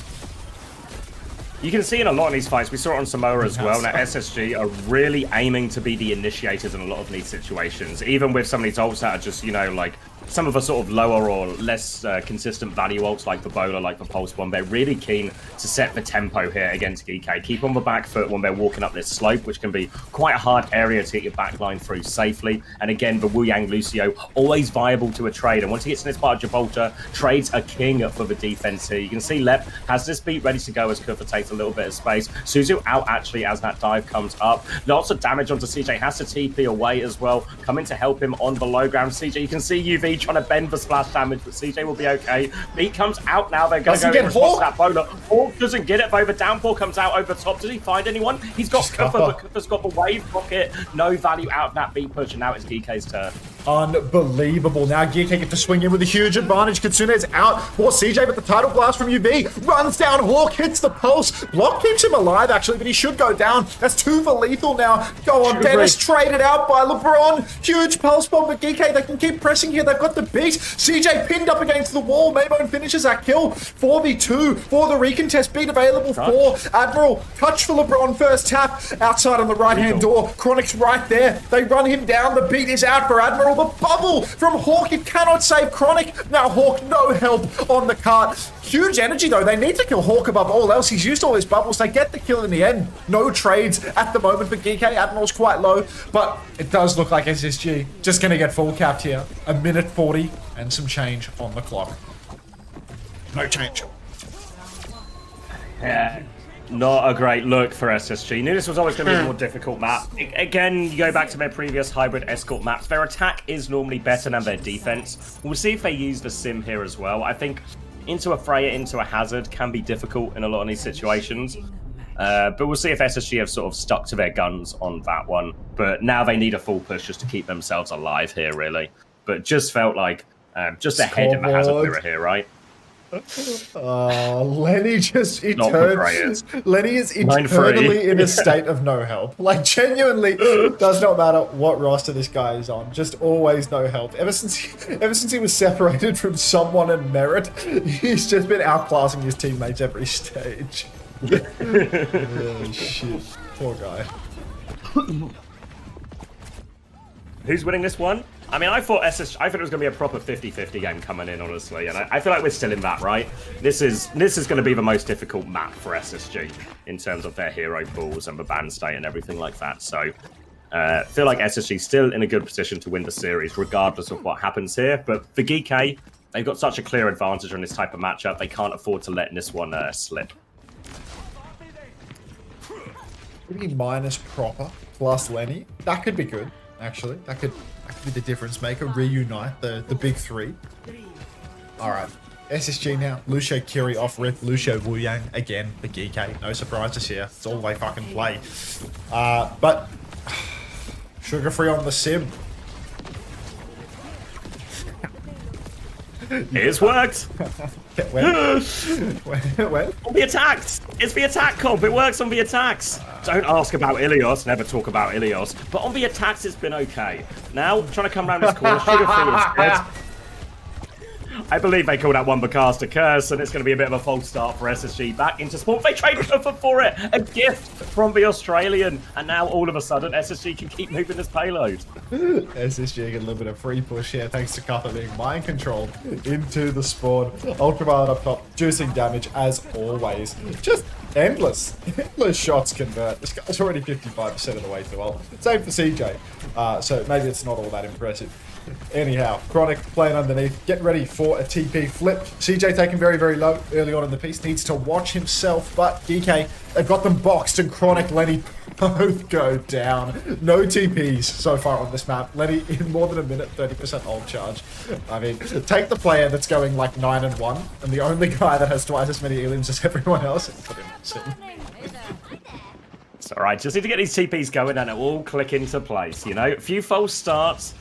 You can see in a lot of these fights, we saw it on Samoa as well, now SSG are really aiming to be the initiators in a lot of these situations. Even with some of these ults that are just, you know, like, some of the sort of lower or less consistent value ults like the Bowler, like the Pulse Bomb, they're really keen to set the tempo here against Geekay. Keep on the back foot when they're walking up this slope, which can be quite a hard area to get your backline through safely. And again, the Wu Yang Lucio, always viable to a trade. And once he gets in this part of Gibraltar, trades are king for the defense here. You can see Lep has this beat ready to go as Kufa takes a little bit of space. Suzu out actually as that dive comes up. Lots of damage onto CJ, has to TP away as well. Coming to help him on the low ground. CJ, you can see UV trying to bend for splash damage, but CJ will be okay. Beat comes out now. They're going to go in response to that Bowler. Hawk doesn't get it, though. The Downpour comes out over top. Does he find anyone? He's got Kufa, but Kufa's got the wave pocket. No value out of that beat push, and now it's Geekay's turn. Unbelievable. Now Geekay get to swing in with a huge advantage. Qadsiah is out for CJ, but the Tidal Blast from UV runs down. Hawk hits the pulse. Block keeps him alive, actually, but he should go down. That's 2 for lethal now. Go on, Dennis, traded out by LeBron. Huge pulse bomb, but Geekay, they can keep pressing here. They've got the beat. CJ pinned up against the wall. Maybone finishes that kill. 4v2 for the recontest. Beat available for Admiral. Touch for LeBron. First tap outside on the right-hand door. Chronic's right there. They run him down. The beat is out for Admiral. The bubble from Hawk. It cannot save Chronic. Now Hawk, no help on the cart. Huge energy, though. They need to kill Hawk above all else. He's used all his bubbles. They get the kill in the end. No trades at the moment for Geekay. Admiral's quite low, but it does look like SSG just going to get full capped here. 1:40 and some change on the clock. No change. Yeah, not a great look for SSG. Knew this was always going to be a more difficult map. Again, you go back to their previous hybrid escort maps. Their attack is normally better than their defense. We'll see if they use the sim here as well. I think into a Freya, into a Hazard can be difficult in a lot of these situations. But we'll see if SSG have sort of stuck to their guns on that one. But now they need a full push just to keep themselves alive here, really. But just felt like just ahead in the Hazard mirror here, right? Lenny just Lenny is eternally in a state of no help. Like, genuinely, does not matter what roster this guy is on. Just always no help. Ever since he was separated from someone in Merit, he's just been outclassing his teammates every stage. Oh, shit. Poor guy. Who's winning this one? I mean, I thought it was going to be a proper 50-50 game coming in, honestly, and I feel like we're still in that, right? This is going to be the most difficult map for SSG in terms of their hero pools and the ban state and everything like that. So, I feel like SSG is still in a good position to win the series, regardless of what happens here. But for Geekay, They've got such a clear advantage on this type of matchup. They can't afford to let this one slip. Maybe minus proper plus Lenny. That could be good, actually. That could be the difference maker. Reunite the big three. All right. SSG now. Lucio Kiri off rip. Lucio Wu Yang again. The Geekay. No surprises here. It's all they fucking play. But Sugar Free on the sim. It's worked. When? On the attacks. It's the attack comp. It works on the attacks. Don't ask about Ilios. Never talk about Ilios. But on the attacks, it's been okay. Now, trying to come around this corner. Sugar Free instead. I believe they called out one Bakasta Curse, and it's going to be a bit of a false start for SSG back into sport. They traded for it. A gift from the Australian. And now, all of a sudden, SSG can keep moving this payload. SSG get a little bit of free push here thanks to Cutler being mind controlled into the spawn. Ultraviolet up top, juicing damage as always. Just endless shots convert. This guy's already 55% of the way to ult. Same for CJ. So maybe it's not all that impressive. Anyhow, Chronic playing underneath, getting ready for a TP flip. CJ taken very, very low early on in the piece, needs to watch himself, but Geekay, they've got them boxed, and Chronic, Lenny both go down. No TPs so far on this map. Lenny in more than a minute, 30% ult charge. I mean, take the player that's going like 9-1, and the only guy that has twice as many elims as everyone else, and put him in sim. It's alright, just need to get these TPs going and it will all click into place, you know? A few false starts.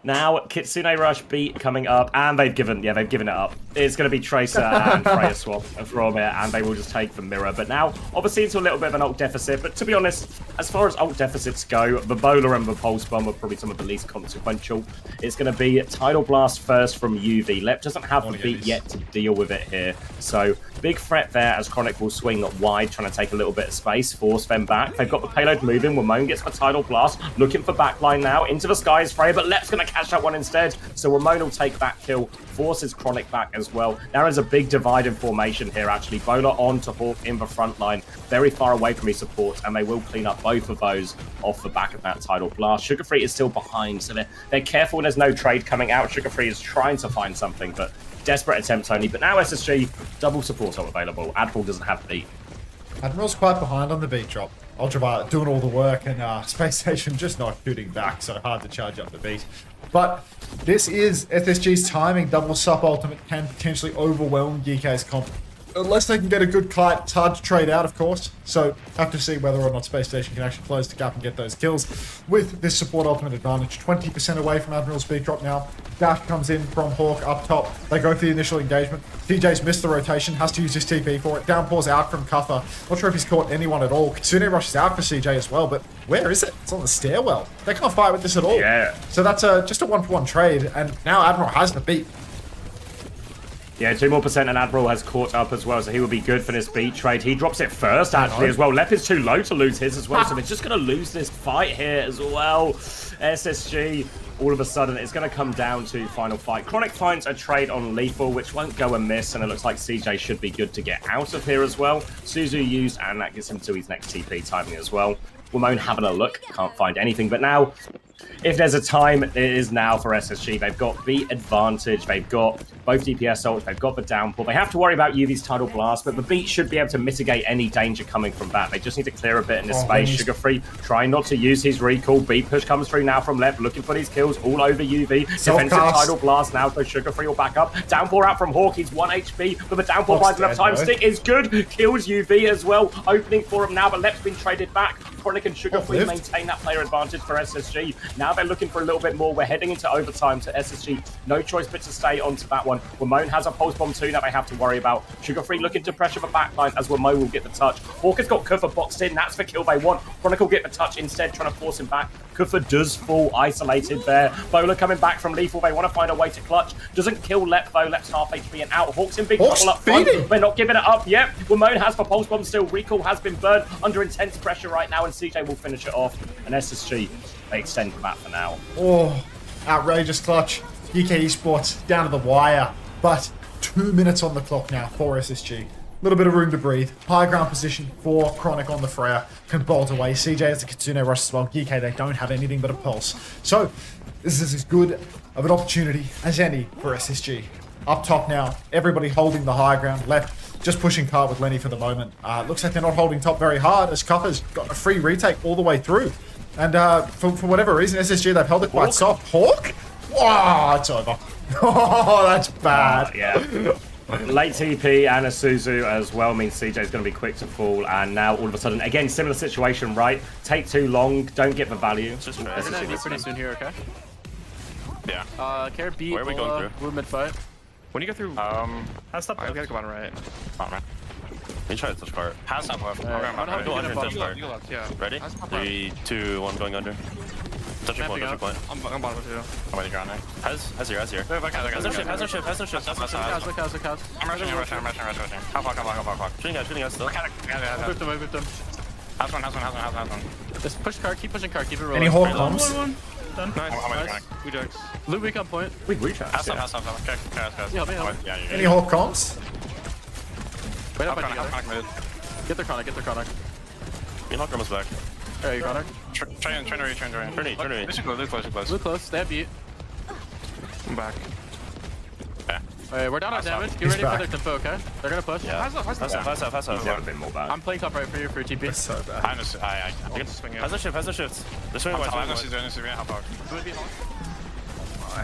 Now, Kitsune Rush beat coming up, and they've given it up. It's going to be Tracer and Freya swap from it, and they will just take the mirror. But now, obviously, it's a little bit of an ult deficit, but to be honest, as far as ult deficits go, the Bowler and the Pulse Bomb are probably some of the least consequential. It's going to be Tidal Blast first from UV. Lep doesn't have the beat yet to deal with it here, so big threat there as Chronic will swing wide, trying to take a little bit of space, force them back. They've got the payload moving. Ramon gets the Tidal Blast, looking for backline now. Into the skies, Freya, but Lep's going to catch that one instead. So Ramon will take that kill, forces Chronic back as well. Now there's a big divide in formation here, actually. Bowler on to Hawk in the front line, very far away from his support, and they will clean up both of those off the back of that Tidal Blast. Sugar Free is still behind, so they're careful. There's no trade coming out. Sugar Free is trying to find something, but desperate attempts only. But now SSG, double support ult available. Admiral doesn't have the beat. Admiral's quite behind on the beat drop. Ultraviolet doing all the work, and Space Station just not shooting back, so hard to charge up the beat. But this is SSG's timing. Double sup ultimate can potentially overwhelm Geekay's comp. Unless they can get a good kite, it's hard to trade out, of course. So, have to see whether or not Space Station can actually close the gap and get those kills. With this support ultimate advantage, 20% away from Admiral's beat drop now. Dash comes in from Hawk up top. They go for the initial engagement. TJ's missed the rotation, has to use his TP for it. Downpour's out from Cutler. Not sure if he's caught anyone at all. Kitsune Rush is out for CJ as well, but where is it? It's on the stairwell. They can't fight with this at all. Yeah. So that's just a 1-for-1 trade, and now Admiral has the beat. Yeah, 2% more and Admiral has caught up as well, so he will be good for this beat trade. He drops it first, actually, as well. Lep is too low to lose his as well, so they're just going to lose this fight here as well. SSG, all of a sudden, it's going to come down to final fight. Chronic finds a trade on Lethal, which won't go amiss, and it looks like CJ should be good to get out of here as well. Suzu used, and that gets him to his next TP timing as well. Ramon having a look, can't find anything, but now, if there's a time, it is now for SSG. They've got beat advantage, they've got both DPS ults, they've got the downpour. They have to worry about UV's Tidal Blast, but the beat should be able to mitigate any danger coming from that. They just need to clear a bit in this space. Sugar Free trying not to use his recall. Beat push comes through now from Lep, looking for these kills all over UV. Defensive Tidal Blast now, so Sugar Free will back up. Downpour out from Hawk, he's 1 HP, but the downpour buys enough time. Stick is good, kills UV as well. Opening for him now, but Lep's been traded back. Chronic and Sugar Free maintain that player advantage for SSG. Now they're looking for a little bit more. We're heading into overtime, so SSG, no choice but to stay onto that one. Ramon has a pulse bomb too that they have to worry about. Sugar Free looking to pressure the backline as Ramon will get the touch. Hawk has got Kufa boxed in. That's the kill they want. Chronic will get the touch instead, trying to force him back. Kufa does fall isolated there. Bowler coming back from Lethal. They want to find a way to clutch. Doesn't kill Lep though. Lep's half HP and out. Hawk's in big trouble up front. They're not giving it up yet. Ramon has the pulse bomb still. Recall has been burned under intense pressure right now, and CJ will finish it off. And SSG, they extend from that for now. Oh, outrageous clutch. Geekay Esports down to the wire, but 2 minutes on the clock now for SSG. A little bit of room to breathe. High ground position for Chronic on the Freya. Can bolt away. CJ has the Kitsune Rush as well. Geekay, they don't have anything but a pulse. So, this is as good of an opportunity as any for SSG. up top now. Everybody holding the high ground. Left, just pushing cart with Lenny for the moment. Looks like they're not holding top very hard as Cuppa's got a free retake all the way through. And for whatever reason, SSG, they've held it quite soft. Hawk? Wow, it's over. Oh, that's bad. Yeah. Late TP and a Suzu as well means CJ's going to be quick to fall, and now all of a sudden, again, similar situation, right? Take too long, don't get the value. We're gonna be pretty soon here, okay? Yeah. Care B. Where are we going through? We're mid fight. When you go through, Has up. I gotta go on right. Oh man. You try to touch cart. Has up left. Go under and touch cart. Yeah. Ready? 3, 2, 1, going under. Touch your point, touch your point. I'm bottom too. I'm ready to ground there. Has here. Has no shift. I'm rushing. Hop. Shooting guys still. Whipped him. Has one. Just push cart, keep pushing cart, keep it rolling. Any Hawk comms? Done. Nice. We jokes. Loot weak on point. We retry. Has some. Any Hawk comms? Wait up, Get the chronic. You knock Grimace back. There you chronic. Turn. They should go. Look close. Loot close. They have beat. I'm back. Alright, we're down on damage. Get ready for their tempo, okay? They're gonna push. Yeah. Pass up. Never been more bad. I'm playing top right for you for TP. That's so bad. I has no shift. They're swinging wide.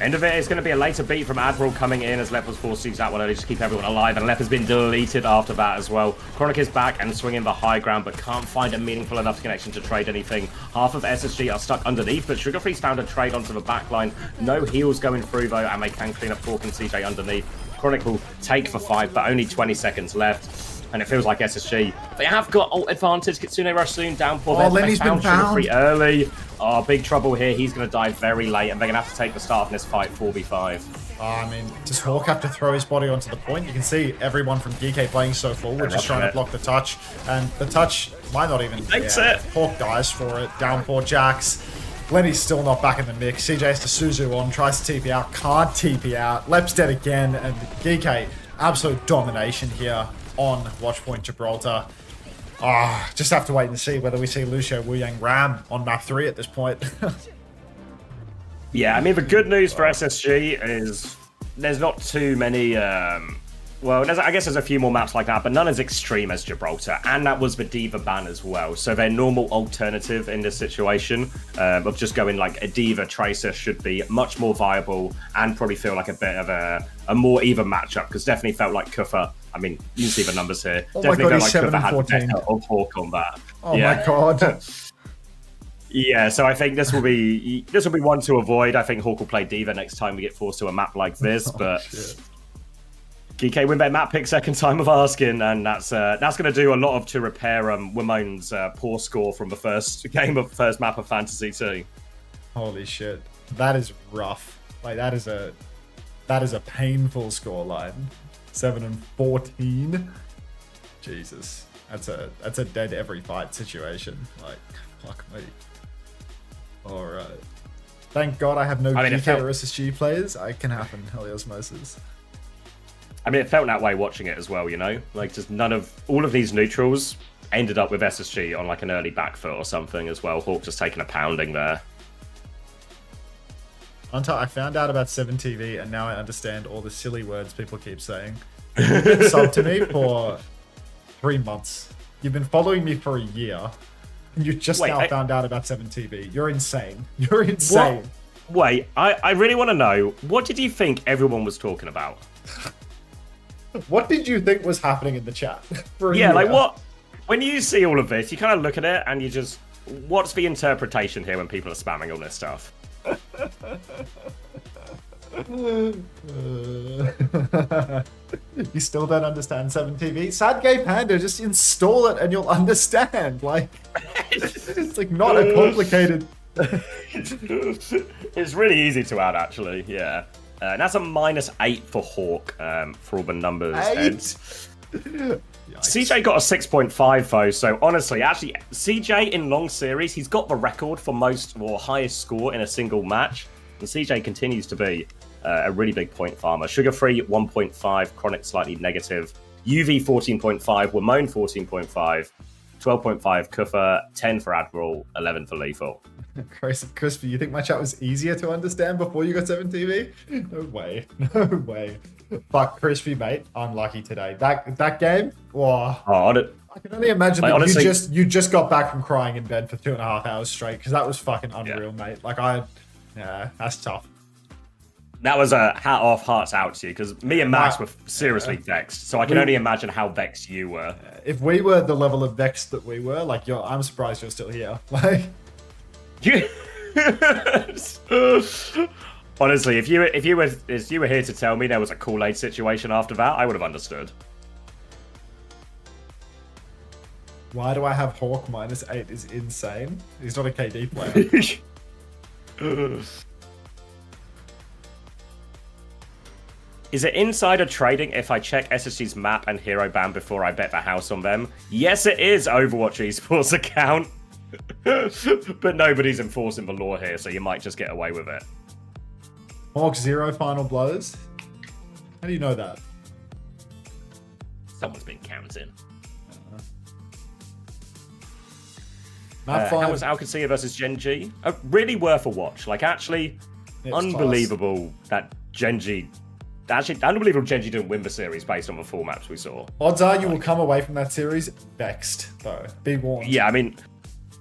End of it is going to be a later beat from Admiral coming in as Lep was forced to use that one early to keep everyone alive, and Lep has been deleted after that as well. Chronic is back and swinging the high ground, but can't find a meaningful enough connection to trade anything. Half of SSG are stuck underneath, but Sugarfree's found a trade onto the back line. No heals going through though, and they can clean up Hawk and CJ underneath. Chronic will take the fight, but only 20 seconds left. And it feels like SSG. They have got ult advantage. Kitsune rush soon. Downpour. Oh, Lenny's been found. Sugarfree early. Oh, big trouble here. He's going to die very late, and they're going to have to take the start of this fight 4v5. I mean, does Hawk have to throw his body onto the point? You can see everyone from Geekay playing so forward, just trying to block the touch. And the touch might not even... Makes it. Hawk dies for it. Downpour Jax. Lenny's still not back in the mix. CJ has to Suzu on, tries to TP out, can't TP out. Lep's dead again, and Geekay, absolute domination here on Watchpoint Gibraltar. Just have to wait and see whether we see Lucio Wu Yang Ram on map 3 at this point. Yeah, I mean, the good news for SSG is there's not too many... well, I guess there's a few more maps like that, but none as extreme as Gibraltar, and that was the D.Va ban as well. So their normal alternative in this situation of just going like a D.Va Tracer should be much more viable and probably feel like a bit of a more even matchup, because definitely felt like Kufa. I mean, you can see the numbers here. Oh my definitely god, he's felt like 7 and 14. Kufa had better of Hawk on that. Oh my god. Yeah, so I think this will be one to avoid. I think Hawk will play D.Va next time we get forced to a map like this, but Geekay win their map pick second time of asking, and that's going to do a lot to repair Wimon's poor score from the first map of Fantasy 2. Holy shit, that is rough. Like that is a painful scoreline. 7 and 14. Jesus, that's a dead every fight situation. Like fuck me. All right. Thank God I have no Geekay or SSG players. I can happen. Heliosmosis. I mean, it felt that way watching it as well, you know? Like, just all of these neutrals ended up with SSG on like an early back foot or something as well. Hawk just taking a pounding there. Unter, I found out about 7TV and now I understand all the silly words people keep saying. You've been subbed to me for 3 months. You've been following me for a year. And you just found out about 7TV. You're insane. You're insane. What? Wait, I really want to know, what did you think everyone was talking about? What did you think was happening in the chat? Like what? When you see all of this, you kind of look at it and you just, what's the interpretation here when people are spamming all this stuff? You still don't understand 7TV? Sad Gay Panda, just install it and you'll understand. Like, it's like not a complicated... It's really easy to add, actually, yeah. And that's a -8 for Hawk for all the numbers. CJ got a 6.5 though, so honestly, actually, CJ in long series, he's got the record for most or highest score in a single match, and CJ continues to be a really big point farmer. Sugarfree 1.5, Chronic slightly negative, UV 14.5, Wimone 14.5, 12.5 Kufa, 10 for Admiral, 11 for Lethal. Crispy, you think my chat was easier to understand before you got 7TV? No way. No way. Fuck, crispy, mate. Unlucky today. That game? Wow. Oh, I can only imagine like, that honestly, you just got back from crying in bed for 2.5 hours straight, because that was fucking unreal, mate. Like, yeah, that's tough. that was a hat off, hearts out to you, because me and Max were seriously vexed, so I can only imagine how vexed you were. If we were the level of vexed that we were, like, I'm surprised you're still here. Like, honestly, if you were here to tell me there was a Kool-Aid situation after that, I would have understood. why do I have Hawk -8 is insane. He's not a KD player. Is it insider trading if I check SSG's map and hero ban before I bet the house on them? Yes, it is, Overwatch Esports account. But nobody's enforcing the law here, so you might just get away with it. Hawk 0 final blows? How do you know that? Someone's been counting. Map 5. How was Qadsiah versus Gen.G? Really worth a watch. Like, actually, it's unbelievable that Gen.G... Actually, unbelievable Gen.G didn't win the series based on the full maps we saw. Odds are you will come away from that series vexed, though. Be warned. Yeah, I mean...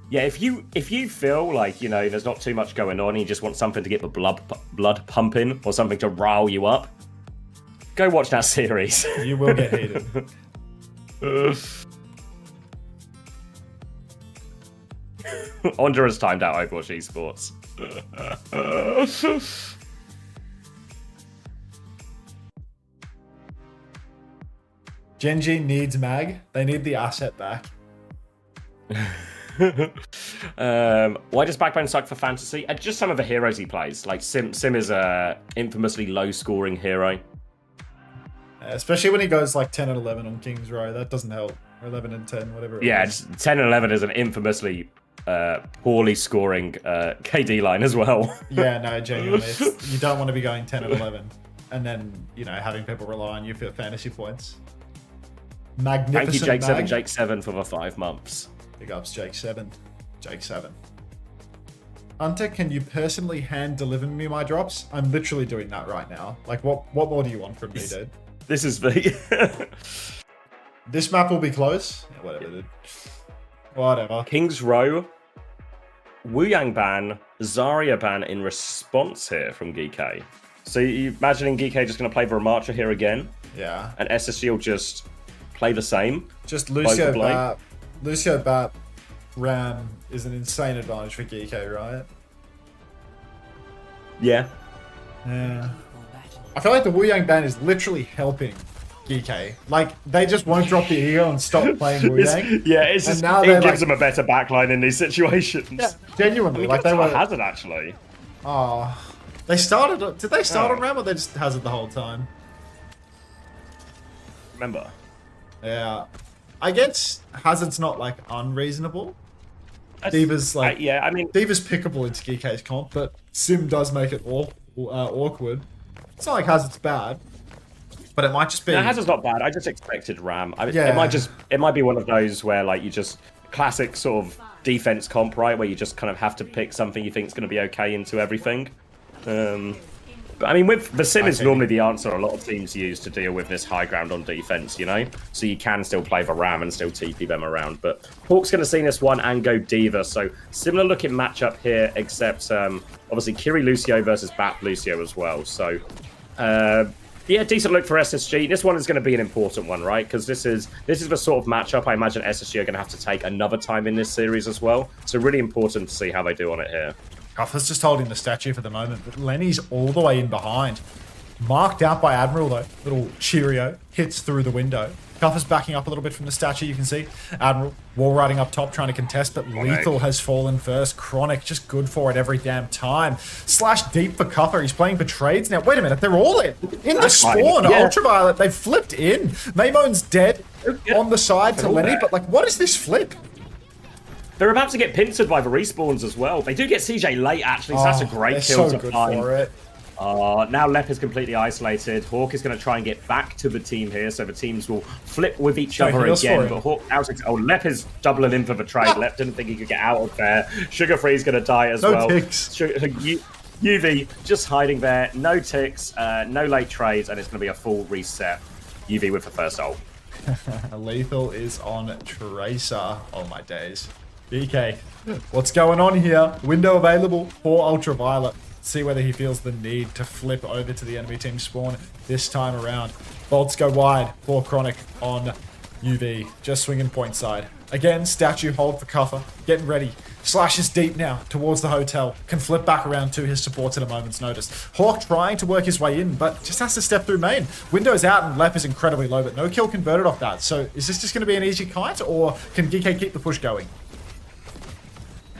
Yeah, if you feel like, you know, there's not too much going on and you just want something to get the blood pumping or something to rile you up, go watch that series. You will get heated. Unter has timed out Overwatch Esports. Gen.G needs mag. They need the asset back. Why does Backbone suck for fantasy? Just some of the heroes he plays. Like Sim is a infamously low-scoring hero. Especially when he goes like 10 and 11 on King's Row. That doesn't help. Or 11 and 10, whatever it is. 10 and 11 is an infamously poorly scoring KD line as well. Yeah, no, genuinely. You don't want to be going 10 and 11 and then, you know, having people rely on you for fantasy points. Magnificent. Thank you, Jake7 for the 5 months. Big ups, Jake7. Jake7. Unter, can you personally hand deliver me my drops? I'm literally doing that right now. Like, what more do you want from me, dude? This is the... This map will be close. Yeah, whatever, dude. Whatever. King's Row, Wu-Yang ban, Zarya ban in response here from Geekay. So you imagining Geekay just going to play the Ramatcha here again? Yeah. And SSG will just play the same? Just Lucio Bat Ram is an insane advantage for Geekay, right? Yeah. Yeah. I feel like the Wu-Yang ban is literally helping Geekay. Like, they just won't drop the ego and stop playing Wu-Yang. It's just, now it gives them a better backline in these situations. Yeah, genuinely. Like, they were... Hazard, actually. Oh. They started... Did they start on Ram or they just Hazard the whole time? Remember. Yeah. I guess Hazard's not, like, unreasonable. D.Va's, like... yeah, I mean... D.Va's pickable into Geekay's comp, but Sim does make it awkward. It's not like Hazard's bad. But it might just be... No, Hazard's not bad. I just expected Ram. It might be one of those where, like, you just... Classic sort of defense comp, right? Where you just kind of have to pick something you think is going to be okay into everything. But, I mean, with the Sim is normally the answer a lot of teams use to deal with this high ground on defense, you know? So you can still play the Ram and still TP them around. But Hawk's going to see this one and go D.Va. So similar looking matchup here, except obviously Kiri Lucio versus Bat Lucio as well. So... yeah, decent look for SSG. This one is going to be an important one, right? Because this is the sort of matchup I imagine SSG are going to have to take another time in this series as well. So really important to see how they do on it here. Guffer's just holding the statue for the moment, but Lenny's all the way in behind. Marked out by Admiral, though. Little Cheerio. Hits through the window. Guffer's backing up a little bit from the statue, you can see. Admiral, wall riding up top, trying to contest, but Lethal has fallen first. Chronic, just good for it every damn time. Slash deep for Cuffer. He's playing for trades now. Wait a minute, they're all in the spawn. Yeah. Ultraviolet, they've flipped in. Maymone's dead on the side to Lenny, but like, what is this flip? They're about to get pincered by the respawns as well. They do get CJ late, actually, so that's a great kill to find. For it. Now Lep is completely isolated. Hawk is going to try and get back to the team here, so the teams will flip with each other again. But Hawk, Lep is doubling in for the trade. Lep didn't think he could get out of there. Sugar Free's going to die as well. UV just hiding there, no ticks, no late trades, and it's going to be a full reset. UV with the first ult. Lethal is on Tracer. Oh my days. Geekay, what's going on here? Window available for Ultraviolet. See whether he feels the need to flip over to the enemy team spawn this time around. Bolts go wide for Chronic on UV. Just swinging point side. Again, statue hold for cover. Getting ready. Slashes deep now towards the hotel. Can flip back around to his supports at a moment's notice. Hawk trying to work his way in, but just has to step through main. Window's out and Lep is incredibly low, but no kill converted off that. So is this just going to be an easy kite, or can Geekay keep the push going?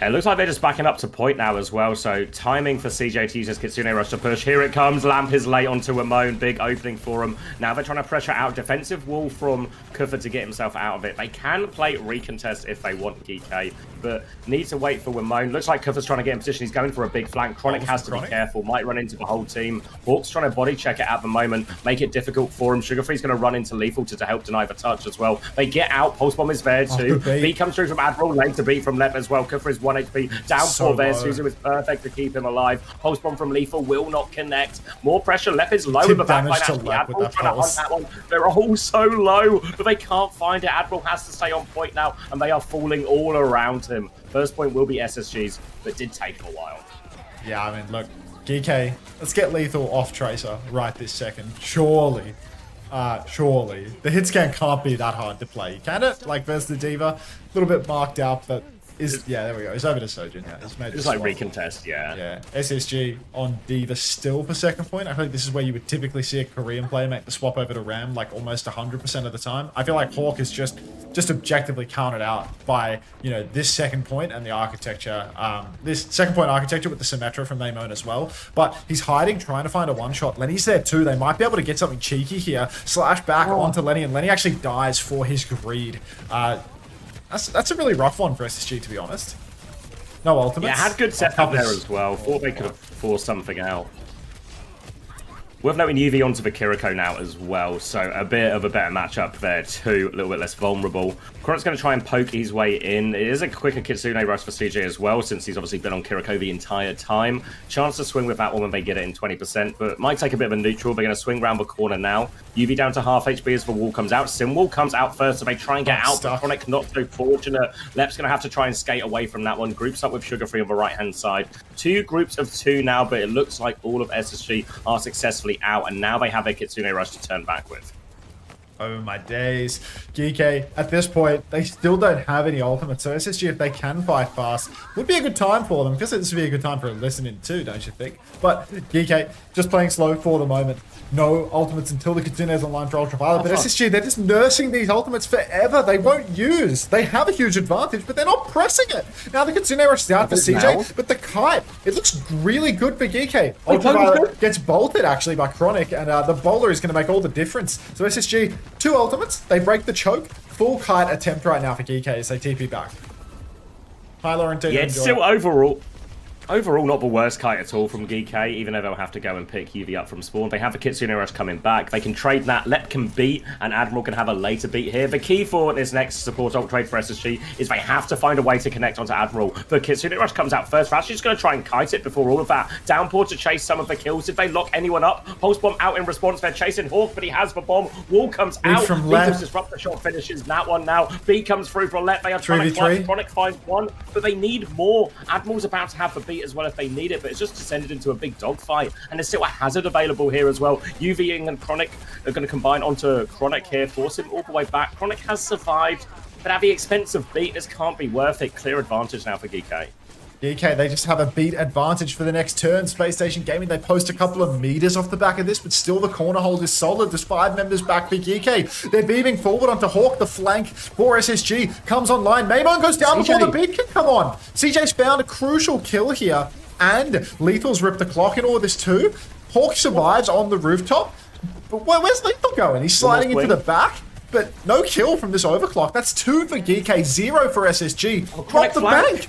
It looks like they're just backing up to point now as well, so timing for CJ to use his Kitsune Rush to push. Here it comes, Lamp is late onto Amon, big opening for him. Now they're trying to pressure out defensive wall from Kufa to get himself out of it. They can play recontest if they want Geekay, but need to wait for Amon. Looks like Kufa's trying to get in position, he's going for a big flank. Chronic has to be careful, might run into the whole team. Hawk's trying to body check it at the moment, make it difficult for him. Sugarfree's going to run into Lethal to help deny the touch as well. They get out, Pulse Bomb is there too. B comes through from Admiral, late to beat from Lep as well. Kufa is 1 HP, down for there. Suzu is perfect to keep him alive. Pulse Bomb from Lethal will not connect. More pressure, Lep is low in the backline. Admiral trying to hunt that one. They're all so low, but they can't find it. Admiral has to stay on point now, and they are falling all around him. First point will be SSG's, but did take him a while. Yeah, I mean, look, Geekay, let's get Lethal off Tracer right this second. Surely. Surely. The hit scan can't be that hard to play, can it? Like, versus the Diva, a little bit marked out, but yeah, there we go. It's over to Sojin. Yeah, it's made just like recontest, yeah. Yeah. SSG on Diva still for second point. I think this is where you would typically see a Korean player make the swap over to Ram like almost 100% of the time. I feel like Hawk is just objectively counted out by, you know, this second point and the architecture. This second point architecture with the Symmetra from Maimon as well. But he's hiding, trying to find a one-shot. Lenny's there too. They might be able to get something cheeky here. Slash back onto Lenny, and Lenny actually dies for his greed. That's a really rough one for SSG, to be honest. No ultimates. Yeah, had good setup there as well. Thought they could have forced something out. Worth noting UV onto the Kiriko now as well, so a bit of a better matchup there too, a little bit less vulnerable. Chronic's going to try and poke his way in. It is a quicker Kitsune rush for CJ as well, since he's obviously been on Kiriko the entire time. Chance to swing with that one when they get it in 20%, but might take a bit of a neutral. They're going to swing round the corner now. UV down to half HP as the wall comes out. Simwall comes out first, so they try and get out, but Chronic not so fortunate. Lep's going to have to try and skate away from that one. Groups up with Sugarfree on the right-hand side. 2 groups of 2 now, but it looks like all of SSG are successfully out, and now they have a Kitsune rush to turn back with. Oh my days. Geekay, at this point, they still don't have any ultimates, so SSG, if they can fight fast, would be a good time for them, because this would be a good time for a listening too, don't you think? But Geekay, just playing slow for the moment. No ultimates until the Kitsune is online for Ultraviolet, but SSG, they're just nursing these ultimates forever. They won't use. They have a huge advantage, but they're not pressing it. Now the Kitsune rushes out for CJ, but the kite, it looks really good for Geekay. Ultraviolet gets bolted actually by Chronic, and the bowler is going to make all the difference. So SSG, 2 ultimates, they break the choke. Full kite attempt right now for Geekay as they TP back. Tyler and Ted. Yeah, it's still overall not the worst kite at all from Geekay, even though they'll have to go and pick UV up from spawn. They have the Kitsune Rush coming back. They can trade that. Lep can beat, and Admiral can have a later beat here. The key for this next support ult trade for SSG is they have to find a way to connect onto Admiral. The Kitsune Rush comes out first. Rash's going to try and kite it before all of that. Downpour to chase some of the kills. Did they lock anyone up? Pulse Bomb out in response. They're chasing Hawk, but he has the bomb. Wall comes out. From Lep. Disrupt the shot finishes that one now. B comes through for Lep. They are trying to clutch. Chronic finds one, but they need more. Admiral's about to have the beat as well if they need it, but it's just descended into a big dogfight, and there's still a hazard available here as well. UV and Chronic are going to combine onto Chronic here, force him all the way back. Chronic has survived, but at the expense of beat, this can't be worth it. Clear advantage now for Geekay. Geekay, they just have a beat advantage for the next turn. Spacestation Gaming, they post a couple of meters off the back of this, but still the corner hold is solid. There's 5 members back for Geekay. They're beaming forward onto Hawk. The flank for SSG comes online. Maimon goes down before the beat can come on. CJ's found a crucial kill here, and Lethal's ripped the clock in all of this too. Hawk survives on the rooftop, but where's Lethal going? He's sliding into the back, but no kill from this overclock. That's 2 for Geekay, 0 for SSG. Drop the bank.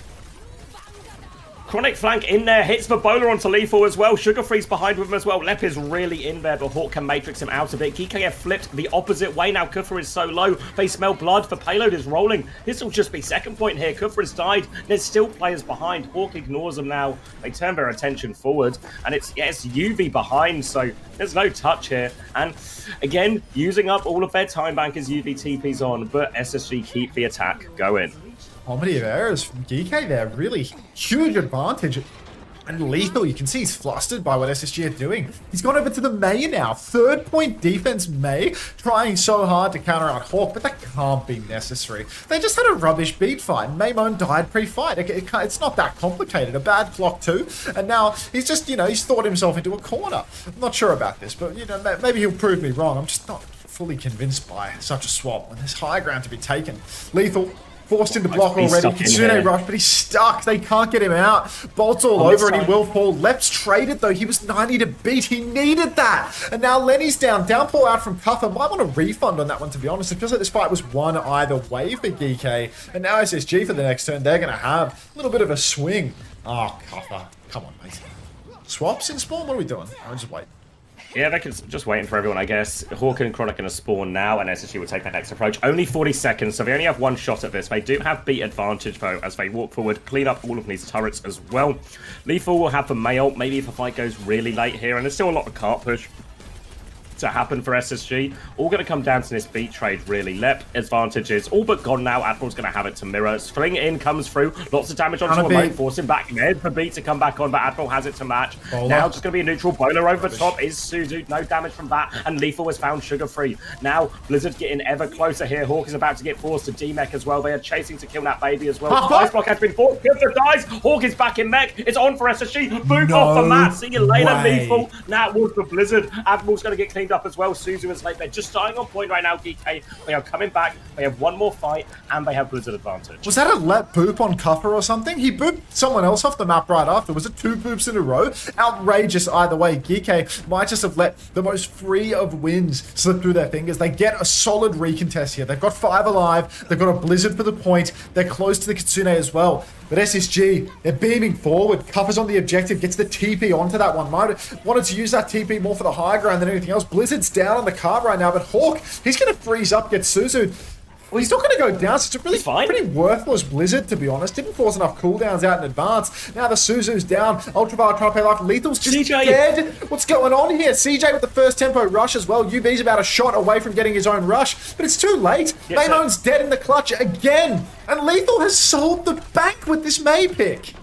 Chronic flank in there, hits the bowler onto Lethal as well. Sugar Free's behind with him as well. Lep is really in there, but Hawk can matrix him out a bit. Geekay have flipped the opposite way now. Kufra is so low. They smell blood. The payload is rolling. This will just be second point here. Kufra has died. There's still players behind. Hawk ignores them now. They turn their attention forward, and it's UV behind, so there's no touch here. And again, using up all of their time bank as UV TP's on, but SSG keep the attack going. How many errors from Geekay there? Really huge advantage. And Lethal, you can see he's flustered by what SSG are doing. He's gone over to the May now. 3rd point defense May, trying so hard to counter out Hawk, but that can't be necessary. They just had a rubbish beat fight. Maymone died pre-fight. It's not that complicated. A bad clock too. And now he's just, he's thought himself into a corner. I'm not sure about this, but, maybe he'll prove me wrong. I'm just not fully convinced by such a swap when there's high ground to be taken. Lethal forced into block already. Kitsune rush, but he's stuck. They can't get him out. Bolt's all over and he will fall. Lep's traded though. He was 90 to beat. He needed that. And now Lenny's down. Downpour out from Cuffer. Might want a refund on that one, to be honest. It feels like this fight was won either way for Geekay. And now SSG for the next turn. They're going to have a little bit of a swing. Oh, Cuffer. Come on, mate. Swaps in spawn? What are we doing? I'll just wait. Yeah, they can just waiting for everyone, I guess. Hawk and Chronic going to spawn now, and SSG will take that next approach. Only 40 seconds, so they only have one shot at this. They do have beat advantage, though, as they walk forward, clean up all of these turrets as well. Lethal will have the May ult, maybe if the fight goes really late here, and there's still a lot of cart push to happen for SSG. All going to come down to this beat trade, really. Lep advantage is all but gone now. Admiral's going to have it to mirror. Fling in comes through. Lots of damage onto a mate, forcing back Ned for beat to come back on, but Admiral has it to match. Bowler. Now just going to be a neutral bowler over the top is Suzu. No damage from that, and Lethal has found Sugar Free. Now Blizzard getting ever closer here. Hawk is about to get forced to D-Mech as well. They are chasing to kill that baby as well. Ice block has been forced. Kufra dies. Hawk is back in mech. It's on for SSG. Boot off the mat. See you later, Lethal. Now it was for Blizzard. Admiral's going to get cleaned up as well. Suzu is late. They're just starting on point right now, Geekay. They are coming back. They have one more fight, and they have Blizzard advantage. Was that a let boop on Cuffer or something? He booped someone else off the map right after. Was it 2 boops in a row? Outrageous either way. Geekay might just have let the most free of wins slip through their fingers. They get a solid recontest here. They've got 5 alive. They've got a Blizzard for the point. They're close to the Kitsune as well. But SSG, they're beaming forward. Cuffer's on the objective, gets the TP onto that one. Might have wanted to use that TP more for the high ground than anything else. Blizzard's down on the card right now, but Hawk, he's going to freeze up, get Suzu. Well, he's not going to go down, so it's a really pretty worthless Blizzard, to be honest. Didn't force enough cooldowns out in advance. Now the Suzu's down. Ultraviolet trying to pay life. Lethal's just dead. What's going on here? CJ with the first tempo rush as well. UB's about a shot away from getting his own rush, but it's too late. Yes, Maymone's dead in the clutch again. And Lethal has sold the bank with this May pick.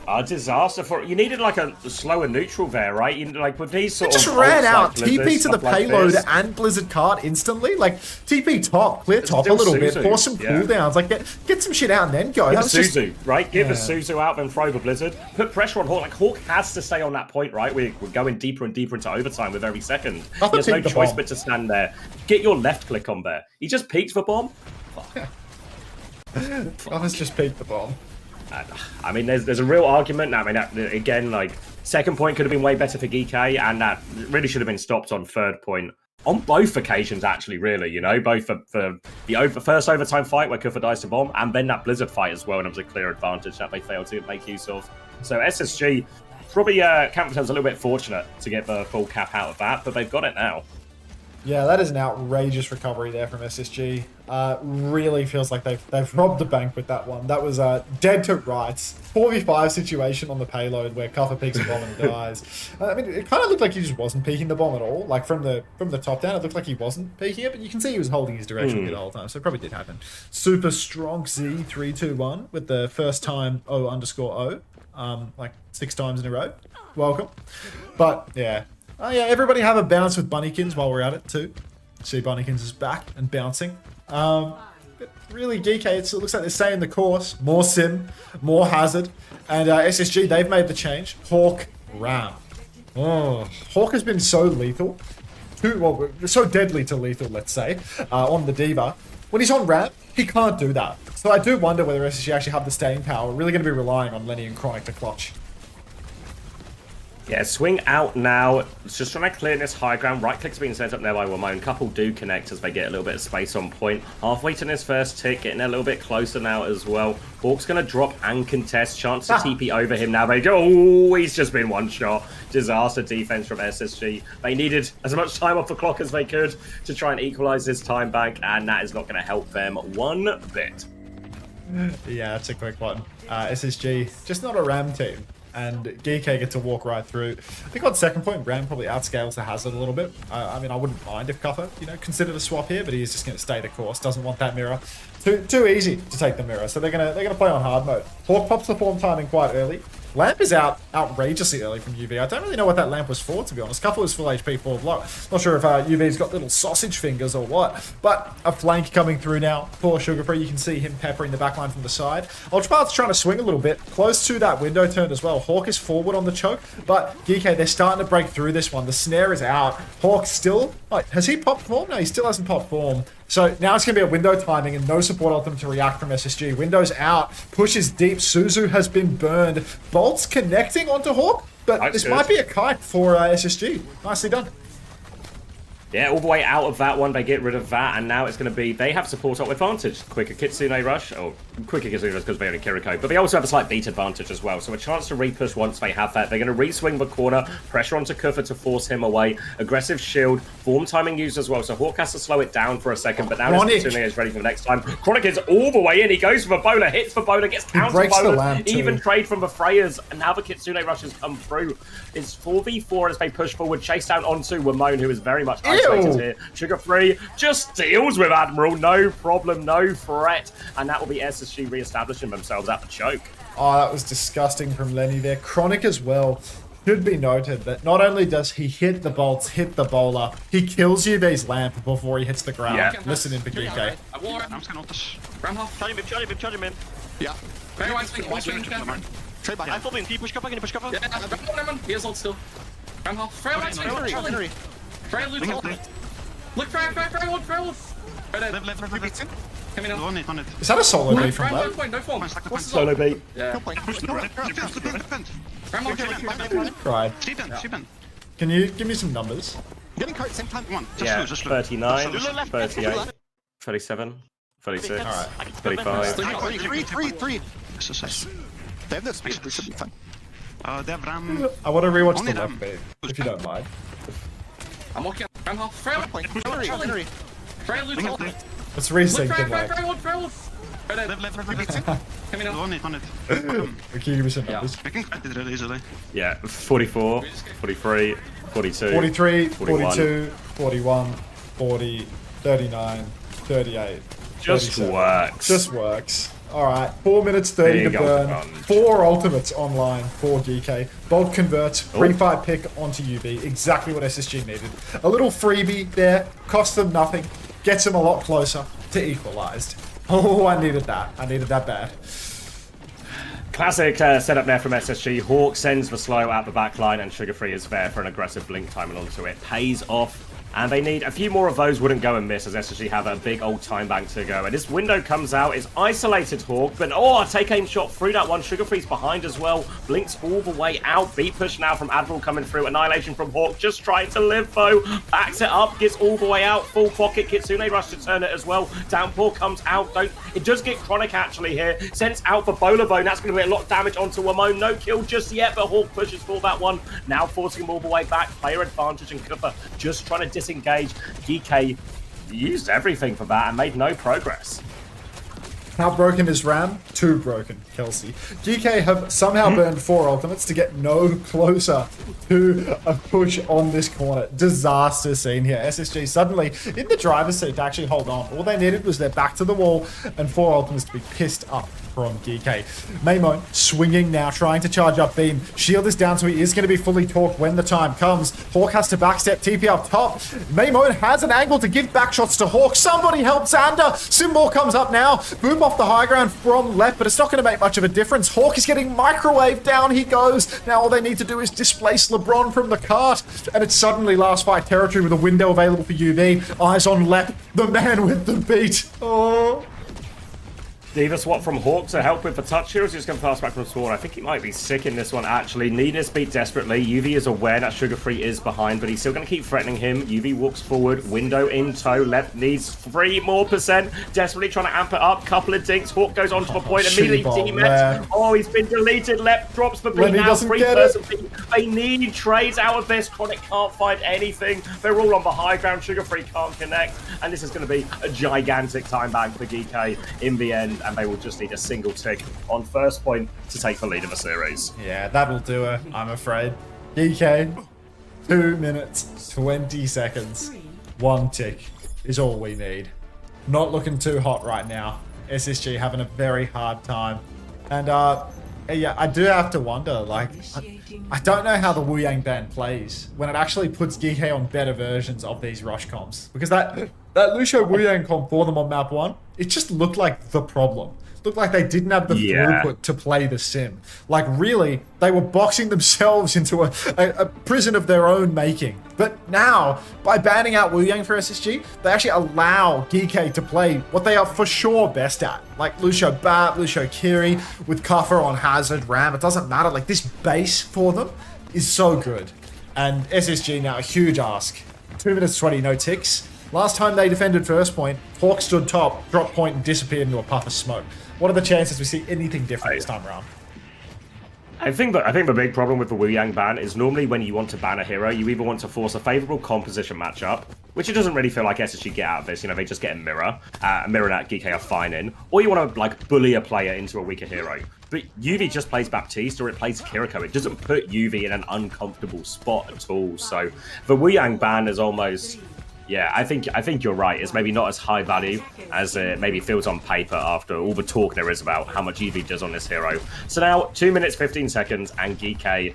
A disaster for you. Needed like a slower neutral there, right? You like with these sort of. Just ran out. TP to the payload and Blizzard card instantly. Like TP top, clear top a little bit, force some cooldowns. Like get some shit out and then go. Give the Suzu, right? Give the Suzu out, then throw the Blizzard. Put pressure on Hawk. Like Hawk has to stay on that point, right? We're going deeper and deeper into overtime with every second. There's no choice but to stand there. Get your left click on there. He just peeked the bomb. Let's just peek the bomb. I mean, there's a real argument. I mean, again, like, second point could have been way better for Geekay, and that really should have been stopped on third point. On both occasions, actually, really, both for the first overtime fight where Kuffer dies to bomb, and then that Blizzard fight as well, and it was a clear advantage that they failed to make use of. So SSG probably count themselves a little bit fortunate to get the full cap out of that, but they've got it now. Yeah, that is an outrageous recovery there from SSG. Really feels like they've robbed the bank with that one. That was dead to rights. 4v5 situation on the payload where Cuffer peeks a bomb and dies. I mean, it kind of looked like he just wasn't peeking the bomb at all. Like from the top down, it looked like he wasn't peeking it, but you can see he was holding his direction the whole time, so it probably did happen. Super strong Z321 with the first time O_O. Like 6 times in a row. Welcome. But yeah. Oh yeah, everybody have a bounce with Bunnykins while we're at it too. See, Bunnykins is back and bouncing. But really, Geekay, it looks like they're staying the course. More sim, more hazard. And SSG, they've made the change. Hawk, Ram. Oh, Hawk has been so lethal. So deadly to lethal, let's say, on the Diva. When he's on Ram, he can't do that. So I do wonder whether SSG actually have the staying power. We're really going to be relying on Lenny and Chronic to clutch. Yeah, swing out now. It's just trying to clear this high ground. Right click's being set up there by Wamone. Couple do connect as they get a little bit of space on point. Halfway to this first tick, getting a little bit closer now as well. Hawk's going to drop and contest. Chance to TP over him now. They go, oh, he's just been one shot. Disaster defense from SSG. They needed as much time off the clock as they could to try and equalize this time bank, and that is not going to help them one bit. Yeah, that's a quick one. SSG, just not a Ram team. And Geekay get to walk right through. I think on second point, Ram probably outscales the hazard a little bit. I mean, I wouldn't mind if Cuffer, considered a swap here, but he's just going to stay the course. Doesn't want that mirror. Too easy to take the mirror, so they're gonna play on hard mode. Hawk pops the form timing quite early. Lamp is out outrageously early from UV. I don't really know what that lamp was for, to be honest. Couple is full HP, full block. Not sure if UV's got little sausage fingers or what. But a flank coming through now. Poor Sugar Free, you can see him peppering the backline from the side. Ultrapath's trying to swing a little bit, close to that window turn as well. Hawk is forward on the choke, but Geekay, they're starting to break through this one. The snare is out. Hawk still... Wait, has he popped form? No, he still hasn't popped form. So now it's going to be a window timing and no support ultimate to react from SSG. Windows out, pushes deep. Suzu has been burned. Bolt's connecting onto Hawk, but this might be a kite for SSG. Nicely done. Yeah, all the way out of that one, they get rid of that, and now it's going to be, they have support up advantage. Quicker Kitsune rush, or quicker Kitsune rush because they only Kiriko, but they also have a slight beat advantage as well, so a chance to repush once they have that. They're going to re-swing the corner, pressure onto Kuffer to force him away, aggressive shield, form timing used as well, so Hawk has to slow it down for a second, but now Kitsune is ready for the next time. Chronic is all the way in, he goes for the bowler, hits for bowler, gets counter bowler, even trade from the Freyas, and now the Kitsune rushes come through. It's 4v4 as they push forward, chase down onto Wamone, who is very much isolated here. Sugar Free just deals with Admiral, no problem, no threat, and that will be SSG re-establishing themselves at the choke. Oh, that was disgusting from Lenny there. Chronic as well. Should be noted that not only does he hit the bolts, hit the bowler, he kills UV's lamp before he hits the ground. Yeah. Listen in for Geekay. I'm just gonna ult. Ram half. Charge him in. Yeah. Very wide swing, Trade back. I'm full in. Can you push cover? Yeah, Ram, he has ult still. Ram half. Freya wide swing, Charlie. Freya lose ult. Look, Freya ult. Left. Coming out. On it. Is that a solo B from Ram, no left? point, no form. What's solo B? Yeah. Ram ult, Cried. Sheepen. Can you give me some numbers? Getting caught at the same time. Come on. Yeah, Just 39, 38, 37, 36, 35. 3. They have no speed. We should be fine. They have Ram. I want to rewatch Only the them. left B, if you don't mind. I'm walking up. Ram half. Freya ult. Freya lose ult. Let's resync it like. Freya ult. Left. Coming out. On it. Can you give me some numbers? We can fight it really easily. Yeah, 44, 43, 42, 43, 41. 42, 41, 40, 39, 38. Just 37. works. Just works. Alright, 4 minutes 30 to burn. 4 ultimates online for Geekay. Bolt converts, free fight pick onto UV. Exactly what SSG needed. A little freebie there, cost them nothing. Gets them a lot closer to equalized. Oh, I needed that. I needed that bad. Classic setup there from SSG. Hawk sends the slow out the back line, and Sugar Free is there for an aggressive blink timing onto it. Pays off. And they need a few more of those, wouldn't go and miss, as SSG have a big old time bank to go. And this window comes out, it's isolated Hawk, but a take aim shot through that one. Sugar Free's behind as well, blinks all the way out. Beat push now from Admiral coming through, annihilation from Hawk, just trying to live though. Backs it up, gets all the way out, full pocket. Kitsune rush to turn it as well. Downpour comes out, it does get Chronic actually here. Sends out for Bowler Bone, that's going to be a lot of damage onto Wamone. No kill just yet, but Hawk pushes for that one. Now forcing him all the way back, player advantage, and Cooper just trying to disengage. Geekay used everything for that and made no progress. How broken is Ram? Too broken, Kelsey. Geekay have somehow burned 4 ultimates to get no closer to a push on this corner. Disaster scene here. SSG suddenly in the driver's seat to actually hold on. All they needed was their back to the wall and 4 ultimates to be pissed up from Geekay. Maymon swinging now, trying to charge up beam. Shield is down, so he is going to be fully torqued when the time comes. Hawk has to backstep, TP up top. Maymon has an angle to give back shots to Hawk. Somebody help Xander. Symbol comes up now. Boom off the high ground from left, but it's not going to make much of a difference. Hawk is getting microwaved. Down he goes. Now all they need to do is displace LeBron from the cart, and it's suddenly last fight territory with a window available for UV. Eyes on Lep, the man with the beat. Oh. Diva swap from Hawk to help with the touch heroes. He's going to pass back from Spawn. I think he might be sick in this one, actually. Needing to speed desperately. UV is aware that Sugar Free is behind, but he's still going to keep threatening him. UV walks forward. Window in tow. Left needs 3% more. Desperately trying to amp it up. Couple of dinks. Hawk goes onto a point. Immediately DMX. Oh, he's been deleted. Left drops for B. Now 3-person B. They need trades out of this. Chronic can't find anything. They're all on the high ground. Sugar Free can't connect. And this is going to be a gigantic time bank for Geekay in the end. And they will just need a single tick on first point to take the lead in the series. Yeah, that'll do it, I'm afraid. Geekay, 2 minutes, 20 seconds. 1 tick is all we need. Not looking too hot right now. SSG having a very hard time. And yeah, I do have to wonder, like, I don't know how the Wu Yang ban plays when it actually puts Geekay on better versions of these rush comps. Because that Lucio Wu Yang comp for them on map 1, it just looked like the problem. Looked like they didn't have the throughput to play the sim. Like, really, they were boxing themselves into a prison of their own making. But now, by banning out Wu Yang for SSG, they actually allow Geekay to play what they are for sure best at. Like Lucio Bat, Lucio Kiri, with Kuffer on Hazard, Ram, it doesn't matter. Like, this base for them is so good. And SSG now, a huge ask. 2 minutes 20, no ticks. Last time they defended first point, Hawk stood top, dropped point, and disappeared into a puff of smoke. What are the chances we see anything different this time around? I think the big problem with the Wu Yang ban is normally when you want to ban a hero, you either want to force a favorable composition matchup, which it doesn't really feel like SSG get out of this. You know, they just get a mirror that Geekay are fine in, or you want to like bully a player into a weaker hero. But UV just plays Baptiste or it plays Kiriko. It doesn't put UV in an uncomfortable spot at all. So the Wu Yang ban is almost... Yeah, I think you're right. It's maybe not as high value as it maybe feels on paper after all the talk there is about how much EV does on this hero. So now, 2 minutes, 15 seconds, and Geekay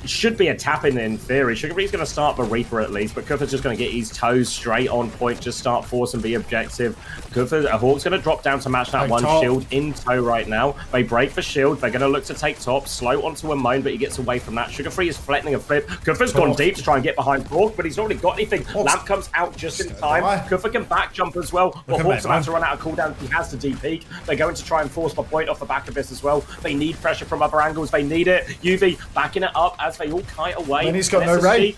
should be a tap-in theory. Sugar Free's going to start the Reaper at least, but Kuffer's just going to get his toes straight on point, just start forcing the objective. Hawk's going to drop down to match that one shield in tow right now. They break the shield. They're going to look to take top, slow onto a mine, but he gets away from that. Sugar Free is threatening a flip. Kuffer's gone deep to try and get behind Hawk, but he's not really got anything. Lamp comes out just in time. Kuffer can back jump as well, but Hawk's about to run out of cooldown. He has to deep peek. They're going to try and force the point off the back of this as well. They need pressure from other angles. They need it. UV backing it up as they all kite away. And he's got no raid.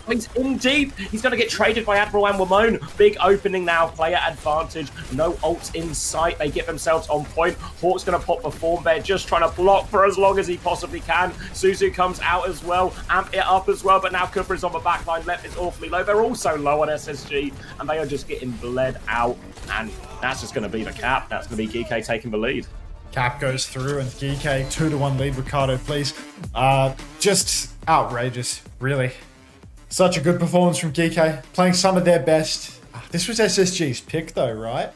He's in deep. He's going to get traded by Admiral and Wamone. Big opening now. Player advantage. No ults in sight. They get themselves on point. Hawk's going to pop the form there, just trying to block for as long as he possibly can. Suzu comes out as well. Amp it up as well, but now Cooper is on the back line. Left is awfully low. They're also low on SSG, and they are just getting bled out. And that's just going to be the cap. That's going to be Geekay taking the lead. Cap goes through, and Geekay 2-1 lead. Ricardo, please. Just outrageous, really. Such a good performance from Geekay, playing some of their best. This was SSG's pick, though, right?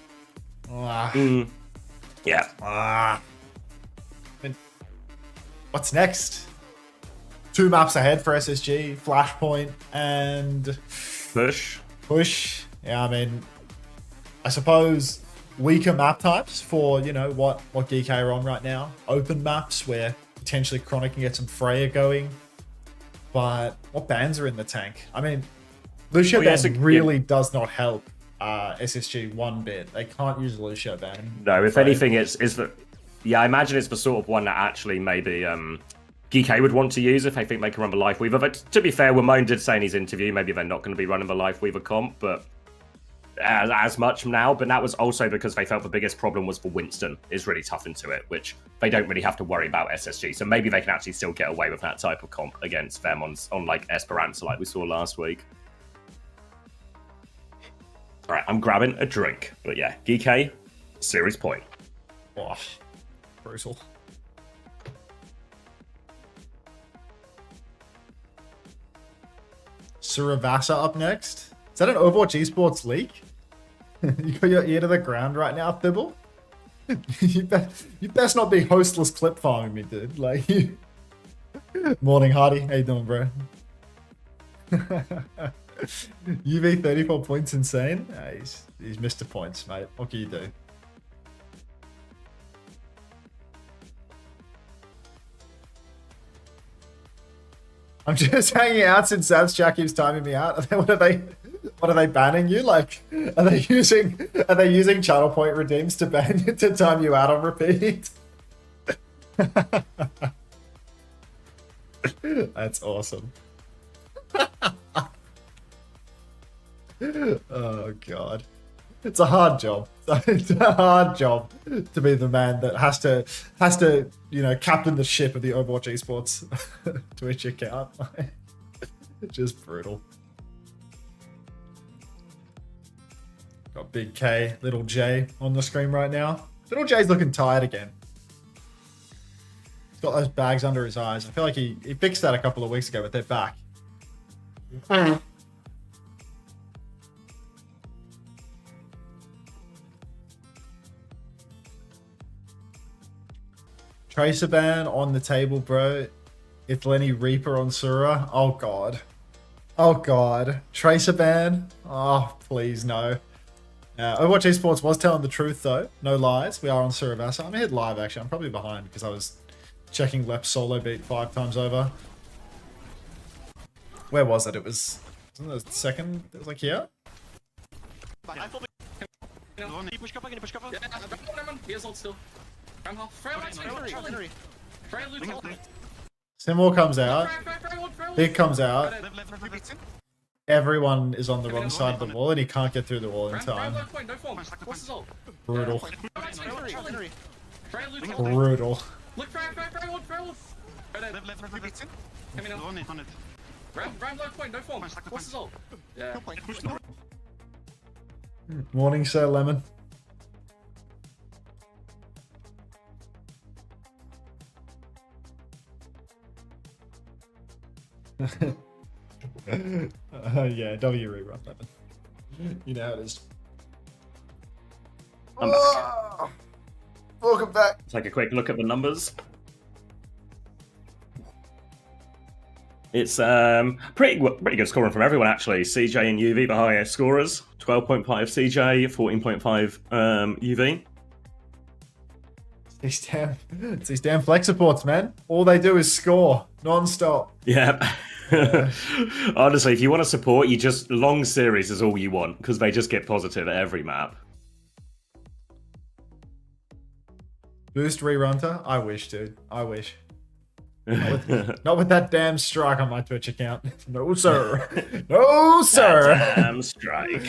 Yeah. What's next? 2 maps ahead for SSG, Flashpoint and Push. Yeah, I mean, I suppose weaker map types for, you know, what Geekay are on right now. Open maps where potentially Chronic can get some Freya going. But what bans are in the tank? I mean, Lucio ban really does not help SSG one bit. They can't use Lucio ban. No, if anything, it's the... Yeah, I imagine it's the sort of one that actually maybe Geekay would want to use if they think they can run the Life Weaver. But to be fair, Wamone did say in his interview, maybe they're not going to be running the Life Weaver comp, but as much now. But that was also because they felt the biggest problem was for Winston is really tough into it, which they don't really have to worry about SSG. So maybe they can actually still get away with that type of comp against them on like Esperanza like we saw last week. All right, I'm grabbing a drink. But yeah, Geekay, series point. Oh, brutal. Suravasa up next. Is that an Overwatch Esports leak? You got your ear to the ground right now, Thibble? you best not be hostless clip farming me, dude. Like, Morning, Hardy. How you doing, bro? UV 34 points insane. He's Mr. Points, mate. What can you do? I'm just hanging out since Sav's chat keeps timing me out. What are they What are they banning you? Like, are they using channel point redeems to ban you, to time you out on repeat? That's awesome. Oh god. It's a hard job. It's a hard job to be the man that has to, captain the ship of the Overwatch Esports Twitch account. Just brutal. Got Big K, Little J on the screen right now. Little J's looking tired again. He's got those bags under his eyes. I feel like he fixed that a couple of weeks ago, but they're back. Tracer ban on the table, bro. If Lenny Reaper on Sura. Oh god. Oh god. Tracer ban? Oh, please no. Overwatch Esports was telling the truth though. No lies. We are on Sura Vasa. I'm hit live actually. I'm probably behind because I was checking Lep solo beat 5 times over. Where was it? It was in the second. It was like here. Push cover. He has ult still. Ram half. Simwar comes out. Big comes out. Everyone is on the wrong side of the wall and he can't get through the wall in time. Brutal. Brutal. Look, Ram low point, no form. What's his ult? Yeah. Morning, Sir Lemon. Yeah, W rerun Lemon. You know how it is. I'm back. Welcome back. Take a quick look at the numbers. It's pretty good scoring from everyone actually. CJ and UV the highest scorers. 12.5 CJ, 14.5 UV. It's these damn flex supports, man. All they do is score non-stop. Yeah. Honestly, if you want to support, you just long series is all you want because they just get positive at every map. Boost rerunter? I wish, dude. I wish. Not with that damn strike on my Twitch account. No, sir. No, sir. That damn strike.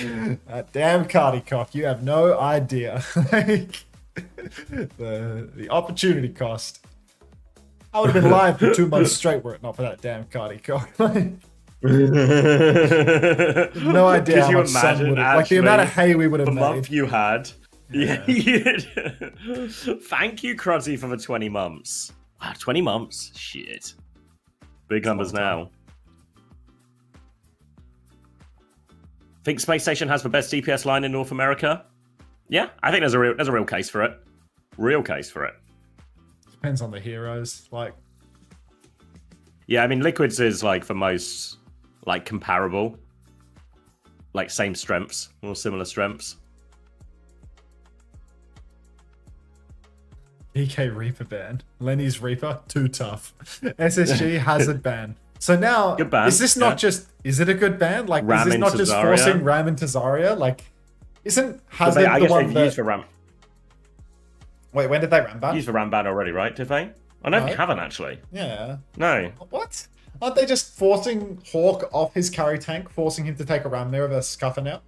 That damn cardi cock. You have no idea. Like, the opportunity cost. I would have been live for 2 months straight were it not for that damn cardi cock. No idea how much sun would have, like the amount of hay we would have made. The month you had. Yeah. Thank you, Qadsiah, for the 20 months. Wow, 20 months? Shit. Big numbers now. Think Spacestation has the best DPS line in North America? Yeah, I think there's a real case for it. Real case for it. Depends on the heroes. Like, yeah, I mean, Liquids is like the most like comparable, like same strengths or similar strengths. Geekay Reaper ban. Lenny's Reaper, too tough. SSG Hazard ban. So now, good ban. Is this not just? Is it a good ban? Like, Ram is this not just Zarya? forcing Ram into Zarya? Like, isn't Hazard I the guess one they've that? used for Ram. Wait, when did they Ram ban? Used for Ram ban already, right? Did they? I know they haven't actually. Yeah. No. What? Aren't they just forcing Hawk off his carry tank, forcing him to take a Ram mirror versus Scuffer now?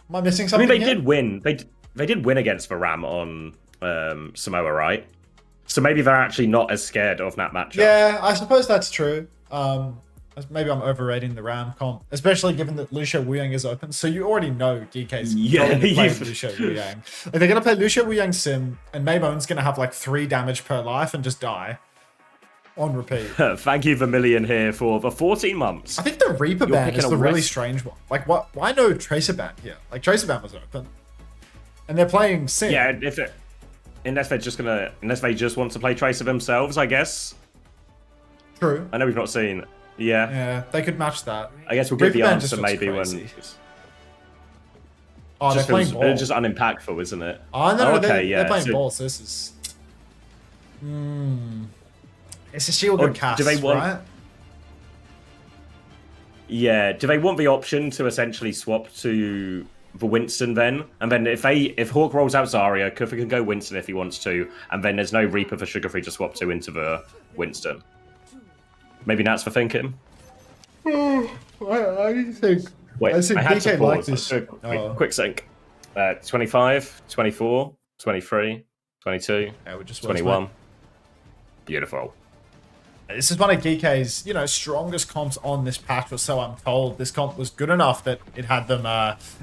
Am I missing something? I mean, they did win. They did win against the Ram on Samoa, right? So maybe they're actually not as scared of that matchup. Yeah, I suppose that's true. Maybe I'm overrating the Ram comp, especially given that Lucio Wuyang is open. So you already know Geekay's going to play Lucio Wuyang. If they're going to play Lucio Wuyang Sim, and Maybone's going to have like 3 damage per life and just die on repeat. Thank you, Vermilion, here for the 14 months. I think the Reaper ban is the really strange one. Like, what? Why no Tracer ban here? Like, Tracer ban was open, and they're playing Sim. Yeah, unless they just want to play Tracer themselves, I guess. True. I know we've not seen. Yeah. Yeah, they could match that. I guess we'll give the Reaper ban answer just looks maybe crazy. when. Oh, they're playing ball. It's just unimpactful, isn't it? Oh, no, okay, they're playing ball, so this is... It's a shield and cast, do they want... right? Yeah, do they want the option to essentially swap to the Winston then? And then if Hawk rolls out Zarya, Kuffer can go Winston if he wants to, and then there's no Reaper for Sugar Free to swap to into the Winston. Maybe that's for thinking. I think. Wait, I had to DK pause. likes this. Quick sync. 25, 24, 23, 22, Yeah, we're just 21. Beautiful. This is one of Geekay's, strongest comps on this patch, or so I'm told. This comp was good enough that it had them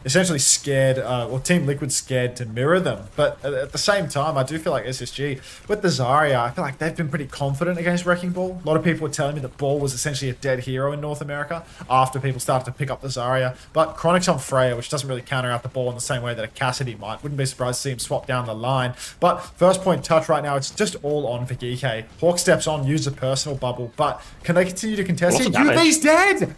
essentially scared, or Team Liquid scared to mirror them. But at the same time, I do feel like SSG, with the Zarya, I feel like they've been pretty confident against Wrecking Ball. A lot of people were telling me that Ball was essentially a dead hero in North America after people started to pick up the Zarya. But Chronic's on Freya, which doesn't really counter out the Ball in the same way that a Cassidy might. Wouldn't be surprised to see him swap down the line. But first point touch right now, it's just all on for Geekay. Hawk steps on, uses a personal bubble, but can they continue to contest it? UV's dead!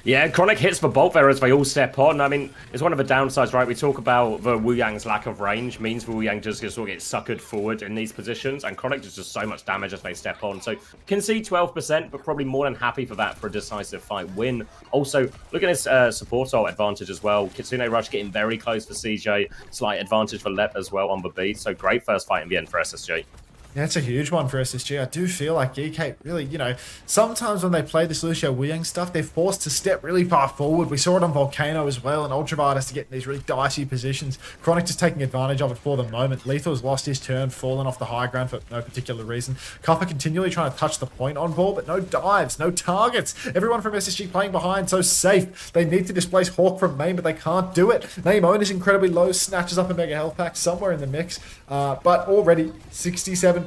Yeah, Chronic hits the bolt there as they all step on. I mean, it's one of the downsides, right? We talk about the Wu Yang's lack of range means Wu Yang just sort of get suckered forward in these positions, and Chronic does just so much damage as they step on. So can see 12%, but probably more than happy for that for a decisive fight win. Also, look at his support ult advantage as well. Kitsune Rush getting very close for CJ. Slight advantage for Lep as well on the beat. So great first fight in the end for SSG. Yeah, it's a huge one for SSG. I do feel like Geekay really, sometimes when they play this Lucio Wuyang stuff, they're forced to step really far forward. We saw it on Volcano as well, and Ultraviolet has to get in these really dicey positions. Chronic just taking advantage of it for the moment. Lethal's lost his turn, fallen off the high ground for no particular reason. Kuffer continually trying to touch the point on ball, but no dives, no targets. Everyone from SSG playing behind, so safe. They need to displace Hawk from main, but they can't do it. Nameone is incredibly low, snatches up a mega health pack somewhere in the mix, but already 67%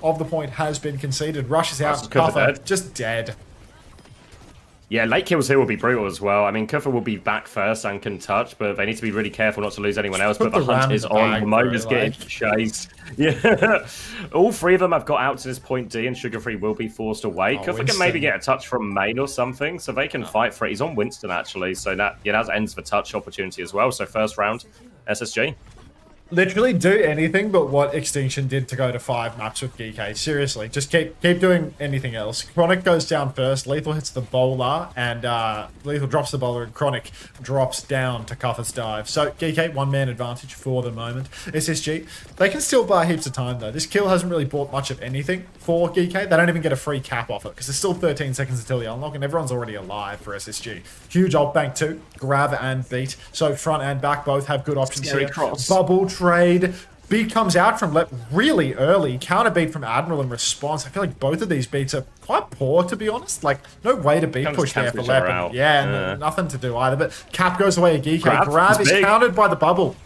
of the point has been conceded. Rushes out, Kuffer just dead. Yeah, late kills here will be brutal as well. I mean, Kuffer will be back first and can touch, but they need to be really careful not to lose anyone else. But the hunt is on. The mode is getting chased. Yeah. All three of them have got out to this point D, and Sugar Free will be forced away. Kuffer can maybe get a touch from main or something, so they can fight for it. He's on Winston, actually, so that ends the touch opportunity as well. So first round, SSG. Literally do anything but what Extinction did to go to 5 maps with Geekay. Seriously, just keep doing anything else. Chronic goes down first, Lethal hits the bowler, and Lethal drops the bowler, and Chronic drops down to Kuffer's dive. So Geekay, one-man advantage for the moment. SSG, they can still buy heaps of time though. This kill hasn't really bought much of anything for Geekay. They don't even get a free cap off it, because there's still 13 seconds until the unlock, and everyone's already alive for SSG. Huge ult bank too, grab and beat. So front and back both have good options here. Bubble trade. Beat comes out from Lep really early. Counter beat from Admiral in response. I feel like both of these beats are quite poor, to be honest. Like, no way to beat push there for Lep. Yeah, nothing to do either. But Cap goes away at Geekay. Grab is countered by the bubble.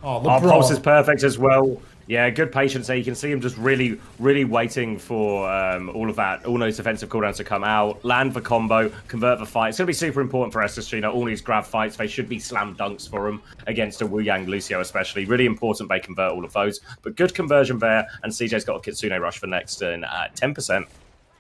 Oh, LeBron. Pulse is perfect as well. Yeah, good patience there. You can see him just really, really waiting for all of that, all those defensive cooldowns to come out, land the combo, convert the fight. It's going to be super important for SSG. All these grab fights, they should be slam dunks for them against a Wu Yang, Lucio especially. Really important they convert all of those. But good conversion there, and CJ's got a Kitsune Rush for next in 10%.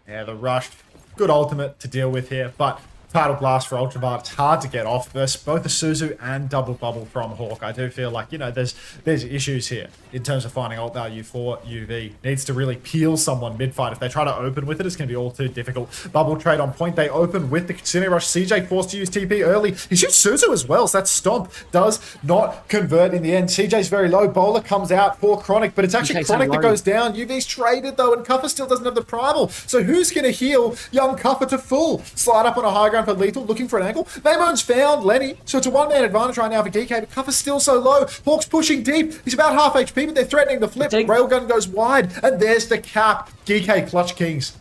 Yeah, the Rush, good ultimate to deal with here, but Tidal Blast for Ultraviolet, it's hard to get off versus both the Suzu and double bubble from Hawk. I do feel like, there's issues here in terms of finding ult value for UV. Needs to really peel someone mid-fight. If they try to open with it, it's going to be all too difficult. Bubble trade on point. They open with the Kitsune Rush. CJ forced to use TP early. He shoots Suzu as well, so that Stomp does not convert in the end. CJ's very low. Bowler comes out for Chronic, but it's actually Chronic that goes down. UV's traded though, and Kuffer still doesn't have the primal. So who's going to heal young Kuffer to full? Slide up on a high ground for Lethal, looking for an angle. Nameone's found Lenny, so it's a one-man advantage right now for Geekay, but Kuffer's still so low. Hawk's pushing deep. He's about half HP, but they're threatening the flip. Railgun goes wide, and there's the cap. Geekay clutch kings.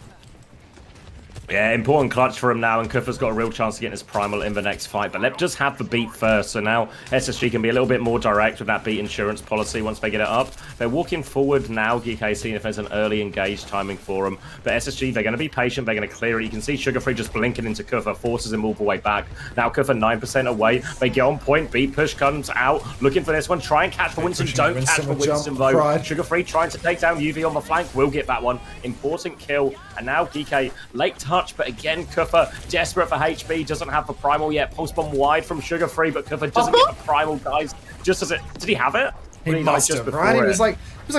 Yeah, important clutch for him now, and Kuffer's got a real chance to get his primal in the next fight. But let's just have the beat first, so now SSG can be a little bit more direct with that beat insurance policy once they get it up. They're walking forward now, Geekay seeing if there's an early engage timing for them. But SSG, they're going to be patient, they're going to clear it. You can see Sugar Free just blinking into Kuffer, forces him all the way back. Now Kuffer 9% away, they get on point, beat push comes out, looking for this one, try and catch for Winston, don't catch for Winston though. Sugar Free trying to take down UV on the flank, will get that one. Important kill, and now Geekay, late touch, but again, Kuffer desperate for HP, doesn't have the primal yet. Pulse bomb wide from Sugar Free, but Kuffer doesn't get the primal, guys. Just as it, did he have it? He must have, right? He was like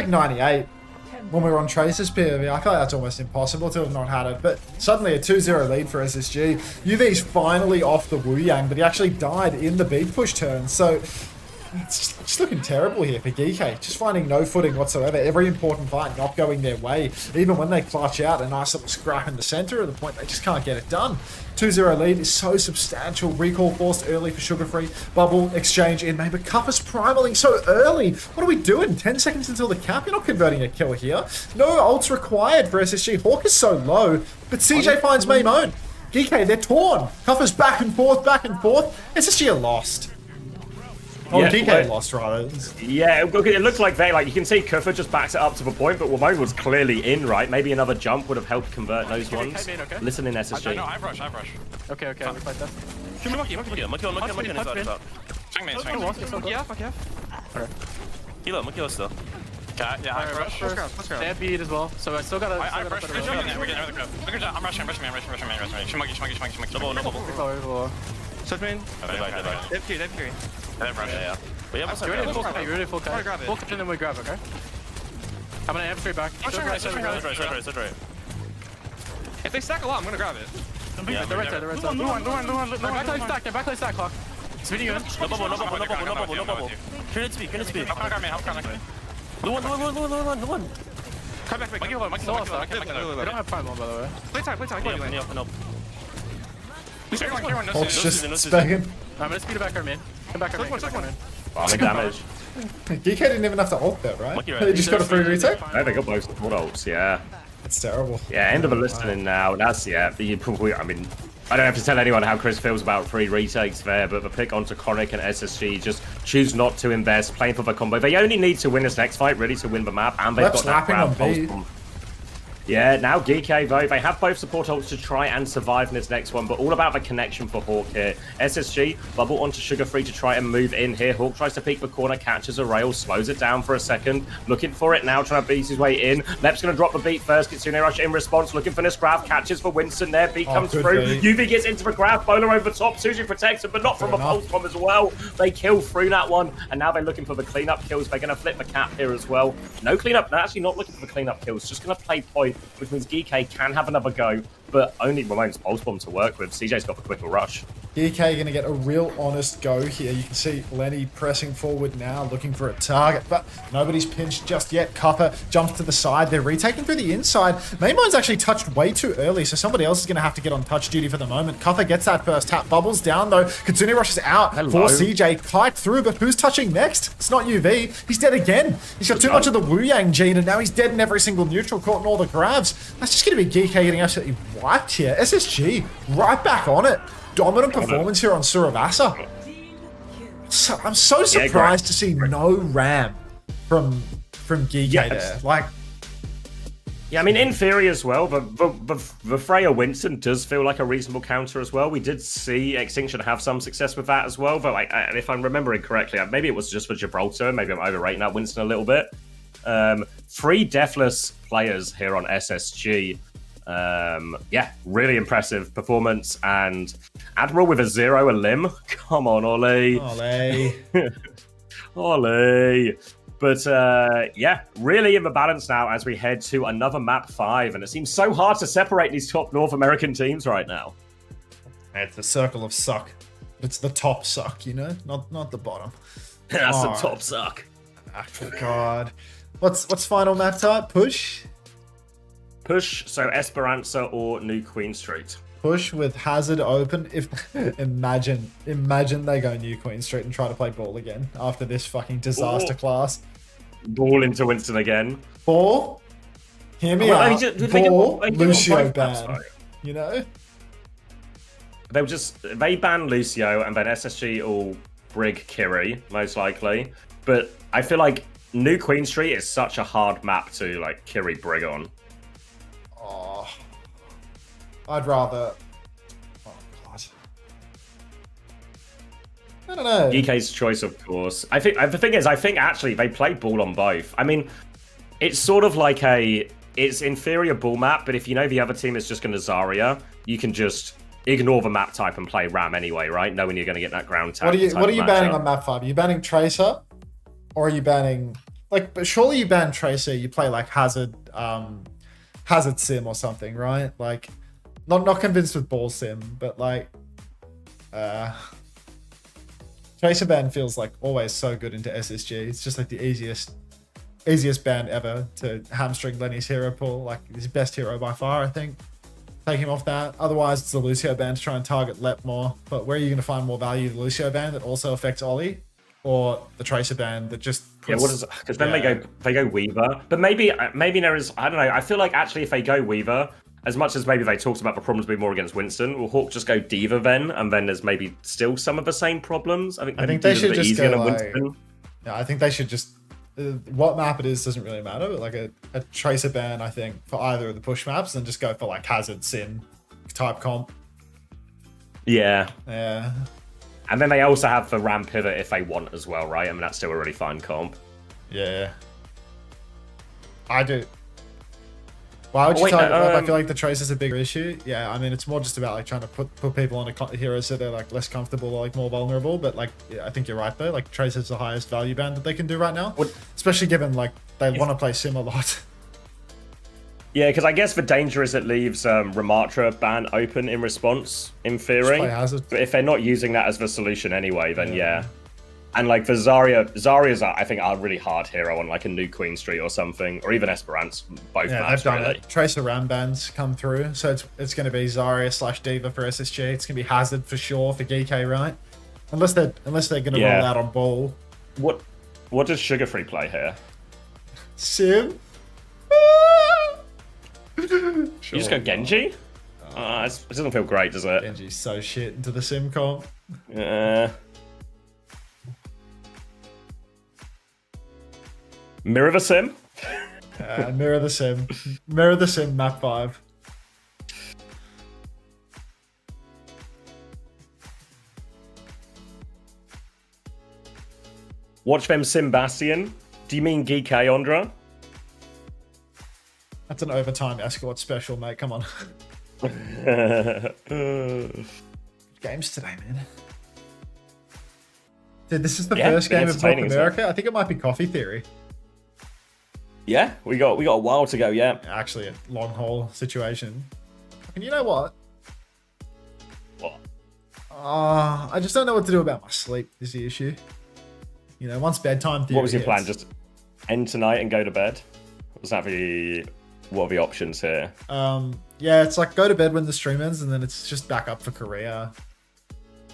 98. when we were on Tracer's POV. I feel like that's almost impossible to have not had it. But suddenly a 2-0 lead for SSG. UV's finally off the Wu Yang, but he actually died in the beat push turn. So it's just looking terrible here for Geekay. Just finding no footing whatsoever. Every important fight not going their way. Even when they clutch out a nice little scrap in the center of the point, they just can't get it done. 2-0 lead is so substantial. Recall forced early for Sugar Free. Bubble exchange in. Maybe Cuppa's primaling so early. What are we doing? 10 seconds until the cap? You're not converting a kill here. No ults required for SSG. Hawk is so low, but CJ finds Maimone. Geekay, they're torn. Cuppa's back and forth, back and forth. SSG are lost. Oh, yeah, Geekay lost, rather. Yeah, it looked like they, you can see Kuffa just backs it up to the point, but Wamone was clearly in, right? Maybe another jump would have helped convert those ones. Okay. Listen in SSG. No, I've rushed. Okay, we fight that. Shoot me, monkey on his out. Swing me. Yeah. Okay. Kilo still. Okay, yeah, I rush. They have beat as well, so I still gotta... I rush. We're getting the grab. I'm rushing. Shmogi. No bubble. Switch main. They have Q. They have rush, yeah. We almost have You're ready full cut. Full cut and then we grab, okay? I'm gonna straight back. Right. If they stack a lot, I'm gonna grab it. Yeah, the right side. No one. They're back stack, Clock. Speeding in. No bubble. Turn it speed. Help grab me. No one. Come back. Monkey hold. We don't have prime on, by the way. Play time. No. Hulk's just spegging. I'm gonna speed it back our main. Come back our main. Bombing damage. Geekay didn't even have to ult there, right? They just got a free retake? No, they got both support ults, yeah. It's terrible. Yeah, end of the listening now. That's, you probably, I mean, I don't have to tell anyone how Chris feels about free retakes there, but the pick onto Chronic and SSG just choose not to invest, playing for the combo. They only need to win this next fight, really, to win the map, and they've got that grab pulse. Yeah, now Geekay though, they have both support ults to try and survive in this next one, but all about the connection for Hawk here. SSG, bubble onto Sugar Free to try and move in here. Hawk tries to peek the corner, catches a rail, slows it down for a second, looking for it now, trying to beat his way in. Lep's going to drop the beat first, Kitsune Rush in response, looking for this grab, catches for Winston there, beat comes through, UV gets into the grab, Bowler over the top, Suzy protects him, but not from a pulse bomb as well. They kill through that one, and now they're looking for the cleanup kills. They're going to flip the cap here as well. No cleanup, they're actually not looking for the cleanup kills, just going to play point, which means Geekay can have another go, but only Ramone's pulse bomb to work with. CJ's got the quicker rush. Geekay going to get a real honest go here. You can see Lenny pressing forward now, looking for a target, but nobody's pinched just yet. Cuppa jumps to the side. They're retaking through the inside. Maymone's actually touched way too early, so somebody else is going to have to get on touch duty for the moment. Cuppa gets that first tap. Bubbles down, though. Kitsune rushes out for CJ. Kite through, but who's touching next? It's not UV. He's dead again. He's got too much of the Wu Yang gene, and now he's dead in every single neutral, caught in all the grabs. That's just going to be Geekay getting absolutely wiped here. SSG right back on it. Dominant performance here on Suravasa. So, I'm so surprised to see no ram from Geekay there. Yeah, I mean, in theory as well, the Freya Winston does feel like a reasonable counter as well. We did see Extinction have some success with that as well, but if I'm remembering correctly, maybe it was just for Gibraltar. Maybe I'm overrating that Winston a little bit. 3 deathless players here on SSG. Yeah, really impressive performance, and Admiral with a 0 a limb. Come on, Ollie. Ollie. But yeah, really in the balance now as we head to another map 5, and it seems so hard to separate these top North American teams right now. It's the circle of suck. It's the top suck, you know, not the bottom. That's the top suck. Oh, God. What's final map type? Push? Push, so Esperanza or New Queen Street. Push with Hazard open. If imagine they go New Queen Street and try to play ball again after this fucking disaster class. Ball into Winston again. Ball. Hear me out. Ball. Lucio ban. You know. They ban Lucio and then SSG will brig Kiri most likely. But I feel like New Queen Street is such a hard map to Kiri brig on. Oh, I'd rather. Oh God. I don't know. Geekay's choice, of course. I think the thing is, I think actually they play ball on both. I mean, it's sort of like it's inferior ball map, but if you know the other team is just going to Zarya, you can just ignore the map type and play Ram anyway, right? Knowing you're going to get that ground tap. What are you banning on map 5? Are you banning Tracer, or are you banning? like, but surely you ban Tracer, you play like Hazard, Hazard Sim or something, right? Like, not convinced with Ball Sim, but like, Tracer ban feels like always so good into SSG. It's just like the easiest ban ever to hamstring Lenny's hero pool. Like, his best hero by far, I think. Take him off that. Otherwise, it's the Lucio ban to try and target Lep more. But where are you going to find more value? The Lucio ban that also affects Ollie, or the Tracer ban that just puts, yeah, what is it? Because then they go Weaver. But maybe there is, I don't know. I feel like actually if they go Weaver, as much as maybe they talked about the problems being more against Winston, will Hawk just go Diva then, and then there's maybe still some of the same problems? I think they should just go like, Winston. Yeah, I think they should just, what map it is doesn't really matter, but like a Tracer ban, I think, for either of the push maps, and just go for like Hazard, Sin type comp. Yeah. Yeah. And then they also have the Ram pivot if they want as well, right? I mean, that's still a really fine comp. Yeah. I do. Why would you tell me I feel like the Tracer's a bigger issue? Yeah, I mean, it's more just about like trying to put people on a hero so they're like less comfortable or like more vulnerable. But like, yeah, I think you're right though. Like, Tracer's the highest value band that they can do right now, especially given like they want to play Sim a lot. Yeah, because I guess the danger is it leaves Ramatra ban open in response, in theory. But if they're not using that as the solution anyway, then yeah. And like for Zarya's I think a really hard hero on like a new Queen Street or something, or even Esperance, both maps, they've done really. it. Tracer Ram bans come through, so it's going to be Zarya / Diva for SSG. It's going to be Hazard for sure for Geekay, right? Unless they're going to roll out on Ball. What does Sugar Free play here? Sim. You just go Gen.G? It doesn't feel great, does it? Gen.G's so shit into the Sim comp. Yeah. Mirror the Sim? Mirror the Sim. Mirror the Sim, map 5. Watch them Sim Bastion. Do you mean Geekay, Andra? That's an overtime escort special, mate. Come on. Games today, man. Dude, this is the first game of North America. I think it might be Coffee Theory. Yeah, we got a while to go. Yeah, actually, a long haul situation. And you know what? What? I just don't know what to do about my sleep. Is the issue? You know, once bedtime theory. What was your plan? Just end tonight and go to bed? Was that what are the options here? Yeah, it's like go to bed when the stream ends, and then it's just back up for Korea.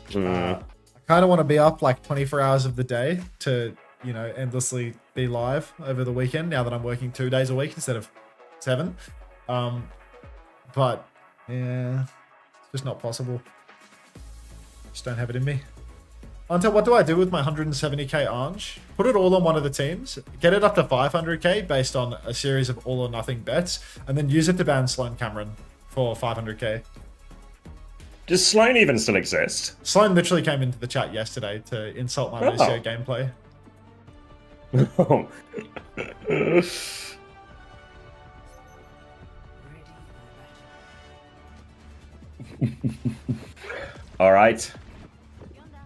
I kind of want to be up like 24 hours of the day to, you know, endlessly be live over the weekend now that I'm working 2 days a week instead of 7. But yeah, it's just not possible. Just don't have it in me. Unter, what do I do with my 170k Ange? Put it all on one of the teams, get it up to 500k based on a series of all or nothing bets, and then use it to ban Sloan Cameron for 500k. Does Sloan even still exist? Sloan literally came into the chat yesterday to insult my Lucio gameplay. All right.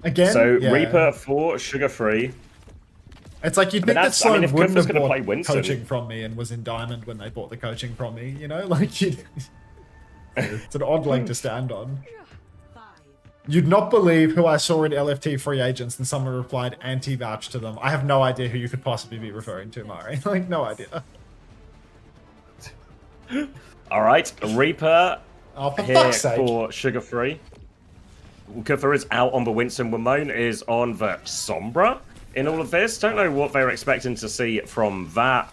Again, so Reaper for Sugar Free. It's like you'd think that Sloan wouldn't have bought Winston coaching from me and was in Diamond when they bought the coaching from me. You know, like it's an odd leg to stand on. You'd not believe who I saw in LFT free agents, and someone replied anti-vouch to them. I have no idea who you could possibly be referring to, Mari. Like, no idea. All right, Reaper for here fuck's sake. For Sugar Free. Kuffer is out on the Winston. Ramon is on the Sombra in all of this. Don't know what they were expecting to see from that.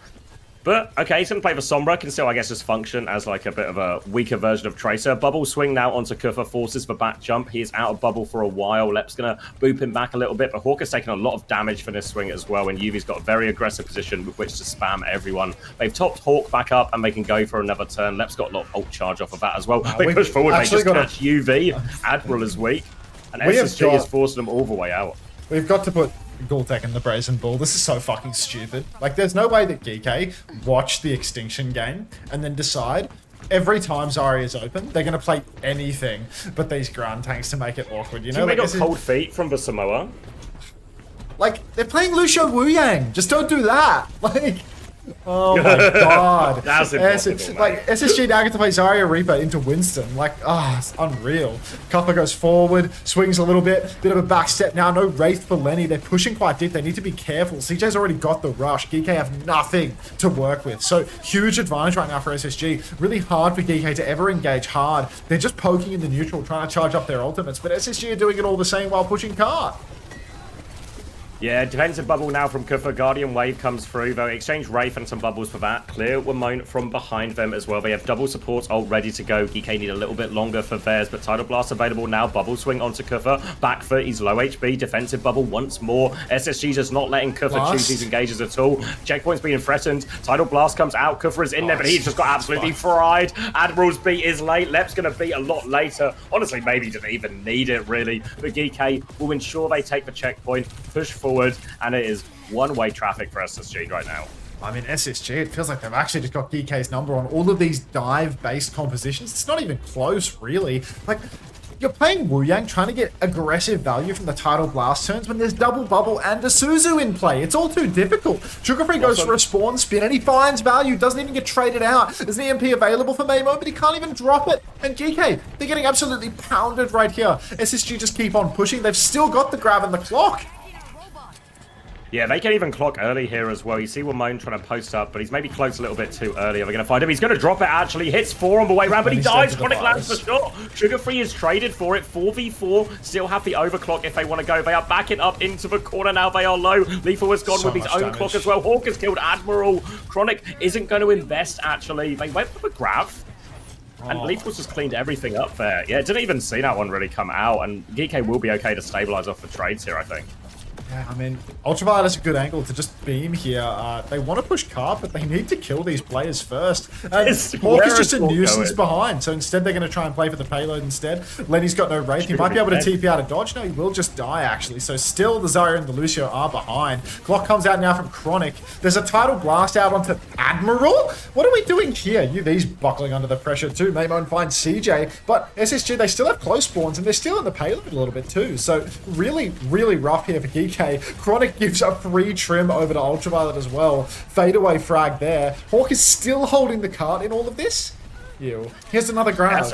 But, okay, he's going to play the Sombra. Can still, I guess, just function as like a bit of a weaker version of Tracer. Bubble swing now onto Kuffer. Forces the back jump. He is out of bubble for a while. Lep's going to boop him back a little bit. But Hawk has taken a lot of damage for this swing as well. And Yuvi's got a very aggressive position with which to spam everyone. They've topped Hawk back up and they can go for another turn. Lep's got a lot of ult charge off of that as well. They push forward. They just catch UV. Admiral is weak. And SSG has forced them all the way out. We've got to put Gultek in the Brazen Bull. This is so fucking stupid. Like, there's no way that Geekay watch the Extinction game and then decide every time Zarya is open, they're going to play anything but these ground tanks to make it awkward. You know, they got cold feet from the Samoa. Like, they're playing Lucio Wu Yang. Just don't do that. Like, oh my god. That's impossible, like, SSG now get to play Zarya Reaper into Winston. Like, it's unreal. Cuppa goes forward, swings a little bit of a back step now. No Wraith for Lenny. They're pushing quite deep. They need to be careful. CJ's already got the rush. Geekay have nothing to work with. So, huge advantage right now for SSG. Really hard for Geekay to ever engage hard. They're just poking in the neutral, trying to charge up their ultimates. But SSG are doing it all the same while pushing card. Yeah, defensive bubble now from Kufa. Guardian Wave comes through. They'll exchange Wraith and some bubbles for that. Clear Wamone from behind them as well. They have double support ult ready to go. Geekay need a little bit longer for theirs, but Tidal Blast available now. Bubble swing onto Kufa. Back foot, he's low HP. Defensive bubble once more. SSG just not letting Kufa choose these engages at all. Checkpoint's being threatened. Tidal Blast comes out. Kufa is in there, but he's just got absolutely fried. Admiral's beat is late. Lep's going to beat a lot later. Honestly, maybe he didn't even need it, really. But Geekay will ensure they take the checkpoint, push forward, and it is one-way traffic for SSG right now. I mean, SSG, it feels like they've actually just got Geekay's number on all of these dive-based compositions. It's not even close, really. Like, you're playing Wu Yang, trying to get aggressive value from the Tidal Blast turns when there's double bubble and a Suzu in play. It's all too difficult. Sugarfree goes for a spawn spin and he finds value, doesn't even get traded out. There's an EMP available for Maymo, but he can't even drop it. And Geekay, they're getting absolutely pounded right here. SSG just keep on pushing. They've still got the grab and the clock. Yeah, they can even clock early here as well. You see Wamone trying to post up, but he's maybe close a little bit too early. Are we going to find him? He's going to drop it, actually. Hits 4 on the way round, but he dies. Chronic lands the shot. Sugarfree is traded for it. 4v4. Still have the overclock if they want to go. They are backing up into the corner now. They are low. Lethal has gone with his own clock as well. Hawk has killed Admiral. Chronic isn't going to invest, actually. They went for the grab. And Lethal's just cleaned everything up there. Yeah, didn't even see that one really come out. And Geekay will be okay to stabilize off the trades here, I think. Yeah, I mean, Ultraviolet's a good angle to just beam here. They want to push card, but they need to kill these players first. And Hawk is just a nuisance behind, so instead they're going to try and play for the payload instead. Lenny's got no Wraith. He might be able to TP out of dodge. No, he will just die, actually. So still the Zarya and the Lucio are behind. Clock comes out now from Chronic. There's a Tidal Blast out onto Admiral. What are we doing here? UV's buckling under the pressure too. Maymon finds CJ, but SSG, they still have close spawns, and they're still in the payload a little bit too. So really, really rough here for Geekay. Chronic gives a free trim over to Ultraviolet as well. Fadeaway frag there. Hawk is still holding the cart in all of this. Ew. Here's another grab.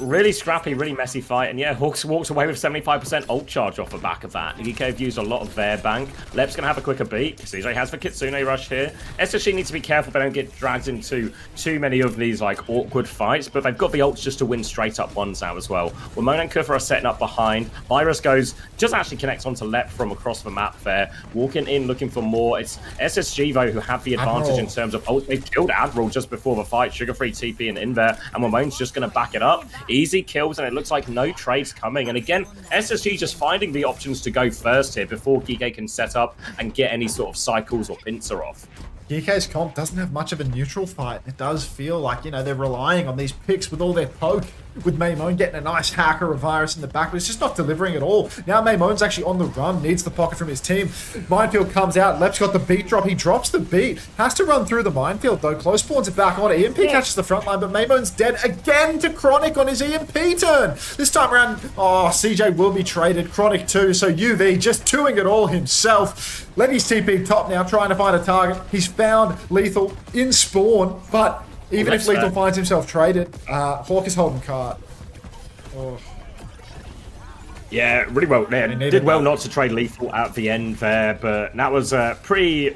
Really scrappy, really messy fight, and yeah, Hawks walks away with 75% ult charge off the back of that. Geekay have used a lot of their bank. Lep's going to have a quicker beat. CJ has the Kitsune rush here. SSG needs to be careful they don't get dragged into too many of these like awkward fights, but they've got the ults just to win straight up ones now as well. Wamone and Kufa are setting up behind. Virus goes, just actually connects onto Lep from across the map there. Walking in, looking for more. It's SSG though who have the advantage in terms of ult. They've killed Admiral just before the fight. Sugarfree TP and in there, and Wamone's just going to back it up. Easy kills, and it looks like no trades coming. And again, SSG just finding the options to go first here before Geekay can set up and get any sort of cycles or pincer off. Geekay's comp doesn't have much of a neutral fight. It does feel like, you know, they're relying on these picks with all their poke, with Maymon getting a nice hacker of Virus in the back, but it's just not delivering at all. Now Maymon's actually on the run, needs the pocket from his team. Minefield comes out, Lep's got the beat drop, he drops the beat. Has to run through the minefield though, close spawns it back on. EMP catches the front line, but Maymon's dead again to Chronic on his EMP turn. This time around, CJ will be traded, Chronic too, so UV just doing it all himself. Lenny's TP top now, trying to find a target. He's found Lethal in spawn, but even if Lethal finds himself traded, Hawk is holding cart. Oh. Yeah, really well. Did well not to trade Lethal at the end there, but that was pretty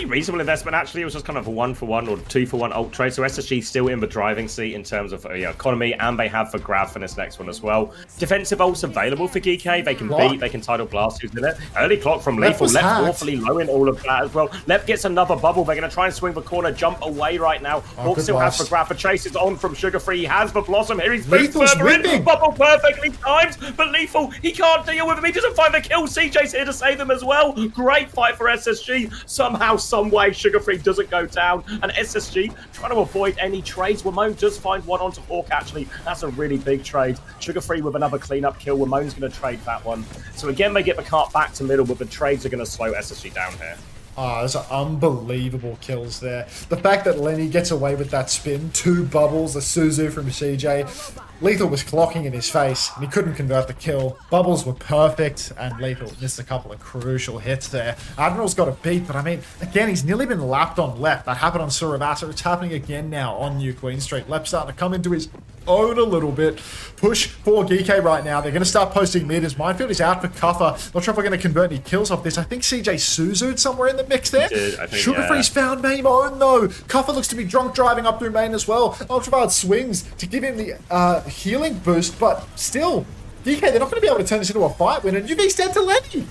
reasonable investment, actually. It was just kind of a 1-for-1 or 2-for-1 ult trade. So SSG still in the driving seat in terms of economy, and they have the grab for this next one as well. Defensive ults available for Geekay. They can beat, they can Tidal Blast who's in it. Early clock from Lethal. Lep's awfully low in all of that as well. Lep gets another bubble. They're going to try and swing the corner, jump away right now. Hawk still has the grab for Chase. Is on from Sugarfree. He has the Blossom here. He's moved further in. Bubble perfectly timed, but Lethal, he can't deal with him. He doesn't find the kill. CJ's here to save them as well. Great fight for SSG. Somehow, some way, Sugarfree doesn't go down, and SSG trying to avoid any trades. Wamone does find one onto Hawk, actually. That's a really big trade. Sugarfree with another cleanup kill. Wamone's going to trade that one. So again, they get the cart back to middle, but the trades are going to slow SSG down here. Those are unbelievable kills there. The fact that Lenny gets away with that spin, 2 bubbles, a Suzu from CJ. Lethal was clocking in his face, and he couldn't convert the kill. Bubbles were perfect, and Lethal missed a couple of crucial hits there. Admiral's got a beat, but I mean, again, he's nearly been lapped on Lep. That happened on Surabasa. It's happening again now on New Queen Street. Lep's starting to come into his own a little bit. Push for Geekay right now. They're going to start posting mid as Minefield is out for Cuffer. Not sure if we're going to convert any kills off this. I think CJ Suzu'd somewhere in the mix there. Sugar Freeze found main own though. Cuffer looks to be drunk driving up through main as well. Ultraviolet swings to give him the healing boost, but still, Geekay, they're not going to be able to turn this into a fight win, and UV's dead to Lenny.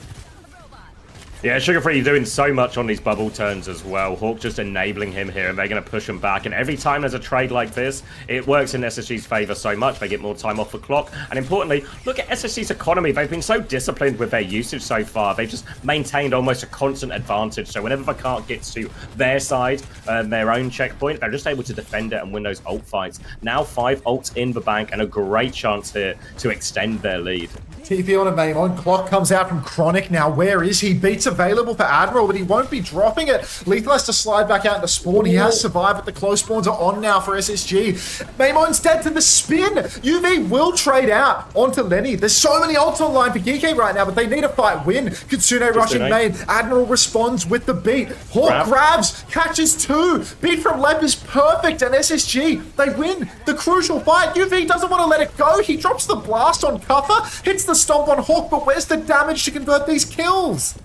Yeah, Sugar Free doing so much on these bubble turns as well. Hawk just enabling him here, and they're going to push him back. And every time there's a trade like this, it works in SSG's favor so much. They get more time off the clock. And importantly, look at SSG's economy. They've been so disciplined with their usage so far. They've just maintained almost a constant advantage. So whenever the cart gets to their side, their own checkpoint, they're just able to defend it and win those ult fights. Now 5 ults in the bank, and a great chance here to extend their lead. TP on a main on. Clock comes out from Chronic. Now, where is he? Beats available for Admiral, but he won't be dropping it. Lethal has to slide back out into spawn. He has survived, but the close spawns are on now for SSG. Maymon's dead to the spin. UV will trade out onto Lenny. There's so many ults online for Geekay right now, but they need a fight win. Kitsune rushing main. Admiral responds with the beat. Hawk grabs, catches 2. Beat from Lep is perfect, and SSG, they win the crucial fight. UV doesn't want to let it go. He drops the blast on Cuffer, hits the stomp on Hawk, but where's the damage to convert these kills?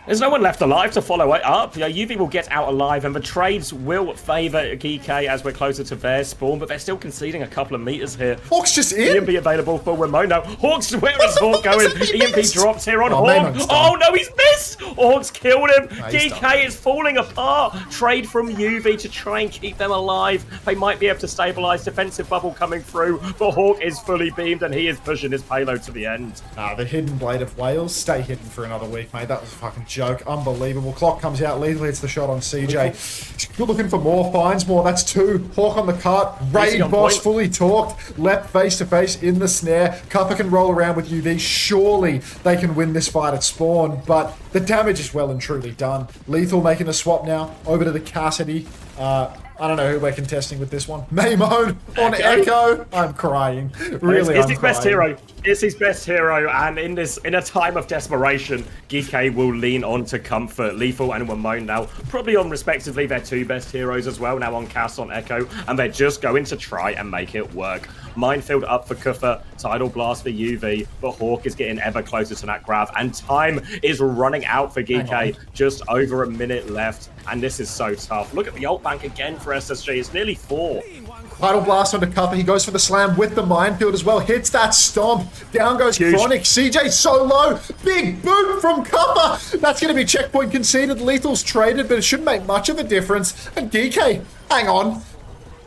There's no one left alive to follow it up. UV will get out alive, and the trades will favour Geekay as we're closer to their spawn, but they're still conceding a couple of meters here. Hawk's just in. EMP available for Ramono. Hawk's, where is Hawk going? EMP drops here on Hawk. Oh no, he's missed! Hawk's killed him. Geekay is falling apart. Trade from UV to try and keep them alive. They might be able to stabilise. Defensive bubble coming through, but Hawk is fully beamed, and he is pushing his payload to the end. The hidden blade of Wales. Stay hidden for another week, mate. That was a fucking joke. Unbelievable. Clock comes out. Lethal hits the shot on CJ. You're looking for more. Finds more. That's 2. Hawk on the cart. Raid boss fully talked. Left face to face in the snare. Cuffer can roll around with UV. Surely they can win this fight at spawn, but the damage is well and truly done. Lethal making a swap now over to the Cassidy. I don't know who we're contesting with this one. Maymone on Echo. I'm crying. Really, it's his best hero. It's his best hero, and in a time of desperation, Geekay will lean on to comfort. Lethal and Wamone now, probably on respectively their 2 best heroes as well, now on Cass, on Echo, and they're just going to try and make it work. Minefield up for Kuffer, Tidal Blast for UV, but Hawk is getting ever closer to that grab, and time is running out for Geekay. Just over a minute left, and this is so tough. Look at the ult bank again for SSG. It's nearly 4. Tidal Blast onto Cuffer. He goes for the slam with the Minefield as well. Hits that stomp. Down goes Chronic. CJ so low. Big boot from Cuffer. That's going to be checkpoint conceded. Lethal's traded, but it shouldn't make much of a difference. And Geekay, hang on.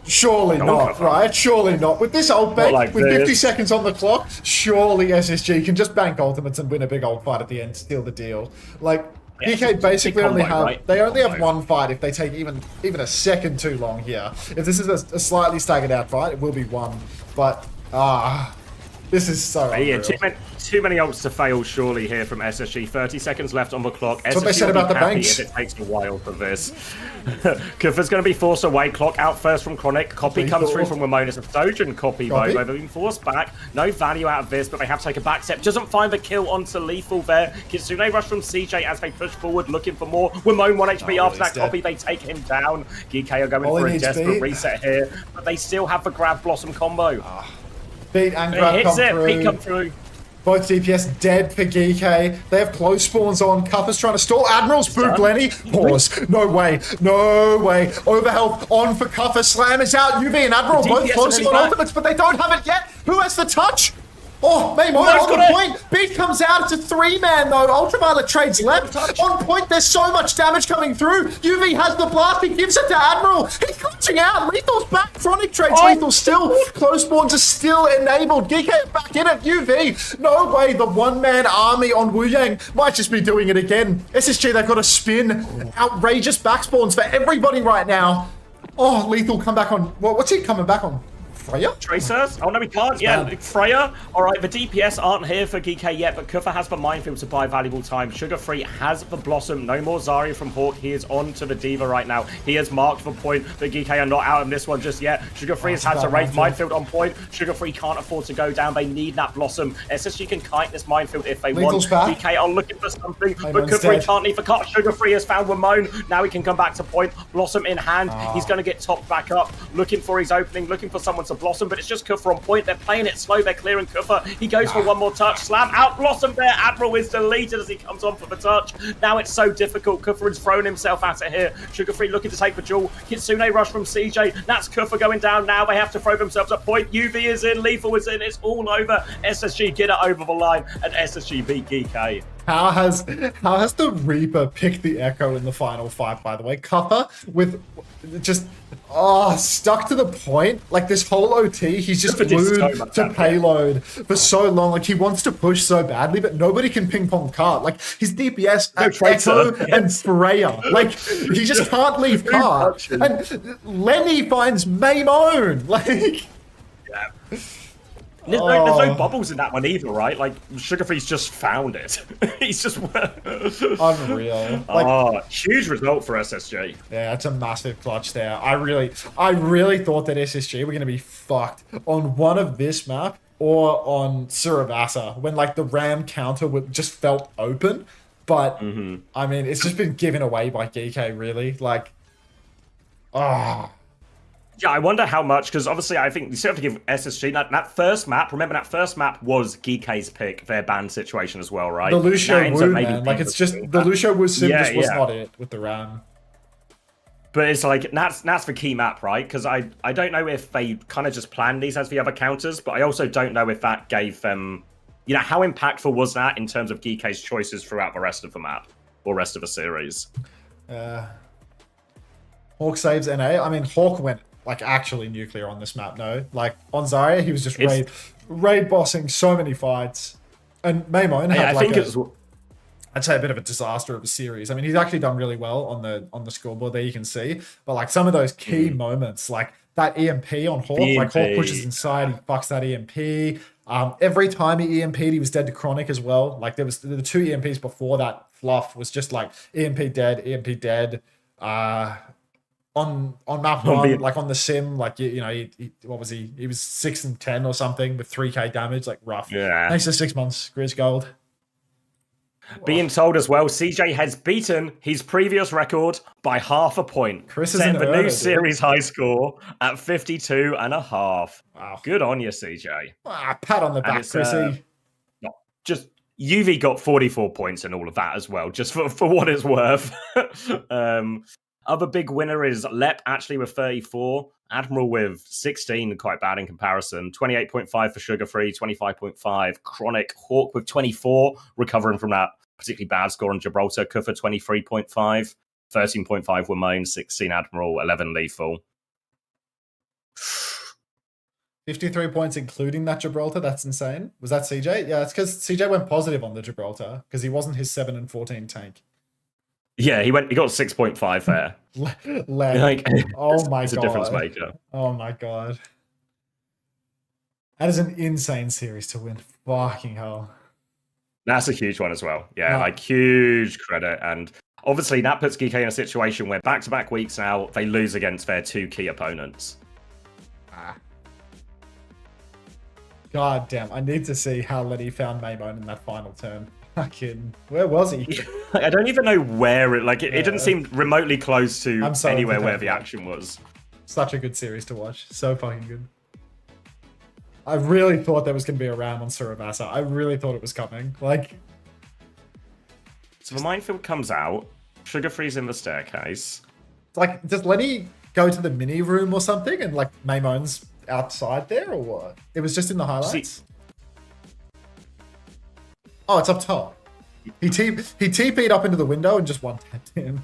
Surely not, right? Surely not. With this ult bank, with 50 seconds on the clock, surely SSG can just bank ultimates and win a big ult fight at the end, steal the deal. Like, Geekay basically only have one fight if they take even a second too long here. If this is a slightly staggered out fight, it will be 1. But this is so unreal. Too many ults to fail surely here from SSG. 30 seconds left on the clock. That's what they said about the banks. If it takes a while for this. Kuffer's going to be forced away. Clock out first from Chronic. Copy comes through from Ramonis. A Dojan copy though. They've been forced back. No value out of this, but they have to take a back step. Doesn't find the kill onto Lethal there. Kitsune rush from CJ as they push forward, looking for more. Ramone 1 HP after that copy. They take him down. Geekay are going for a desperate reset here, but they still have the grab Blossom combo. Beat and grab come through. Both DPS dead for Geekay. They have close spawns on. Cuffer's trying to stall. Admiral's boot Lenny. Pause. No way. No way. Overhealth on for Cuffer. Slam is out. UV and Admiral both closing on ultimates, but they don't have it yet. Who has the touch? Oh, Maymone on point. Beat comes out. It's a 3-man though. Ultraviolet trades left. On point, there's so much damage coming through. UV has the blast. He gives it to Admiral. He's glitching out. Lethal's back. Chronic trades. Lethal still. Close spawns are still enabled. Geekay back in it. UV. No way. The 1-man army on Wu Yang might just be doing it again. SSG, they've got to spin. Outrageous back spawns for everybody right now. Oh, Lethal come back on. What's he coming back on? Freya? Tracers? Oh no, we can't. Yeah, Freya. All right, the DPS aren't here for Geekay yet, but Kufa has the minefield to buy valuable time. Sugar Free has the Blossom. No more Zarya from Hawk. He is on to the Diva right now. He has marked the point, but Geekay are not out of this one just yet. Sugar Free has had to raise minefield on point. Sugar Free can't afford to go down. They need that Blossom. SSG can kite this minefield if they want. Geekay are looking for something, but Kufa can't leave the cut. Sugar Free has found Ramon. Now he can come back to point. Blossom in hand. He's going to get topped back up, looking for his opening, looking for someone to Blossom, but it's just Kufa on point. They're playing it slow. They're clearing Kufa. He goes for one more touch. Slam out. Blossom there. Admiral is deleted as he comes on for the touch. Now it's so difficult. Kufa has thrown himself out of here. Sugar Free looking to take the jewel. Kitsune rush from CJ. That's Kufa going down now. They have to throw themselves at point. UV is in. Lethal is in. It's all over. SSG get it over the line, and SSG beat Geekay. How has the Reaper picked the Echo in the final fight, by the way? Kufa with just stuck to the point. Like this whole OT, he's just glued to payload for so long. Like he wants to push so badly, but nobody can ping pong cart. Like his DPS Echo and Freya. Like he just can't leave cart. And Lenny finds Maimone. Like There's no bubbles in that one either, right? Like Sugar Free's just found it. He's just unreal. Like, huge result for SSG. Yeah, it's a massive clutch there. I really thought that SSG were gonna be fucked on one of this map or on Surabasa when like the Ram counter just felt open. But I mean, it's just been given away by Geekay, really. Like, Yeah, I wonder how much, because obviously I think you still have to give SSG that first map. Remember, that first map was Geekay's pick, their ban situation as well, right? The Lucio Wu, man. Like, it's just, the Lucio Wu sim just was not it with the Ram. But it's like, that's the key map, right? Because I don't know if they kind of just planned these as the other counters, but I also don't know if that gave them, you know, how impactful was that in terms of Geekay's choices throughout the rest of the map, or rest of the series? Hawk saves NA. I mean, Hawk went like actually nuclear on this map, no? Like on Zarya, he was just raid bossing so many fights. And Maimone had I'd say a bit of a disaster of a series. I mean, he's actually done really well on the scoreboard there, you can see. But like some of those key moments, like that EMP on Hawk, like Hawk pushes inside, he fucks that EMP. Every time he EMP'd, he was dead to Chronic as well. Like there was the two EMPs before that fluff was just like EMP dead. On map one, like on the sim, like you know, what was he? He was 6 and 10 or something with 3k damage, like rough. Yeah. Thanks for 6 months, Grizz Gold. Being told as well, CJ has beaten his previous record by half a point. Chris is setting the new series high score at 52.5. Wow. Good on you, CJ. Pat on the back, Chrissy. Just UV got 44 points and all of that as well, just for what it's worth. Other big winner is Lep, actually with 34. Admiral with 16, quite bad in comparison. 28.5 for Sugar Free, 25.5. Chronic. Hawk with 24, recovering from that particularly bad score on Gibraltar. Kufa 23.5. 13.5 Wimone, 16 Admiral, 11 Lethal. 53 points including that Gibraltar, that's insane. Was that CJ? Yeah, it's because CJ went positive on the Gibraltar, because he wasn't his 7 and 14 tank. Yeah, he got 6.5 there. Like, oh my god. It's a difference maker. Oh my god. That is an insane series to win. Fucking hell. That's a huge one as well. Yeah, like huge credit. And obviously that puts Geekay in a situation where back-to-back weeks now, they lose against their two key opponents. God damn, I need to see how Letty found Maimone in that final turn. Fucking, where was he? I don't even know where it didn't seem remotely close to anywhere where the action was. Such a good series to watch. So fucking good. I really thought there was going to be a Ram on Surabasa. I really thought it was coming. Like, so the minefield comes out. Sugar Free's in the staircase. Like, does Lenny go to the mini room or something and like Maimone's outside there or what? It was just in the highlights. Oh, it's up top. He TP'd up into the window and just one-tapped him.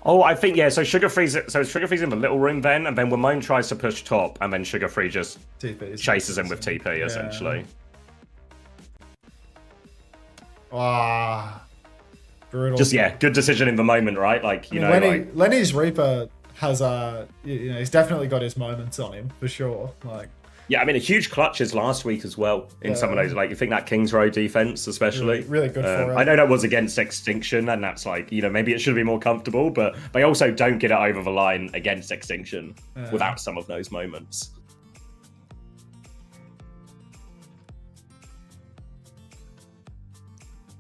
Oh, I think, yeah, so Sugar Free's in the little room then, and then Wimone tries to push top, and then Sugar Free just chases him with TP, essentially. Brutal. Just, yeah, good decision in the moment, right? Like, you know, Lenny's Reaper has you know, he's definitely got his moments on him for sure. Like, yeah, I mean, a huge clutches last week as well in some of those. Like, you think that Kings Row defense, especially, really good for him. I know that was against Extinction, and that's like, you know, maybe it should be more comfortable, but they also don't get it over the line against Extinction without some of those moments.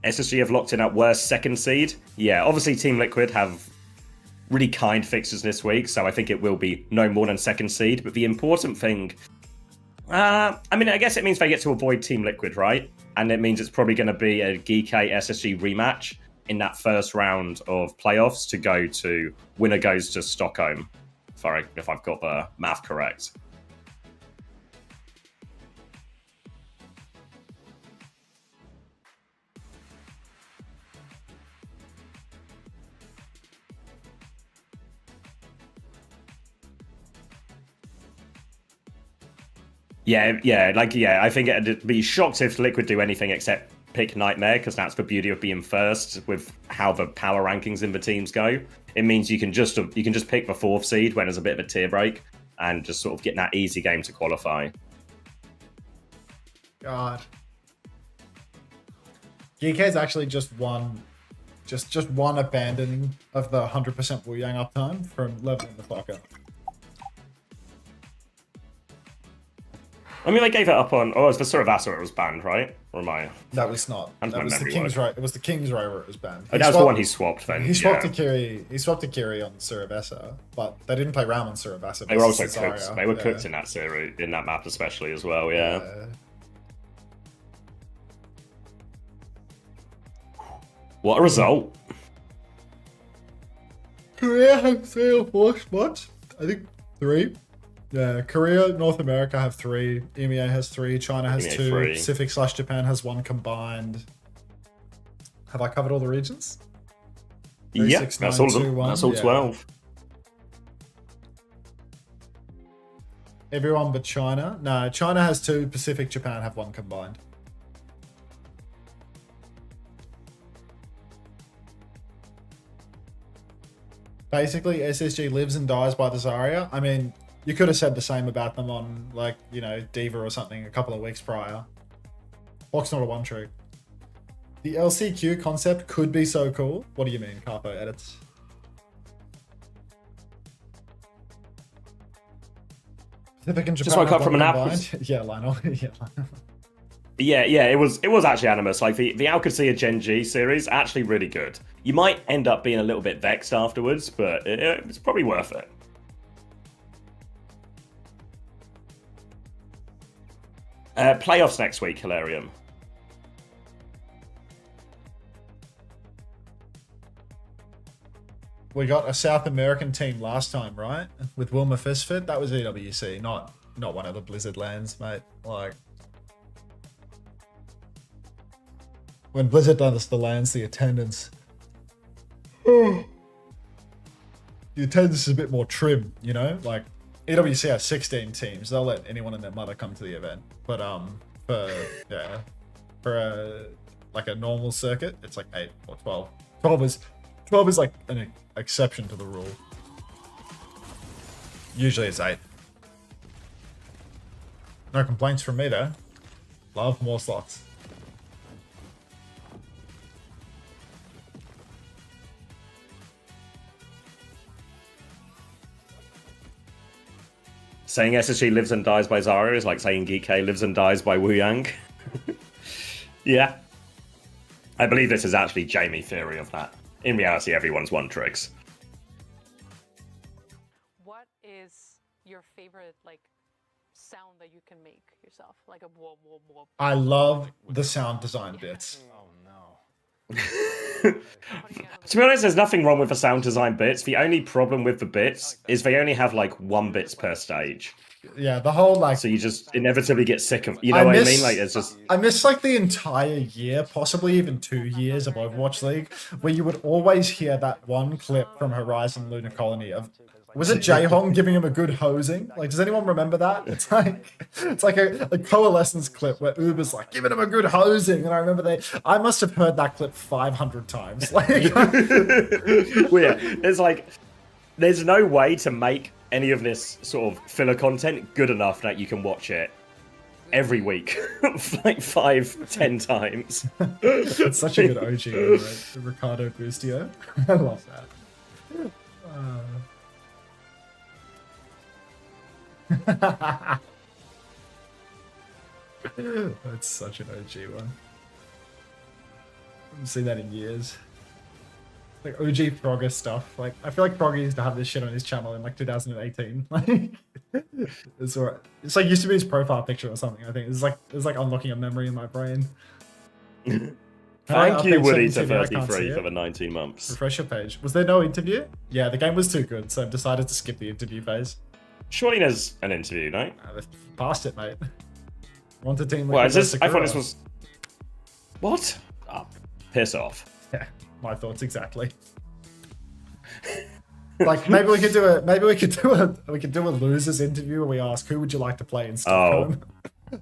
SSG have locked in at worst second seed. Yeah, obviously Team Liquid have really kind fixtures this week, so I think it will be no more than second seed. But the important thing, I mean, I guess it means they get to avoid Team Liquid, right? And it means it's probably going to be a Geekay SSG rematch in that first round of playoffs to go to winner goes to Stockholm, if I've got the math correct. Yeah, I think it'd be shocked if Liquid do anything except pick Nightmare, because that's the beauty of being first with how the power rankings in the teams go. It means you can just pick the 4th seed when there's a bit of a tier break and just sort of get that easy game to qualify. God. Geekay's actually just one abandoning of the 100% Wu Yang uptime from leveling the fuck up. I mean, they gave it up on. Oh, it was the Suravasa where it was banned, right? Or am I? That was not. That was the King's Right. It was the King's Right where it was banned. Oh, that was the one he swapped then. He swapped to Kiri. He swapped to Kiri on Suravasa, but they didn't play Ram on Suravasa. They were also cooked. They were cooked in that series, in that map especially as well. Yeah. What a result! Korea have 3 or 4 spots. I think 3. Yeah, Korea, North America have 3, EMEA has 3, China has 2, 3. Pacific/Japan has 1 combined. Have I covered all the regions? 3, yeah, 6, 9, that's all 2, 1. That's all 12. Everyone but China. No, China has 2, Pacific, Japan have 1 combined. Basically, SSG lives and dies by the Zarya. I mean, you could have said the same about them on, like, you know, Diva or something a couple of weeks prior. Hawk's not a one trick. The LCQ concept could be so cool. What do you mean, Carpo edits? Pacific and Japan just woke up from a nap. Yeah, Lionel. Yeah, it was actually animus. Like the Qadsiah Gen.G series, actually really good. You might end up being a little bit vexed afterwards, but it's probably worth it. Playoffs next week, Hilarium. We got a South American team last time, right? With Wilma Fistfit. That was EWC, not one of the Blizzard lands, mate. Like, when Blizzard does the lands, the attendance is a bit more trim, you know? Like, EWC has 16 teams. They'll let anyone and their mother come to the event. But for a normal circuit, it's like 8 or 12. 12 is like an exception to the rule. Usually it's 8. No complaints from me though. Love more slots. Saying SSG lives and dies by Zarya is like saying Geekay lives and dies by Wu Yang. Yeah. I believe this is actually Jamie theory of that. In reality, everyone's one tricks. What is your favorite, like, sound that you can make yourself? Like a whoa, whoa, whoa. I love the sound design bits. Oh no. To be honest, there's nothing wrong with the sound design bits. The only problem with the bits is they only have like 1 bits per stage. Yeah, the whole like. So you just inevitably get sick of. You know what I mean? Like it's just. I miss like the entire year, possibly even 2 years of Overwatch League, where you would always hear that one clip from Horizon Lunar Colony of. Was it Jaehong giving him a good hosing? Like, does anyone remember that? It's like a Coalescence clip where Uber's like giving him a good hosing, and I remember I must have heard that clip 500 times. Like, well, yeah, it's like there's no way to make any of this sort of filler content good enough that you can watch it every week, like 5-10 times. It's such a good OG, right? The Ricardo Bustio. I love that. That's such an OG one. I haven't seen that in years. Like OG Frogger stuff. Like I feel like Frogger used to have this shit on his channel in like 2018. Like it's alright. It's like used to be his profile picture or something. I think it's like unlocking a memory in my brain. Thank you, Woody, to 33 for the 19 months. Refresh your page. Was there no interview? Yeah, the game was too good, so I've decided to skip the interview phase. Surely there's an interview, no? They've passed it, mate. Want a team? Well, is this? I thought this was. What? Oh, piss off. Yeah, my thoughts exactly. Like maybe we could do a losers interview where we ask who would you like to play in Stockholm.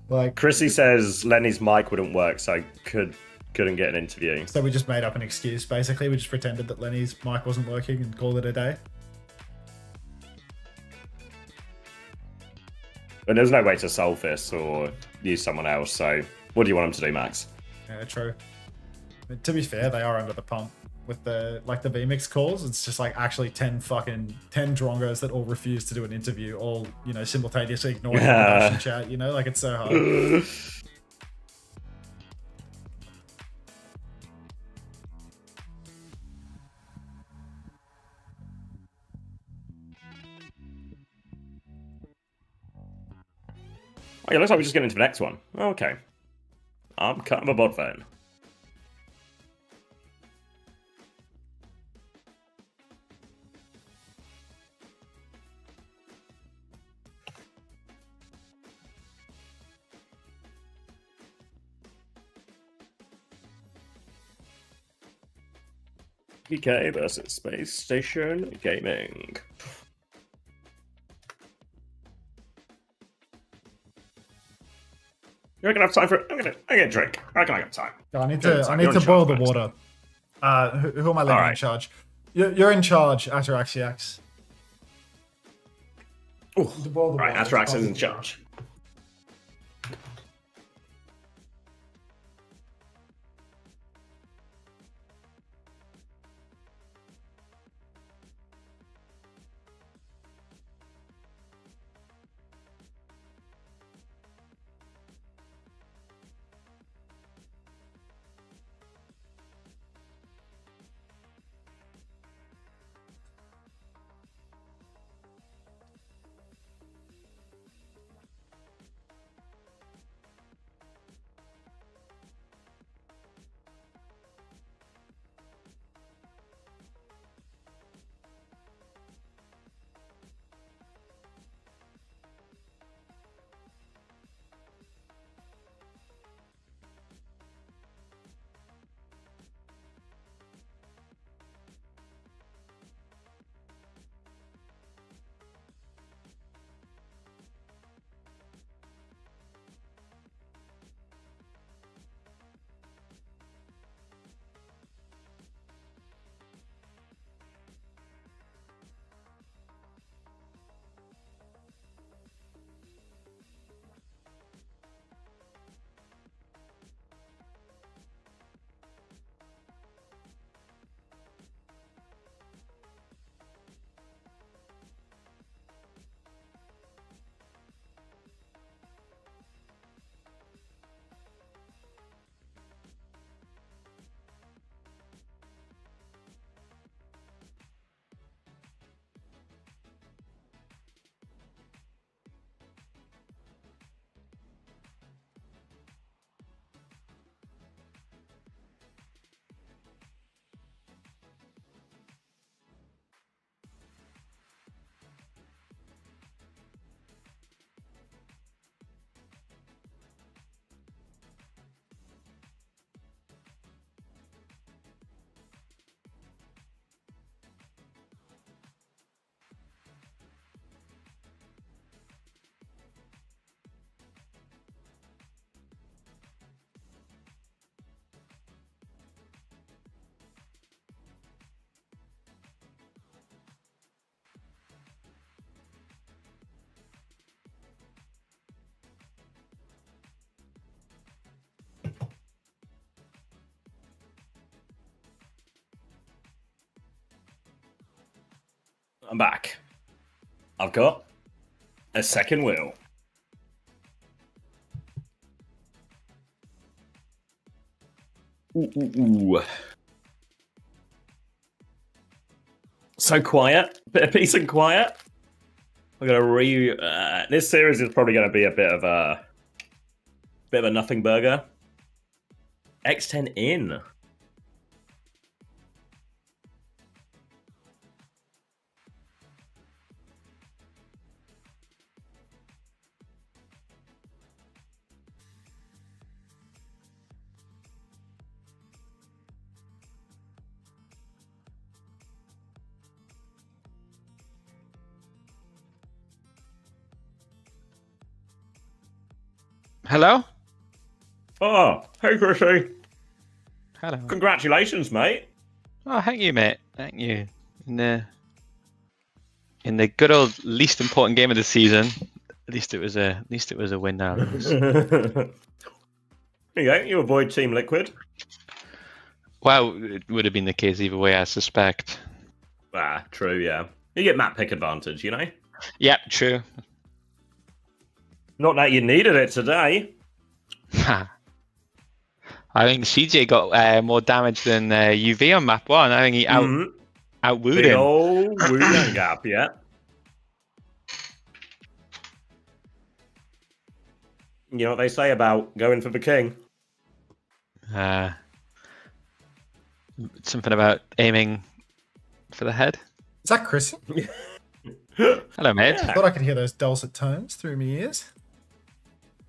Like Chrissy says Lenny's mic wouldn't work, so I couldn't get an interview. So we just made up an excuse. Basically, we just pretended that Lenny's mic wasn't working and called it a day. And there's no way to solve this or use someone else. So what do you want them to do, Max? Yeah, true. I mean, to be fair, they are under the pump with the VMix calls. It's just like actually 10 drongos that all refuse to do an interview, all simultaneously ignoring the production chat. Like it's so hard. Oh, yeah, looks like we're just getting into the next one. Okay. I'm cutting my bod then. Geekay versus Spacestation Gaming. You're gonna have time for it. I'm gonna drink. I got time. I need to boil the water. Who am I leaving in charge? You're in charge, Ataraxiax. Oh, right, Atarax is in charge. I'm back. I've got a second wheel. Ooh. So quiet. Bit of peace and quiet. We're gonna this series is probably gonna be a bit of a nothing burger. X10 in. Hello? Oh, hey Chrissy. Hello. Congratulations, mate. Oh, thank you, mate. Thank you. In the good old least important game of the season, at least it was a win now. There you go. You avoid Team Liquid. Well, it would have been the case either way, I suspect. Ah, true. Yeah, you get map pick advantage. You know. Yep, true. Not that you needed it today. I think CJ got more damage than UV on map 1. I think he outwooed Big him. old Wudan gap, yeah. You know what they say about going for the king? Something about aiming for the head. Is that Chris? Hello, mate. I thought I could hear those dulcet tones through my ears.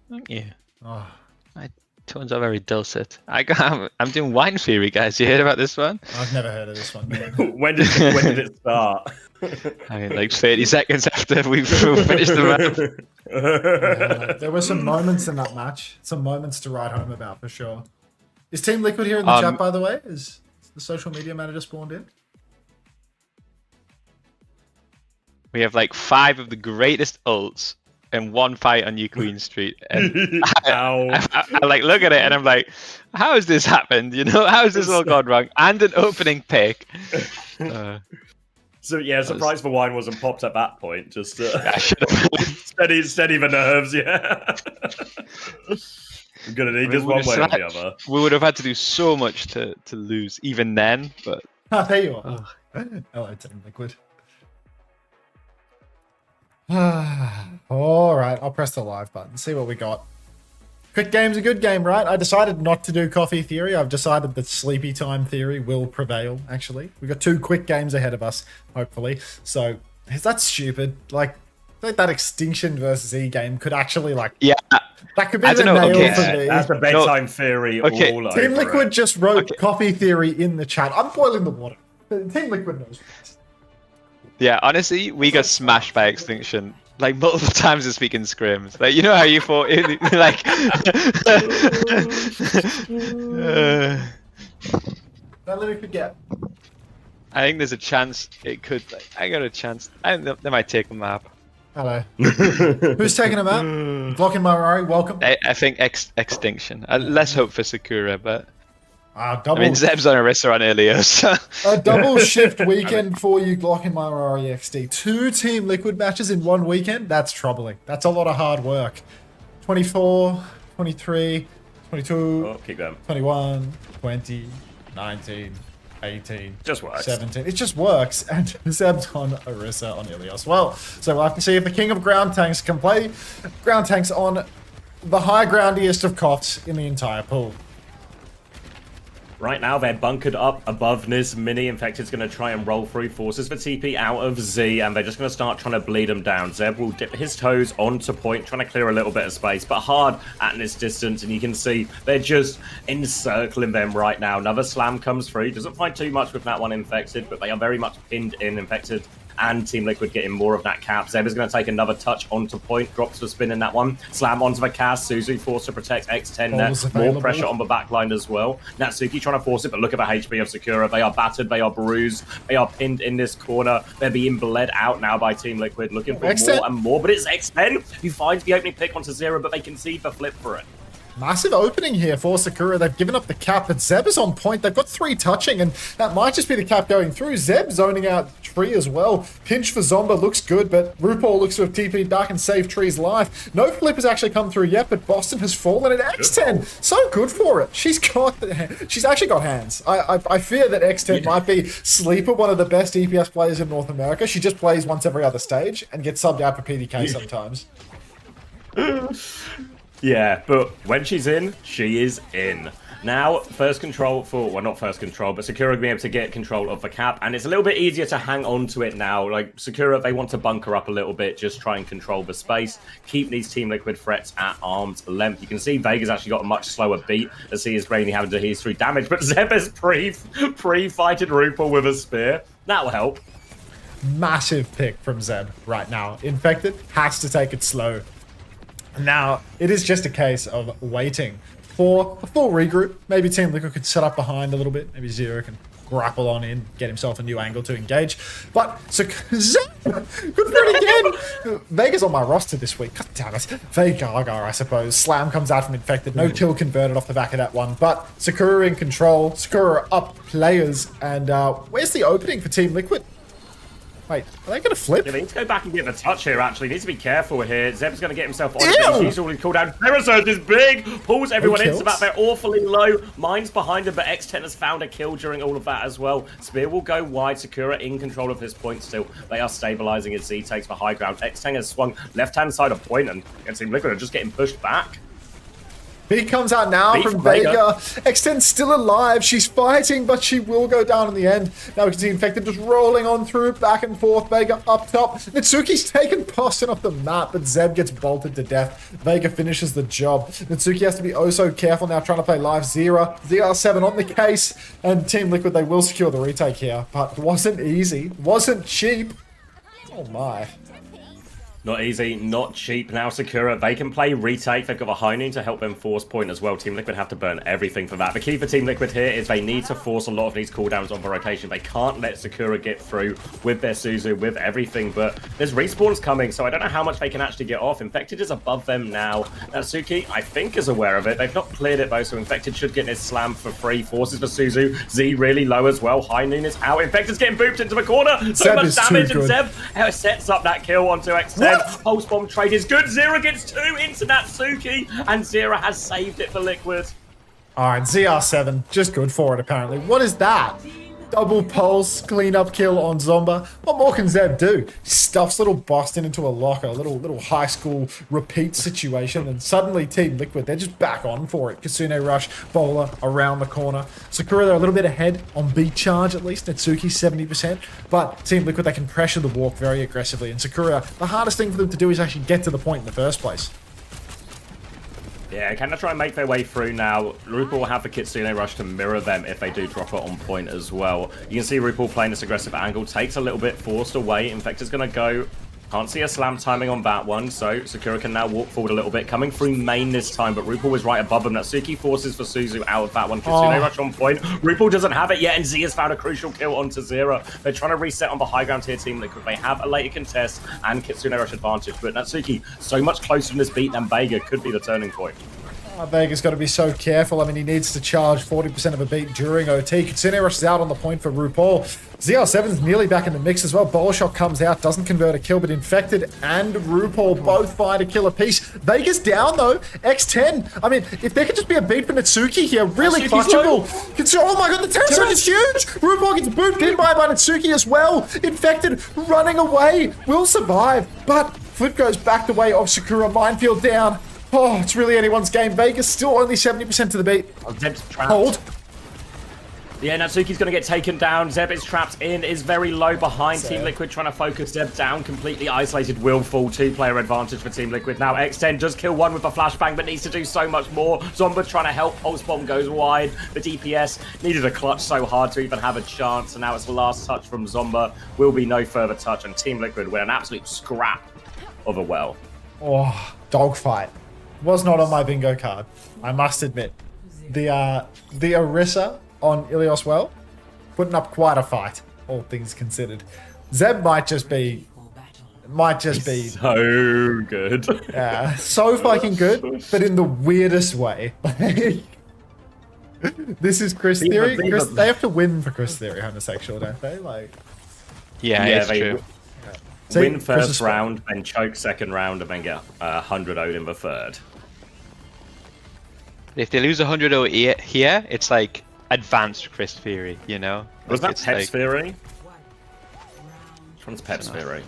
Thank you. Oh. My tones are very dulcet. I'm doing wine theory, guys. You heard about this one? I've never heard of this one. when did it start? I mean, like 30 seconds after we finished the match. There were some moments in that match. Some moments to write home about for sure. Is Team Liquid here in the chat, by the way? Is the social media manager spawned in? We have like 5 of the greatest ults in one fight on New Queen Street. And I like look at it and I'm like, how has this happened? You know, how has this all gone wrong? And an opening pick. So yeah, surprise for wine wasn't popped at that point. Just steady the nerves. Yeah. I'm gonna need just one way or the other. We would have had to do so much to lose even then, but there you are. Hello, Team Liquid. All right, I'll press the live button. See what we got. Quick game's a good game, right? I decided not to do coffee theory. I've decided that sleepy time theory will prevail, actually. We've got 2 quick games ahead of us, hopefully. So, that's stupid. Like that Extinction versus E game could actually, that could be the nail for me. That's a bedtime theory all over. Team Liquid just wrote coffee theory in the chat. I'm boiling the water. Team Liquid knows what. Yeah, honestly, we got smashed by Extinction like multiple times this week in scrims. Like, you know how you fought like Don't let me forget. I think there's a chance it could. I got a chance. I think they might take a map. Hello. Who's taking a map? Glockin Marari, welcome. I think Extinction. Less hope for Sakura, but. I mean, Zeb's on Orisa on earlier, so. A double shift weekend for you, Glockin Marari XD. 2 Team Liquid matches in one weekend? That's troubling. That's a lot of hard work. 24, 23, 22, keep going. 21, 20, 19, 18, just works. 17. It just works, and Zeb's on Orisa on Ilios. Well, so we'll have to see if the king of ground tanks can play ground tanks on the high groundiest of cots in the entire pool. Right now, they're bunkered up above Niz. Mini Infected's going to try and roll through, forces for TP out of Z, and they're just going to start trying to bleed him down. Zeb will dip his toes onto point, trying to clear a little bit of space, but hard at this distance, and you can see they're just encircling them right now. Another slam comes through. Doesn't find too much with that one Infected, but they are very much pinned in. Infected and Team Liquid getting more of that cap. Zeb is going to take another touch onto point, drops the spin in that one. Slam onto the cast. Suzu forced to protect X10 there. More pressure on the backline as well. Natsuki trying to force it, but look at the HP of Sakura. They are battered, they are bruised, they are pinned in this corner. They're being bled out now by Team Liquid, looking for more and more, but it's X10 who finds the opening pick onto Zero, but they concede the flip for it. Massive opening here for Sakura. They've given up the cap, but Zeb is on point. They've got 3 touching, and that might just be the cap going through. Zeb zoning out Tree as well. Pinch for Zomba looks good, but RuPaul looks to have TP'd back and saved Tree's life. No flip has actually come through yet, but Boston has fallen at X10. So good for it. She's actually got hands. I fear that X10 might be sleeper, one of the best DPS players in North America. She just plays once every other stage and gets subbed out for PDK sometimes. Yeah, but when she's in, she is in. Now, first control for, well, not first control, but Sakura will be able to get control of the cap, and it's a little bit easier to hang on to it now. Like, Sakura, they want to bunker up a little bit, just try and control the space, keep these Team Liquid threats at arm's length. You can see Vega's actually got a much slower beat, as he is mainly having to heal through damage, but Zeb has pre-fighted RuPaul with a spear. That'll help. Massive pick from Zeb right now. Infected has to take it slow. Now, it is just a case of waiting for a full regroup. Maybe Team Liquid could set up behind a little bit. Maybe Zero can grapple on in, get himself a new angle to engage. But, Zeb, good for it again! Vega's on my roster this week. God damn it. Vega, I suppose. Slam comes out from Infected. No kill converted off the back of that one. But Sakura in control. Sakura up players. And where's the opening for Team Liquid? Wait, are they going to flip? Yeah, they need to go back and get the touch here, actually. Needs to be careful here. Zeb's going to get himself on it. He's already called down. Parasurge is big. Pulls everyone into that. They're awfully low. Mine's behind him, but X10 has found a kill during all of that as well. Spear will go wide. Sakura in control of his point still. They are stabilizing as Z takes the high ground. X10 has swung left-hand side of point, and Team Liquid are just getting pushed back. B comes out now from Vega. X10's still alive. She's fighting, but she will go down in the end. Now we can see Infected just rolling on through, back and forth. Vega up top. Natsuki's taken Boston off the map, but Zeb gets bolted to death. Vega finishes the job. Natsuki has to be oh so careful now, trying to play live Zera. ZR7 on the case, and Team Liquid, they will secure the retake here, but it wasn't easy. Wasn't cheap. Oh my. Not easy, not cheap. Now Sakura, they can play retake. They've got a high noon to help them force point as well. Team Liquid have to burn everything for that. The key for Team Liquid here is they need to force a lot of these cooldowns on the rotation. They can't let Sakura get through with their Suzu, with everything, but there's respawns coming, so I don't know how much they can actually get off. Infected is above them now. Natsuki, I think, is aware of it. They've not cleared it though, so Infected should get his slam for free. Forces for Suzu. Z really low as well. High noon is out. Infected's getting booped into the corner. So much damage, and Zeb sets up that kill onto X10. Pulse bomb trade is good. Zera gets 2 into Natsuki, and Zera has saved it for Liquid. Alright, ZR7, just good for it apparently. What is that? Double pulse, cleanup kill on Zomba. What more can Zeb do? Stuffs little Boston into a locker, a little high school repeat situation, and suddenly Team Liquid, they're just back on for it. Kitsune Rush, Bowler around the corner. Sakura, they're a little bit ahead on beat charge at least. Natsuki 70%, but Team Liquid, they can pressure the walk very aggressively, and Sakura, the hardest thing for them to do is actually get to the point in the first place. Yeah, can they try and make their way through now? RuPaul will have the Kitsune Rush to mirror them if they do drop it on point as well. You can see RuPaul playing this aggressive angle, takes a little bit forced away. Infector's going to go. Can't see a slam timing on that one, so Sakura can now walk forward a little bit. Coming through main this time, but RuPaul was right above him. Natsuki forces for Suzu out of that one. Kitsune Rush on point. RuPaul doesn't have it yet, and Z has found a crucial kill onto Zera. They're trying to reset on the high ground here, Team Liquid. They have a later contest and Kitsune Rush advantage, but Natsuki so much closer in this beat than Vega could be the turning point. Vega's got to be so careful. I mean, he needs to charge 40% of a beat during OT. Kitsune Rush is out on the point for RuPaul. ZR7's nearly back in the mix as well. Bowl Shot comes out, doesn't convert a kill, but Infected and RuPaul both find a kill apiece. Vega's down though. X10. I mean, if there could just be a beat for Natsuki here, really clutchable. Oh my god, the Terror Surge is huge! RuPaul gets booped in by Natsuki as well. Infected running away, will survive, but Flip goes back the way of Sakura. Minefield down. Oh, it's really anyone's game. Vega's still only 70% to the beat. Hold. Yeah, Natsuki's going to get taken down. Zeb is trapped in, is very low behind. Team Liquid trying to focus Zeb down. Completely isolated, will fall. 2-player advantage for Team Liquid. Now X10 does kill one with a flashbang, but needs to do so much more. Zomba trying to help. Pulse bomb goes wide. The DPS needed a clutch so hard to even have a chance. And now it's the last touch from Zomba. Will be no further touch. And Team Liquid with an absolute scrap of a well. Oh, dogfight. Was not on my bingo card, I must admit. The Orisa on Ilios Well, putting up quite a fight, all things considered. Zeb might just be It might just be so good. Yeah, so fucking good, but in the weirdest way. This is Chris Theory. They have to win for Chris Theory homosexual, don't they? Like, yeah, it's true. Win first round, then choke second round, and then get 100 0'd in the third. If they lose 100 0 here, it's like advanced Chris Theory, you know? Was that it's Peps like... Theory? Which one's Peps Theory?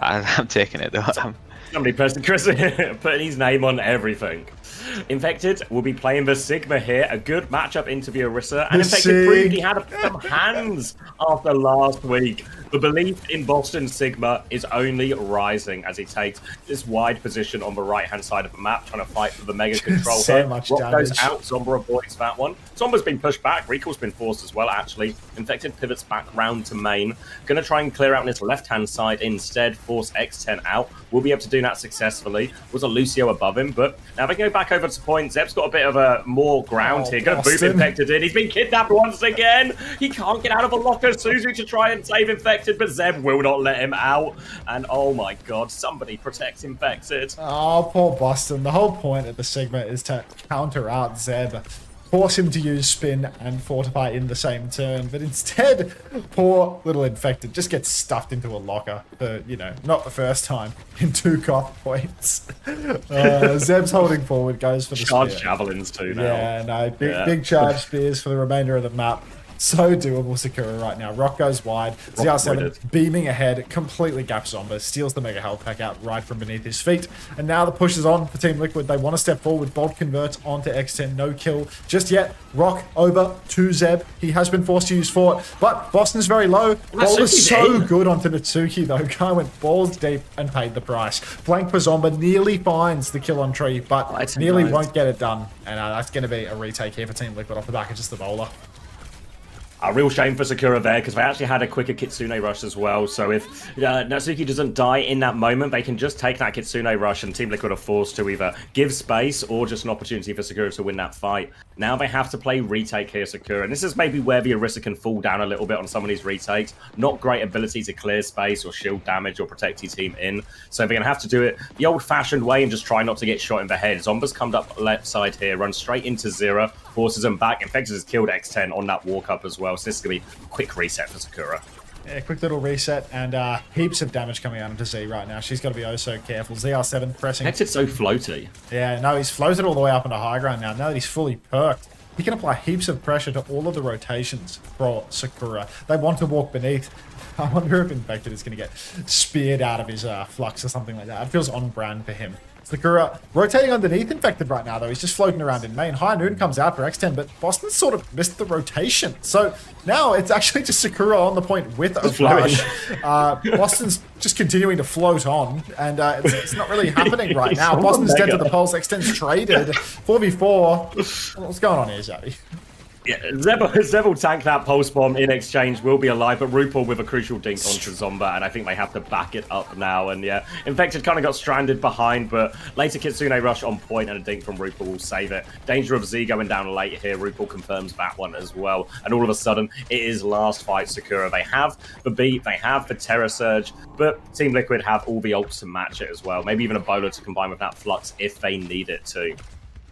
I'm taking it though. Somebody pressed Chris putting his name on everything. Infected will be playing the Sigma here. A good matchup into the Orisa. And Infected proved he had some hands after last week. The belief in Boston Sigma is only rising as he takes this wide position on the right-hand side of the map, trying to fight for the mega control So here. much Rock damage. goes out, Zomba avoids that one. Zomba's been pushed back, Recall's been forced as well, actually. Infected pivots back round to main. Gonna try and clear out on his left-hand side instead, force X10 out. Will be able to do that successfully. Was a Lucio above him, but now they go back over to point. Zeb's got a bit of a more ground here. Gonna boot Infected in. He's been kidnapped once again. He can't get out of a locker. Suzu to try and save Infected, but Zeb will not let him out. And oh my god, somebody protects Infected. Oh, poor Boston. The whole point of the Sigma is to counter out Zeb, force him to use spin and fortify in the same turn, but instead, poor little Infected just gets stuffed into a locker for, you know, not the first time in 2 cough points. Zeb's holding forward, goes for the charge spear. Javelins too now. Yeah, no, big charge spears for the remainder of the map. So doable Sakura right now. Rock goes wide. ZR7 beaming ahead, completely gaps Zomba, steals the Mega Health Pack out right from beneath his feet. And now the push is on for Team Liquid. They want to step forward. Bolt converts onto X10. No kill just yet. Rock over to Zeb. He has been forced to use Fort, but Boston's very low. Bolt is so good onto Natsuki though. Guy went balls deep and paid the price. Flank for Zomba nearly finds the kill on Tree, but nearly won't get it done. And that's going to be a retake here for Team Liquid off the back of just the bowler. A real shame for Sakura there, because they actually had a quicker Kitsune rush as well. So if Natsuki doesn't die in that moment, they can just take that Kitsune rush, and Team Liquid are forced to either give space or just an opportunity for Sakura to win that fight. Now they have to play retake here, Sakura. And this is maybe where the Orisa can fall down a little bit on some of these retakes. Not great ability to clear space or shield damage or protect his team in. So they're going to have to do it the old-fashioned way and just try not to get shot in the head. Zomba's come up left side here, runs straight into Zera, forces him back. Infected has killed X10 on that walk-up as well. So this is going to be a quick reset for Sakura. Yeah, quick little reset and heaps of damage coming out into Z right now. She's got to be oh so careful. ZR7 pressing. It's so floaty. Yeah, no, he's floated all the way up into high ground now. Now that he's fully perked, he can apply heaps of pressure to all of the rotations for Sakura. They want to walk beneath. I wonder if Infected is going to get speared out of his flux or something like that. It feels on brand for him. Sakura rotating underneath Infected right now, though. He's just floating around in main. High Noon comes out for X10, but Boston sort of missed the rotation. So now it's actually just Sakura on the point with a flash. Boston's just continuing to float on, and it's not really happening right now. Boston's dead to the pulse. X10's traded. 4v4. What's going on here, Xavi? Yeah, Zeb will tank that pulse bomb in exchange, will be alive, but RuPaul with a crucial dink onto Zomba, and I think they have to back it up now. And yeah, Infected kind of got stranded behind, but later Kitsune rush on point and a dink from RuPaul will save it. Danger of Z going down late here. RuPaul confirms that one as well. And all of a sudden, it is last fight Sakura. They have the beat, they have the Terror Surge, but Team Liquid have all the ults to match it as well. Maybe even a bowler to combine with that Flux if they need it too.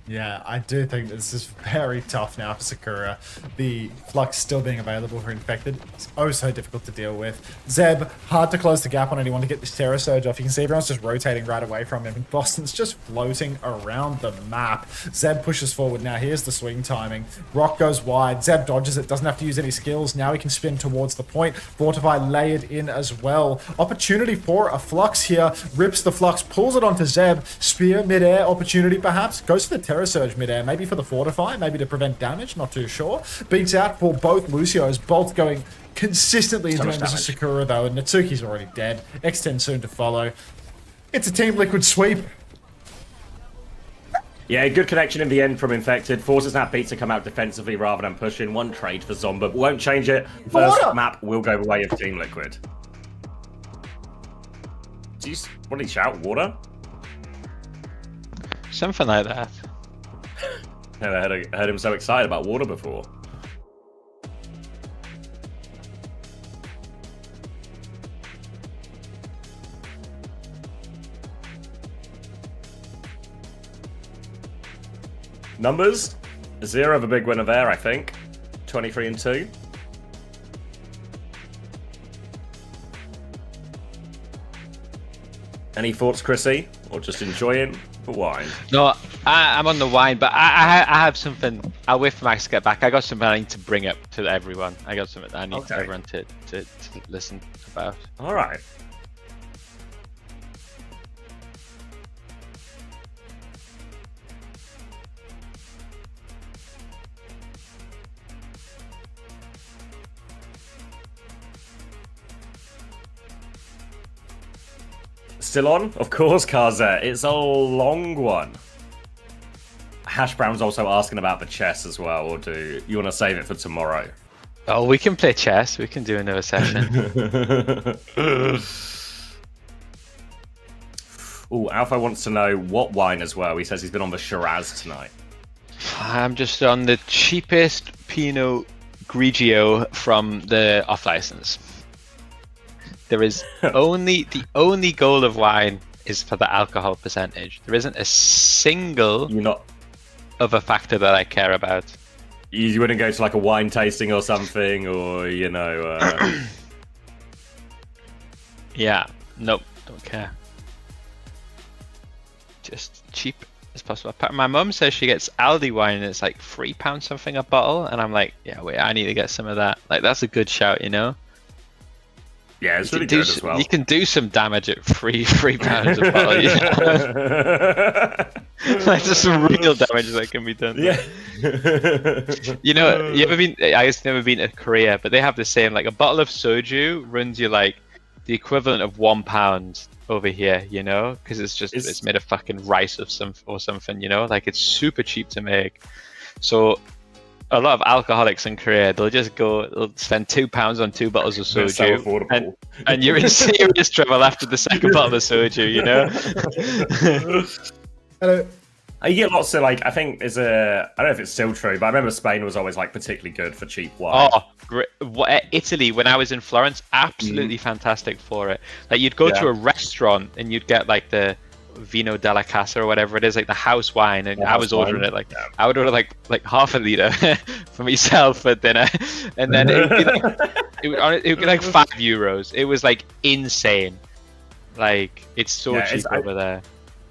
Yeah, I do think this is very tough now for Sakura. The Flux still being available for Infected is oh so difficult to deal with. Zeb, hard to close the gap on anyone to get this Terror Surge off. You can see everyone's just rotating right away from him. Boston's just floating around the map. Zeb pushes forward now. Here's the swing timing. Rock goes wide. Zeb dodges it. Doesn't have to use any skills. Now he can spin towards the point. Fortify layered in as well. Opportunity for a Flux here. Rips the Flux, pulls it onto Zeb. Spear midair opportunity perhaps. Goes for the Terror Surge midair, maybe for the Fortify, maybe to prevent damage, not too sure. Beats out for both Lucios, both going consistently into members of Sakura though, and Natsuki's already dead. X10 soon to follow. It's a Team Liquid sweep. Yeah, good connection in the end from Infected. Forces that beat to come out defensively rather than pushing. One trade for Zomba. Won't change it. First map will go the way of Team Liquid. What did he shout? Water? Something like that. Never heard him so excited about water before. Numbers? Zero of a big winner there, I think. 23-2. Any thoughts, Chrissy? Or just enjoying the wine? No, I'm on the wine, but I have something. I'll wait for Max to get back. I got something I need to bring up to everyone. I got something I need everyone to listen about. All right. Still on? Of course, Qadsiah. It's a long one. Hash Brown's also asking about the chess as well, or do you want to save it for tomorrow? Oh, we can play chess. We can do another session. Oh, Alpha wants to know what wine as well. He says he's been on the Shiraz tonight. I'm just on the cheapest Pinot Grigio from the off-license. There is the only goal of wine is for the alcohol percentage. There isn't a single other factor that I care about. You wouldn't go to like a wine tasting or something, or you know. Yeah, nope, don't care. Just cheap as possible. My mum says she gets Aldi wine and it's like £3 something a bottle, and I'm like, yeah, wait, I need to get some of that. Like, that's a good shout, you know. Yeah, it's really good as well. You can do some damage at £3 a bottle. You know? Like, there's some real damage that can be done. Yeah. You know, I've never been to Korea, but they have the same. Like, a bottle of soju runs you like the equivalent of £1 over here. You know, because it's made of fucking rice or something. You know, like it's super cheap to make. So a lot of alcoholics in Korea, they'll spend £2 on 2 bottles of soju, so and you're in serious trouble after the second bottle of soju, you know? Hello. You get lots of, like, I think I don't know if it's still true, but I remember Spain was always, like, particularly good for cheap wine. Oh, great. Italy, when I was in Florence, absolutely fantastic for it. Like, you'd go to a restaurant and you'd get, like, the Vino della Casa or whatever it is, like the house wine, and I was ordering it like I would order like half a liter for myself for dinner, and then it would be like €5. It was like insane. Like, it's so cheap over there.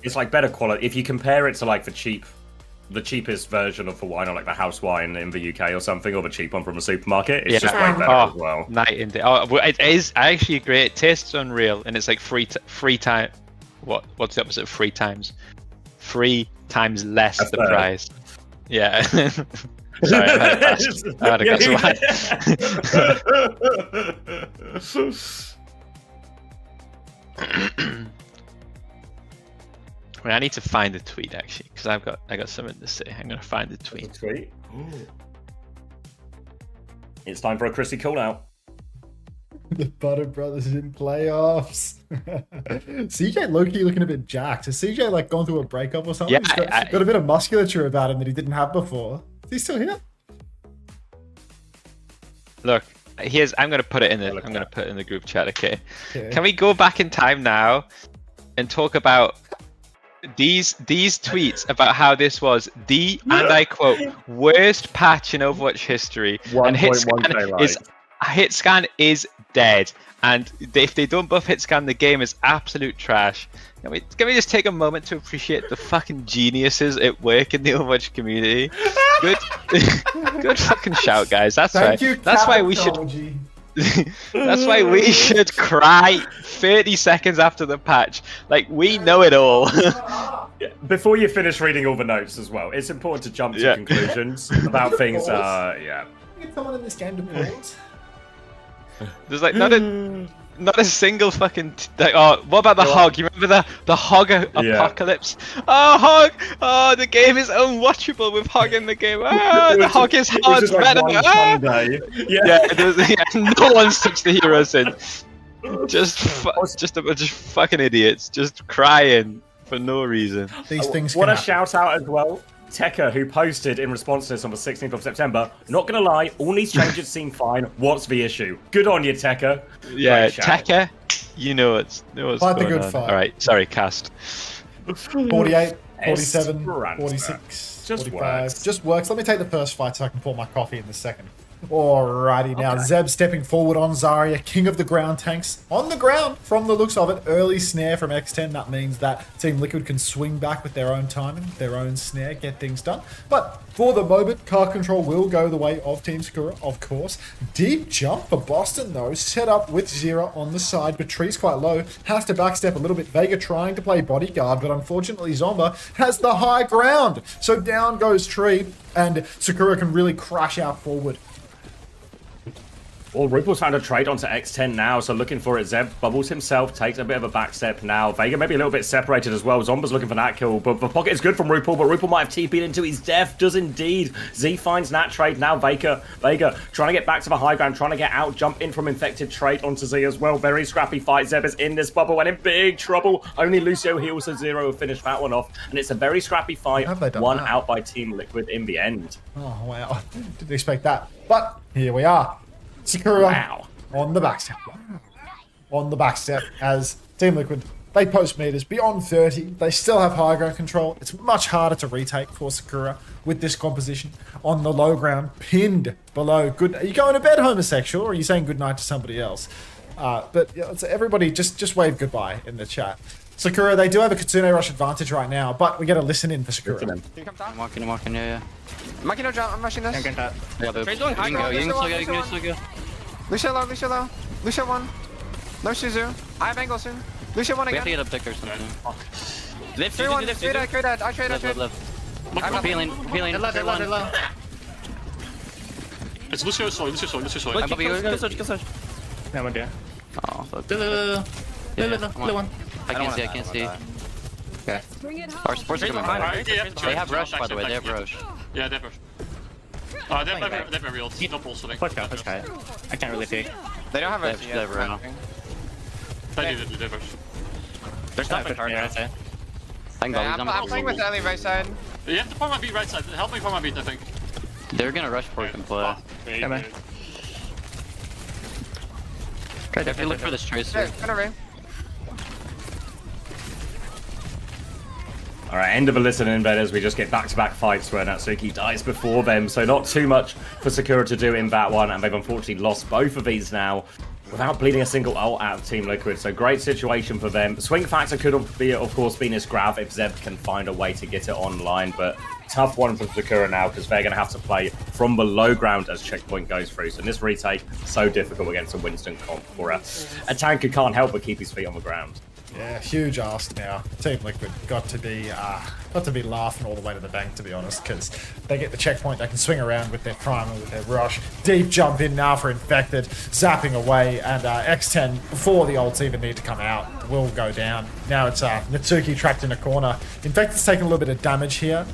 It's like better quality if you compare it to like the cheapest version of the wine, or like the house wine in the UK or something, or the cheap one from a supermarket. It's just way better as well. Night and day. Oh, it is. I actually agree. It tastes unreal, and it's like free time. What's the opposite of 3 times? 3 times less the price. Yeah. Sorry, I had a glass of wine. Wait, I need to find the tweet actually, because I got something to say. I'm gonna find the tweet. It's time for a Chrissy call out. The Butter Brothers in playoffs. CJ low-key looking a bit jacked. Has CJ like gone through a breakup or something? Yeah, He's got a bit of musculature about him that he didn't have before. Is he still here? Look, I'm gonna put it in the group chat. Okay. Can we go back in time now and talk about these tweets about how this was the, and I quote, worst patch in Overwatch history, and Hitscan is dead, and if they don't buff Hitscan, the game is absolute trash. Can we just take a moment to appreciate the fucking geniuses at work in the Overwatch community? Good, good fucking shout, guys. That's right. That's why we should. That's why we should cry 30 seconds after the patch. Like, we know it all. Before you finish reading all the notes as well, it's important to jump to conclusions about things. Get someone in this game to pause. There's like not a single fucking what about the hog? You remember the hog apocalypse? Oh, hog! Oh, the game is unwatchable with hog in the game. Oh, the hog is hard. No one's touched the hero since. Just a bunch of fucking idiots, just crying for no reason. These things. What a shout out as well. Tekka, who posted in response to this on the 16th of September, not gonna lie, all these changes seem fine. What's the issue? Good on you, Tekka. Yeah, Tekka, you know what's Fight the going good on. fight. All right, sorry, cast. 48. 47, Esperanza. 46, Just 45. works. Just works. Let me take the first fight so I can pour my coffee in the second. Alrighty, now Zeb stepping forward on Zarya, king of the ground tanks. On the ground, from the looks of it, early snare from X10. That means that Team Liquid can swing back with their own timing, their own snare, get things done. But for the moment, car control will go the way of Team Sakura, of course. Deep jump for Boston, though, set up with Zera on the side, but Tree's quite low. Has to backstep a little bit. Vega trying to play bodyguard, but unfortunately Zomba has the high ground. So down goes Tree, and Sakura can really crash out forward. Well, Rupel's found a trade onto X10 now, so looking for it. Zeb bubbles himself, takes a bit of a back step now. Vega maybe a little bit separated as well. Zomba's looking for that kill, but the pocket is good from Rupel, but Rupel might have TP'd into his death. Does indeed. Z finds that trade. Now Vega trying to get back to the high ground, trying to get out, jump in from infected trade onto Z as well. Very scrappy fight. Zeb is in this bubble and in big trouble. Only Lucio heals, so Zero will finish that one off. And it's a very scrappy fight. One out by Team Liquid in the end. Oh, wow. Didn't expect that. But here we are. Sakura on the backstep. On the backstep as Team Liquid, they post meters beyond 30. They still have high ground control. It's much harder to retake for Sakura with this composition. On the low ground, pinned below. Good. Are you going to bed, homosexual, or are you saying goodnight to somebody else? But yeah, so everybody just wave goodbye in the chat. Sakura, they do have a Kitsune rush advantage right now, but we got to listen in for Sakura. I'm walking, yeah. Monkey no jump, I'm rushing this. You can go, you can still go. Lucio low. Lucio 1. No Shizu. I have angle soon. Lucio 1 again. We have to get up thick or something. Lift, 3-1, I trade. I'm peeling. They're low. It's Lucio soy. I'm Bobby, Yeah, one there. Oh, fuck. One. I can't see. Okay. Our supports are coming behind. They have rush, by the way. They have rush. Yeah, they have rush. They have a real. No pulse, I think. Push out. I can't really see. They don't have rush yet. They do rush. There's nothing hard right side. I'm playing with Ellie right side. You have to farm my beat right side. Help me farm my beat, I think. They're gonna rush for and play. Come on. Try to look for this tracer. Alright, end of a listening bed as we just get back-to-back fights where Natsuki dies before them, so not too much for Sakura to do in that one, and they've unfortunately lost both of these now without bleeding a single ult out of Team Liquid, so great situation for them. Swing factor could be, of course, Venus Grav if Zeb can find a way to get it online, but tough one for Sakura now because they're going to have to play from the low ground as checkpoint goes through, so in this retake, so difficult against a Winston comp for a tank who can't help but keep his feet on the ground. Yeah, huge ask now. Team Liquid got to be laughing all the way to the bank, to be honest, because they get the checkpoint, they can swing around with their primal, with their rush. Deep jump in now for Infected, zapping away, and X10, before the ults even need to come out, will go down. Now it's Natsuki trapped in a corner. Infected's taking a little bit of damage here.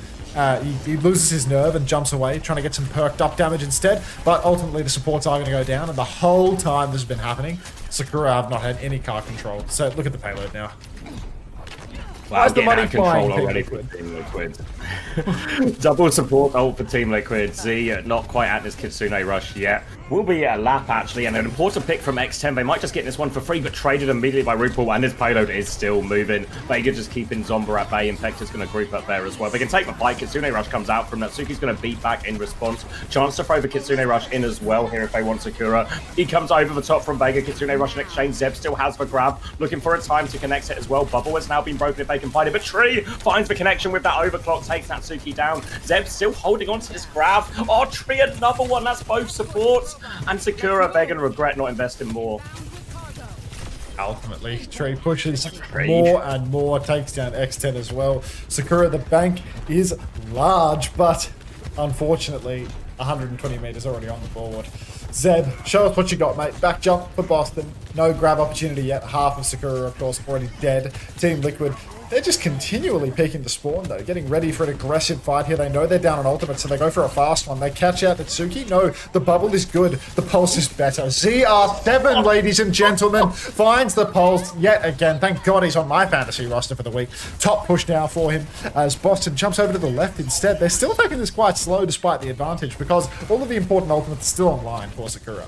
He loses his nerve and jumps away, trying to get some perked up damage instead, but ultimately the supports are going to go down, and the whole time this has been happening, Sakura have not had any car control. So look at the payload now. Wow, the money control already for Team Liquid. Double support ult for Team Liquid. Z not quite at this Kitsune rush yet. Will be a lap actually, and an important pick from X10. They might just get this one for free, but traded immediately by Rupel, and his payload is still moving. Vega just keeping Zomba at bay. Infector's going to group up there as well. They can take the fight. Kitsune rush comes out from Natsuki's going to beat back in response. Chance to throw the Kitsune rush in as well here if they want Sakura. He comes over the top from Vega. Kitsune rush in exchange. Zeb still has the grab, looking for a time to connect it as well. Bubble has now been broken if they can find it, but Tree finds the connection with that overclock, takes Natsuki down. Zeb still holding on to this grab. Oh, Tree, another one. That's both supports. And Sakura, they're going to regret not investing more. Ultimately, Tree pushes more and more, takes down X10 as well. Sakura, the bank is large, but unfortunately, 120 meters already on the board. Zeb, show us what you got, mate. Back jump for Boston. No grab opportunity yet. Half of Sakura, of course, already dead. Team Liquid, they're just continually peeking the spawn, though. Getting ready for an aggressive fight here. They know they're down on ultimate, so they go for a fast one. They catch out Natsuki. No, the bubble is good. The pulse is better. ZR7, ladies and gentlemen, finds the pulse yet again. Thank God he's on my fantasy roster for the week. Top push now for him as Boston jumps over to the left instead. They're still taking this quite slow despite the advantage because all of the important ultimates are still online for Sakura.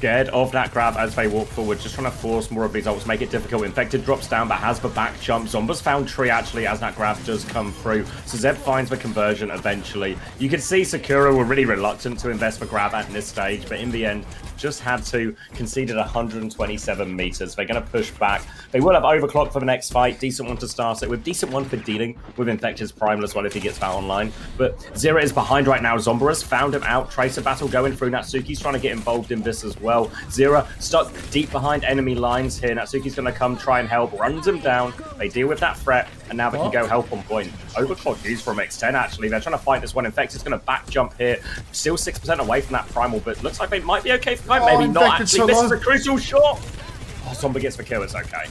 scared of that grab as they walk forward, just trying to force more of these ults, make it difficult. Infected drops down, but has the back jump. Zomba's found Tree actually as that grab does come through. So Zeb finds the conversion eventually. You can see Sakura were really reluctant to invest for grab at this stage, but in the end, just had to conceded 127 meters. They're going to push back. They will have overclock for the next fight. Decent one to start it with. Decent one for dealing with Infected's Primal as well if he gets that online. But Zera is behind right now. Zomba has found him out. Tracer battle going through. Natsuki's trying to get involved in this as well. Zera stuck deep behind enemy lines here. Natsuki's going to come try and help. Runs him down. They deal with that threat. And now they can go help on point. Overclock used from X10 actually. They're trying to fight this one. Infected's going to back jump here. Still 6% away from that Primal, but looks like they might be okay for time. Maybe not actually. So this is a crucial shot. Oh, Zomba gets the kill. It's okay.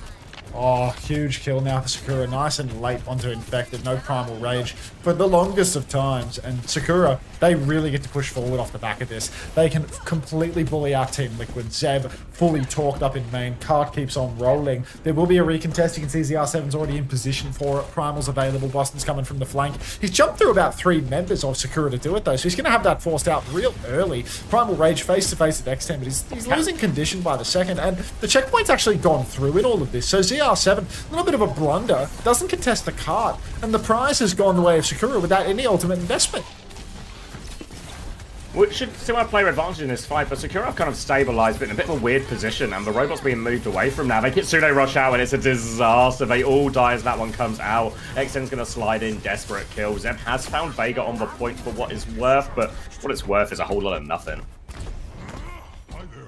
Oh, huge kill now for Sakura. Nice and late onto Infected. No Primal Rage for the longest of times. And Sakura, they really get to push forward off the back of this. They can completely bully out Team Liquid. Zeb fully talked up in main. Cart keeps on rolling. There will be a recontest. You can see ZR7's already in position for it. Primal's available. Boston's coming from the flank. He's jumped through about 3 members of Sakura to do it, though. So he's going to have that forced out real early. Primal Rage face-to-face at X10, but he's losing condition by the second. And the checkpoint's actually gone through in all of this. So ZR7, a little bit of a blunder, doesn't contest the cart, and the prize has gone the way of Sakura without any ultimate investment. We should still have player advantage in this fight, but Sakura have kind of stabilized, but in a bit of a weird position, and the robot's being moved away from now. They get Kitsune rush out, and it's a disaster. They all die as that one comes out. X10's going to slide in, desperate kill. Zeb has found Vega on the point for what it's worth, but what it's worth is a whole lot of nothing.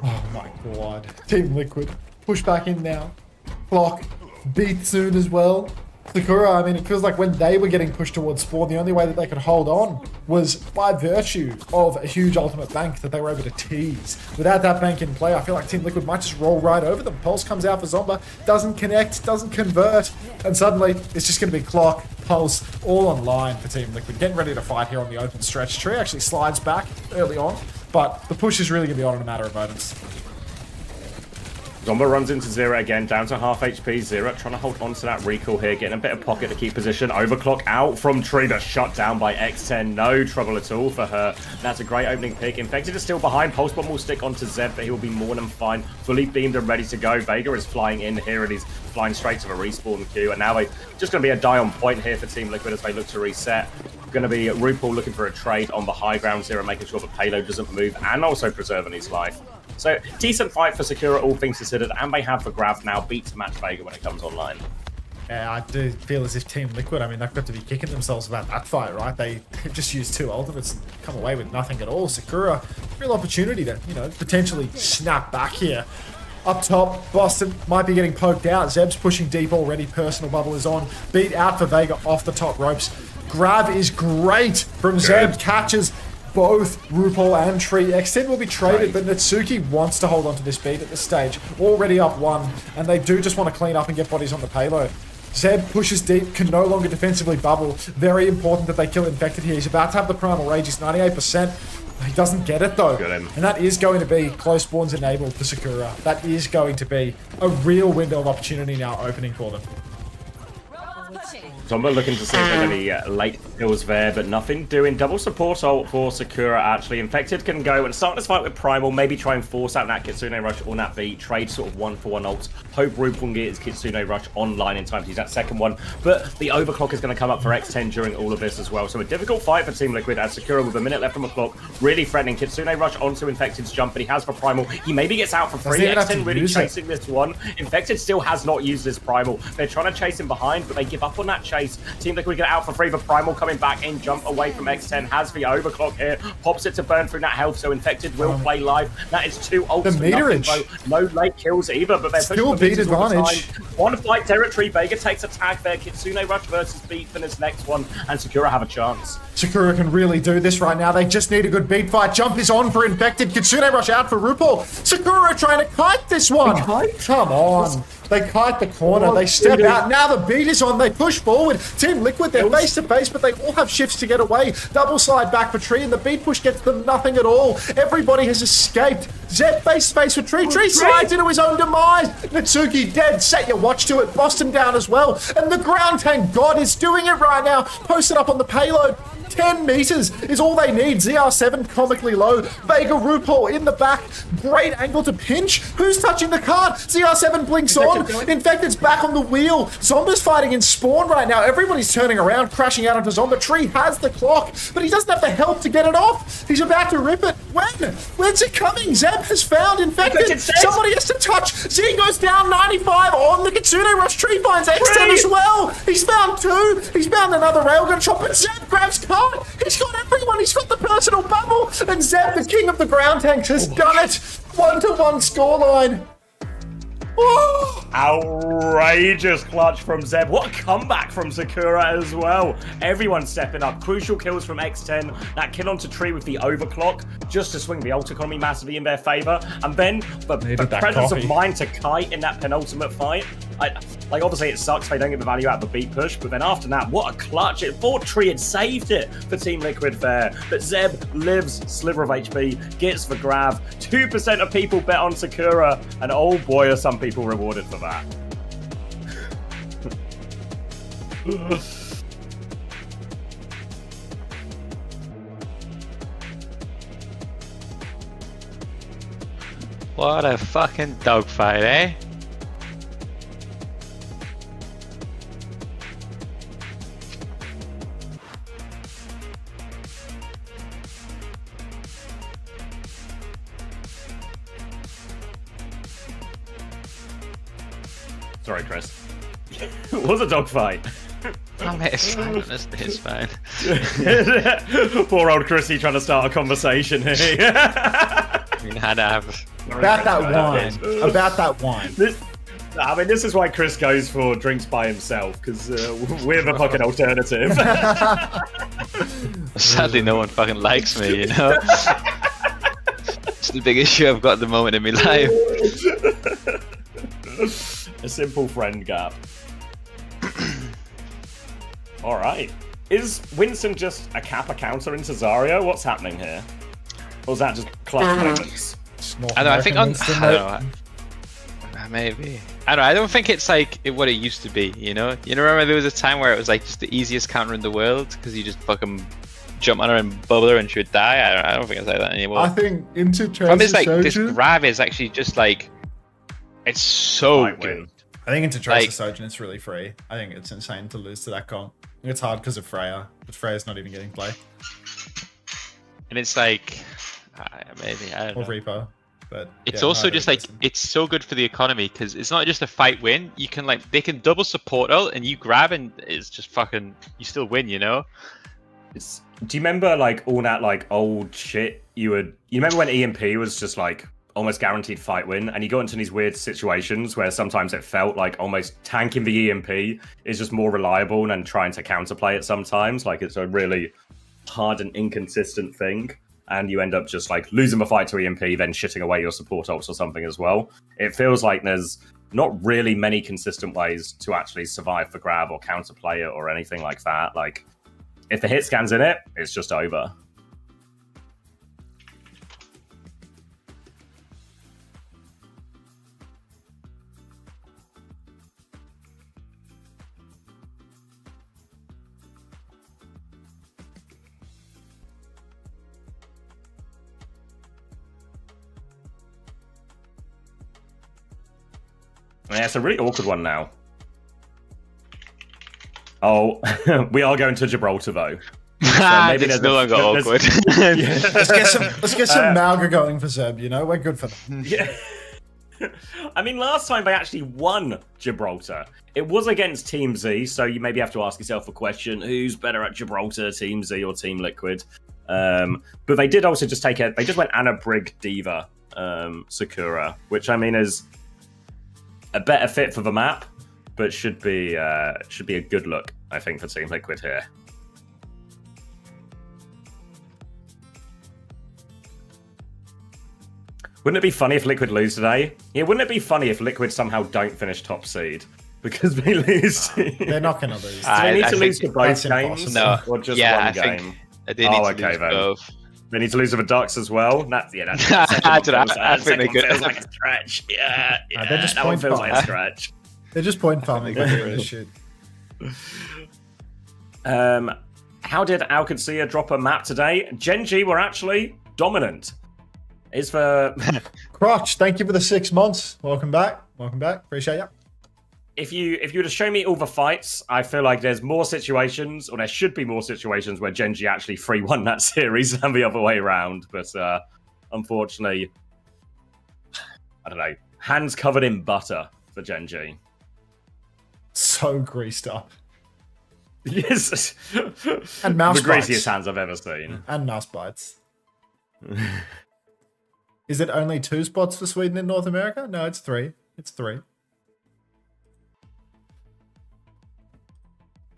Oh my god. Team Liquid, push back in now. Clock, beat soon as well. Sakura, I mean, it feels like when they were getting pushed towards spawn, the only way that they could hold on was by virtue of a huge ultimate bank that they were able to tease. Without that bank in play, I feel like Team Liquid might just roll right over them. Pulse comes out for Zomba, doesn't connect, doesn't convert, and suddenly it's just going to be Clock, Pulse, all online for Team Liquid. Getting ready to fight here on the open stretch. Tree actually slides back early on, but the push is really going to be on in a matter of moments. Zomba runs into Zera again, down to half HP. Zera trying to hold on to that recall here, getting a bit of pocket to keep position. Overclock out from Tree, but shut down by X10. No trouble at all for her. That's a great opening pick. Infected is still behind. Pulse Bomb will stick onto Zeb, but he will be more than fine. Fully beamed and ready to go. Vega is flying in here, and he's flying straight to the respawn queue. And now they just going to be a die on point here for Team Liquid as they look to reset. Going to be RuPaul looking for a trade on the high ground. Zera making sure the payload doesn't move, and also preserving his life. So, decent fight for Sakura, all things considered, and they have the grab now, beat to match Vega when it comes online. Yeah, I do feel as if Team Liquid, I mean, they've got to be kicking themselves about that fight, right? They've just used 2 ultimates and come away with nothing at all. Sakura, real opportunity to, potentially snap back here. Up top, Boston might be getting poked out. Zeb's pushing deep already. Personal bubble is on. Beat out for Vega off the top ropes. Grab is great from Zeb. Catches both RuPaul and Tree. X10 will be traded, but Natsuki wants to hold on to this beat at this stage. Already up 1, and they do just want to clean up and get bodies on the payload. Zeb pushes deep, can no longer defensively bubble. Very important that they kill Infected here. He's about to have the Primal Rage. He's 98%. He doesn't get it though. And that is going to be close spawns enabled for Sakura. That is going to be a real window of opportunity now opening for them. Zomba looking to see if there's any late kills there, but nothing doing. Double support ult for Sakura, actually. Infected can go and start this fight with Primal, maybe try and force out that Kitsune Rush or that beat, trade sort of 1-for-1 ults. Hope RuPaul can get his Kitsune Rush online in time to use that second one, but the overclock is going to come up for X10 during all of this as well. So a difficult fight for Team Liquid as Sakura with a minute left on the clock, really threatening. Kitsune Rush onto Infected's jump, but he has for Primal. He maybe gets out for free. X10 really chasing this one. Infected still has not used his Primal. They're trying to chase him behind, but they give up on that chase. Team Liquid get out for free, but Primal coming back in, jump away from X10, has the overclock here, pops it to burn through that health, so Infected will play live. That is 2 ults. The meterage. No late kills either, but they're still beat advantage. One fight territory. Vega takes a tag there. Kitsune Rush versus beat for this next one, and Sakura have a chance. Sakura can really do this right now. They just need a good beat fight. Jump is on for Infected. Kitsune Rush out for RuPaul. Sakura trying to kite this one. Come on. They kite the corner. They step out. Now the beat is on. They push forward. Team Liquid, they're face to face, but they all have shifts to get away. Double slide back for Tree, and the beat push gets them nothing at all. Everybody has escaped. Zeb face to face for Tree. Tree slides into his own demise. Natsuki dead. Set your watch to it. Boston down as well. And the ground tank god is doing it right now. Posted up on the payload. 10 meters is all they need. ZR7 comically low. Vega RuPaul in the back. Great angle to pinch. Who's touching the card? ZR7 blinks on. Infected's back on the wheel. Zomba's fighting in spawn right now. Everybody's turning around, crashing out onto Zomba. Tree has the clock, but he doesn't have the help to get it off. He's about to rip it. When? When's it coming? Zeb has found Infected. Somebody has to touch. Z goes down 95 on the Kitsune Rush. Tree finds X10 as well. He's found 2. He's found another railgun shot, but Zeb grabs card. He's got everyone. He's got the personal bubble. And Zeb, the king of the ground tanks, has done it. 1-1 scoreline. Outrageous clutch from Zeb. What a comeback from Sakura as well. Everyone stepping up. Crucial kills from X10. That kill onto Tree with the overclock just to swing the ult economy massively in their favor. And then the presence of mind to Kite in that penultimate fight. Like, obviously it sucks they don't get the value out of the beat push, but then after that, what a clutch. It thought Tree had saved it for Team Liquid there. But Zeb lives, sliver of HP, gets the grab. 2% of people bet on Sakura, and oh boy are some people rewarded for that. What a fucking dogfight, eh? Sorry, Chris. It was a dogfight. Oh, mate, it's fine. Honestly, it's fine. Poor old Chrissy trying to start a conversation here. I mean, I'd have... About that wine. About that wine. This is why Chris goes for drinks by himself, because we're the fucking alternative. Sadly, no one fucking likes me, you know? It's the big issue I've got at the moment in my life. A simple friend gap. Alright. Is Winston just a Kappa counter into Zarya? What's happening here? Or is that just clutch moments? I don't know, I think on... I don't know. Maybe. I don't know, I don't think it's like what it used to be, you know? You know, remember there was a time where it was like just the easiest counter in the world because you just fucking jump on her and bubble her and she would die? I don't think it's like that anymore. I think into it's like this grab is actually just like... It's so good. I think into Tracer Sojourn it's really free. I think it's insane to lose to that comp. I think it's hard because of Freya, but Freya's not even getting play. And it's like, maybe, I don't know. Or Reaper. But it's also just like, it's so good for the economy because it's not just a fight win. You can like, they can double support ult and you grab and it's just fucking, you still win, you know? Do you remember like all that like old shit you remember when EMP was just like, almost guaranteed fight win, and you got into these weird situations where sometimes it felt like almost tanking the EMP is just more reliable than trying to counterplay it sometimes. Like it's a really hard and inconsistent thing, and you end up just like losing the fight to EMP, then shitting away your support ults or something as well. It feels like there's not really many consistent ways to actually survive the grab or counterplay it or anything like that. Like if the hit scan's in it, it's just over. Yeah, it's a really awkward one now. Oh, we are going to Gibraltar though. So maybe it's no longer awkward. Yeah. Let's get some Malga going for Zeb, you know? We're good for them. Yeah. I mean, last time they actually won Gibraltar. It was against Team Z, so you maybe have to ask yourself a question, who's better at Gibraltar, Team Z or Team Liquid? But they did also just take it, they just went Anna, Brig, Diva, Sakura, which I mean is a better fit for the map, but should be a good look, I think, for Team Liquid here. Wouldn't it be funny if Liquid lose today? Yeah, wouldn't it be funny if Liquid somehow don't finish top seed because they lose? They're not going to lose. Do they need to lose to both games? No. Or just yeah, one game? They need to lose both. They need to lose to the Ducks as well. That's I think they could. Feels like a stretch. Yeah, they're just that one feels like a stretch. They're just point farming. This shit. How how did Qadsiah drop a map today? Gen.G were actually dominant. Is for Crotch, thank you for the 6 months. Welcome back. Welcome back. Appreciate you. If you were to show me all the fights, I feel like there's more situations, or there should be more situations where Gen.G actually 3-1 that series than the other way around. But unfortunately, I don't know. Hands covered in butter for Gen.G. So greased up. Yes. And mouse the bites. greasiest hands I've ever seen. And mouse bites. Is it only 2 spots for Sweden in North America? No, it's 3. It's 3.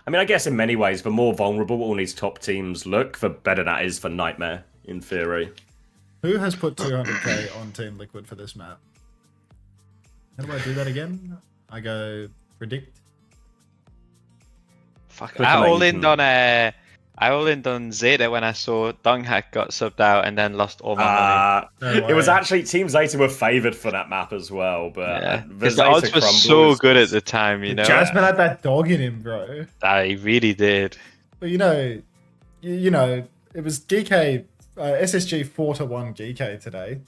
I mean, I guess in many ways, the more vulnerable all these top teams look, the better that is for Nightmare, in theory. Who has put 200k on Team Liquid for this map? How do I do that again? I go predict. Fuck, I all in on Zeta when I saw Donghack got subbed out and then lost all my money. It was actually Team Zeta were favoured for that map as well, but because the odds were so good at the time, you know. Jasmine had that dog in him, bro. He really did. But you know, it was Geekay, SSG 4-1 Geekay today.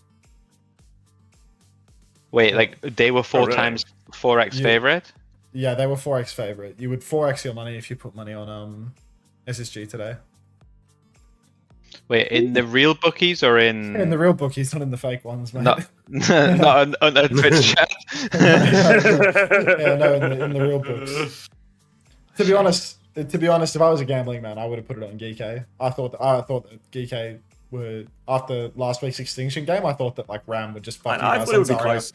Wait, like they were 4 times 4x favorite? Yeah, they were 4x favorite. You would 4x your money if you put money on SSG today. Wait, in the real bookies or in... In the real bookies, not in the fake ones, mate. Not on a Twitch chat. Yeah, no, in the real books. To be honest, if I was a gambling man, I would have put it on Geekay. I thought that Geekay were, after last week's Extinction game, I thought that like Ram would just fucking. I thought it would be close.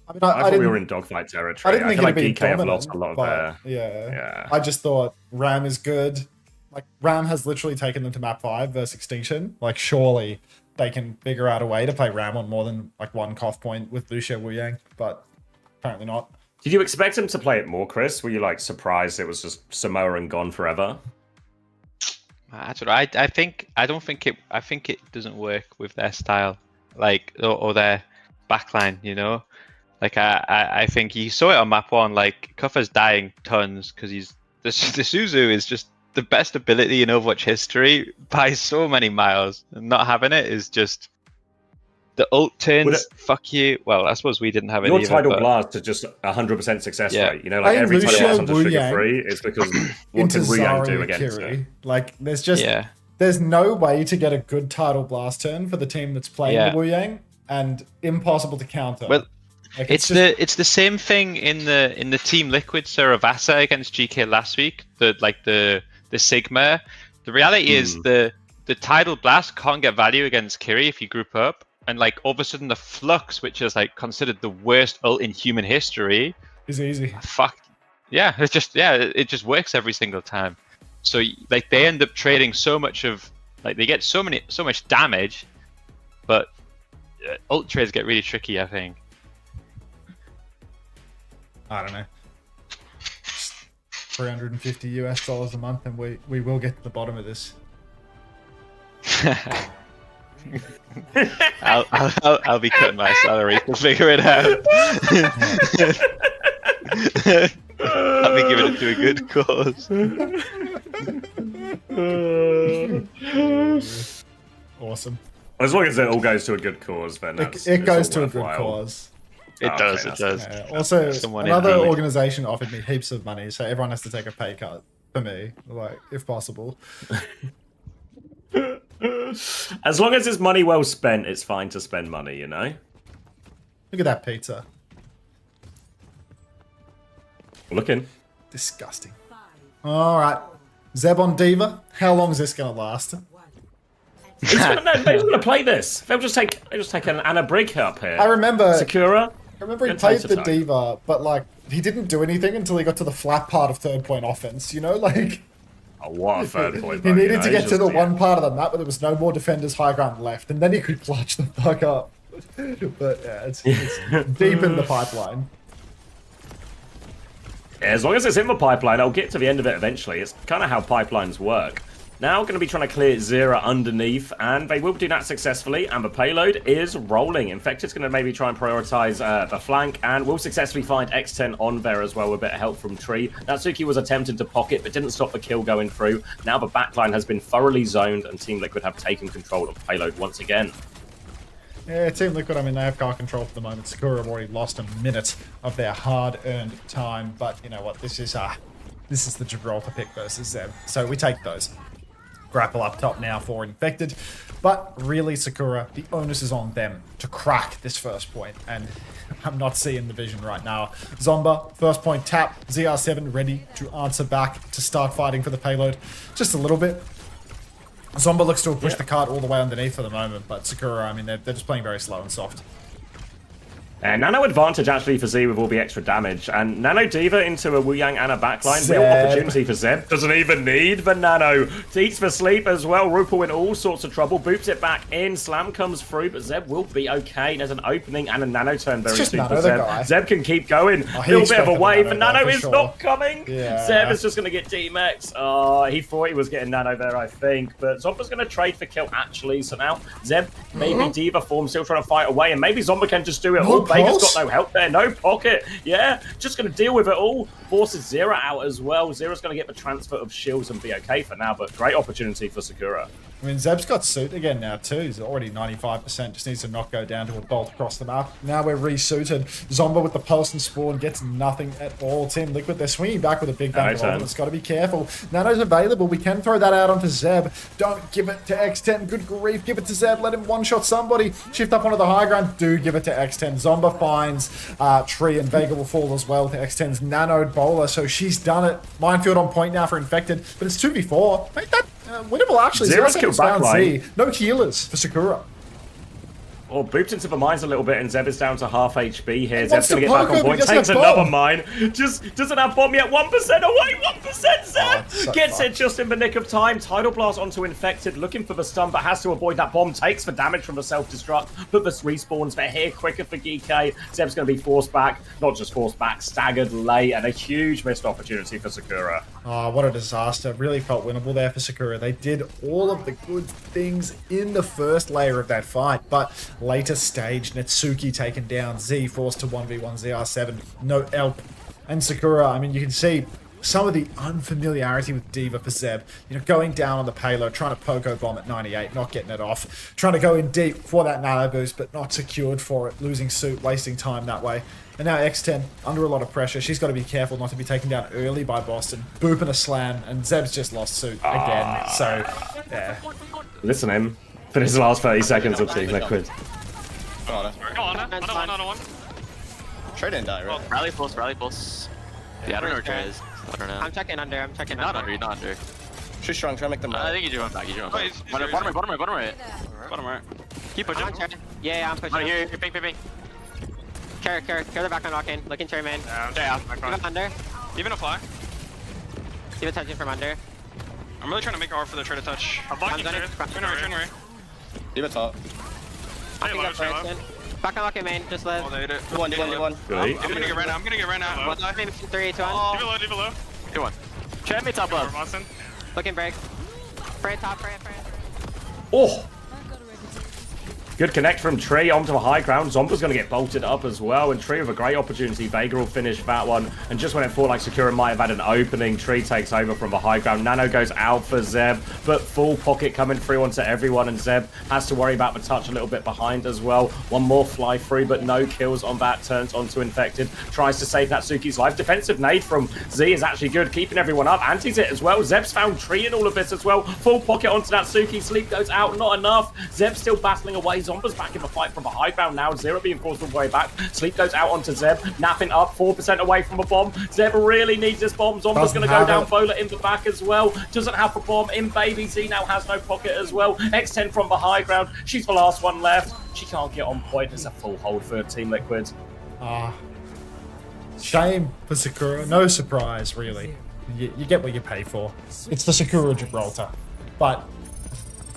I mean, I thought we were in dogfight territory. I didn't think feel like it'd be Geekay have dominant, lost a lot of but their... yeah. I just thought Ram is good. Like Ram has literally taken them to map 5 versus Extinction. Like surely they can figure out a way to play Ram on more than like 1 cough point with Lucia Wu Yang, but apparently not. Did you expect him to play it more, Chris? Were you like surprised it was just Samoa and gone forever? I think it doesn't work with their style, like or their backline, you know. Like I think you saw it on map 1. Like Kuffa's dying tons because the Suzu is just the best ability in Overwatch history by so many miles, and not having it is just the ult turns. Fuck you. Well, I suppose we didn't have it. Your either, Tidal but... Blast is just 100% success rate. You know, I like every time Lucia it comes Wu to trigger Yang free, it's because what can Wu Yang do against it? Like there's no way to get a good Tidal Blast turn for the team that's playing the Wu Yang, and impossible to counter. Well, like, it's the same thing in the Team Liquid Saravasa against GK last week. The Sigma. The reality is the Tidal Blast can't get value against Kiri if you group up, and like all of a sudden the Flux, which is like considered the worst ult in human history, is easy. Fuck. Yeah, it just works every single time. So like they end up trading so much of like they get so much damage, but ult trades get really tricky, I think. I don't know. $350 US a month, and we will get to the bottom of this. I'll be cutting my salary to figure it out. I'll be giving it to a good cause. Awesome. As long as it all goes to a good cause, then it goes to a good cause. It does. Also, another organization offered me heaps of money, so everyone has to take a pay cut for me, like if possible. As long as it's money well spent, it's fine to spend money, you know? Look at that pizza. Looking. Disgusting. Alright. Zeb on Diva. How long is this going to last? They're just gonna play this. They'll just take an Anna Brig up here. I remember Sakura. I remember he played the Diva, but like he didn't do anything until he got to the flat part of 3rd point offense. You know, like what a 3rd point? He needed to get to the one part of the map where there was no more defenders high ground left, and then he could clutch the fuck up. But yeah, it's deep in the pipeline. Yeah, as long as it's in the pipeline, I'll get to the end of it eventually. It's kind of how pipelines work. Now going to be trying to clear Zera underneath, and they will do that successfully, and the payload is rolling. Infected's going to maybe try and prioritize the flank, and will successfully find X10 on there as well with a bit of help from Tree. Natsuki was attempting to pocket, but didn't stop the kill going through. Now the backline has been thoroughly zoned, and Team Liquid have taken control of payload once again. Yeah, Team Liquid, I mean, they have car control for the moment. Sakura have already lost a minute of their hard-earned time, but you know what? This is the Gibraltar pick versus Zeb, so we take those. Grapple up top now for Infected, but really Sakura, the onus is on them to crack this first point, and I'm not seeing the vision right now. Zomba, first point tap, ZR7 ready to answer back to start fighting for the payload just a little bit. Zomba looks to have pushed the cart all the way underneath for the moment, but Sakura, I mean, they're just playing very slow and soft. And Nano advantage actually for Z with all the extra damage. And Nano Diva into a Wu Yang and a backline. Zeb. Real opportunity for Zeb. Doesn't even need the Nano. Eats for sleep as well. Rupal in all sorts of trouble. Boops it back in. Slam comes through, but Zeb will be okay. There's an opening and a Nano turn very soon for Zeb. Zeb can keep going. A little bit of a wave, and Nano is not coming. Yeah. Zeb is just going to get D-Max. He thought he was getting Nano there, I think. But Zomba's going to trade for kill actually. So now Zeb, maybe Diva form, still trying to fight away. And maybe Zomba can just do it all. Vega's got no help there, no pocket. Yeah, just going to deal with it all. Forces Zera out as well. Zera's going to get the transfer of shields and be okay for now, but great opportunity for Sakura. I mean, Zeb's got suit again now too. He's already 95%. Just needs to not go down to a bolt across the map. Now we're resuited. Zomba with the pulse and spawn gets nothing at all. Team Liquid, they're swinging back with a big bang of it's got to be careful. Nano's available. We can throw that out onto Zeb. Don't give it to X10. Good grief. Give it to Zeb. Let him one-shot somebody. Shift up onto the high ground. Do give it to X10. Zomba finds Tree, and Vega will fall as well to X10's nanoed bowler. So she's done it. Minefield on point now for Infected, but it's 2v4. Make that winnable actually. Zera's killed backline. No healers for Sakura. Oh, boops into the mines a little bit, and Zeb is down to half HP here. Zeb's going to get back on point. Takes another mine. Just doesn't have bomb yet. 1% away. 1% Zeb gets it just in the nick of time. Tidal Blast onto Infected, looking for the stun, but has to avoid that bomb. Takes the damage from the self-destruct, but the respawns. They're here quicker for Geekay. Zeb's going to be forced back. Not just forced back, staggered late, and a huge missed opportunity for Sakura. Oh, what a disaster. Really felt winnable there for Sakura. They did all of the good things in the first layer of that fight, but later stage, Natsuki taken down, Z forced to 1v1 ZR7, no help. And Sakura, I mean, you can see some of the unfamiliarity with Diva for Zeb. You know, going down on the payload, trying to pogo bomb at 98, not getting it off. Trying to go in deep for that nano boost, but not secured for it. Losing suit, wasting time that way. And now X10, under a lot of pressure. She's got to be careful not to be taken down early by Boston. Boop and a slam, and Zeb's just lost suit again. So, yeah. Listen to him. For his last 30 seconds of Team Liquid. Go on, another one. Trey didn't die, right? Rally pulse, rally pulse. Yeah, I don't know where Trey is. I don't know. I'm checking under, Not under, not under. She's strong, try to make them I think you drew him back, Bottom right. Keep pushing. Yeah, I'm pushing. Here, ping. Carry the back on walking. Looking Cherry man. Yeah, Even under. Even a fly. Even touching from under. I'm really trying to make it hard for the try to touch. I'm blocking Turret. Turn away. Leave it top. Back on walking main, just live. Do one. I'm gonna get ran out. 3, 2, 1. Leave it low. Good one. Chat me top left. Looking break. Spray top, spray. Oh! Good connect from Tree onto the high ground. Zomba's going to get bolted up as well, and Tree with a great opportunity. Vega will finish that one, and just when it thought like Sakura might have had an opening, Tree takes over from the high ground. Nano goes out for Zeb, but full pocket coming through onto everyone, and Zeb has to worry about the touch a little bit behind as well. One more fly through, but no kills on that. Turns onto Infected, tries to save Natsuki's life. Defensive nade from Z is actually good, keeping everyone up. Anti's it as well. Zeb's found Tree in all of this as well. Full pocket onto Natsuki. Sleep goes out, not enough. Zeb still battling away. Zomba's back in the fight from the high ground now. Zero being forced all the way back. Sleep goes out onto Zeb. Napping up, 4% away from a bomb. Zeb really needs this bomb. Zomba's going to go down. Bowler in the back as well. Doesn't have a bomb in baby. Z now has no pocket as well. X10 from the high ground. She's the last one left. She can't get on point. It's a full hold for Team Liquid. Shame for Sakura. No surprise, really. You get what you pay for. It's the Sakura Gibraltar. But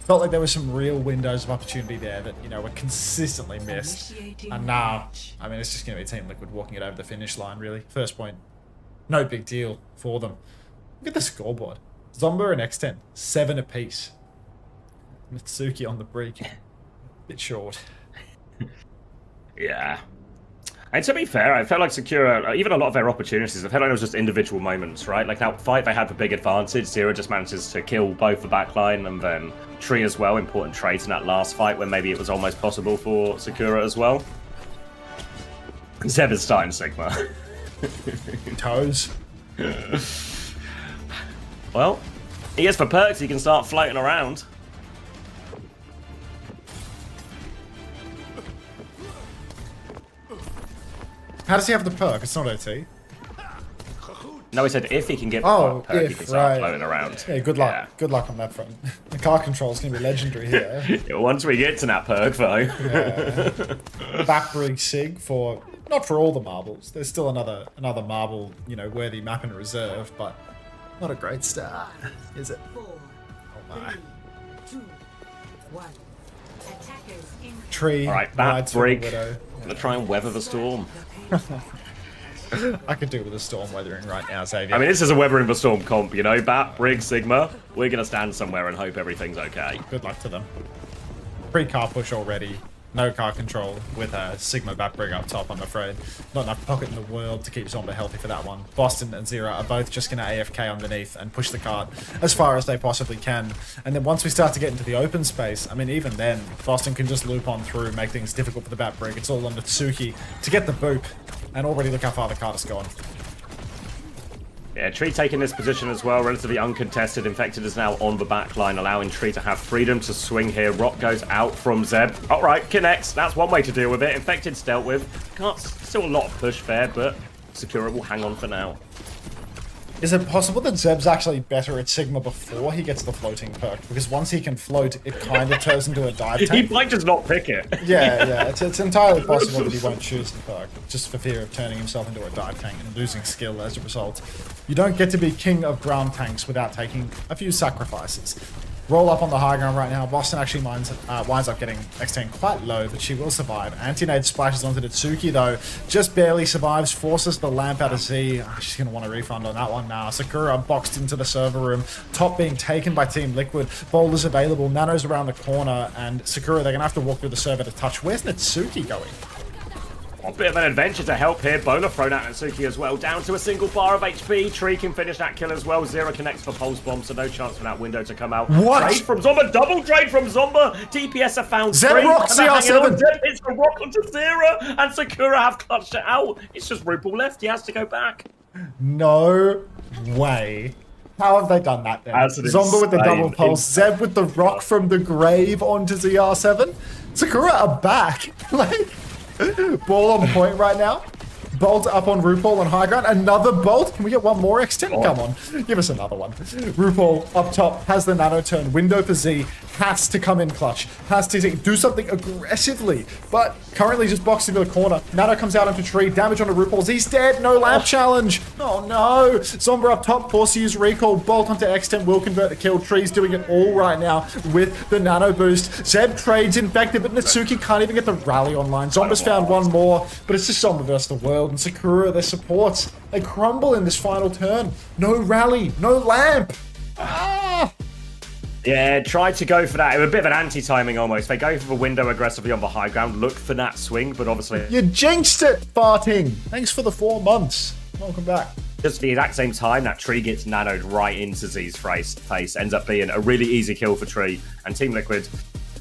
felt like there were some real windows of opportunity there that, you know, were consistently missed. And now, I mean, it's just going to be Team Liquid walking it over the finish line, really. First point, no big deal for them. Look at the scoreboard. Zomba and X10, 7 apiece. Mitsuki on the break. Bit short. Yeah. And to be fair, I felt like Sakura, even a lot of their opportunities, I felt like it was just individual moments, right? Like that fight they had the big advantage, Zero just manages to kill both the backline, and then Tree as well, important trades in that last fight when maybe it was almost possible for Sakura as well. Zeb is starting Sigma. Toes. Well, he gets for perks, he can start floating around. How does he have the perk? It's not OT. No, he said if he can get the perk, he can start floating around. Yeah, good luck. Yeah. Good luck on that front. The car control's going to be legendary here. Yeah, once we get to that perk, though. Yeah. Backbreak Sig for... Not for all the marbles. There's still another marble, you know, worthy map in reserve, but not a great start, is it? 4, oh my. 3, 2, 1. Attackers in. Tree. All right, Backbreak. Gonna try and weather the storm. I could do with a storm weathering right now, Xavier. I mean, this is a weathering the storm comp, you know? Bat, Brig, Sigma. We're gonna stand somewhere and hope everything's okay. Good luck to them. Pre-car push already. No car control with a Sigma Batbrig up top, I'm afraid. Not enough pocket in the world to keep Zomba healthy for that one. Boston and Zero are both just going to AFK underneath and push the cart as far as they possibly can. And then once we start to get into the open space, I mean, even then, Boston can just loop on through, make things difficult for the Batbrig. It's all on Natsuki to get the boop. And already look how far the cart has gone. Yeah, Tree taking this position as well, relatively uncontested. Infected is now on the back line, allowing Tree to have freedom to swing here. Rock goes out from Zeb. Alright, connects. That's one way to deal with it. Infected's dealt with. Still a lot of push there, but Sakura will hang on for now. Is it possible that Zeb's actually better at Sigma before he gets the floating perk? Because once he can float, it kind of turns into a dive tank. He might just not pick it. Yeah. It's entirely possible that he won't choose the perk, just for fear of turning himself into a dive tank and losing skill as a result. You don't get to be king of ground tanks without taking a few sacrifices. Roll up on the high ground right now. Boston actually winds up getting X10 quite low, but she will survive. Anti-nade splashes onto Natsuki though. Just barely survives, forces the lamp out of Z. She's going to want a refund on that one now. Sakura boxed into the server room. Top being taken by Team Liquid. Boulders available. Nano's around the corner. And Sakura, they're going to have to walk through the server to touch. Where's Natsuki going? A bit of an adventure to help here. Bola thrown at Natsuki as well. Down to a single bar of HP. Tree can finish that kill as well. Zero connects for Pulse Bomb, so no chance for that window to come out. What? Trade from Zomba. Double trade from Zomba. DPS have found Zeb three. Rock CR7. Zeb hits the Rock onto Zero. And Sakura have clutched it out. It's just Rupal left. He has to go back. No way. How have they done that then? Zomba with the double pulse. Zeb with the Rock from the grave onto ZR7. Sakura are back. Like... Ball on point right now. Bolt up on RuPaul on high ground. Another bolt. Can we get one more X10? Come on. Give us another one. RuPaul up top has the nano turn. Window for Z. Has to come in clutch. Has to do something aggressively. But currently just boxed into the corner. Nano comes out onto Tree. Damage onto RuPaul. Z's dead. No lamp challenge. Oh no. Zomba up top. Force to use recall. Bolt onto X10. Will convert the kill. Tree's doing it all right now with the nano boost. Zeb trades infected, but Natsuki can't even get the rally online. Zomba's found one more, but it's just Zomba versus the world. And Sakura, their supports, they crumble in this final turn. No rally, no lamp. Ah! Yeah, tried to go for that. It was a bit of an anti-timing almost. They go for the window aggressively on the high ground, look for that swing, but obviously... You jinxed it, farting. Thanks for the 4 months. Welcome back. Just the exact same time, that Tree gets nanoed right into Z's face. Ends up being a really easy kill for Tree. And Team Liquid,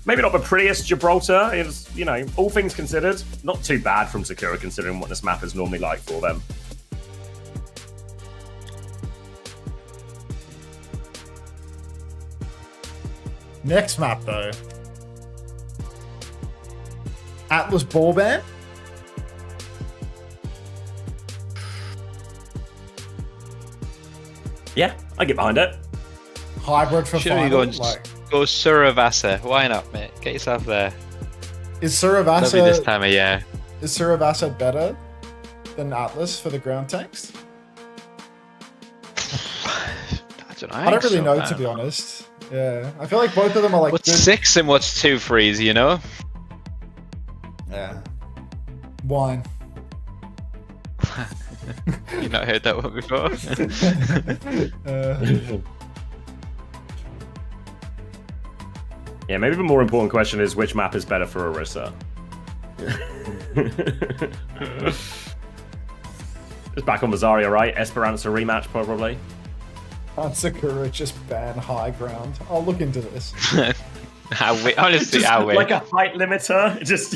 maybe not the prettiest Gibraltar. It was, you know, all things considered, not too bad from Sakura considering what this map is normally like for them. Next map, though. Atlas Ball Band. Yeah, I get behind it. Hybrid for final. Go Suravasa. Why not, mate? Get yourself there. Is Suravasa... Lovely this time of year. Is Suravasa better than Atlas for the ground tanks? I don't really know, to be honest. Yeah, I feel like both of them are like what's good. 6 and what's 2 freeze, you know? Yeah. Wine. You've not heard that one before? Yeah, maybe the more important question is which map is better for Orisa. It's back on Zarya, right? Esperanza rematch, probably. Sakura just ban high ground. I'll look into this. Just Honestly, like a height limiter. Just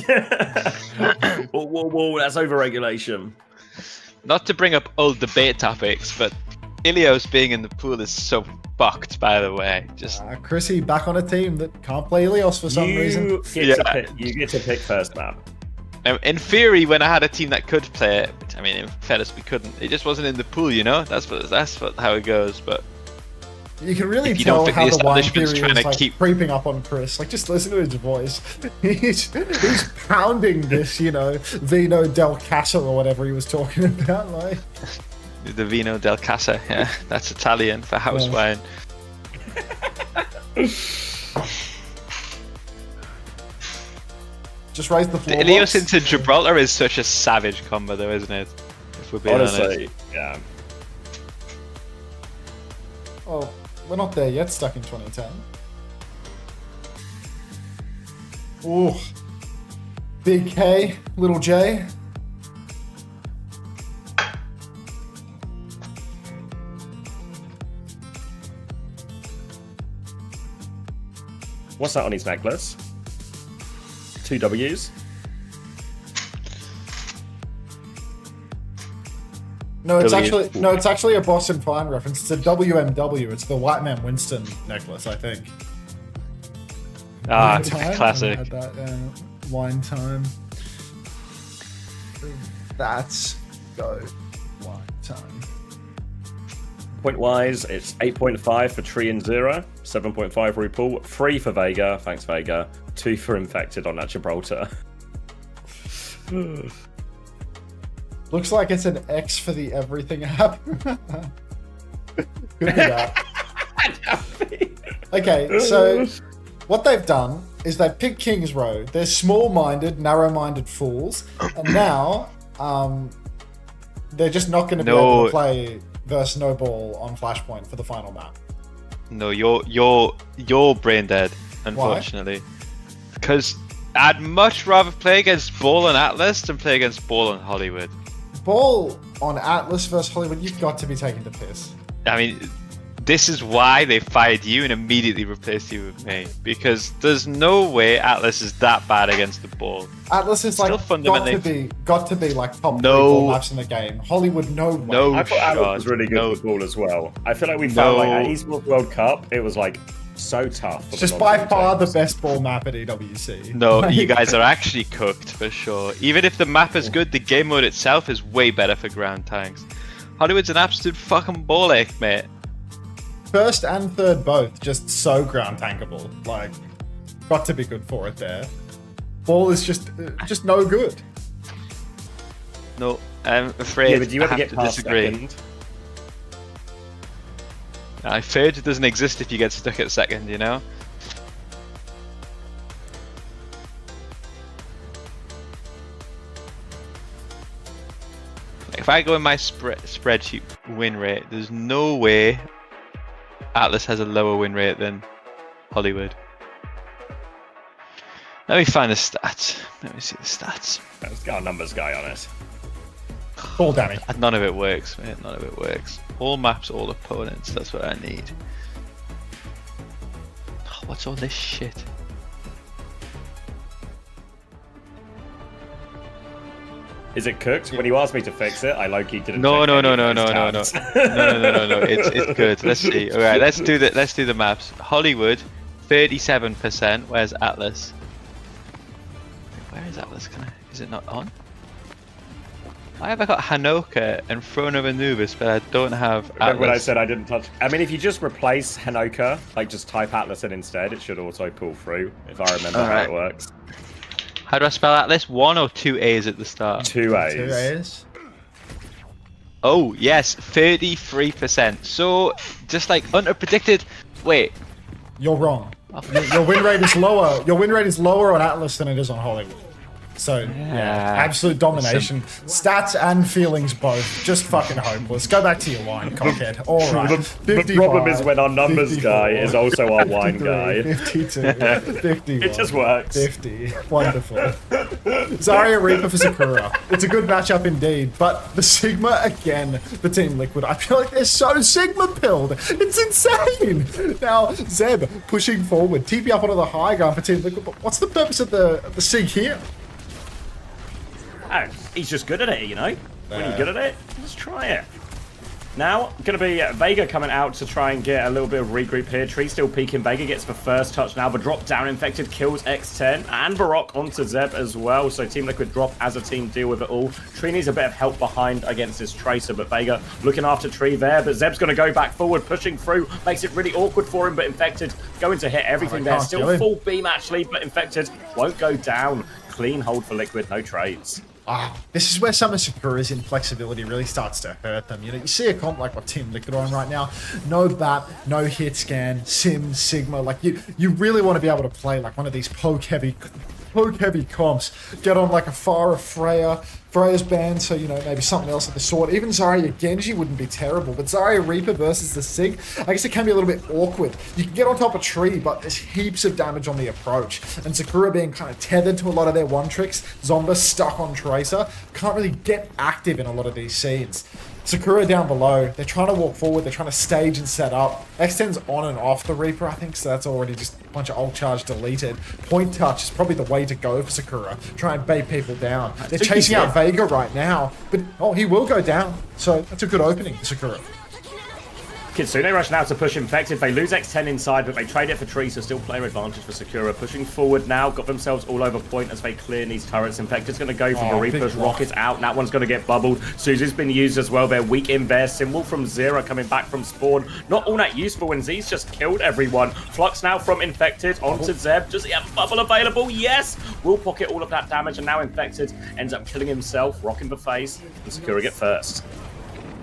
whoa, that's overregulation. Not to bring up old debate topics, but Ilios being in the pool is so fucked, by the way. Just Chrissy back on a team that can't play Ilios for some reason. You get to pick first map. In theory, when I had a team that could play it, which, I mean, in fairness, we couldn't. It just wasn't in the pool, you know. That's how it goes. But you can really tell how the wine theory is like creeping up on Chris. Like, just listen to his voice. He's pounding this, you know, Vino del Casa or whatever he was talking about. Like the Vino del Casa, yeah, that's Italian for house wine. Just raise the floor. Ilios into Gibraltar is such a savage combo, though, isn't it? If we're being honest. Yeah. Oh, we're not there yet. Stuck in 2010. Ooh, Big K, Little J. What's that on his necklace? 2 W's? No, it's actually a Boston Fine reference. It's a WMW. It's the White Man Winston necklace, I think. Ah, classic. I had that, wine time. That's go wine time. Point-wise, it's 8.5 for Tree and Zero, 7.5 for RuPaul, 3 for Vega, thanks Vega, 2 for Infected on that Gibraltar. Looks like it's an X for the everything app. Could be that. Okay, so what they've done is they've picked King's Row. They're small-minded, narrow-minded fools, and now they're just not going to be able to play versus No Ball on Flashpoint for the final map. No, you're brain dead, unfortunately. Because I'd much rather play against Ball and Atlas than play against Ball and Hollywood. Ball on Atlas versus Hollywood, you've got to be taking the piss. I mean, this is why they fired you and immediately replaced you with me. Because there's no way Atlas is that bad against the Ball. Atlas is like got to be like top 3 ball maps in the game. Hollywood, no way. No, I thought Atlas was really good with Ball as well. I feel like we found like at Esports World Cup, it was like so tough. It's just by far the best ball map at EWC. No, you guys are actually cooked for sure. Even if the map is good, the game mode itself is way better for ground tanks. Hollywood's an absolute fucking ball ache, mate. First and third both, just so ground tankable. Like, got to be good for it there. Ball is just no good. No, I'm afraid but do you I ever have get to past disagree. second? I feared it doesn't exist if you get stuck at second, you know? If I go in my spreadsheet win rate, there's no way Atlas has a lower win rate than Hollywood. Let me find the stats. Let me see the stats. It's got a numbers guy on it. Ball Danny. None of it works, mate. None of it works. All maps, all opponents. That's what I need. Oh, what's all this shit? Is it cooked? When you asked me to fix it, I low-key didn't. No. No. It's good. Let's see. All right, let's do the maps. Hollywood, 37%. Where's Atlas? Where is Atlas? Is it not on? Why have I got Hanoka and Throne of Anubis, but I don't have Atlas? Remember when I said I didn't touch? I mean, if you just replace Hanoka, like just type Atlas in instead, it should auto pull through. If I remember how it works. How do I spell Atlas? 1 or 2 A's at the start? 2 A's. 2 A's. Oh yes, 33%. So just like Unter predicted. Wait. You're wrong. Your win rate is lower. Your win rate is lower on Atlas than it is on Hollywood. So, yeah, absolute domination. Stats and feelings both. Just fucking hopeless. Go back to your wine, cockhead. All right. The problem is when our numbers guy is also our wine guy. 52, 51. It just works. 50. Wonderful. Zarya Reaper for Sakura. It's a good matchup indeed, but the Sigma again for Team Liquid. I feel like they're so Sigma-pilled. It's insane. Now, Zeb pushing forward. TP up onto the high ground for Team Liquid, but what's the purpose of the Sig here? Oh, he's just good at it, you know? When you're good at it, just try it. Now, going to be Vega coming out to try and get a little bit of regroup here. Tree still peeking. Vega gets the first touch now. The drop down Infected kills X10 and Baroque onto Zeb as well. So Team Liquid drop as a team, deal with it all. Tree needs a bit of help behind against this Tracer, but Vega looking after Tree there. But Zeb's going to go back forward, pushing through. Makes it really awkward for him, but Infected going to hit everything there. Still full beam actually, but Infected won't go down. Clean hold for Liquid, no trades. This is where some of Sakura's inflexibility really starts to hurt them. You know, you see a comp like what Team Liquid are on right now. No BAT, no hit scan, Sim, Sigma. Like you really want to be able to play like one of these poke heavy comps. Get on like a Pharah, Freya. Freya's banned, so, you know, maybe something else of the sort. Even Zarya Gen.G wouldn't be terrible, but Zarya Reaper versus the Sig, I guess it can be a little bit awkward. You can get on top of Tree, but there's heaps of damage on the approach. And Sakura being kind of tethered to a lot of their one tricks, Zomba stuck on Tracer, can't really get active in a lot of these scenes. Sakura down below, they're trying to walk forward, they're trying to stage and set up. X10's on and off the Reaper, I think, so that's already just a bunch of ult charge deleted. Point touch is probably the way to go for Sakura. Try and bait people down. They're chasing out Vega right now, but he will go down. So that's a good opening for Sakura. Kitsune rush now to push Infected. They lose X10 inside, but they trade it for Tree, so still player advantage for Sakura. Pushing forward now, got themselves all over point as they clear these turrets. Infected's going to go for the repush. Rocket's out, and that one's going to get bubbled. Suzu's been used as well. They're weak in there. Symbol from Zera coming back from spawn. Not all that useful when Z's just killed everyone. Flux now from Infected onto Zeb. Does he have a bubble available? Yes! Will pocket all of that damage, and now Infected ends up killing himself, rocking the face, and Sakura get first.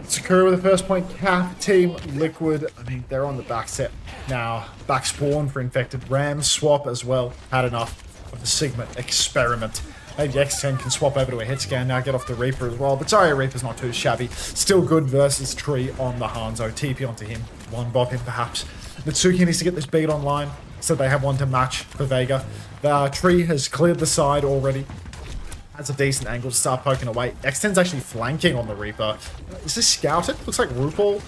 Sakura with the first point cap. Team Liquid, I mean, they're on the back set now. Back spawn for Infected. Ram swap as well. Had enough of the Sigma experiment. Maybe X10 can swap over to a hit scan now, get off the Reaper as well. But Zarya Reaper's not too shabby. Still good versus Tree on the Hanzo. TP onto him. One bop him perhaps. Mitsuki needs to get this beat online so they have one to match for Vega. The Tree has cleared the side already. That's a decent angle to start poking away. X10's actually flanking on the Reaper. Is this scouted? Looks like RuPaul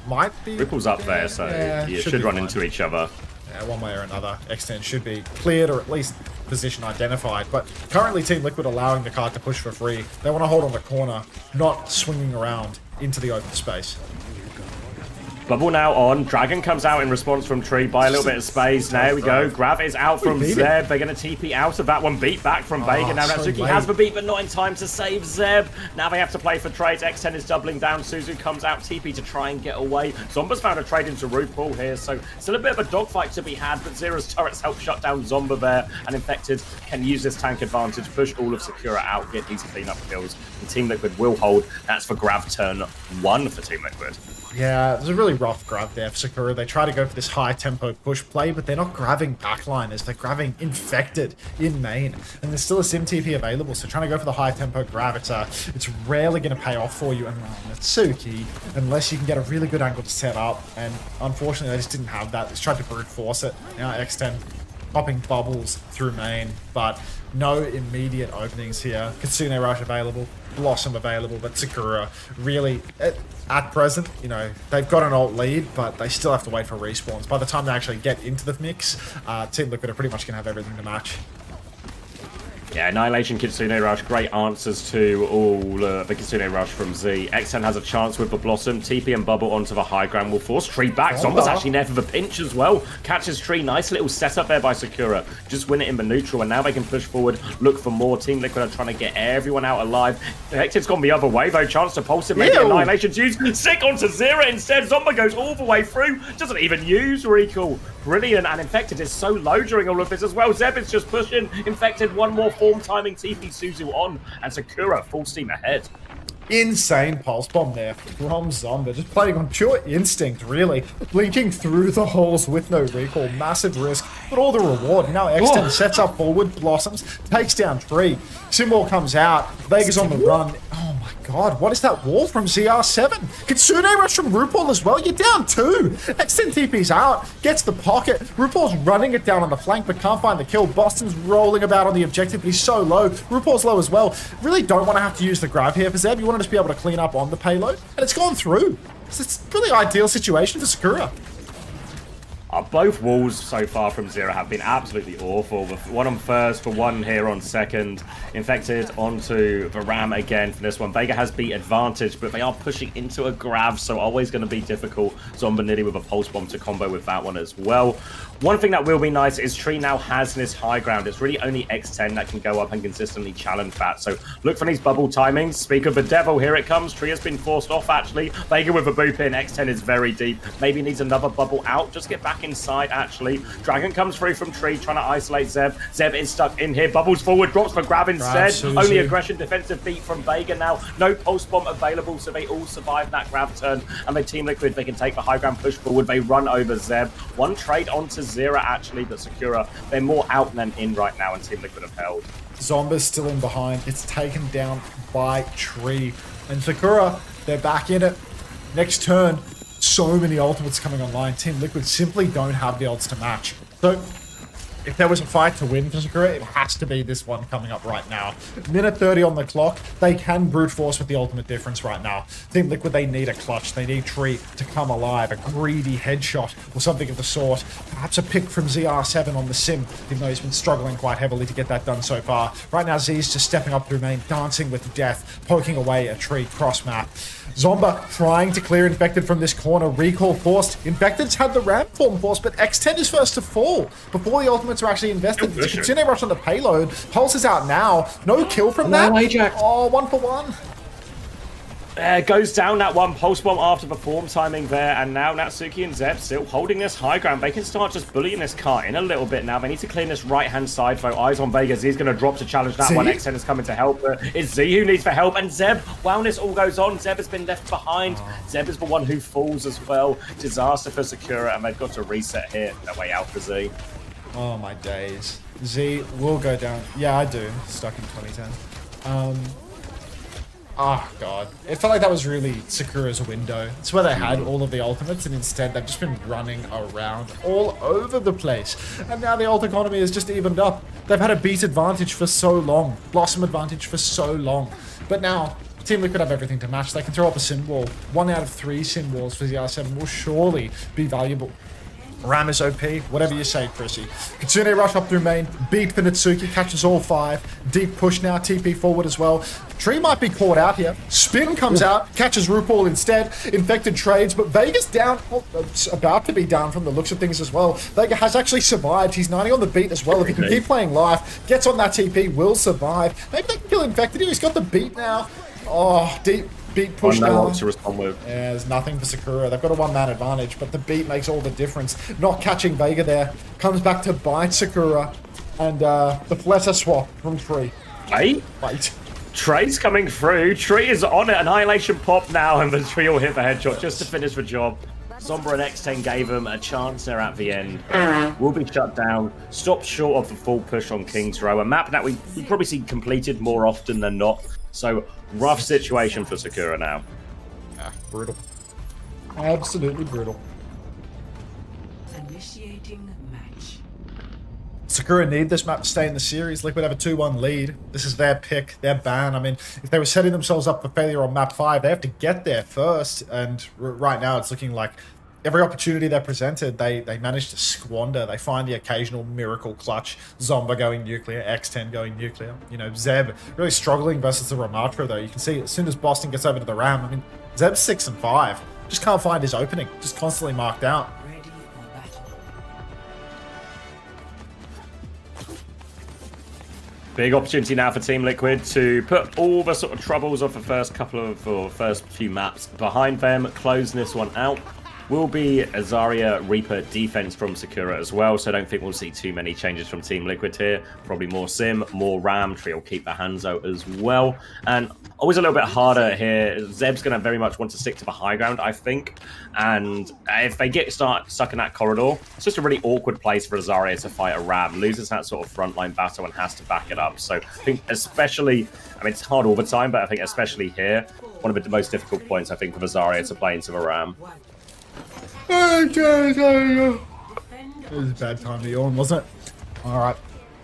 might be... RuPaul's up there, so you should run into each other. Yeah, one way or another. X10 should be cleared or at least position identified. But currently Team Liquid allowing the card to push for free. They want to hold on the corner, not swinging around into the open space. Bubble now on. Dragon comes out in response from Tree. Buy a little bit of space. There we go. Grav is out from Zeb. They're going to TP out of that one. Beat back from Vega. Now Natsuki has the beat, but not in time to save Zeb. Now they have to play for trades. X10 is doubling down. Suzu comes out. TP to try and get away. Zomba's found a trade into RuPaul here, so still a bit of a dogfight to be had, but Zera's turrets help shut down Zomba there, and Infected can use this tank advantage, push all of Sakura out, get these cleanup kills, and Team Liquid will hold. That's for Grav turn 1 for Team Liquid. Yeah, there's a really rough grab there for Sakura. They try to go for this high tempo push play, but they're not grabbing backliners. They're grabbing Infected in main. And there's still a Sim TP available, so trying to go for the high tempo grab, it's rarely going to pay off for you. And Natsuki, unless you can get a really good angle to set up. And unfortunately, they just didn't have that. They just tried to brute force it. Now X10 popping bubbles through main, but no immediate openings here. Kitsune Rush available, Blossom available, but Sakura really... At present, you know, they've got an ult lead, but they still have to wait for respawns. By the time they actually get into the mix, Team Liquid are pretty much going to have everything to match. Yeah, Annihilation, Kitsune Rush, great answers to all the Kitsune Rush from Z. X10 has a chance with the Blossom. TP and Bubble onto the high ground will force Tree back. Zomba's actually there for the pinch as well. Catches Tree. Nice little setup there by Sakura. Just win it in the neutral, and now they can push forward, look for more. Team Liquid are trying to get everyone out alive. Hector's gone the other way, though. Chance to pulse him. Maybe Annihilation's used. Sick onto Zera instead. Zomba goes all the way through. Doesn't even use recall. Brilliant, and Infected is so low during all of this as well. Zeb is just pushing. Infected, one more form timing TP Suzu on, and Sakura full steam ahead. Insane pulse bomb there from Zomba. Just playing on pure instinct, really. Blinking through the holes with no recall. Massive risk, but all the reward. Now Extinction sets up forward, blossoms, takes down Tree. Symbol comes out. Vega's on the run. Oh my god, what is that wall from ZR7? Kitsune rush from RuPaul as well. You're down 2. Extinction TP's out, gets the pocket. RuPaul's running it down on the flank, but can't find the kill. Boston's rolling about on the objective, but he's so low. RuPaul's low as well. Really don't want to have to use the grab here for Zeb. You want to just be able to clean up on the payload, and it's gone through. It's a really ideal situation for Sakura. Both walls so far from Zero have been absolutely awful. One on first, for one here on second. Infected onto the Ram again for this one. Vega has beat advantage, but they are pushing into a grab, so always going to be difficult. Zomba Nitty with a pulse bomb to combo with that one as well. One thing that will be nice is Tree now has this high ground. It's really only X10 that can go up and consistently challenge that. So look for these bubble timings. Speak of the devil, here it comes. Tree has been forced off actually. Vega with a boop in. X10 is very deep. Maybe needs another bubble out. Just get back inside actually. Dragon comes through from Tree trying to isolate Zeb. Zeb is stuck in here. Bubbles forward, drops for grab instead. Only aggression defensive beat from Vega now. No pulse bomb available, so they all survive that grab turn. And they Team Liquid, they can take the high ground push forward. They run over Zeb. One trade onto Zera actually, but Sakura, they're more out than in right now, and Team Liquid have held. Zomba's still in behind. It's taken down by Tree. And Sakura, they're back in it. Next turn, so many ultimates coming online. Team Liquid simply don't have the odds to match. So if there was a fight to win for Sakura, it has to be this one coming up right now. Minute 30 on the clock. They can brute force with the ultimate difference right now. Team Liquid, they need a clutch. They need Tree to come alive. A greedy headshot or something of the sort. Perhaps a pick from ZR7 on the sim, even though he's been struggling quite heavily to get that done so far. Right now, Z's just stepping up through main, dancing with death, poking away a Tree cross map. Zomba trying to clear Infected from this corner. Recall forced. Infected's had the ramp form forced, but X10 is first to fall before the ultimates are actually invested. Kitsune rush on the payload. Pulse is out now. No kill from that. Oh, 1 for 1. Goes down that one pulse bomb after the form timing there, and now Natsuki and Zeb still holding this high ground. They can start just bullying this car in a little bit now. They need to clean this right-hand side, though. Eyes on Vegas. He's going to drop to challenge that one. X10 is coming to help. It's Z who needs for help, and Zeb, while this all goes on, Zeb has been left behind. Zeb is the one who falls as well. Disaster for Sakura, and they've got to reset here. No way out for Z. Oh, my days. Z will go down. Yeah, I do. Stuck in 2010. Oh, God. It felt like that was really Sakura's window. It's where they had all of the ultimates, and instead they've just been running around all over the place. And now the ult economy has just evened up. They've had a beat advantage for so long. Blossom advantage for so long. But now, Team Liquid have everything to match. They can throw up a sim wall. 1 out of 3 sim walls for ZR7 will surely be valuable. Ram is OP, whatever you say, Chrissy. Kitsune rush up through main, beat for Natsuki, catches all 5. Deep push now, TP forward as well. Tree might be caught out here. Spin comes out, catches RuPaul instead. Infected trades, but Vega's down. Well, it's about to be down from the looks of things as well. Vega has actually survived. He's 90 on the beat as well. If he can keep playing life, gets on that TP, will survive. Maybe they can kill Infected here. He's got the beat now. Oh, deep. Beat push down. To respond with. Yeah, there's nothing for Sakura. They've got a 1-man advantage, but the beat makes all the difference. Not catching Vega there. Comes back to bite Sakura. And the Fletter swap from Tree. Hey? Bite. Trey's coming through. Tree is on it. Annihilation pop now, and the Tree will hit the headshot just to finish the job. Zomba and X10 gave them a chance there at the end. Will be shut down. Stopped short of the full push on King's Row. A map that we probably see completed more often than not. So, rough situation for Sakura now. Ah, brutal. Absolutely brutal. Initiating match. Sakura need this map to stay in the series. Liquid have a 2-1 lead. This is their pick, their ban. I mean, if they were setting themselves up for failure on map 5, they have to get there first. And right now, it's looking like every opportunity they're presented, they manage to squander. They find the occasional miracle clutch. Zomba going nuclear, X10 going nuclear. You know, Zeb really struggling versus the Ramatra, though. You can see as soon as Boston gets over to the Ram, I mean, Zeb's 6 and 5. Just can't find his opening. Just constantly marked out. Ready for battle. Big opportunity now for Team Liquid to put all the sort of troubles of the first few maps behind them, closing this one out. will be a Zarya Reaper defense from Sakura as well, so I don't think we'll see too many changes from Team Liquid here. Probably more Sim, more Ram. Tree will keep the hands out as well. And always a little bit harder here. Zeb's going to very much want to stick to the high ground, I think. And if they start stuck in that corridor, it's just a really awkward place for a Zarya to fight a Ram. Loses that sort of frontline battle and has to back it up. So I think especially, I mean, it's hard all the time, but I think especially here, one of the most difficult points, I think, for the Zarya to play into the Ram. It was a bad time to yawn, wasn't it? Alright.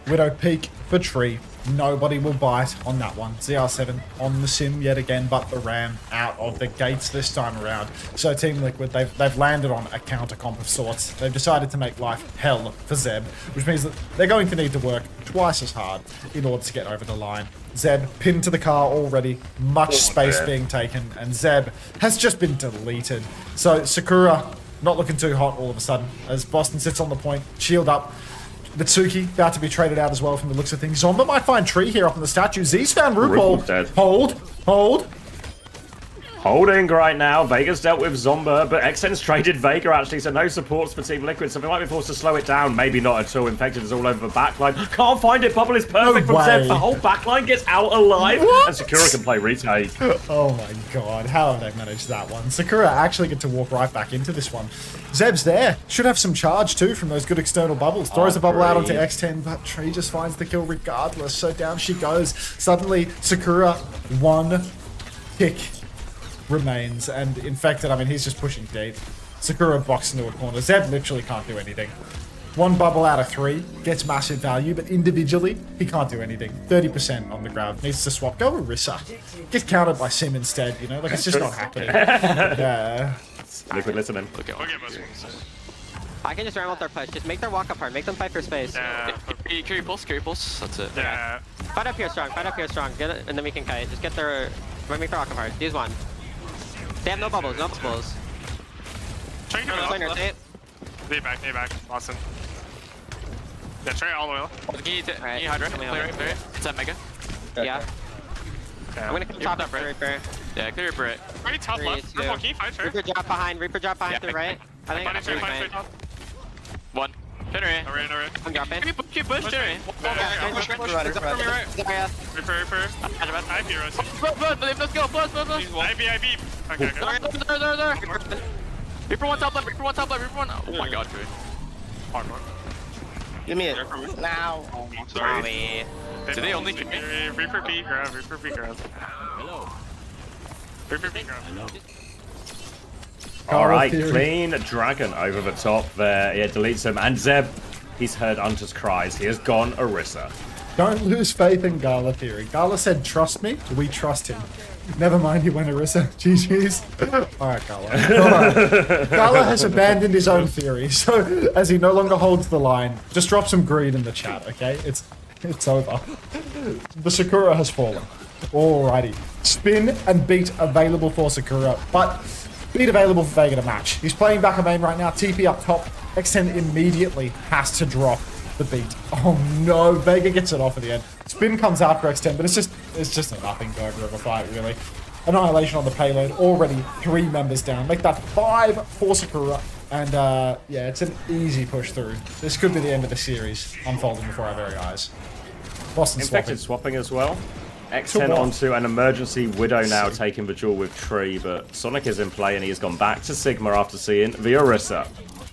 Widow Peak for Tree. Nobody will bite on that one. ZR7 on the Sim yet again, but the Ram out of the gates this time around. So Team Liquid, they've landed on a counter comp of sorts. They've decided to make life hell for Zeb, which means that they're going to need to work twice as hard in order to get over the line. Zeb pinned to the car already, much space being taken, and Zeb has just been deleted. So Sakura not looking too hot all of a sudden as Boston sits on the point, shield up. Mitsuki about to be traded out as well from the looks of things. Zomba might find Tree here up in the statue. Z's found RuPaul. Hold. Holding right now. Vega's dealt with Zomba, but Xen's traded Vega actually, so no supports for Team Liquid, so they might be forced to slow it down. Maybe not at all. Infected is all over the backline. Can't find it. Bubble is perfect from Zeb. The whole backline gets out alive, and Sakura can play retake. Oh my god, how have they managed that one? Sakura actually get to walk right back into this one. Zeb's there. Should have some charge too from those good external bubbles. Throws the bubble out onto X10, but Tree just finds the kill regardless. So down she goes. Suddenly, Sakura, one tick remains, and Infected, I mean, he's just pushing deep. Sakura boxed into a corner. Zeb literally can't do anything. One bubble out of 3 gets massive value, but individually, he can't do anything. 30% on the ground. Needs to swap. Go Orisa. Get countered by Sim instead, you know? Like, it's just not happening. Yeah. Liquid listening. I can just ram out their push. Just make their walk up hard. Make them fight for space. Carry pulse. That's it. Yeah. Fight up here strong. Get it, and then we can kite. Just get their... Make their walk up hard. Use one. They have no bubbles. Try to get Knee back. Awesome. Yeah, try all the way up. Can you hydrate? Clear it. It's that mega. Yeah. I'm gonna come top up, Reaper. Yeah, clear Reaper. Ready top left. Can you fight, Reaper drop behind to the right. I think fine. One. Generate. I'm dropping. Keep push, generate. Reaper. I have heroes. Let's go. Plus. IB. Okay. There. Reaper one top left. Oh my god, dude. Hard one. Give me it. Now. Sorry. Did they only kick me? Reaper B grab. Hello. Reaper B grab. Alright, clean Dragon over the top there. Yeah, deletes him. And Zeb, he's heard Unter's cries. He has gone Orisa. Don't lose faith in Gala theory. Gala said, trust me, we trust him. Never mind, he went Orisa. GG's. Alright, Gala. Alright. Gala has abandoned his own theory, so as he no longer holds the line, just drop some greed in the chat, okay? It's over. The Sakura has fallen. Alrighty. Spin and beat available for Sakura, but beat available for Vega to match. He's playing back a main right now. TP up top. X10 immediately has to drop the beat. Oh no, Vega gets it off at the end. Spin comes after X10, but it's just a nothing burger of a fight, really. Annihilation on the payload. Already 3 members down. Make that 5 for Sakura. And yeah, it's an easy push through. This could be the end of the series unfolding before our very eyes. Boston Infected swapping as well. X10 onto an emergency Widow now taking the duel with Tree, but Sonic is in play and he has gone back to Sigma after seeing the Orisa.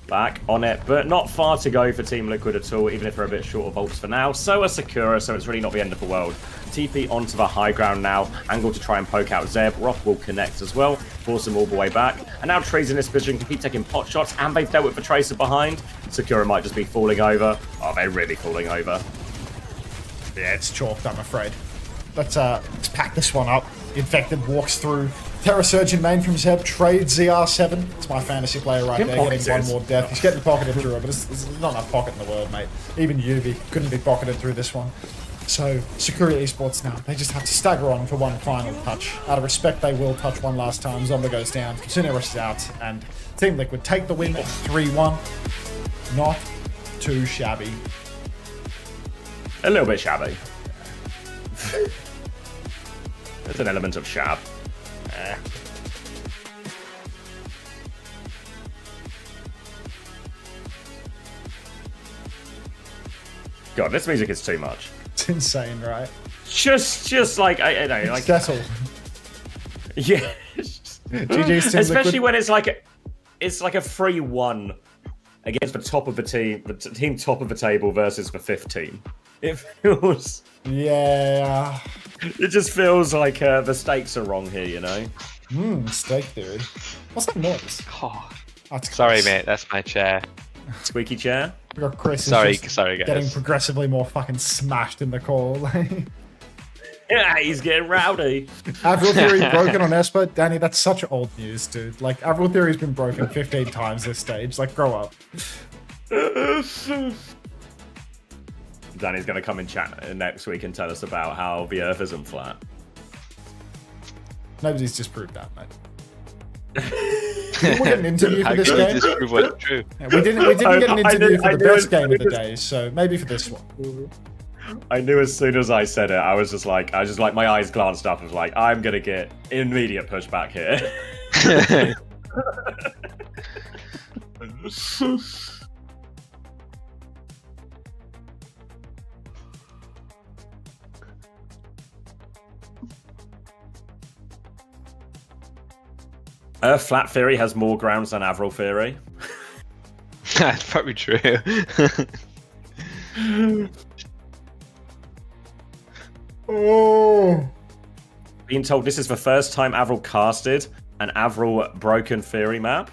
Back on it, but not far to go for Team Liquid at all, even if they're a bit short of ults for now. So are Sakura, so it's really not the end of the world. TP onto the high ground now, angle to try and poke out Zeb. Rock will connect as well, force him all the way back. And now Tree's in this position to keep taking pot shots, and they've dealt with the Tracer behind. Sakura might just be falling over. Oh, they're really falling over. Yeah, it's chalked, I'm afraid. Let's pack this one up. Infected walks through. Terra Surge in main from Zeb. Trades ZR7. It's my fantasy player right there, getting one more death. He's getting pocketed through it, but there's not enough pocket in the world, mate. Even Yubi couldn't be pocketed through this one. So, Sakura Esports now. They just have to stagger on for one final touch. Out of respect, they will touch one last time. Zomba goes down. Qadsiah is out. And Team Liquid take the win 3-1. Not too shabby. A little bit shabby. There's an element of shab. God, this music is too much. It's insane, right? Just like I know, like Settle. yeah. GG's Team Especially Liquid. when it's like a 3-1 against the top of the team, the team top of the table versus the 5th team. It feels. Yeah. It just feels like the stakes are wrong here, you know. Steak theory. What's that noise? Oh, That's sorry, Chris. mate. That's my chair. Squeaky chair. We got Chris. Sorry, just sorry, guys. Getting progressively more fucking smashed in the call. Yeah, he's getting rowdy. Avril theory broken on Esper. Danny, that's such old news, dude. Like, Avril theory's been broken 15 times this stage. Like, grow up. Danny's going to come in chat next week and tell us about how the Earth isn't flat. Nobody's disproved that, mate. Didn't we get an interview for this How can you game? disprove what's true? Yeah, we didn't get an interview for the best game of the was- day, so maybe for this one. I knew as soon as I said it, I was just like, my eyes glanced up. I was like, I'm going to get immediate pushback here. Flat Theory has more grounds than Avril Theory. That's probably true. Oh. Being told this is the first time Avril casted an Avril Broken Theory map.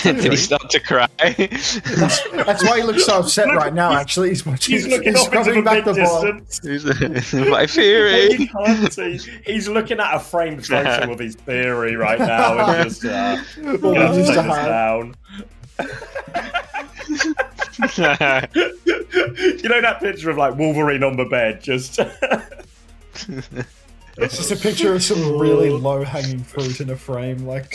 Did he start to cry? That's why he looks so upset right now, actually. He's watching. He's looking off into scrubbing the back mid the ball. distance. My theory. He can't see. He's looking at a framed photo of his theory right now and just gonna have to take this down. You know that picture of like Wolverine on the bed, just. It's just a picture of some really low-hanging fruit in a frame, like.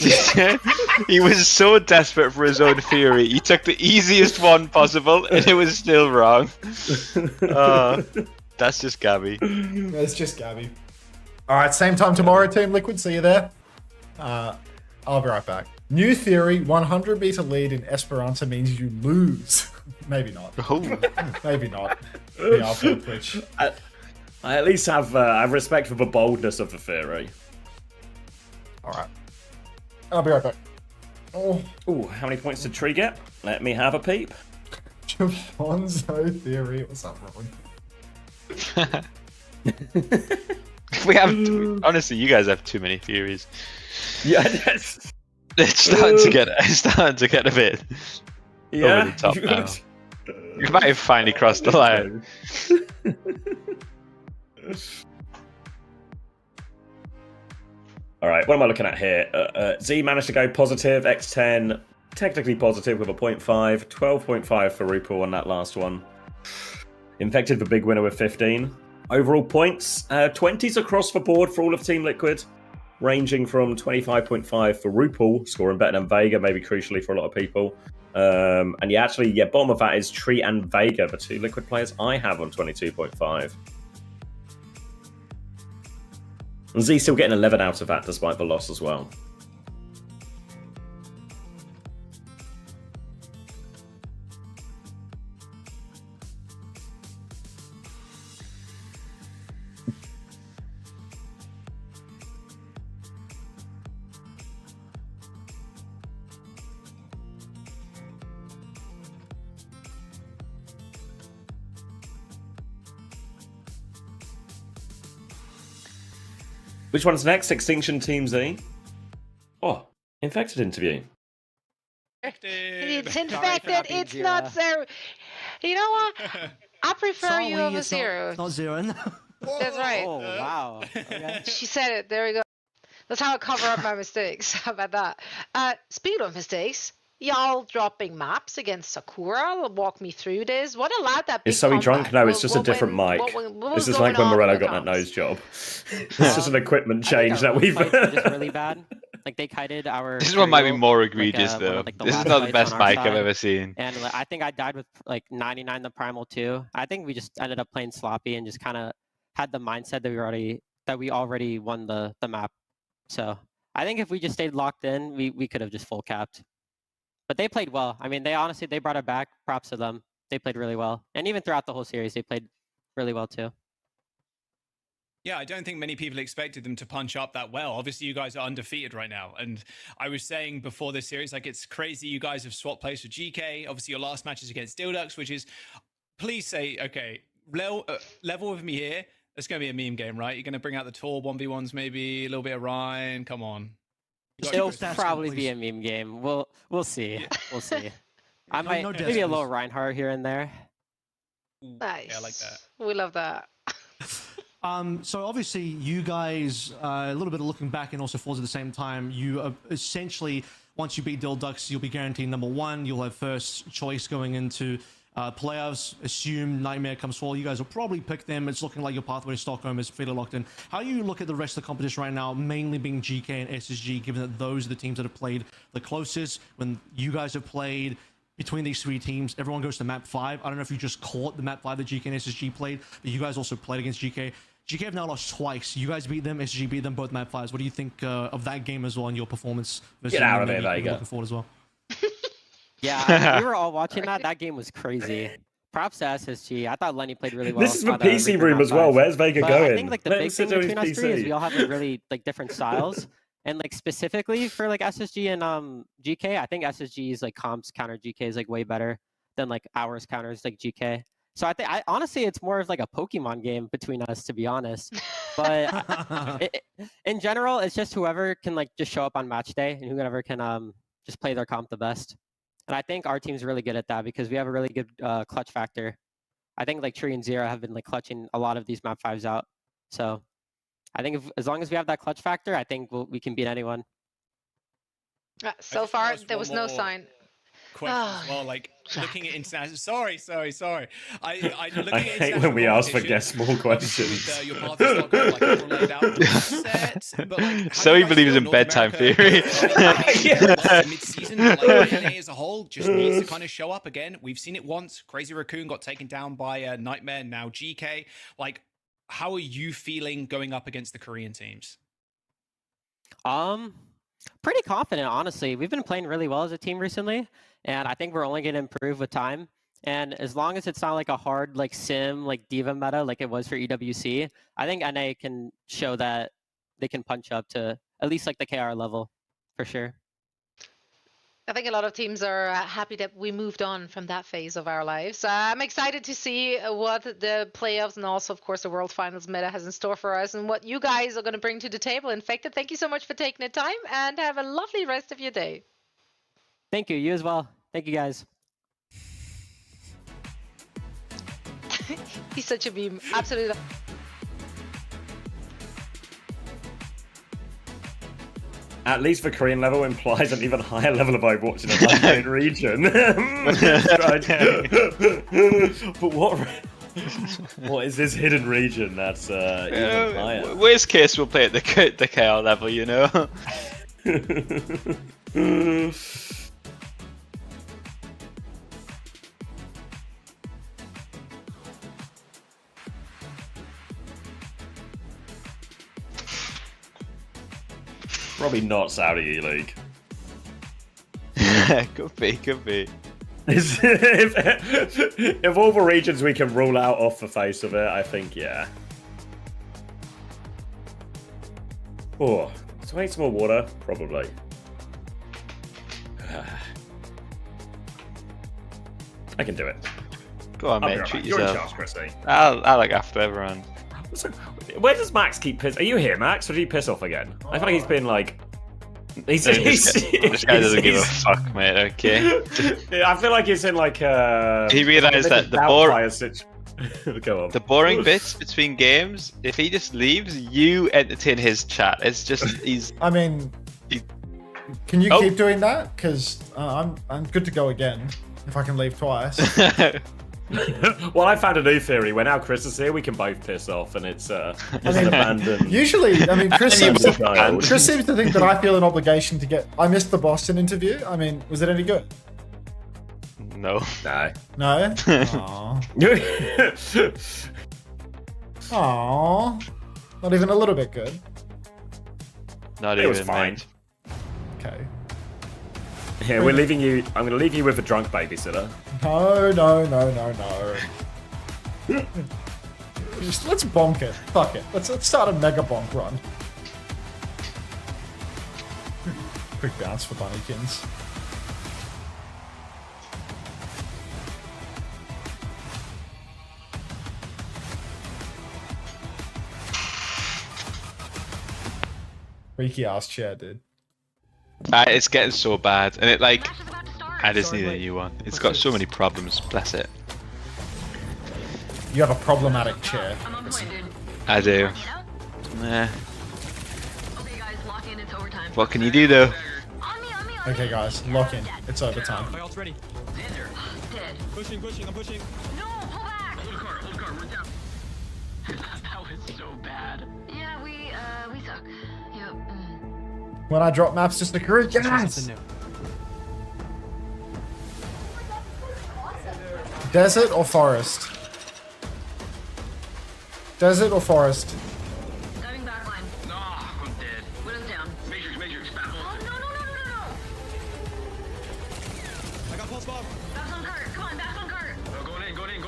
He was so desperate for his own theory. He took the easiest one possible, and it was still wrong. That's just Gabby. That's just Gabby. All right, same time tomorrow, Team Liquid. See you there. I'll be right back. New theory: 100-meter lead in Esperanto means you lose. Maybe not. Maybe not. Yeah, I'll put Twitch. I at least have respect for the boldness of the theory. All right. I'll be right back. Oh. Ooh, how many points did Tree get? Let me have a peep. Jafonzo theory. What's up, Robin? We have honestly, you guys have too many theories. Yeah, that's... It's starting to get a bit over the top now. You might have finally crossed the line. All right, what am I looking at here? Z managed to go positive, X10 technically positive with a 0.5, 12.5 for RuPaul on that last one. Infected the big winner with 15. Overall points, 20s across the board for all of Team Liquid, ranging from 25.5 for RuPaul, scoring better than Vega, maybe crucially for a lot of people. And bottom of that is Tree and Vega, the two Liquid players I have on 22.5. And Z still getting 11 out of that despite the loss as well. Which one's next? Extinction Team Z? Oh, infected interview. It's infected, it's not zero. You know what? I prefer you over zero. Not zero. That's right. Oh, wow. Okay. She said it. There we go. That's how I cover up my mistakes. How about that? Speed of mistakes. Y'all dropping maps against Sakura. Walk me through this. What allowed that? Is Zoe drunk? No, it's just a different mic. This is like when Morello got that nose job. It's just an equipment change that we've. Just really bad. Like they kited our. This one might be more egregious though. This is not the best mic I've ever seen. And I think I died with like 99 the primal too. I think we just ended up playing sloppy and just kind of had the mindset that we already won the map. So I think if we just stayed locked in, we could have just full capped. But they played well. I mean, they brought it back. Props to them. they played really well, and even throughout the whole series, they played really well too. Yeah, I don't think many people expected them to punch up that well. Obviously, you guys are undefeated right now. And I was saying before this series, like, it's crazy you guys have swapped place with GK. Obviously, your last match is against Dildux, which is, please say, okay, level with me here. It's going to be a meme game, right? You're going to bring out the tall 1v1s maybe, a little bit of Ryan. Come on. It'll probably be a meme game. We'll see. Yeah. We'll see. I might maybe a little Reinhardt here and there. Nice. Yeah, I like that. We love that. So obviously you guys, a little bit of looking back and also falls at the same time, you essentially, once you beat Dildux, you'll be guaranteed #1. You'll have first choice going into playoffs. Assume Nightmare comes forward. You guys will probably pick them. It's looking like your pathway to Stockholm is fairly locked in. How do you look at the rest of the competition right now, mainly being GK and SSG, given that those are the teams that have played the closest? When you guys have played between these three teams, everyone goes to map 5. I don't know if you just caught the map 5 that GK and SSG played, but you guys also played against GK. GK have now lost twice. You guys beat them, SSG beat them, both map 5s. What do you think of that game as well and your performance? Get out of there, Vega. Looking forward as well. Yeah, we were all watching that. That game was crazy. Props to SSG. I thought Lenny played really well. This is the PC room as well. Where's Vega going? I think like the big thing between us three is we all have like really like different styles. And like specifically for like SSG and GK, I think SSG's like comps counter GK is like way better than like ours counters like GK. So I think honestly it's more of like a Pokemon game between us, to be honest. But in general, it's just whoever can like just show up on match day and whoever can just play their comp the best. And I think our team's really good at that because we have a really good clutch factor. I think like Tree and Zero have been like clutching a lot of these map 5s out. So I think as long as we have that clutch factor, I think we can beat anyone. So far, there was no sign. Question as well, like looking at international. Sorry. I hate when we ask for guess more questions. With, your path is not good, like, all laid out set, but, like, so he believes in bedtime theory. Mid-season, like EMEA as a whole just needs to kind of show up again. We've seen it once. Crazy Raccoon got taken down by Nightmare. Now GK. Like, how are you feeling going up against the Korean teams? Pretty confident, honestly. We've been playing really well as a team recently, and I think we're only going to improve with time. And as long as it's not like a hard like sim like diva meta like it was for EWC, I think NA can show that they can punch up to at least like the KR level for sure. I think a lot of teams are happy that we moved on from that phase of our lives. I'm excited to see what the playoffs and also, of course, the World Finals meta has in store for us and what you guys are going to bring to the table. Infected, thank you so much for taking the time and have a lovely rest of your day. Thank you. You as well. Thank you, guys. He's such a meme. Absolutely. At least the Korean level implies an even higher level of Overwatch in an unknown region. But what is this hidden region that's even higher? Worst case, we'll play at the KR level, you know? Probably not Saudi E-League. Could be. If all the regions we can rule out off the face of it, I think, yeah. Oh, so I need some more water? Probably. I can do it. Go on, mate. Treat You're yourself. in charge, Chrissy. I'll look after everyone. So, where does Max keep piss? Are you here, Max? Or did he piss off again? I feel like he's been like. This guy doesn't give a fuck, mate. Okay. I feel like he's in like a. He realised that the Go on. The boring bits between games, if he just leaves, you entertain his chat. It's just he's. I mean, can you keep doing that? Because I'm good to go again if I can leave twice. Well, I found a new theory. When now Chris is here, we can both piss off, and it's an abandoned. Usually, I mean, Chris seems to think that I feel an obligation to get. I missed the Boston interview. I mean, was it any good? No. No. Aww. Aww. Not even a little bit good. Not it even was fine. mate. Okay. Yeah, we're leaving you. I'm gonna leave you with a drunk babysitter. No. Just let's bonk it. Fuck it. Let's start a mega bonk run. Quick bounce for Bunnykins. Freaky ass chair, dude. It's getting so bad, and it like, I just need a new one. It's got so many problems. Bless it. You have a problematic chair. I do. Nah. What can you do though? Okay, guys, lock in. It's overtime. My ult's ready. Pushing, I'm pushing. No, pull back! Hold the car, we're down. That was so bad. Yeah, we suck. Yep. When I drop maps to Sakura, yes! Desert or forest? Desert or forest? Diving back line. No, I'm dead. Widow's down. Matrix, battle. Oh, no. I got pulse bomb. Back on cart. Come on, back on cart. Oh, going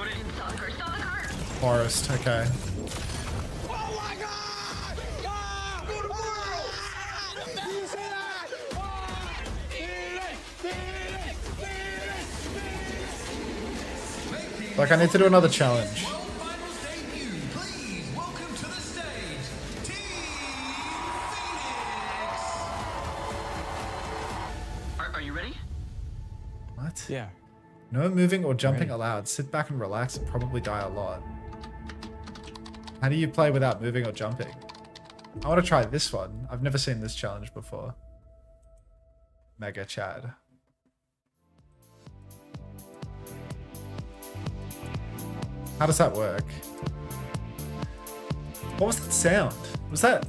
in. Stop the cart. Forest, okay. Oh my god! Ah! Go to world! Did you say that? Like, I need to do another challenge. Are you ready? What? Yeah. No moving or jumping allowed. Sit back and relax and probably die a lot. How do you play without moving or jumping? I want to try this one. I've never seen this challenge before. Mega Chad. How does that work? What was that sound? Was that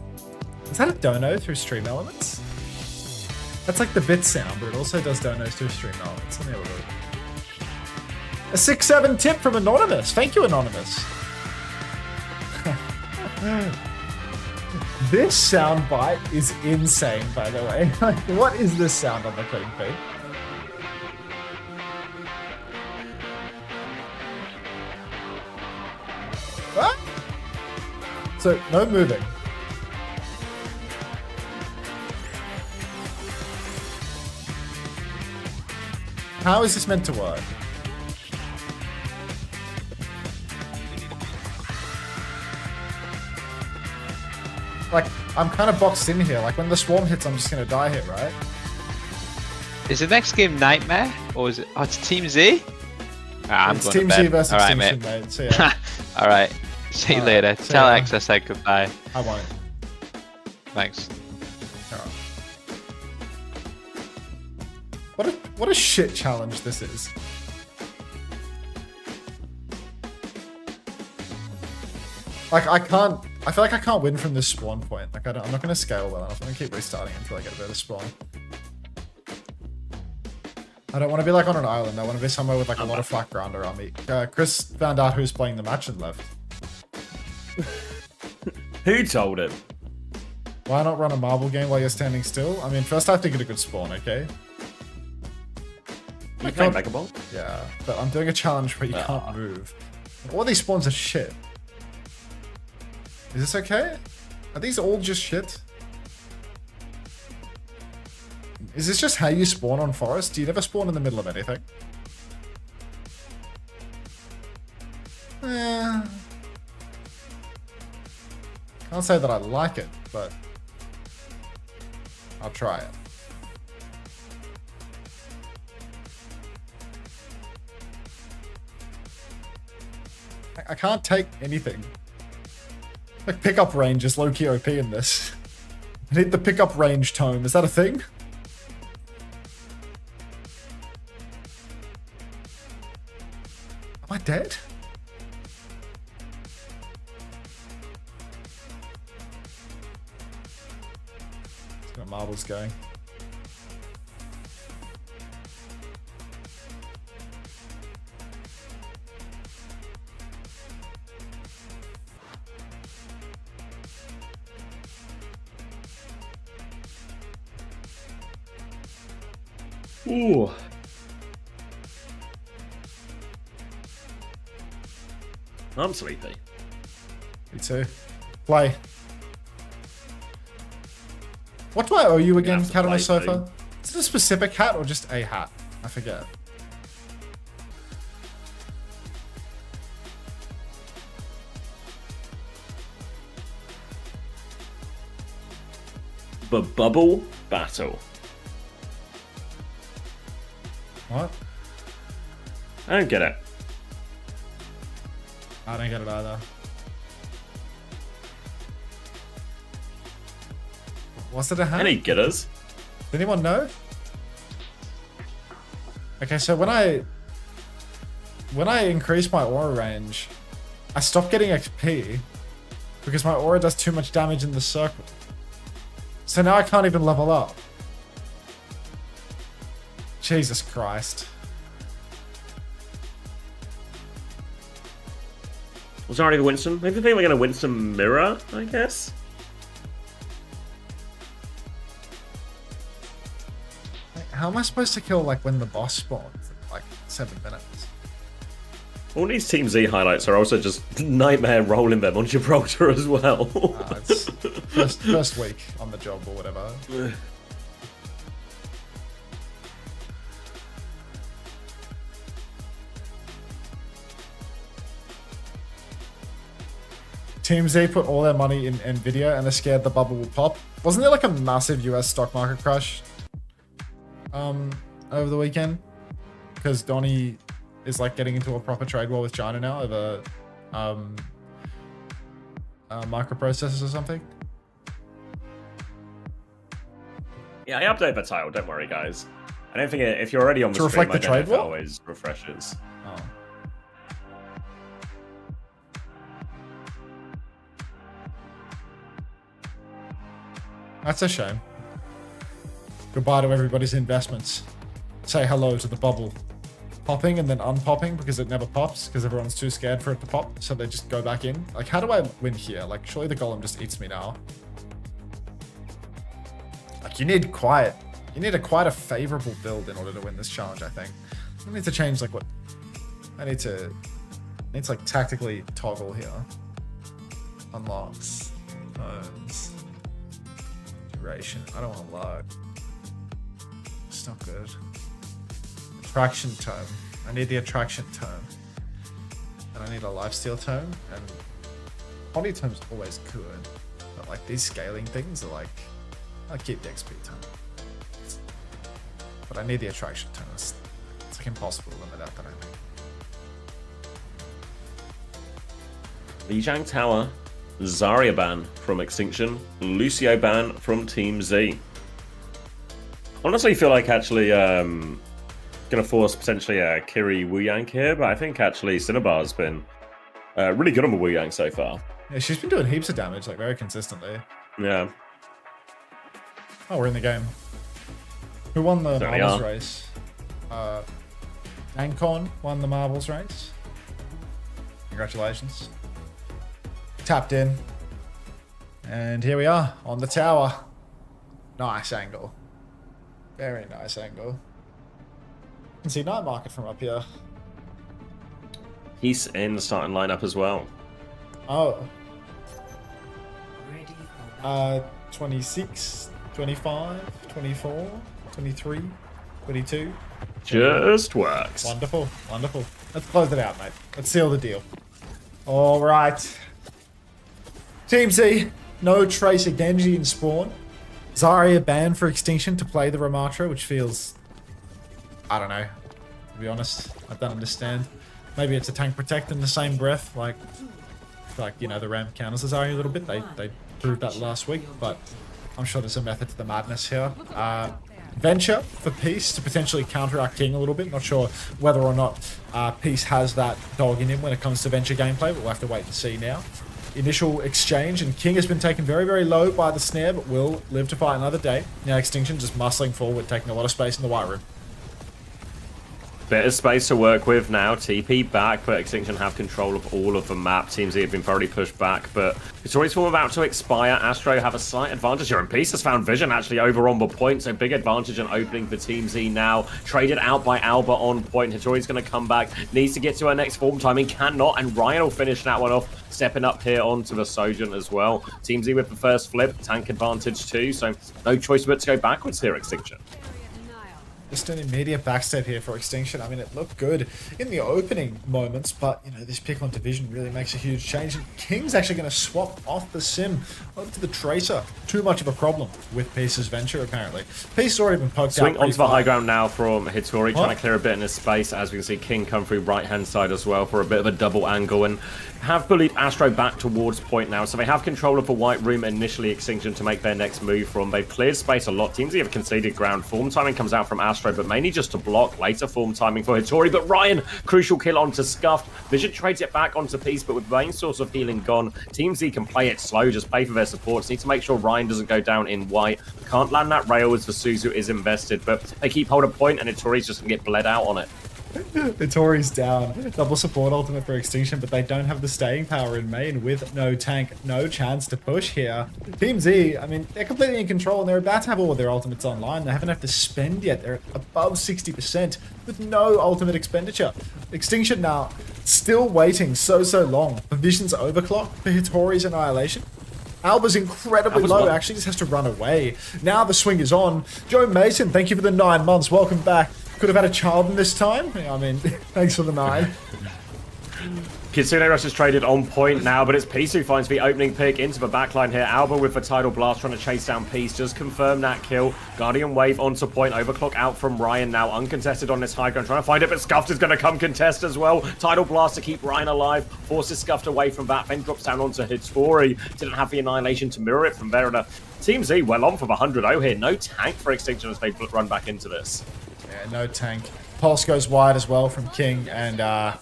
a dono through Stream Elements? That's like the bit sound, but it also does donos through Stream Elements. Let me have a look. A 6-7 tip from Anonymous. Thank you, Anonymous. This soundbite is insane, by the way. Like, what is this sound on the cutting feed? What? So, no moving. How is this meant to work? Like, I'm kind of boxed in here. Like, when the swarm hits, I'm just gonna die here, right? Is the next game Nightmare? Or is it... Oh, it's Team Z? Ah, I'm It's going Team to Z bed. versus All right, Extinction, mate. mate. So, yeah. Alright. See you later. see Tell ya. X I said goodbye. I won't. Thanks. What a shit challenge this is. Like, I feel like I can't win from this spawn point. Like, I'm not going to scale well enough. I'm going to keep restarting until I get a better spawn. I don't want to be like on an island. I want to be somewhere with like a lot of flat ground around me. Chris found out who's playing the match and left. Who told him? Why not run a marble game while you're standing still? I mean, first I have to get a good spawn, okay? You can't make a ball? Yeah, but I'm doing a challenge where you can't move. All these spawns are shit. Is this okay? Are these all just shit? Is this just how you spawn on forest? Do you never spawn in the middle of anything? Can't say that I like it, but I'll try it. I can't take anything. Like, pickup range is low-key OP in this. I need the pickup range tome. Is that a thing? Am I dead? Let's get marbles going. Ooh. I'm sleepy. Me too. Play. What do I owe you again, Cat on the Sofa? Is it a specific hat or just a hat? I forget. The bubble battle. What? I don't get it. I don't get it either. Was it a hat? Any getters? Does anyone know? Okay, so when I increase my aura range, I stop getting XP because my aura does too much damage in the circle. So now I can't even level up. Jesus Christ. Was already Winston? Maybe think we're gonna win some mirror, I guess. How am I supposed to kill like when the boss spawns in like 7 minutes? All these Team Z highlights are also just nightmare rolling them on Gibraltar as well. It's first week on the job or whatever. Team Z put all their money in Nvidia and they're scared the bubble will pop. Wasn't there like a massive US stock market crash over the weekend? Because Donnie is like getting into a proper trade war with China now over microprocessors or something. Yeah, I update the title, don't worry guys. I don't think if you're already on the To stream, reflect the I don't know trade if it war? always refreshes. Oh. That's a shame. Goodbye to everybody's investments. Say hello to the bubble. Popping and then unpopping because it never pops because everyone's too scared for it to pop, so they just go back in. Like, how do I win here? Like, surely the golem just eats me now. Like, you need quite a favorable build in order to win this challenge, I think. I need to change, like, what... I need to like, tactically toggle here. Unlocks. Tones. Duration. I don't want to load. It's not good. Attraction tome. I need the attraction tome. And I need a lifesteal tome. And body tome's always good. But like these scaling things are like, I'll keep the XP tome. But I need the attraction tome. It's like impossible to limit out that, I think. Lijiang Tower, Zarya ban from Extinction, Lucio ban from Team Z. Honestly, feel like actually gonna force potentially a Kiri Wuyang here, but I think actually Cinnabar's been really good on the Wuyang so far. Yeah, she's been doing heaps of damage, like very consistently. Yeah. Oh, we're in the game. Who won the Certainly marbles are. race? Ancon won the marbles race. Congratulations. Tapped in. And here we are on the tower. Nice angle. Very nice angle. You can see night market from up here. He's in the starting lineup as well. Oh. 26, 25, 24, 23, 22. Just works. Wonderful, wonderful. Let's close it out, mate. Let's seal the deal. All right. Team Z, no trace of Gen.G in spawn. Zarya banned for Extinction to play the Ramatra, which feels... I don't know. To be honest, I don't understand. Maybe it's a tank protect in the same breath, like you know, the Ram counters the Zarya a little bit. They proved that last week, but I'm sure there's a method to the madness here. Venture for Peace to potentially counteract King a little bit. Not sure whether or not Peace has that dog in him when it comes to Venture gameplay, but we'll have to wait and see now. Initial exchange, and King has been taken very, very low by the snare, but will live to fight another day. Now Extinction just muscling forward, taking a lot of space in the white room. Bit of space to work with now. TP back, but Extinction have control of all of the map. Team Z have been thoroughly pushed back, but Victorious Form about to expire. Astro have a slight advantage here, and Peace has found Vision actually over on the point, so big advantage and opening for Team Z now. Traded out by Alba on point. Hitori's going to come back, needs to get to her next form timing, cannot, and Ryan will finish that one off, stepping up here onto the Sojourn as well. Team Z with the first flip, tank advantage too, so no choice but to go backwards here, Extinction. Just an immediate backstep here for Extinction. I mean, it looked good in the opening moments, but, you know, this pick on Division really makes a huge change. And King's actually going to swap off the Sim over to the Tracer. Too much of a problem with Peace's venture, apparently. Peace has already been poked out. Swing onto the high ground now from Hitori, trying to clear a bit in his space. As we can see, King come through right-hand side as well for a bit of a double angle. And have bullied Astro back towards point now, so they have control of the white room initially, Extinction, to make their next move from. They've cleared space a lot. Teams have conceded ground. Form timing comes out from Astro, but mainly just to block. Later form timing for Hitori, but Ryan, crucial kill onto Scuffed. Vision trades it back onto Peace, but with main source of healing gone, Team Z can play it slow, just pay for their supports. Need to make sure Ryan doesn't go down in white. Can't land that rail as the Suzu is invested, but they keep hold of point, and Hitori's just going to get bled out on it. Hitori's down. Double support ultimate for Extinction, but they don't have the staying power in main with no tank. No chance to push here. Team Z, I mean, they're completely in control and they're about to have all of their ultimates online. They haven't had to spend yet. They're above 60% with no ultimate expenditure. Extinction now still waiting so long for Vision's overclock, for Hitori's annihilation. Alba's incredibly low, actually just has to run away. Now the swing is on. Joe Mason, thank you for the 9 months. Welcome back. Could have had a child in this time. I mean, thanks for the 9. Kitsune Rush is traded on point now, but it's Peace who finds the opening pick into the backline here. Alba with the Tidal Blast trying to chase down Peace, just confirm that kill. Guardian Wave onto point, overclock out from Ryan now, uncontested on this high ground, trying to find it, but Scuffed is going to come contest as well. Tidal Blast to keep Ryan alive, forces Scuffed away from that, then drops down onto Hitori. Didn't have the Annihilation to mirror it from there. And Team Z well on for the 100-0 here. No tank for Extinction as they run back into this. Yeah, no tank. Pulse goes wide as well from King, and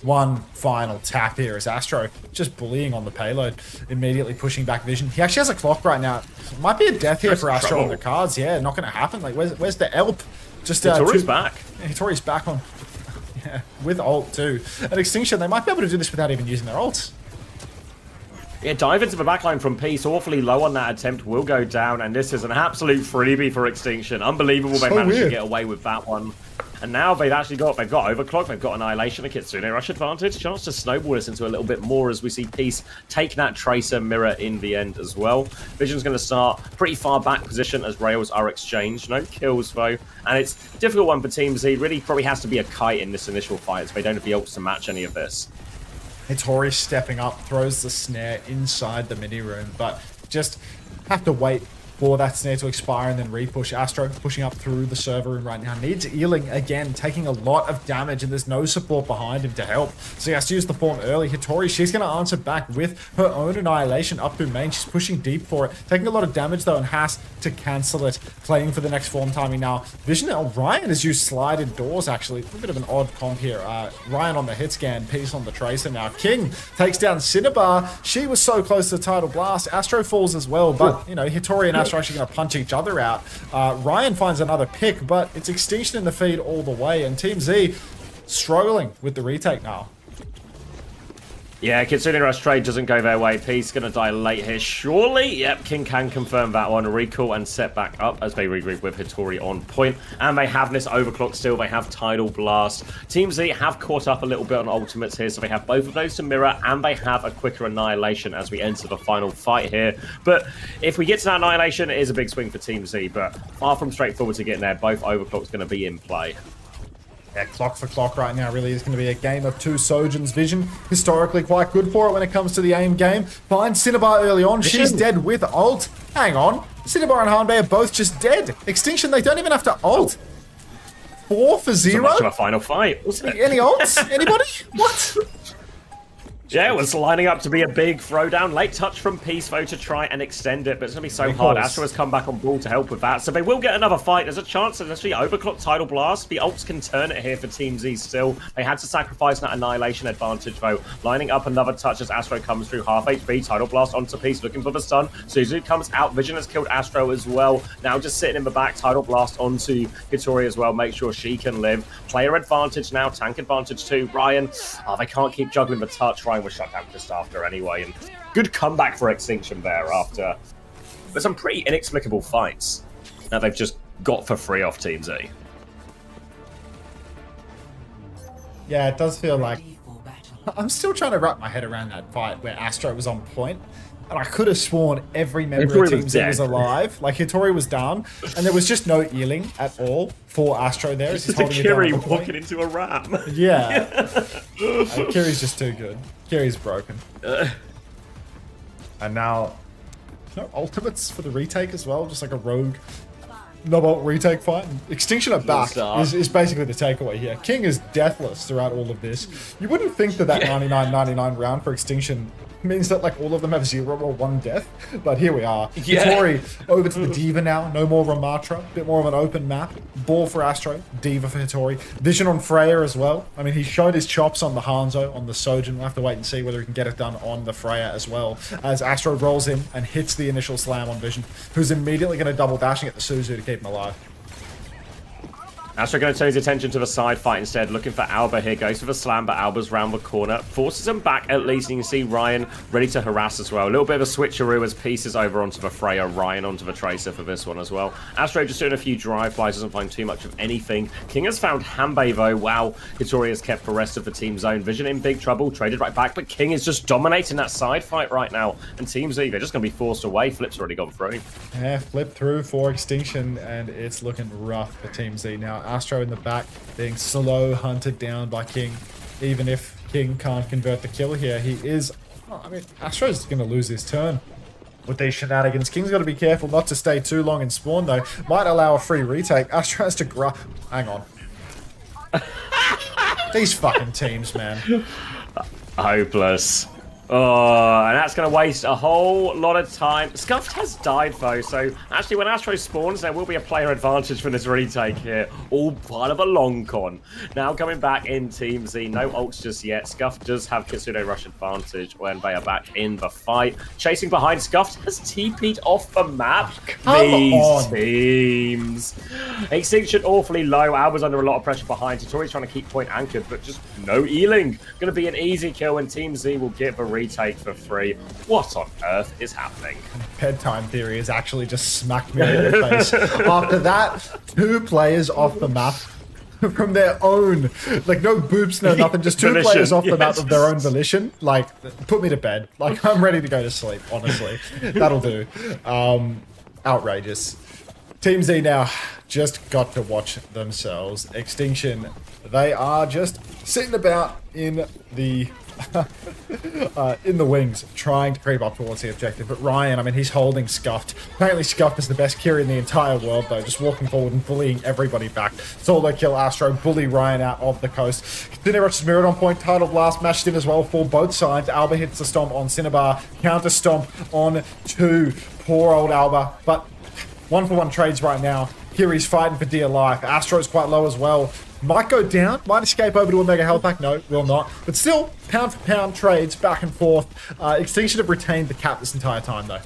one final tap here is Astro just bullying on the payload, immediately pushing back Vision. He actually has a clock right now. Might be a death here for Astro on the cards. Yeah, not going to happen. Like, where's the Elp? Just Hitori's back. Yeah, Hitori's back on. Yeah, with ult too. At Extinction, they might be able to do this without even using their ults. Yeah, dive into the backline from Peace, awfully low on that attempt, will go down, and this is an absolute freebie for Extinction. Unbelievable they managed to get away with that one. And now they've got Overclock, they've got Annihilation, a Kitsune Rush advantage, chance to snowball this into a little bit more as we see Peace take that Tracer mirror in the end as well. Vision's going to start pretty far back position as rails are exchanged. No kills though, and it's a difficult one for Team Z. Really probably has to be a kite in this initial fight as they don't have the ults to match any of this. Hitori stepping up, throws the snare inside the mini room, but just have to wait for that snare to expire and then repush. Astro pushing up through the server room right now. Needs healing again, taking a lot of damage, and there's no support behind him to help. So he has to use the form early. Hitori, she's going to answer back with her own Annihilation up through main. She's pushing deep for it. Taking a lot of damage though and has to cancel it. Playing for the next form timing now. Vision, Ryan has used slide indoors actually. A bit of an odd comp here. Ryan on the hit scan, Peace on the Tracer now. King takes down Cinnabar. She was so close to the Tidal Blast. Astro falls as well, but you know, Hitori and Astro are actually going to punch each other out. Ryan finds another pick, but it's Extinction in the feed all the way, and Team Z struggling with the retake now. Yeah, Kitsune Rush trade doesn't go their way. Peace going to die late here, surely. Yep, King can confirm that one. Recall and set back up as they regroup with Hitori on point. And they have this overclock still. They have Tidal Blast. Team Z have caught up a little bit on ultimates here, so they have both of those to mirror, and they have a quicker Annihilation as we enter the final fight here. But if we get to that Annihilation, it is a big swing for Team Z, but far from straightforward to getting there. Both overclocks going to be in play. Yeah, clock for clock right now really is going to be a game of two Sojourns. Vision, historically quite good for it when it comes to the aim game. Finds Cinnabar early on. She's dead with ult. Hang on. Cinnabar and Hanbei are both just dead. Extinction, they don't even have to ult. 4 for 0? So much of a final fight. Any ults? Anybody? What? Yeah, it was lining up to be a big throwdown. Late touch from Peace, though, to try and extend it, but it's going to be so hard. Astro has come back on ball to help with that, so they will get another fight. There's a chance to actually overclock Tidal Blast. The ults can turn it here for Team Z still. They had to sacrifice that Annihilation advantage, though. Lining up another touch as Astro comes through half HP. Tidal Blast onto Peace, looking for the stun. Suzu comes out. Vision has killed Astro as well. Now just sitting in the back. Tidal Blast onto Hitori as well. Make sure she can live. Player advantage now. Tank advantage too. Ryan, they can't keep juggling the touch. Ryan was shut down just after anyway, and good comeback for Extinction there after but some pretty inexplicable fights that they've just got for free off Team Z. Yeah, it does feel like I'm still trying to wrap my head around that fight where Astro was on point, and I could have sworn every member of Team Z was alive. Like Hitori was down, and there was just no healing at all for Astro there. It's just a Kiri walking into a ram. Yeah. Kiri's just too good. Kiri's broken. And now, no ultimates for the retake as well, just like a rogue no-bolt retake fight. Extinction at back is basically the takeaway here. King is deathless throughout all of this. You wouldn't think that 99-99 round for Extinction means that like all of them have 0 or 1 death, but here we are. Hitori over to the D.Va now, no more Ramatra, bit more of an open map. Ball for Astro, D.Va for Hitori. Vision on Freya as well. I mean, he showed his chops on the Hanzo, on the Sojin. We'll have to wait and see whether he can get it done on the Freya as well, as Astro rolls in and hits the initial slam on Vision, who's immediately going to double dashing at the Suzu to keep him alive. Astro going to turn his attention to the side fight instead, looking for Alba here. Goes for the slam, but Alba's round the corner. Forces him back at least, and you can see Ryan ready to harass as well. A little bit of a switcheroo as Pieces over onto the Freya, Ryan onto the Tracer for this one as well. Astro just doing a few drive-bys, doesn't find too much of anything. King has found Hanbei though. Wow, Hitori has kept the rest of the team zone. Vision in big trouble, traded right back, but King is just dominating that side fight right now. And Team Z, they're just going to be forced away. Flip's already gone through. Yeah, flip through for Extinction, and it's looking rough for Team Z now. Astro in the back being slow hunted down by King. Even if King can't convert the kill here, he is... I mean, Astro's going to lose his turn with these shenanigans. King's got to be careful not to stay too long in spawn, though. Might allow a free retake. Astro has to hang on. These fucking teams, man. Hopeless. Oh, and that's going to waste a whole lot of time. Scuffed has died, though, so actually when Astro spawns, there will be a player advantage for this retake here. All part of a long con. Now coming back in Team Z, no ults just yet. Scuffed does have Kitsune Rush advantage when they are back in the fight. Chasing behind, Scuffed has TP'd off the map. These teams. Extinction awfully low. Alba's under a lot of pressure behind. Hitori's trying to keep point anchored, but just no healing. Going to be an easy kill, and Team Z will get the retake for free. What on earth is happening? Bedtime Theory has actually just smacked me in the face. After that, 2 players off the map from their own, like no boops, no nothing, just 2 players off the map of their own volition. Like, put me to bed. Like, I'm ready to go to sleep, honestly. That'll do. Outrageous. Team Z now just got to watch themselves. Extinction, they are just sitting about in the in the wings, trying to creep up towards the objective. But Ryan, I mean, he's holding Scuffed. Apparently Scuffed is the best Kiri in the entire world, though, just walking forward and bullying everybody back. Solo kill Astro, bully Ryan out of the coast. Cinerush mirrored on point, Tidal Blast mashed in as well for both sides. Alba hits the stomp on Cinnabar, counter stomp on 2. Poor old Alba, but 1-for-1 trades right now. Kiri's fighting for dear life. Astro's quite low as well. Might go down, might escape over to a Mega Health Pack. No, will not. But still, pound for pound trades back and forth. Extinction have retained the cap this entire time, though.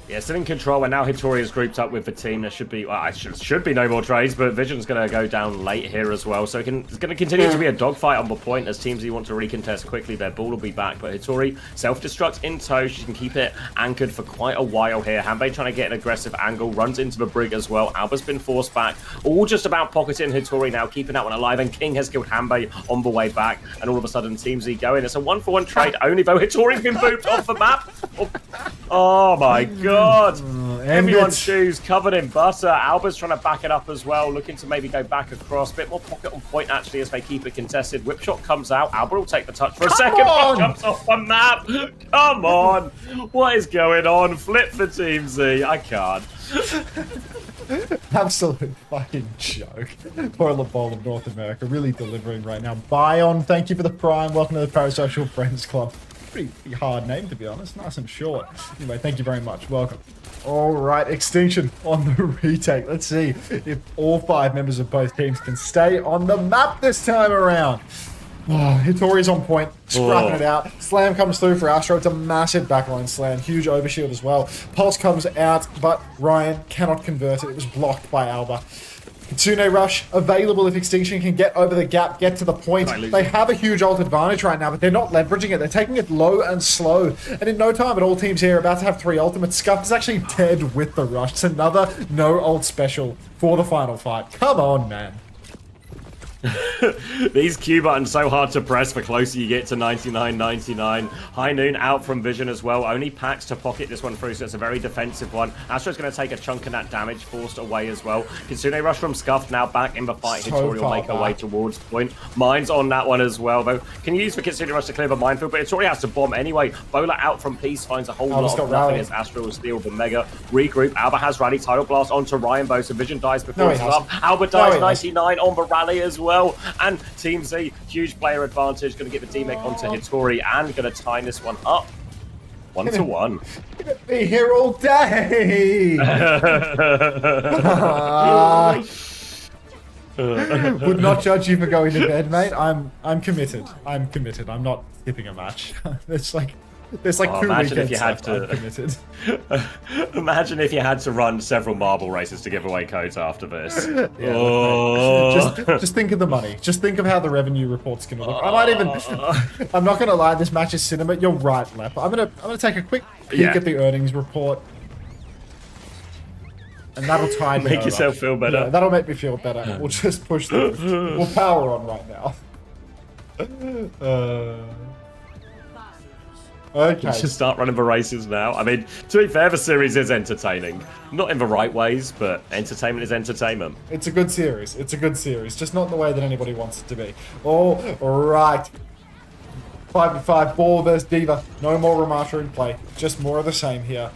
Yeah, still in control, and now Hitori is grouped up with the team. There should be, well, should be no more trades, but Vision's going to go down late here as well. So it's going to continue to be a dogfight on the point as teams who want to recontest quickly. Their ball will be back, but Hitori self-destruct in tow. She can keep it anchored for quite a while here. Hanbei trying to get an aggressive angle, runs into the brig as well. Alba's been forced back. All just about pocketing Hitori now, keeping that one alive, and King has killed Hanbei on the way back, and all of a sudden Team Z going. It's a 1-for-1 trade only, though Hitori's been booped off the map. Oh my god. Everyone's shoes covered in butter. Alba's trying to back it up as well, looking to maybe go back across. Bit more pocket on point actually as they keep it contested. Whipshot comes out. Alba will take the touch for a second, but jumps off the map. Come on. What is going on? Flip for Team Z. I can't. Absolute fucking joke. Toilet bowl of North America, really delivering right now. Bion, thank you for the prime. Welcome to the Parasocial Friends Club. Pretty hard name, to be honest. Nice and short. Anyway, thank you very much. Welcome. All right, Extinction on the retake. Let's see if all 5 members of both teams can stay on the map this time around. Oh, Hitori's on point, scrapping it out. Slam comes through for Astro. It's a massive backline slam. Huge overshield as well. Pulse comes out, but Ryan cannot convert it. It was blocked by Alba. Kitsune Rush available if Extinction can get over the gap, get to the point. They have a huge ult advantage right now, but they're not leveraging it. They're taking it low and slow. And in no time at all, teams here are about to have 3 ultimates. Scuff is actually dead with the rush. It's another no ult special for the final fight. Come on, man. These Q buttons so hard to press the closer you get to 99.99. High Noon out from Vision as well. Only Pax to pocket this one through, so it's a very defensive one. Astro's going to take a chunk of that damage forced away as well. Kitsune Rush from Scuffed now back in the fight. Hitori will make her way towards point. Mine's on that one as well, though. Can use for Kitsune Rush to clear the minefield, but Hitori has to bomb anyway. Bola out from Peace finds a whole lot of nothing as Astro will steal the Mega. Regroup. Alba has rally. Tidal Blast onto Ryan Bow, so Vision dies before it's up. Alba dies 99 on the rally as well. And Team Z, huge player advantage, going to get the D-Mech onto Hitori and going to tie this one up. 1-1. Gonna be here all day. Would not judge you for going to bed, mate. I'm committed. I'm committed. I'm not skipping a match. There's like 2 imagine weekends if you had left. I'm committed. Imagine if you had to run several marble races to give away codes after this. Just think of the money. Just think of how the revenue report's gonna look. I might even. I'm not gonna lie. This match is cinema. You're right, Lep. I'm gonna take a quick peek at the earnings report, and that'll tie me Make over. yourself feel better. Yeah, that'll make me feel better. We'll just push through. We'll power on right now. Okay. Just start running the races now. I mean, to be fair, the series is entertaining. Not in the right ways, but entertainment is entertainment. It's a good series. It's a good series. Just not in the way that anybody wants it to be. All right. 5v5, Ball versus Diva. No more Ramatra in play. Just more of the same here.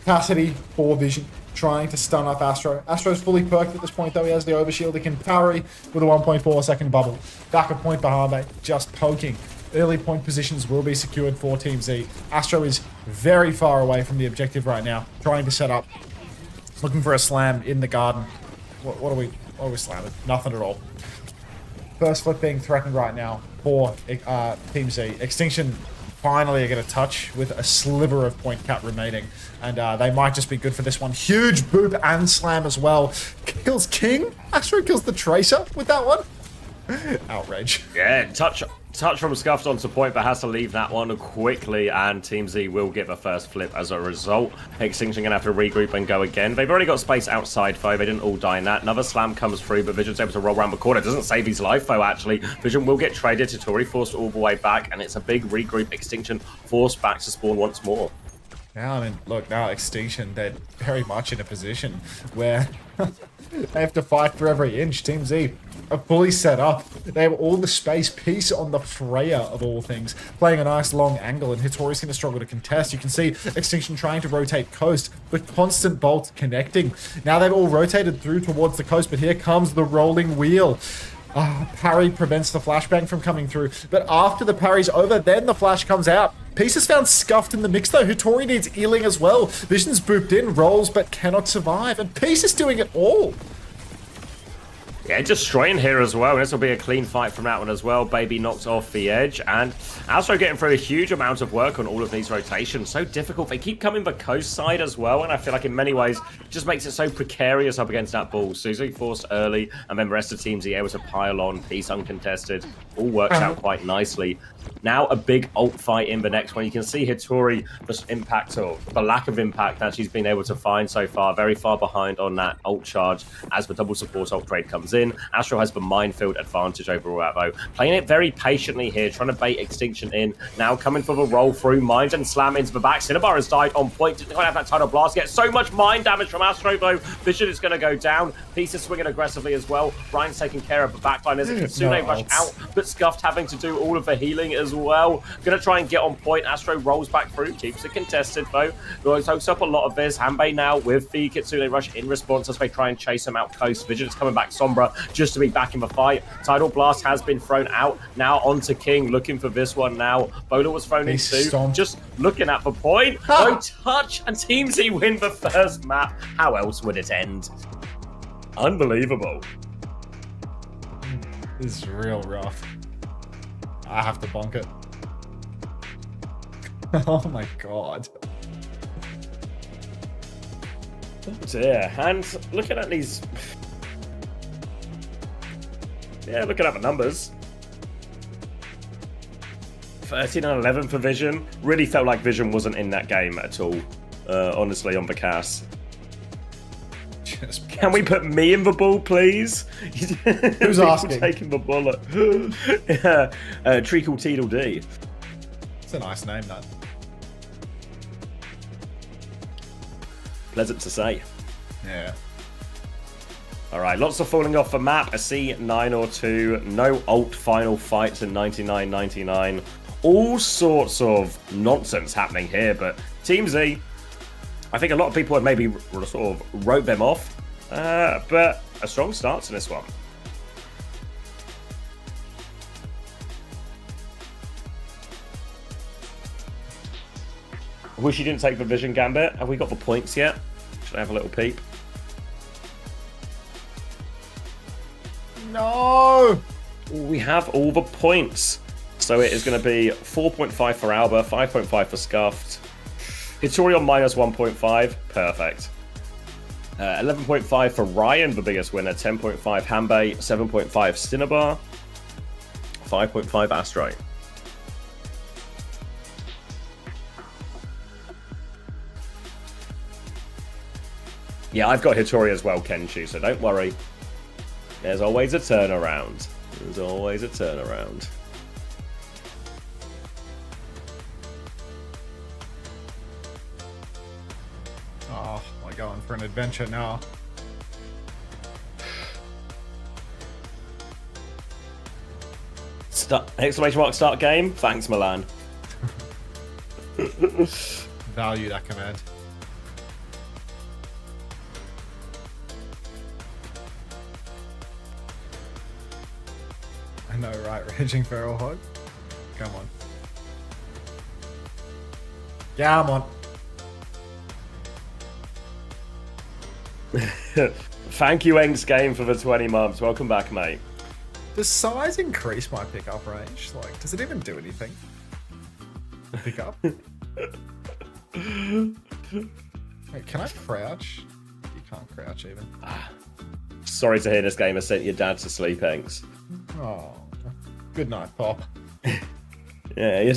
Cassidy, Ball Vision, trying to stun up Astro. Astro's fully perked at this point, though. He has the overshield. He can parry with a 1.4 second bubble. Back a point behind, just poking. Early point positions will be secured for Team Z. Astro is very far away from the objective right now, trying to set up, looking for a slam in the garden. What are we slamming? Nothing at all. First flip being threatened right now for Team Z. Extinction finally are going to touch with a sliver of point cap remaining, and they might just be good for this one. Huge boop and slam as well. Kills King. Astro kills the Tracer with that one. Outrage. Yeah, touch from Scuffed onto point, but has to leave that one quickly, and Team Z will get the first flip as a result. Extinction going to have to regroup and go again. They've already got space outside, though. They didn't all die in that. Another slam comes through, but Vision's able to roll around the corner. Doesn't save his life, though, actually. Vision will get traded. Hitori forced all the way back, and it's a big regroup. Extinction forced back to spawn once more. Now, I mean, look, now Extinction, they're very much in a position where they have to fight for every inch. Team Z are fully set up. They have all the space. Peace on the Freya, of all things, playing a nice long angle, and Hitori's going to struggle to contest. You can see Extinction trying to rotate coast, but constant bolt connecting. Now they've all rotated through towards the coast, but here comes the rolling wheel. Parry prevents the flashbang from coming through, but after the parry's over, then the flash comes out. Peace is found scuffed in the mix, though. Hitori needs healing as well. Vision's booped in, rolls, but cannot survive, and Peace is doing it all. Yeah, destroying here as well. This will be a clean fight from that one as well. Baby knocks off the edge, and Astro getting through a huge amount of work on all of these rotations. So difficult. They keep coming the coast side as well, and I feel like in many ways it just makes it so precarious up against that ball. Susie forced early, and then the rest of the teams able to pile on. Peace uncontested. All works out quite nicely. Now a big ult fight in the next one. You can see Hitori, the impact or the lack of impact that she's been able to find so far. Very far behind on that ult charge as the double support ult trade comes in. Astro has the minefield advantage over Ravo. Playing it very patiently here, trying to bait Extinction in. Now coming for the roll through. Mines and slam into the back. Cinnabar has died on point. Didn't quite have that tidal blast yet. So much mine damage from Astro, though. Vision is going to go down. Peace is swinging aggressively as well. Ryan's taking care of the backline as a Kitsune rush out, but Scuffed having to do all of the healing as as well. Gonna try and get on point. Astro rolls back through, keeps it contested though. Soaks up a lot of this. Hanbei now with the Kitsune Rush in response as they try and chase him out coast. Vision is coming back Sombra just to be back in the fight. Tidal Blast has been thrown out. Now onto King, looking for this one now. Bola was thrown in too. Just looking at the point. No touch, and Team Z win the first map. How else would it end? Unbelievable. This is real rough. I have to bonk it. Oh my god. Oh dear. And looking at these... Yeah, looking at the numbers. 13 and 11 for Vision. Really felt like Vision wasn't in that game at all. Honestly, on the cast. Can we put me in the ball, please? Who's asking? Taking the bullet. Yeah. Treacle Teedle D. It's a nice name, that. Pleasant to say. Yeah. All right, lots of falling off the map. A C9 or 2. No ult final fights in 99.99. All sorts of nonsense happening here, but Team Z, I think a lot of people had maybe sort of wrote them off, but a strong start to this one. I wish you didn't take the Vision Gambit. Have we got the points yet? Should I have a little peep? No! We have all the points. So it is going to be 4.5 for Alba, 5.5 for Scuffed. Hitorion minus 1.5. Perfect. 11.5 for Ryan, the biggest winner. 10.5 Hanbei, 7.5 Cinnabar, 5.5 Astro. Yeah, I've got Hitori as well, Kenshi, so don't worry. There's always a turnaround. There's always a turnaround. Oh, we're going for an adventure now. Exclamation mark start game. Thanks, Milan. Value that command. I know, right? Raging Feral Hog. Come on. Come on. Thank you, Engs Game, for the 20 months. Welcome back, mate. Does size increase my pickup range? Like, does it even do anything? Pick up? Wait, can I crouch? You can't crouch even. Sorry to hear this game has sent your dad to sleep, Engs. Oh, good night, Pop. Yeah,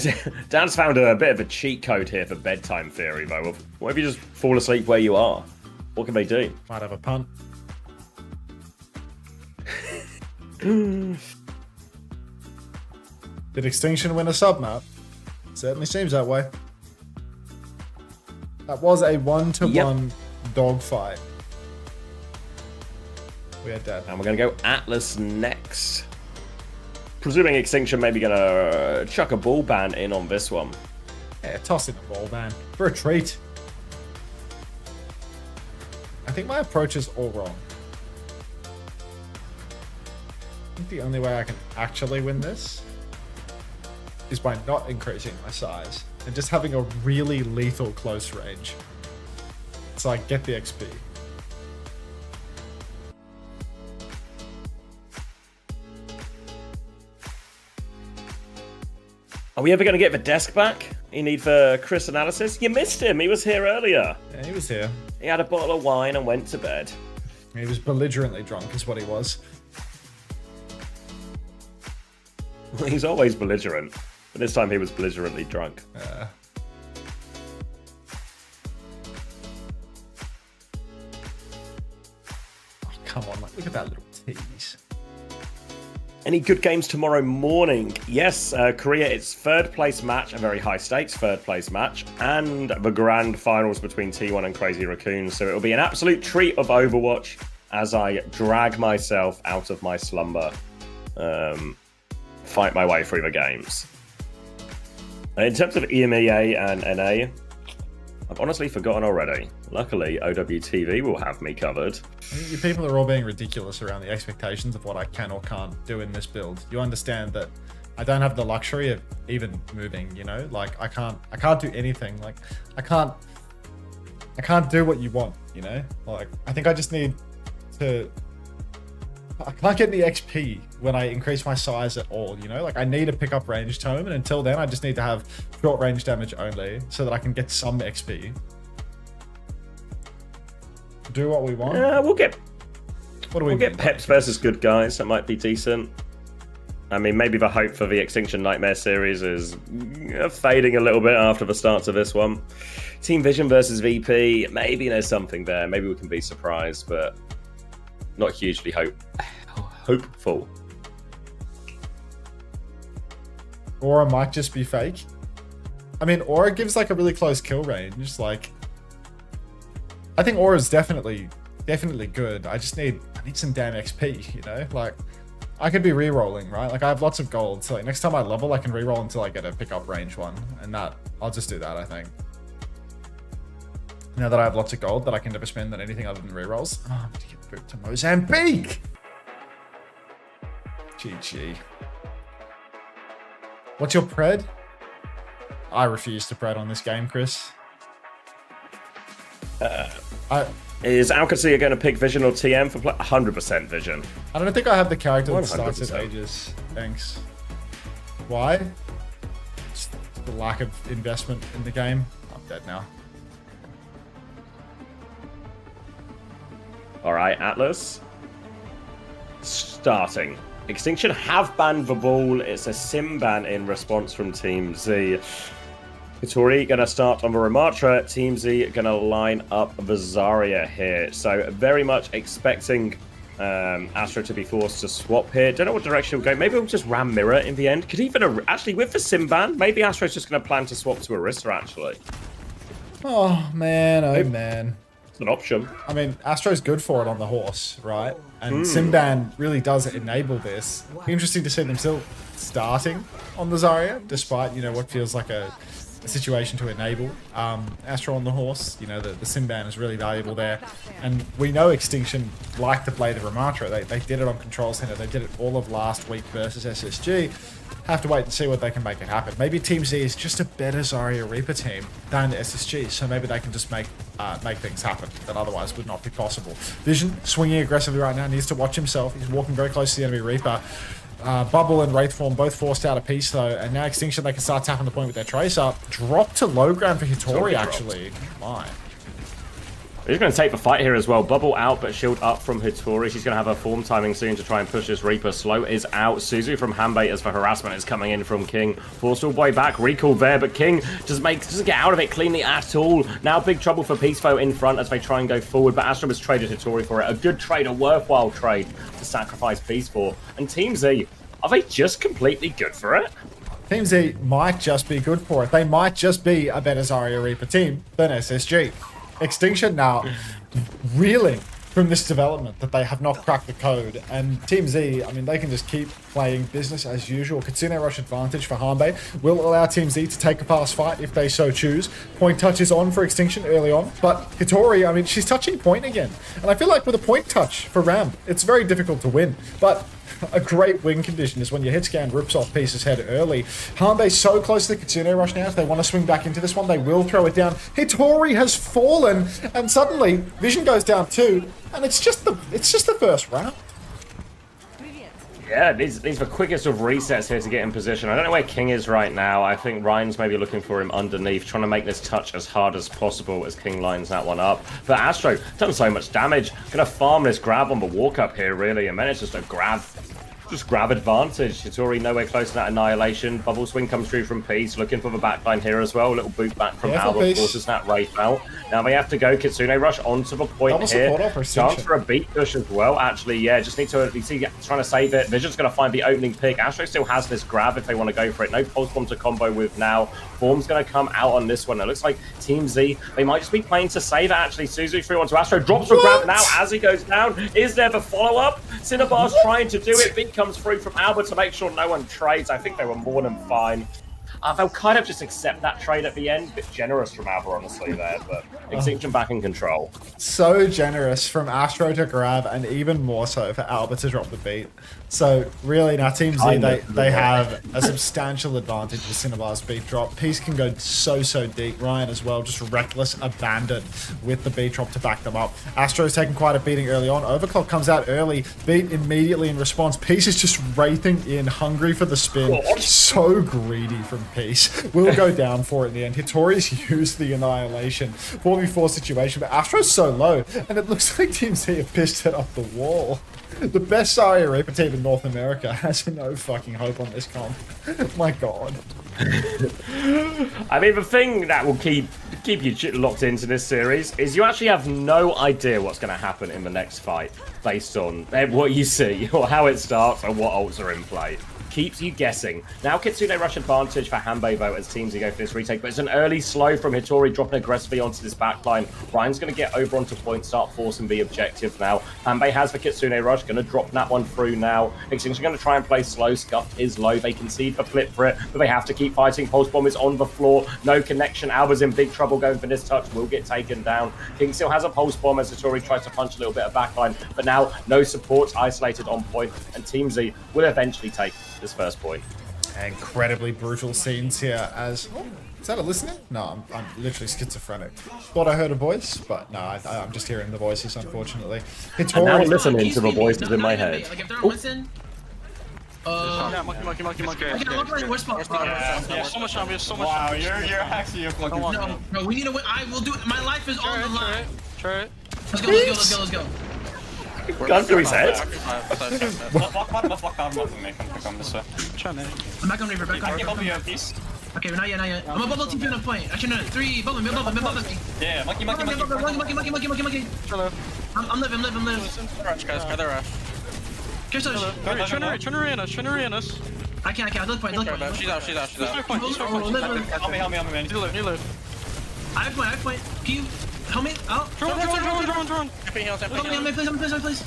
Dan's found a bit of a cheat code here for bedtime theory, though. What if you just fall asleep where you are? What can they do? Might have a punt. Did Extinction win a sub map? Certainly seems that way. That was a 1-to-1 dogfight. We are dead. And we're going to go Atlas next. Presuming Extinction may be going to chuck a ball ban in on this one. Yeah, toss in a ball ban. For a treat. I think my approach is all wrong. I think the only way I can actually win this is by not increasing my size and just having a really lethal close range. So I get the XP. Are we ever going to get the desk back? You need the Chris analysis? You missed him. He was here earlier. Yeah, he was here. He had a bottle of wine and went to bed. He was belligerently drunk is what he was. He's always belligerent. But this time he was belligerently drunk. Oh, come on, like, look at that little tease. Any good games tomorrow morning? Yes, Korea, it's third place match, a very high stakes third place match, and the grand finals between T1 and Crazy Raccoon. So it'll be an absolute treat of Overwatch as I drag myself out of my slumber, fight my way through the games. In terms of EMEA and NA, I've honestly forgotten already. Luckily, OWTV will have me covered. You people are all being ridiculous around the expectations of what I can or can't do in this build. You understand that I don't have the luxury of even moving, you know? Like I can't do anything. Like I can't do what you want, you know? Like I think I just need to I can't get any XP when I increase my size at all, you know? Like I need to pick up ranged tome, and until then I just need to have short range damage only so that I can get some XP. Do what we want. We'll get We'll get Peps versus good guys. That might be decent. I mean, maybe the hope for the Extinction Nightmare series is fading a little bit after the start of this one. Team Vision versus VP. Maybe there's something there. Maybe we can be surprised, but not hugely hopeful. Aura might just be fake. I mean, Aura gives like a really close kill range. Like, I think Aura's definitely good. I need some damn XP, you know? Like, I could be re-rolling, right? Like, I have lots of gold, so like next time I level, I can re-roll until I get a pickup range one, and I'll just do that, I think. Now that I have lots of gold that I can never spend on anything other than re-rolls. Oh, I'm gonna get booked to Mozambique! GG. What's your pred? I refuse to pred on this game, Chris. Is Qadsiah going to pick Vision or TM for 100% Vision? I don't think I have the character that starts 100%. at Aegis. Thanks. Why? Just the lack of investment in the game. I'm dead now. Alright, Atlas. Starting. Extinction have banned the ball. It's a sim ban in response from Team Z. Hitori going to start on the Ramatra. Team Z going to line up the Zarya here. So very much expecting Astro to be forced to swap here. Don't know what direction we'll go. Maybe we'll just ram Mirror in the end. Could even, actually with the sim ban, maybe Astro's just going to plan to swap to Orisa actually. Oh man, oh man. It's an option. I mean, Astro's good for it on the horse, right? And Simban really does enable this. Interesting to see them still starting on the Zarya, despite, you know, what feels like a situation to enable Astro on the horse. You know, the Simban is really valuable there. And we know Extinction like to play the Ramatra. They did it on Control Center. They did it all of last week versus SSG. Have to wait and see what they can make it happen. Maybe Team Z is just a better Zarya Reaper team than SSG, so maybe they can just make things happen that otherwise would not be possible. Vision swinging aggressively right now, needs to watch himself. He's walking very close to the enemy Reaper. Bubble and Wraithform both forced out a piece though, and now Extinction, they can start tapping the point with their Tracer. Drop to low ground for Hitori actually. My. He's going to take the fight here as well. Bubble out, but shield up from Hitori. She's going to have her form timing soon to try and push this Reaper. Slow is out. Suzu from Hanbait as for harassment is coming in from King. Forced all boy back. Recall there, but King doesn't get out of it cleanly at all. Now big trouble for Peacefo in front as they try and go forward, but Astro has traded Hitori for it. A good trade, a worthwhile trade to sacrifice Peace for. And Team Z, are they just completely good for it? Team Z might just be good for it. They might just be a better Zarya Reaper team than SSG. Extinction now reeling from this development that they have not cracked the code, and Team Z, I mean, they can just keep playing business as usual. Kitsune rush advantage for Hanbei will allow Team Z to take a pass fight if they so choose. Point touch is on for Extinction early on, but Hitori, I mean, she's touching point again, and I feel like with a point touch for Ram, it's very difficult to win, but a great win condition is when your hit scan rips off Peace's head early. Hanbei's so close to the Kitsune rush now. If they want to swing back into this one, they will throw it down. Hitori has fallen, and suddenly Vision goes down too, and it's just the first round. Yeah, these are the quickest of resets here to get in position. I don't know where King is right now. I think Ryan's maybe looking for him underneath, trying to make this touch as hard as possible as King lines that one up. But Astro done so much damage. Gonna farm this grab on the walk up here, really, and then it's just a grab. Just grab advantage. Hitori nowhere close to that annihilation. Bubble swing comes through from Peace, looking for the backline here as well. A little boot back from Alba, forces that Wraith out. Now they have to go Kitsune rush onto the point here. Chance for a beat push as well, actually. Yeah, just need to see trying to save it. Vision's going to find the opening pick. Astro still has this grab if they want to go for it. No pulse bomb to combo with now. Form's going to come out on this one. It looks like Team Z, they might just be playing to save it, actually. Suzu through onto Astro, drops for grab now as he goes down. Is there the follow-up? Cinnabar's trying to do it. Beat comes through from Albert to make sure no one trades. I think they were more than fine. They'll kind of just accept that trade at the end. A bit generous from Alba, honestly, there, but Extinction back in control. So generous from Astro to grab, and even more so for Alba to drop the beat. So really now Team Z, they have a substantial advantage with Cinnabar's beat drop. Peace can go so deep. Ryan as well, just reckless abandon with the beat drop to back them up. Astro's taking quite a beating early on. Overclock comes out early, beat immediately in response. Peace is just wraithing in, hungry for the spin. So greedy from Peace. Will go down for it in the end. Hitori's used the annihilation. 4v4 situation, but Astro's so low, and it looks like Team Z have pissed it off the wall. The best Zarya Reaper team in North America has no fucking hope on this comp. My god. I mean, the thing that will keep you locked into this series is you actually have no idea what's going to happen in the next fight based on what you see or how it starts or what ults are in play. Keeps you guessing. Now Kitsune rush advantage for Hanbei though as Team Z go for this retake, but it's an early slow from Hitori dropping aggressively onto this backline. Ryan's going to get over onto point, start forcing the objective now. Hanbei has the Kitsune rush, going to drop that one through now. Extinction going to try and play slow, Scuffed is low, they concede the flip for it, but they have to keep fighting. Pulse Bomb is on the floor, no connection. Alba's in big trouble going for this touch, will get taken down. King still has a Pulse Bomb as Hitori tries to punch a little bit of backline, but now no support, isolated on point, and Team Z will eventually take this first point. Incredibly brutal scenes here as... Oh, is that a listening? No, I'm literally schizophrenic. Thought I heard a voice, but no, I'm just hearing the voices, unfortunately. And now I'm listening to the voices in my head. Like, if they're missing... Yeah, monkey. Where's spot? Yeah, so much time, we have so much time. Wow, you're actually a fucking... No, we need to win. I will do it. My life is on the line. Try it. Let's go. Gun through his head. Block bottom, make him come this way. I'm back on Reaper, Okay, not yet. I'm a bubble TP on a point. Actually, no, 3, bubble me. Yeah, monkey. I'm living. Rush, guys, try the rush. Turn her in us. I can't, I look point. She's out. Help me, man. You live. I have point. Can you help me out? Drone. Please.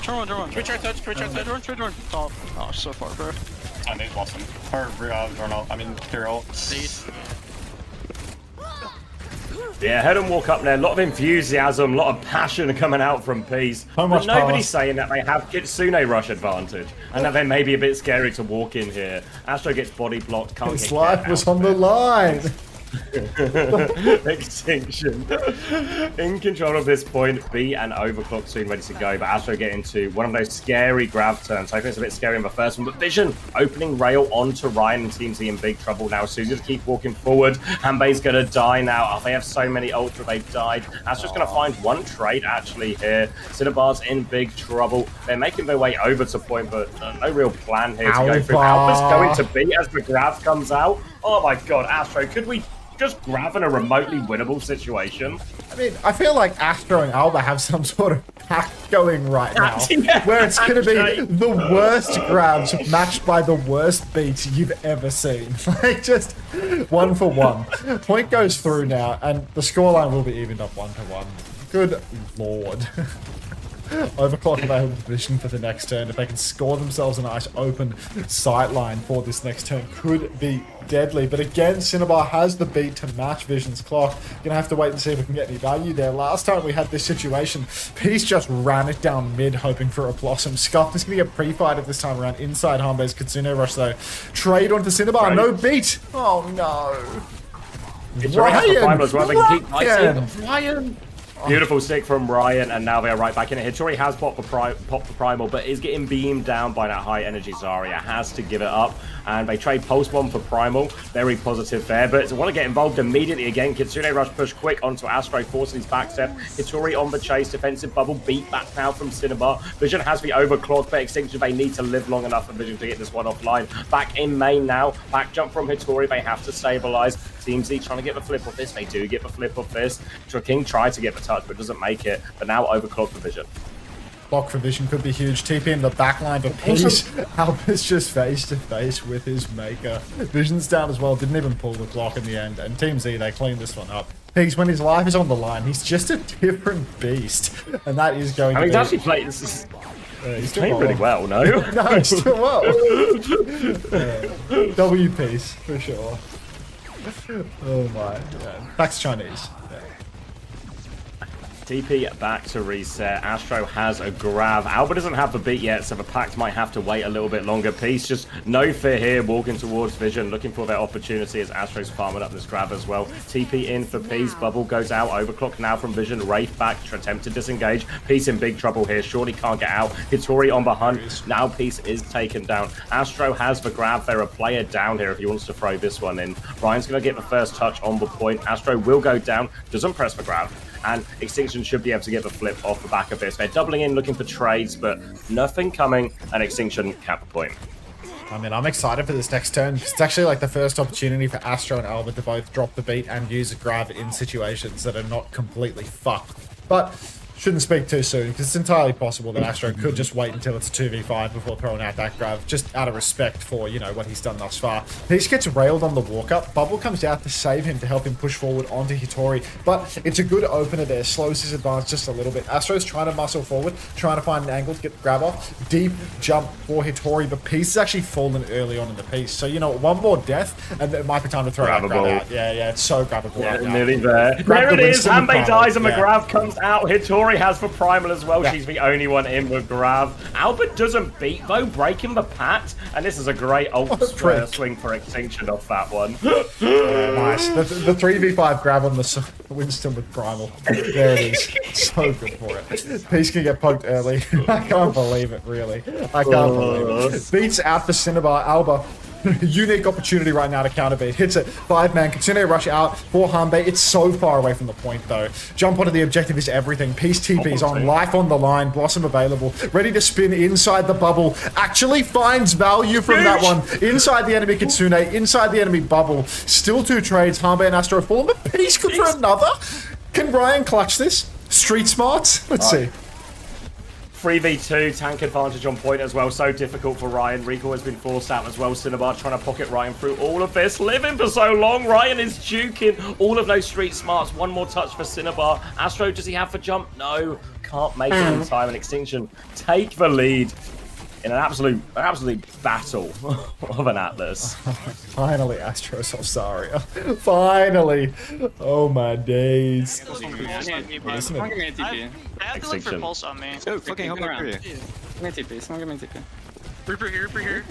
Drone. Can we try touch? Drone. Oh, so far, bro. I need Blossom. Or, Hero. Yeah, heard him walk up there. A lot of enthusiasm, a lot of passion coming out from Peace. But nobody's saying that they have Kitsune rush advantage and that they may be a bit scary to walk in here. Astro gets body blocked, can't His get life was on the line. Extinction in control of this point. B and Overclock soon ready to go, but Astro get into one of those scary grab turns. I think it's a bit scary in the first one, but Vision opening rail onto Ryan and Team Z in big trouble now. So just keep walking forward. Hanbei's gonna die now. Oh, they have so many ults, but they've died. Astro's gonna find one trade actually here. Cinnabar's in big trouble. They're making their way over to point, but no real plan here to go through. Alba's going to B as the grab comes out. Oh my god, Astro, could we just grab in a remotely winnable situation? I mean, I feel like Astro and Alba have some sort of pact going right now, where it's going to be the worst grabs matched by the worst beats you've ever seen. Like, just 1 for 1. Point goes through now, and the scoreline will be evened up 1-1. Good lord. Overclock available position for the next turn. If they can score themselves a nice open sightline for this next turn, could be deadly. But again, Cinnabar has the beat to match Vision's clock. Gonna have to wait and see if we can get any value there. Last time we had this situation, Peace just ran it down mid, hoping for a Blossom. Scuffed is gonna get pre-fighted this time around inside Hanbei's Kitsune rush though. Trade onto Cinnabar, no beat. Oh no. Ryan! Beautiful stick from Ryan, and now they are right back in it. Hitori has popped the Primal, but is getting beamed down by that high energy Zarya. Has to give it up, and they trade Pulse Bomb for Primal. Very positive there, but want to get involved immediately again. Kitsune rush push quick onto Astro, forcing his back step. Hitori on the chase, defensive bubble, beat back now from Cinnabar. Vision has the overclock, but Extinction, they need to live long enough for Vision to get this one offline. Back in main now, back jump from Hitori, they have to stabilize. Team Z trying to get the flip off this, they do get the flip off this. King tried to get the touch, but doesn't make it, but now overclock for Vision. Block for Vision could be huge. TP in the backline, but Peace, Alba's just face to face with his maker. Vision's down as well, didn't even pull the clock in the end, and Team Z, they cleaned this one up. Peace, when his life is on the line, he's just a different beast, and that is going to be... he's actually playing this. He's playing really well, no? No, he's doing well. W piece, for sure. Oh my, yeah. That's Chinese. Yeah. TP back to reset. Astro has a grab. Alba doesn't have the beat yet, so the Pact might have to wait a little bit longer. Peace, just no fear here, walking towards Vision, looking for their opportunity as Astro's farming up this grab as well. TP in for Peace. Bubble goes out. Overclock now from Vision. Wraith back to attempt to disengage. Peace in big trouble here. Surely can't get out. Hitori on the hunt. Now Peace is taken down. Astro has the grab. They're a player down here if he wants to throw this one in. Ryan's going to get the first touch on the point. Astro will go down. Doesn't press the grab. And Extinction should be able to get the flip off the back of this. They're doubling in, looking for trades, but nothing coming, and Extinction cap a point. I mean, I'm excited for this next turn. It's actually like the first opportunity for Astro and Alba to both drop the beat and use a grab in situations that are not completely fucked. But shouldn't speak too soon, because it's entirely possible that Astro could just wait until it's a 2v5 before throwing out that grab, just out of respect for, you know, what he's done thus far. Peace gets railed on the walk-up. Bubble comes out to save him, to help him push forward onto Hitori, but it's a good opener there. Slows his advance just a little bit. Astro's trying to muscle forward, trying to find an angle to get the grab off. Deep jump for Hitori, but Peace has actually fallen early on in the piece. So, you know, one more death, and it might be time to throw that grab out. Yeah, it's so grabbable. Yeah, right now. nearly there. There it is. Hanbei dies and the grab comes out. Hitori has the primal as well. She's the only one in with grab. Albert doesn't beat though, breaking the Pact, and this is a great ult swing for Extinction off that one. Nice. The 3v5 grab on the Winston with primal. There it is. So good for it. Peace can get poked early. I can't believe it, really. I can't believe it. Beats out the Cinnabar. Alba. Unique opportunity right now to counterbeat. Hits it. 5-man. Kitsune rush out for Hanbei. It's so far away from the point, though. Jump onto the objective is everything. Peace TP's on. Life on the line. Blossom available. Ready to spin inside the bubble. Actually finds value from that one. Inside the enemy Kitsune. Inside the enemy bubble. Still 2 trades. Hanbei and Astro fallen, but Peace could for another. Can Ryan clutch this? Street smarts? Let's see. 3v2, tank advantage on point as well. So difficult for Ryan. Recall has been forced out as well. Cinnabar trying to pocket Ryan through all of this. Living for so long. Ryan is juking all of those street smarts. One more touch for Cinnabar. Astro, does he have the jump? No. Can't make it in time. And Extinction take the lead in an absolute battle of an Atlas. Finally, Astros Alsaria. Finally. Oh my days. I have to look for pulse on me. Oh, fucking help me around. Someone give me TP. Reaper here, Reaper here.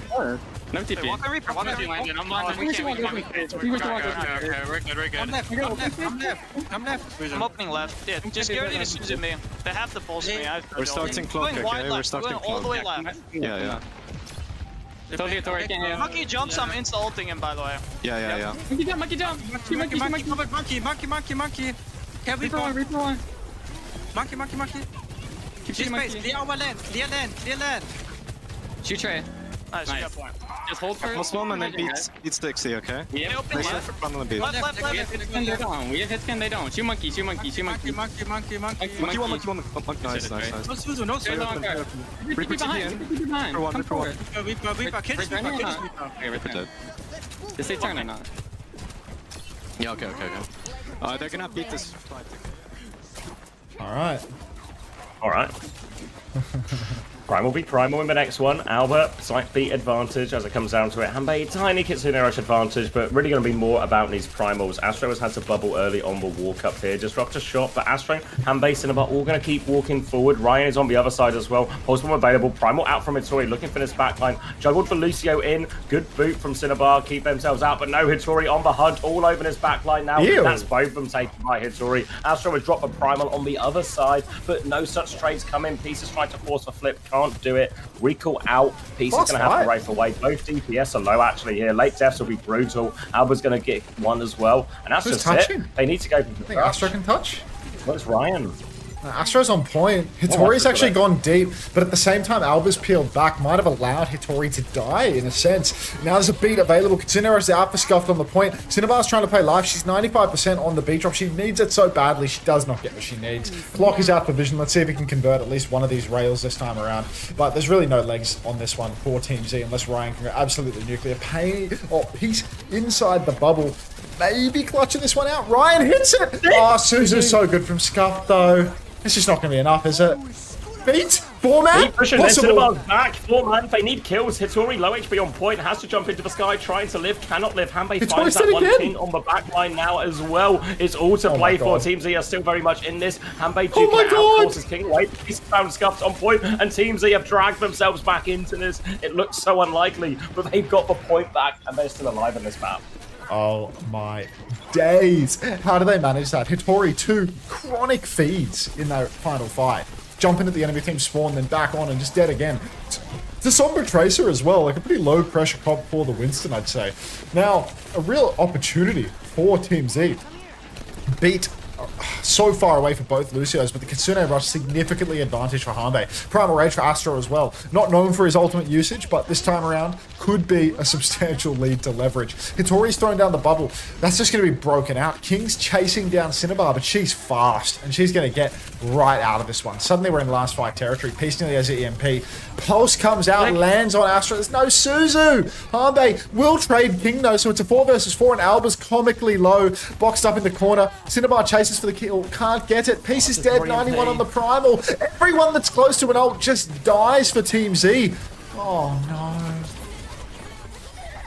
No TP. Hey, walk on Reaper, walk on Reaper. I'm landing. We can't. Okay, we're good, we're good. I'm left. I'm opening left. Yeah, just get ready to Susan me. They have to pulse me. We're starting clock, okay? We're starting clock. All the way left. Yeah. Monkey jumps, I'm insta-ulting him, by the way. Yeah. Monkey jump. Monkey. Yeah, Reaper one. Monkey. Keep space. Clear our land. Clear land. Shoot Trey. Nice, you got point. Just hold for it. One and then beat Stixie, okay? Yeah, open left. Left. We have hit scan, they don't. Shoot monkey. Monkey one. Nice. No Suzu. Reaper behind. Reaper. Kill this Reaper. Okay, Reaper dead. Is they turn or not? Yeah, okay. They're gonna beat this fight. Alright. Primal be Primal in the next one. Albert, slight beat advantage as it comes down to it. Hanbei, tiny Kitsune rush advantage, but really going to be more about these Primals. Astro has had to bubble early on the walk up here. Disrupt a shot, but Astro, Hanbei, Cinnabar all going to keep walking forward. Ryan is on the other side as well. Pulse bomb available. Primal out from Hitori, looking for this backline. Juggled for Lucio in. Good boot from Cinnabar. Keep themselves out, but no, Hitori on the hunt. All over this backline now. Ew. That's both of them taken by Hitori. Astro would drop a Primal on the other side, but no such trades come in. Pieces trying to force a flip. Can't do it. Recall out. Peace is going to have to race away. Both DPS are low actually here. Late deaths will be brutal. Alba's going to get one as well. And that's just it. They need to go for the Astro can touch. Where's Ryan? Astro's on point. Hitori's actually gone deep, but at the same time, Alba's peeled back. Might have allowed Hitori to die, in a sense. Now there's a beat available. Kitsune out for Scuffed on the point. Cinnabar's trying to play life. She's 95% on the beat drop. She needs it so badly. She does not get what she needs. Clock is out for Vision. Let's see if he can convert at least one of these rails this time around. But there's really no legs on this one for Team Z unless Ryan can go absolutely nuclear. Peace inside the bubble. Maybe clutching this one out. Ryan hits it. Oh, Suzu's so good from Scuff, though. It's just not going to be enough, is it? Beat 4-man? Keep pushing this. Possible. Cinnabar's back. 4-man. They need kills. Hitori, low HP on point, has to jump into the sky, trying to live, cannot live. Hanbei Hitori's finds that dead one again. king on the back line now as well. It's all to Oh play my for. God. Team Z are still very much in this. Hanbei Oh my duking God. out, forces king away. He's found scuffed on point, and Team Z have dragged themselves back into this. It looks so unlikely, but they've got the point back, and they're still alive in this map. Oh my days. How do they manage that? Hitori, 2 chronic feeds in that final fight. Jumping at the enemy team spawn, then back on and just dead again. It's a Somber Tracer as well, like a pretty low pressure comp for the Winston, I'd say. Now, a real opportunity for Team Z. Beat so far away for both Lucios, but the Kitsune Rush significantly advantage for Hanbei. Primal Rage for Astro as well. Not known for his ultimate usage, but this time around could be a substantial lead to leverage. Hitori's throwing down the bubble. That's just going to be broken out. King's chasing down Cinnabar, but she's fast, and she's going to get right out of this one. Suddenly we're in last fight territory. Peace nearly has the EMP. Pulse comes out, lands on Astro. There's no Suzu. Hanbei will trade King though, so it's a 4 versus 4, and Alba's comically low, boxed up in the corner. Cinnabar chases for the kill, can't get it. Peace is dead, 91 on the Primal. Everyone that's close to an ult just dies for Team Z. Oh no.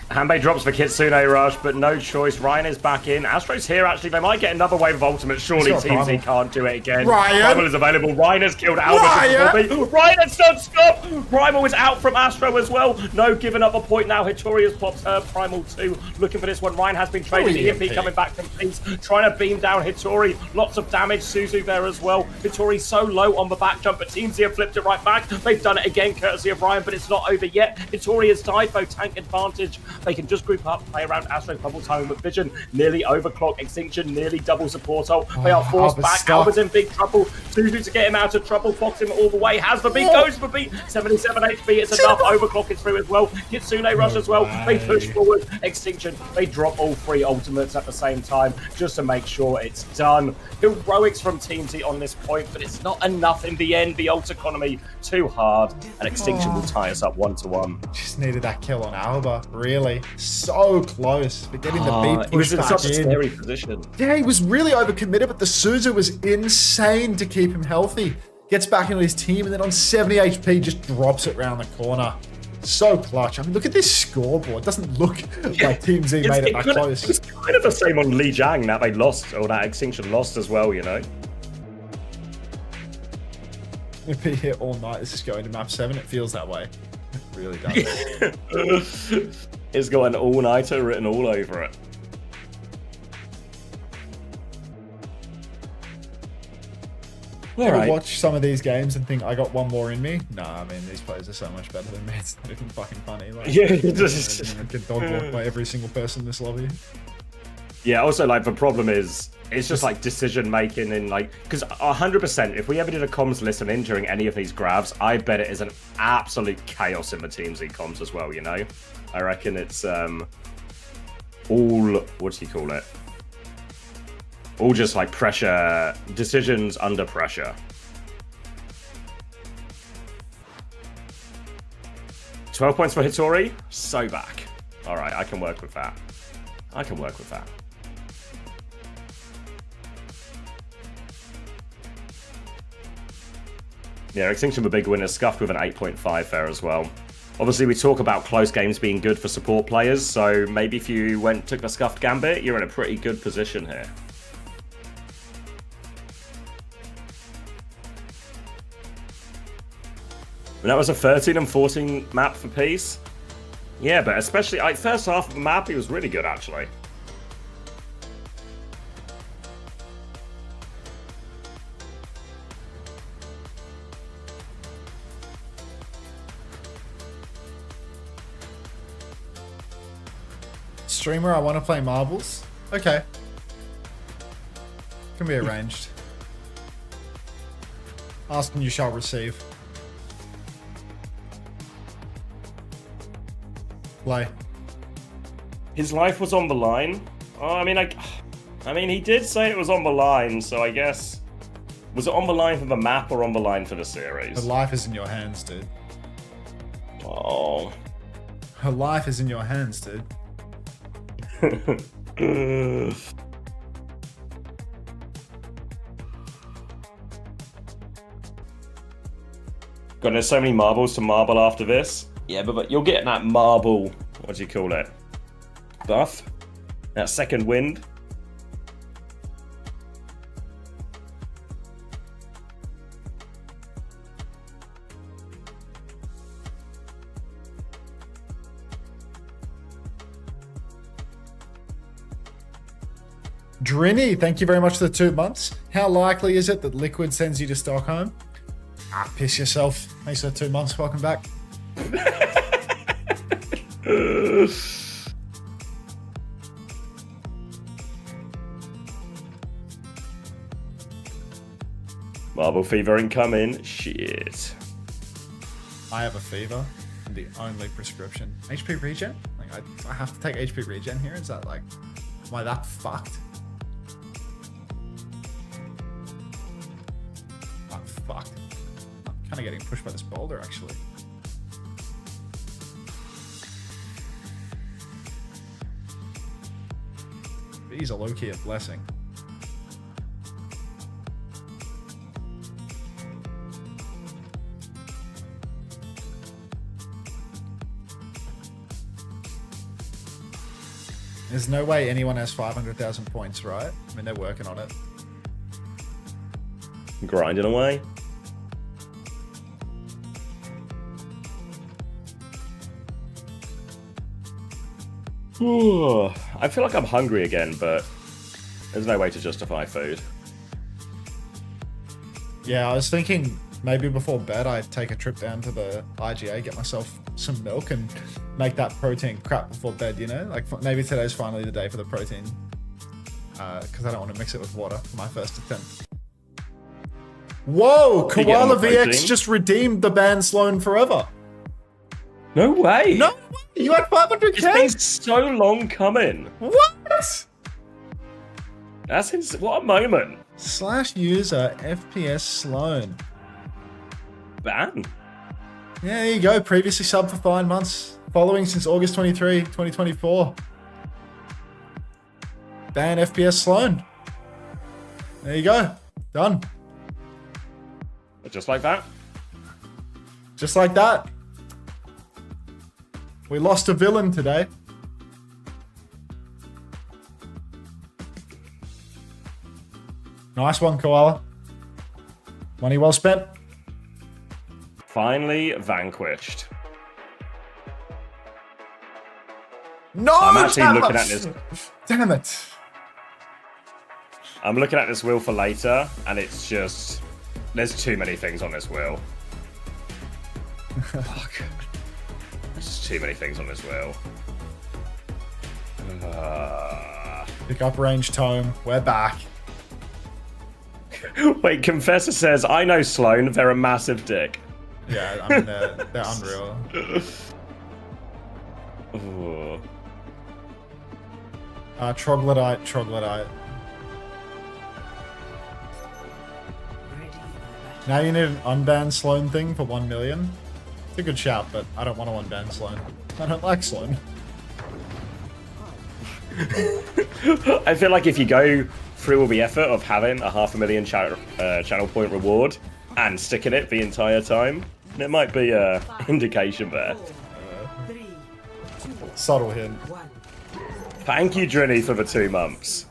Hanbei drops for Kitsune Rush, but no choice. Ryan is back in. Astro's here, actually. They might get another wave of ultimate. Surely Team Z can't do it again. Ryan! Primal is available. Ryan has killed Albert. Ryan has done stop! Primal is out from Astro as well. No giving up a point now. Hitori has popped her. Primal 2 looking for this one. Ryan has been traded. EMP coming back from Peace. Trying to beam down Hitori. Lots of damage. Suzu there as well. Hitori so low on the back jump, but Team Z have flipped it right back. They've done it again, courtesy of Ryan, but it's not over yet. Hitori has died, though. Tank advantage. They can just group up, play around Astro bubble time with Vision. Nearly overclock. Extinction nearly double support ult. They are forced back. Alba's in big trouble. Suzu to get him out of trouble. Fox him all the way. Has the beat. Goes for beat. 77 HP. It's enough. Overclock is through as well. Kitsune Rush as well. They push forward. Extinction. They drop all 3 ultimates at the same time just to make sure it's done. Heroics from Team Z on this point, but it's not enough in the end. The ult economy too hard, and Extinction will tie us up 1-1. Just needed that kill on Alba, really. So close, but getting the beat pushed He was in back such a scary position. Yeah, he was really overcommitted, but the Suzu was insane to keep him healthy. Gets back into his team, and then on 70 HP, just drops it round the corner. So clutch. I mean, look at this scoreboard. It doesn't look like Team Z made it that close. It's kind of the same on Li Jiang that they lost, or that Extinction lost as well, you know? If he hit all night, this is going to map 7. It feels that way. It really does. It's got an all-nighter written all over it. You ever watch some of these games and think, I got one more in me? Nah, I mean, these players are so much better than me. It's not even fucking funny. Like, Yeah, I get dog walked by every single person in this lobby. Yeah, also, like, the problem is, it's just like decision making in like, because 100%, if we ever did a comms listening during any of these grabs, I bet it is an absolute chaos in the Team Z comms as well, you know? I reckon it's all, what do you call it? All just like pressure, decisions under pressure. 12 points for Hitori, so back. All right, I can work with that. I can work with that. Yeah, Extinction were big winners, scuffed with an 8.5 there as well. Obviously, we talk about close games being good for support players, so maybe if you took the scuffed gambit, you're in a pretty good position here. And that was a 13 and 14 map for Peace. Yeah, but especially, like, first half of the map, he was really good, actually. Streamer, I want to play marbles. Okay. Can be arranged. Ask and you shall receive. Play. His life was on the line. Oh, I mean, he did say it was on the line, so I guess... Was it on the line for the map or on the line for the series? Her life is in your hands, dude. Oh. Her life is in your hands, dude. God, there's so many marbles to marble after this. Yeah, but you're getting that marble, what do you call it? Buff? That second wind? Drini, thank you very much for the 2 months. How likely is it that Liquid sends you to Stockholm? Ah, piss yourself. Thanks for the 2 months. Welcome back. Marble fever incoming. Shit. I have a fever. The only prescription. HP regen? Like I have to take HP regen here? Is that like, am I that fucked? I'm fucked. I'm kind of getting pushed by this boulder actually. These are low-key a blessing. There's no way anyone has 500,000 points, right? I mean, they're working on it. Grinding away. Ooh, I feel like I'm hungry again, but there's no way to justify food. Yeah, I was thinking maybe before bed I'd take a trip down to the IGA, get myself some milk and make that protein crap before bed, you know? Like maybe today's finally the day for the protein. Because I don't want to mix it with water for my first attempt. Whoa! Koala VX just redeemed the ban Sloan forever. No way! No way! You had 500k? It's been so long coming. What? That's what a moment. / user FPS Sloan. Ban. Yeah, there you go. Previously subbed for 5 months. Following since August 23, 2024. Ban FPS Sloan. There you go. Done. Just like that? Just like that. We lost a villain today. Nice one, Koala. Money well spent. Finally vanquished. No! I'm actually looking at this. Damn it. I'm looking at this wheel for later, and it's just... There's too many things on this wheel. Fuck. There's just too many things on this wheel. Pick up range tome. We're back. Wait, Confessor says, I know Sloan, they're a massive dick. Yeah, I mean, they're unreal. Ooh. Troglodyte. Now you need an unbanned Sloan thing for 1 million. It's a good shout, but I don't want to unban Sloan. I don't like Sloan. I feel like if you go through all the effort of having a 500,000 channel point reward and sticking it the entire time, it might be an indication there. Subtle hint. Thank you, Drini, for the 2 months.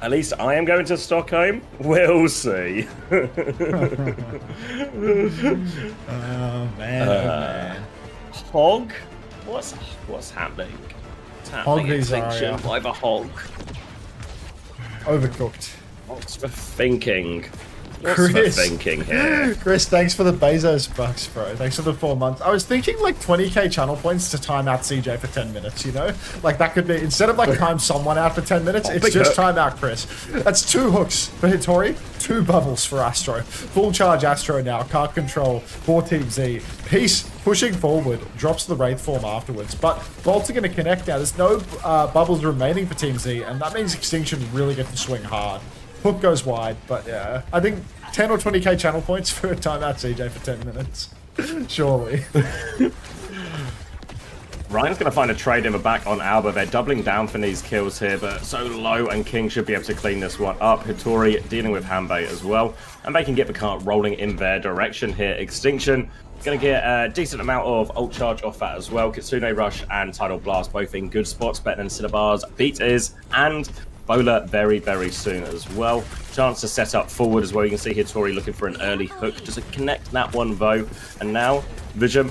At least I am going to Stockholm. We'll see. Oh man, oh man. Hog? What's happening? What's happening? Extinction by the hog. Overcooked. What's the thinking? What's the thinking here? Chris, thanks for the Bezos bucks, bro. Thanks for the 4 months. I was thinking like 20k channel points to time out CJ for 10 minutes, you know? Like that could be, instead of like time someone out for 10 minutes, it's just time out Chris. That's 2 hooks for Hitori, 2 bubbles for Astro. Full charge Astro now, card control for Team Z. Peace pushing forward, drops the Wraith form afterwards. But bolts are going to connect now. There's no bubbles remaining for Team Z, and that means Extinction really get to swing hard. Hook goes wide, but yeah, I think 10 or 20k channel points for a timeout CJ for 10 minutes. Surely. Ryan's going to find a trade in the back on Alba. They're doubling down for these kills here, but so low, and King should be able to clean this one up. Hitori dealing with Hanbei as well, and they can get the cart rolling in their direction here. Extinction going to get a decent amount of ult charge off that as well. Kitsune Rush and Tidal Blast both in good spots, better than Cinnabar's Beat is, and Bowler very, very soon as well. Chance to set up forward as well. You can see Hitori looking for an early hook just to connect that one though. And now Vision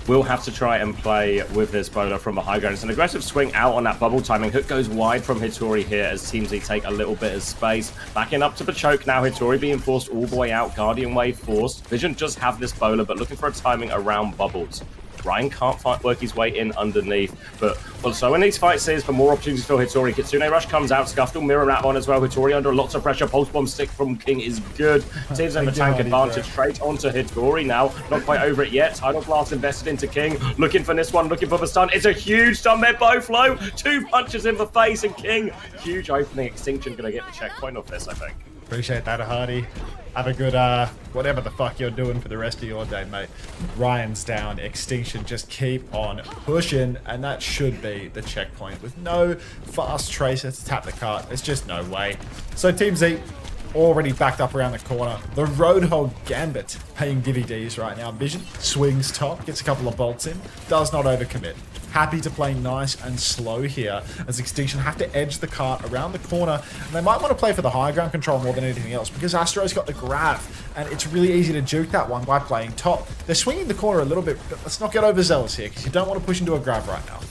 will have to try and play with this Bowler from the high ground. It's an aggressive swing out on that bubble timing. Hook goes wide from Hitori here as Team Z take a little bit of space. Backing up to the choke now. Hitori being forced all the way out. Guardian Wave forced. Vision just have this Bowler, but looking for a timing around bubbles. Ryan can't work his way in underneath, but also in these fights is for more opportunities for Hitori. Kitsune Rush comes out, Scuffle mirror that one as well. Hitori under lots of pressure. Pulse Bomb stick from King is good. Teams in the tank advantage straight onto Hitori now. Not quite over it yet. Tidal Blast invested into King. Looking for this one, looking for the stun. It's a huge stun. They're both low. 2 punches in the face, and King, huge opening. Extinction gonna get the checkpoint off this, I think. Appreciate that, Hardy. Have a good, whatever the fuck you're doing for the rest of your day, mate. Ryan's down. Extinction, just keep on pushing, and that should be the checkpoint. With no fast tracer to tap the cart, there's just no way. So Team Z already backed up around the corner. The Roadhog Gambit paying DVDs right now. Vision swings top, gets a couple of bolts in, does not overcommit. Happy to play nice and slow here as Extinction have to edge the cart around the corner, and they might want to play for the high ground control more than anything else because Astro's got the grab, and it's really easy to juke that one by playing top. They're swinging the corner a little bit, but let's not get overzealous here because you don't want to push into a grab right now.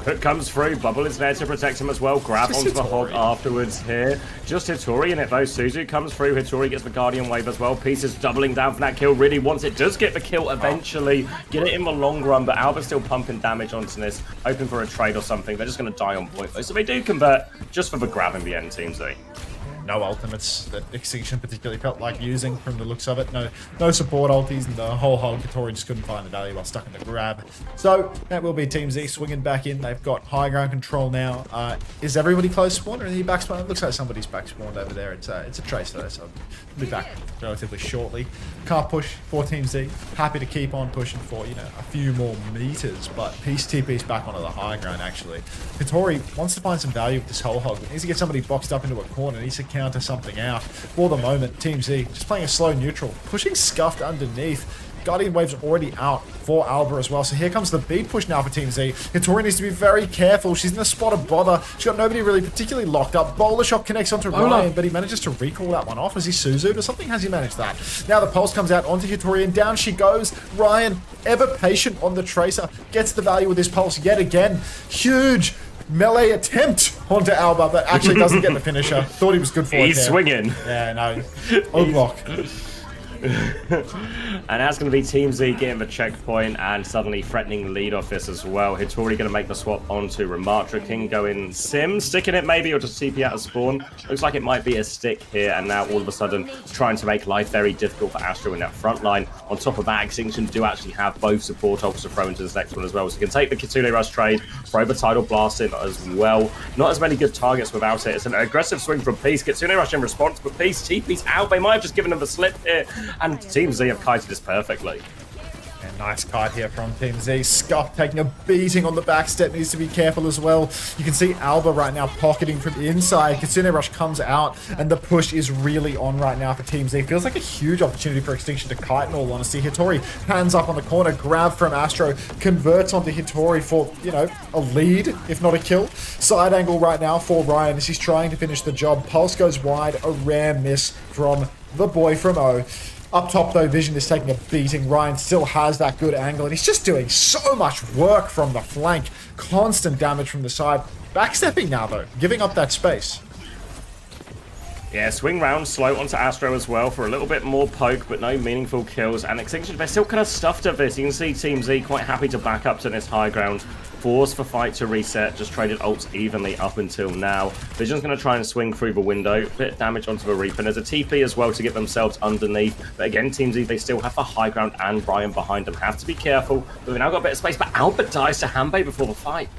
Hook comes through, Bubble is there to protect him as well. Grab onto the hog afterwards here. Just Hitori in it though. Suzu comes through, Hitori gets the Guardian Wave as well. Pieces doubling down for that kill, really wants it. Does get the kill eventually. Get it in the long run, but Alba's still pumping damage onto this. Hoping for a trade or something. They're just going to die on point though. So they do convert just for the grab in the end, Team Z. No ultimates that Extinction particularly felt like using from the looks of it. No support ultis, and the whole Hitori just couldn't find the value while stuck in the grab. So that will be Team Z swinging back in. They've got high ground control now. Is everybody close spawn or are they back spawn? It looks like somebody's back spawned over there. It's a trace though, so we'll be back relatively shortly. Can't push for Team Z. Happy to keep on pushing for, you know, a few more meters, but Peace TP's back onto the high ground actually. Hitori wants to find some value with this whole hog. He needs to get somebody boxed up into a corner. He needs to counter something out. For the moment, Team Z just playing a slow neutral, pushing Scuffed underneath. Guardian Wave's already out for Alba as well, so here comes the beat push now for Team Z. Hitori needs to be very careful. She's in a spot of bother. She's got nobody really particularly locked up. Bowler Shot connects onto Ryan, but he manages to recall that one off. Is he Suzu'd or something? Has he managed that? Now the pulse comes out onto Hitori, and down she goes. Ryan, ever patient on the Tracer, gets the value with his pulse yet again. Huge melee attempt onto Alba, but actually doesn't get the finisher. Thought he was good for it. He's swinging. Yeah, no. O-block. And that's going to be Team Z getting the checkpoint and suddenly threatening lead off this as well. Hitori going to make the swap onto Ramatra. King going Sim, sticking it maybe, or just TP out of spawn. Looks like it might be a stick here, and now all of a sudden trying to make life very difficult for Astro in that front line. On top of that, Extinction do actually have both support ults to throw into this next one as well, so you can take the Kitsune Rush trade, throw the Tidal Blast in as well. Not as many good targets without it. It's an aggressive swing from Peace. Kitsune Rush in response, but Peace TP's out. They might have just given him the slip here. And Team Z have kited this perfectly. And nice kite here from Team Z. Scuff taking a beating on the back step, needs to be careful as well. You can see Alba right now pocketing from the inside. Kitsune Rush comes out, and the push is really on right now for Team Z. Feels like a huge opportunity for Extinction to kite, in all honesty. Hitori hands up on the corner, grab from Astro, converts onto Hitori for, you know, a lead, if not a kill. Side angle right now for Ryan as he's trying to finish the job. Pulse goes wide, a rare miss from the boy from O. Up top, though, Vision is taking a beating. Ryan still has that good angle, and he's just doing so much work from the flank. Constant damage from the side. Backstepping now, though, giving up that space. Yeah, swing round slow onto Astro as well for a little bit more poke, but no meaningful kills. And Extinction, they're still kind of stuffed at this. You can see Team Z quite happy to back up to this high ground. Force for fight to reset, just traded ults evenly up until now. Vision's going to try and swing through the window, bit of damage onto the Reaper. And there's a TP as well to get themselves underneath. But again, Team Z, they still have the high ground and Brian behind them. Have to be careful. But we've now got a bit of space, but Albert dies to Hanbei before the fight.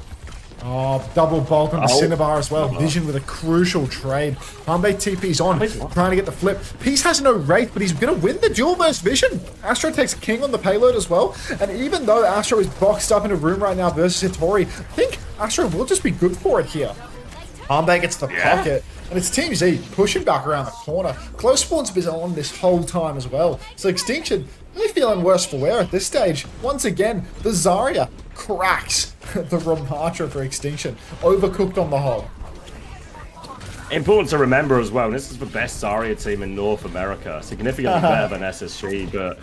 Oh, double bolt on the Cinnabar as well. Vision with a crucial trade. Hanbei TP's on, trying to get the flip. Peace has no Wraith, but he's going to win the duel versus Vision. Astro takes King on the payload as well. And even though Astro is boxed up in a room right now versus Hitori, I think Astro will just be good for it here. Hanbei gets the pocket. And it's Team Z pushing back around the corner. Close Spawn's been on this whole time as well. So Extinction really feeling worse for wear at this stage. Once again, the Zarya cracks the Ramatra for Extinction. Overcooked on the hog. Important to remember as well, this is the best Zarya team in North America. Significantly better than SSG, but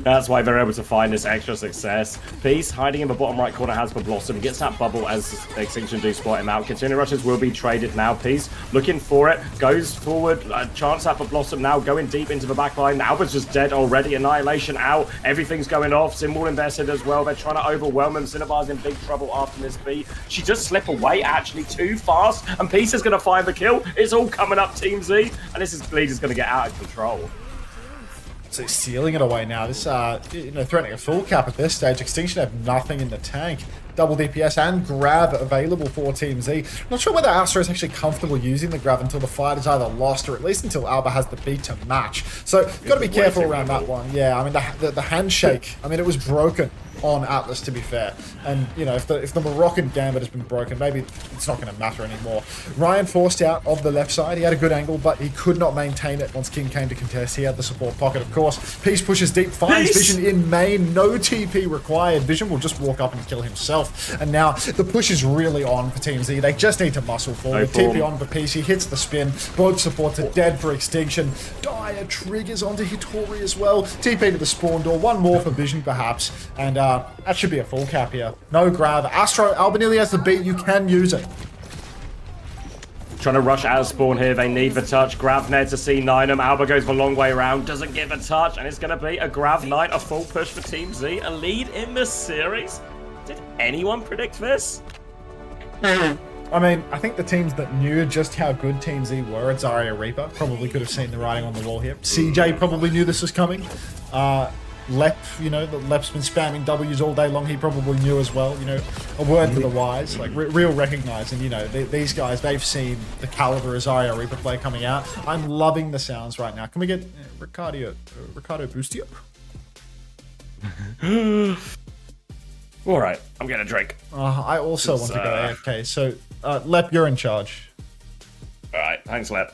that's why they're able to find this extra success. Peace, hiding in the bottom right corner, has the Blossom. Gets that bubble as Extinction do spot him out. Continuing rushes will be traded now. Peace looking for it. Goes forward. Chance at the Blossom now. Going deep into the back line. Alba's just dead already. Annihilation out. Everything's going off. Symbol invested as well. They're trying to overwhelm him. Cinnabar's in big trouble after this beat. She just slip away actually too fast. And Peace is going to find the kill. It's all coming up Team Z. And this is Bleed is going to get out of control. So he's stealing it away now. This, threatening a full cap at this stage. Extinction have nothing in the tank. Double DPS and grab available for Team Z. Not sure whether Astro is actually comfortable using the grab until the fight is either lost or at least until Alba has the beat to match. So got to be careful around that one. Yeah, I mean the handshake. I mean it was broken on Atlas, to be fair. And if the Moroccan gambit has been broken, maybe it's not going to matter anymore. Ryan forced out of the left side. He had a good angle, but he could not maintain it once King came to contest. He had the support pocket, of course. Peace pushes deep, finds Vision in main. No TP required. Vision will just walk up and kill himself. And now the push is really on for Team Z. They just need to muscle forward. TP on for Peace. He hits the spin. Both supports are dead for Extinction. Dire triggers onto Hitori as well. TP to the spawn door. One more for Vision, perhaps. And that should be a full cap here. No grab. Astro, Alba nearly has the beat. You can use it. Trying to rush out of spawn here. They need the touch. Grav Ned to C9 him. Alba goes the long way around. Doesn't give a touch. And it's going to be a Grav Knight. A full push for Team Z. A lead in the series. Did anyone predict this? I mean, I think the teams that knew just how good Team Z were at Zarya Reaper probably could have seen the writing on the wall here. CJ probably knew this was coming. Lep, Lep's been spamming W's all day long. He probably knew as well. A word for the wise, like real recognizing. These guys, they've seen the caliber of Zarya Reaper play coming out. I'm loving the sounds right now. Can we get Ricardo Bustia? All right, I'm getting a drink. I also want to go AFK. So, Lep, you're in charge. All right, thanks, Lep.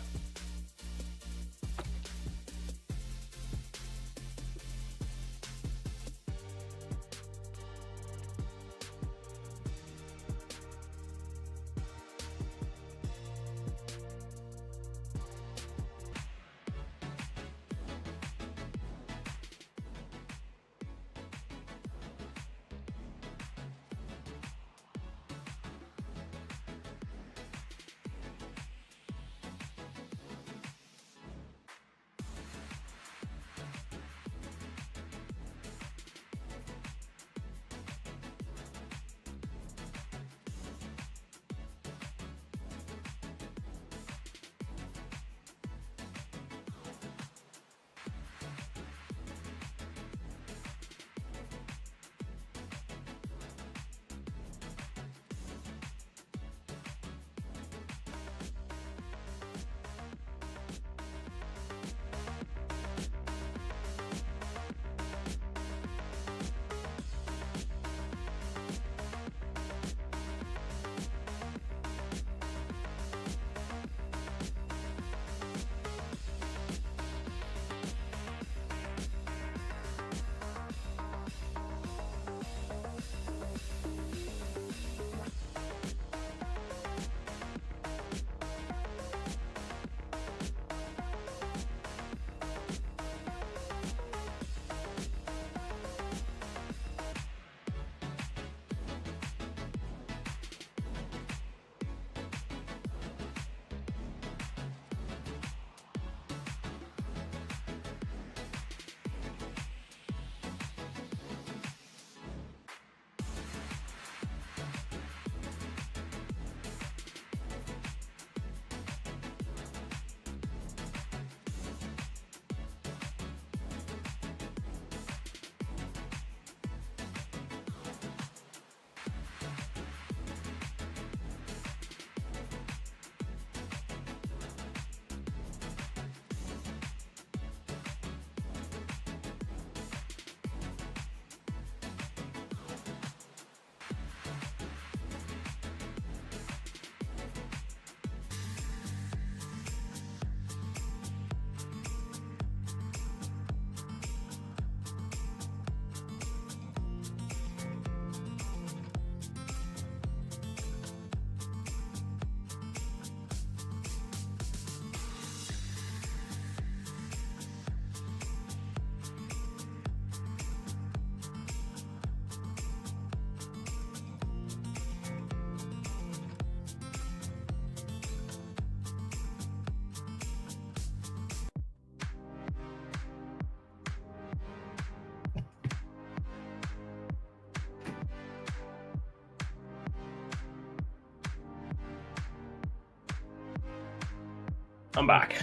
I'm back.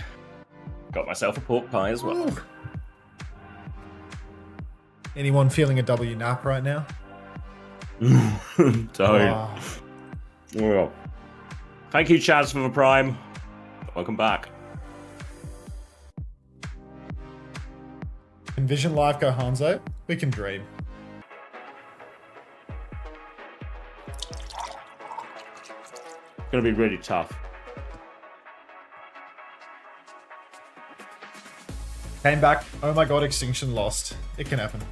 Got myself a pork pie as well. Ooh. Anyone feeling a W nap right now? Don't. Wow. Well, thank you, Chaz, for the Prime. Welcome back. Can Vision Live go Hanzo? We can dream. Gonna be really tough. Came back. Oh my god, Extinction lost. It can happen.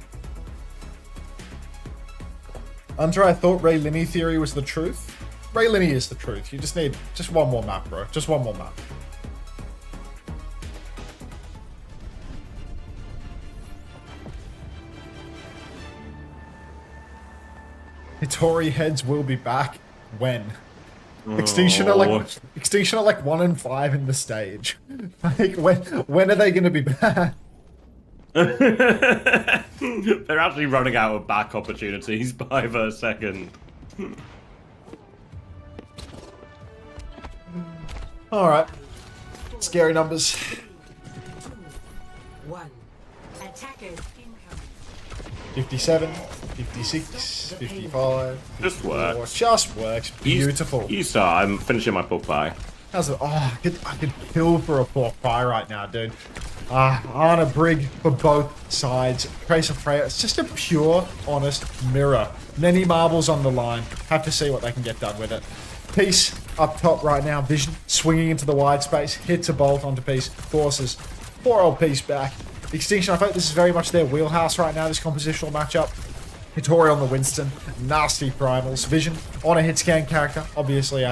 Unter, I thought Ray Linney theory was the truth. Ray Linney is the truth. You just need just one more map, bro. Just one more map. Hitori heads will be back. When? Extinction are like 1 and 5 in the stage. Like when are they gonna be back? They're actually running out of back opportunities by the second. Alright. Scary numbers. 1. Attackers incoming. 57, 56, 55. Just works. Just works. Beautiful. You saw, I'm finishing my pork pie. How's it? Oh, I could kill for a pork pie right now, dude. On a brig for both sides. Tracer Freya. It's just a pure, honest mirror. Many marbles on the line. Have to see what they can get done with it. Peace up top right now. Vision swinging into the wide space. Hits a bolt onto Peace. Forces. Poor old Peace back. Extinction, I think this is very much their wheelhouse right now, this compositional matchup. Hitori on the Winston. Nasty primals. Vision on a hit scan character. Obviously,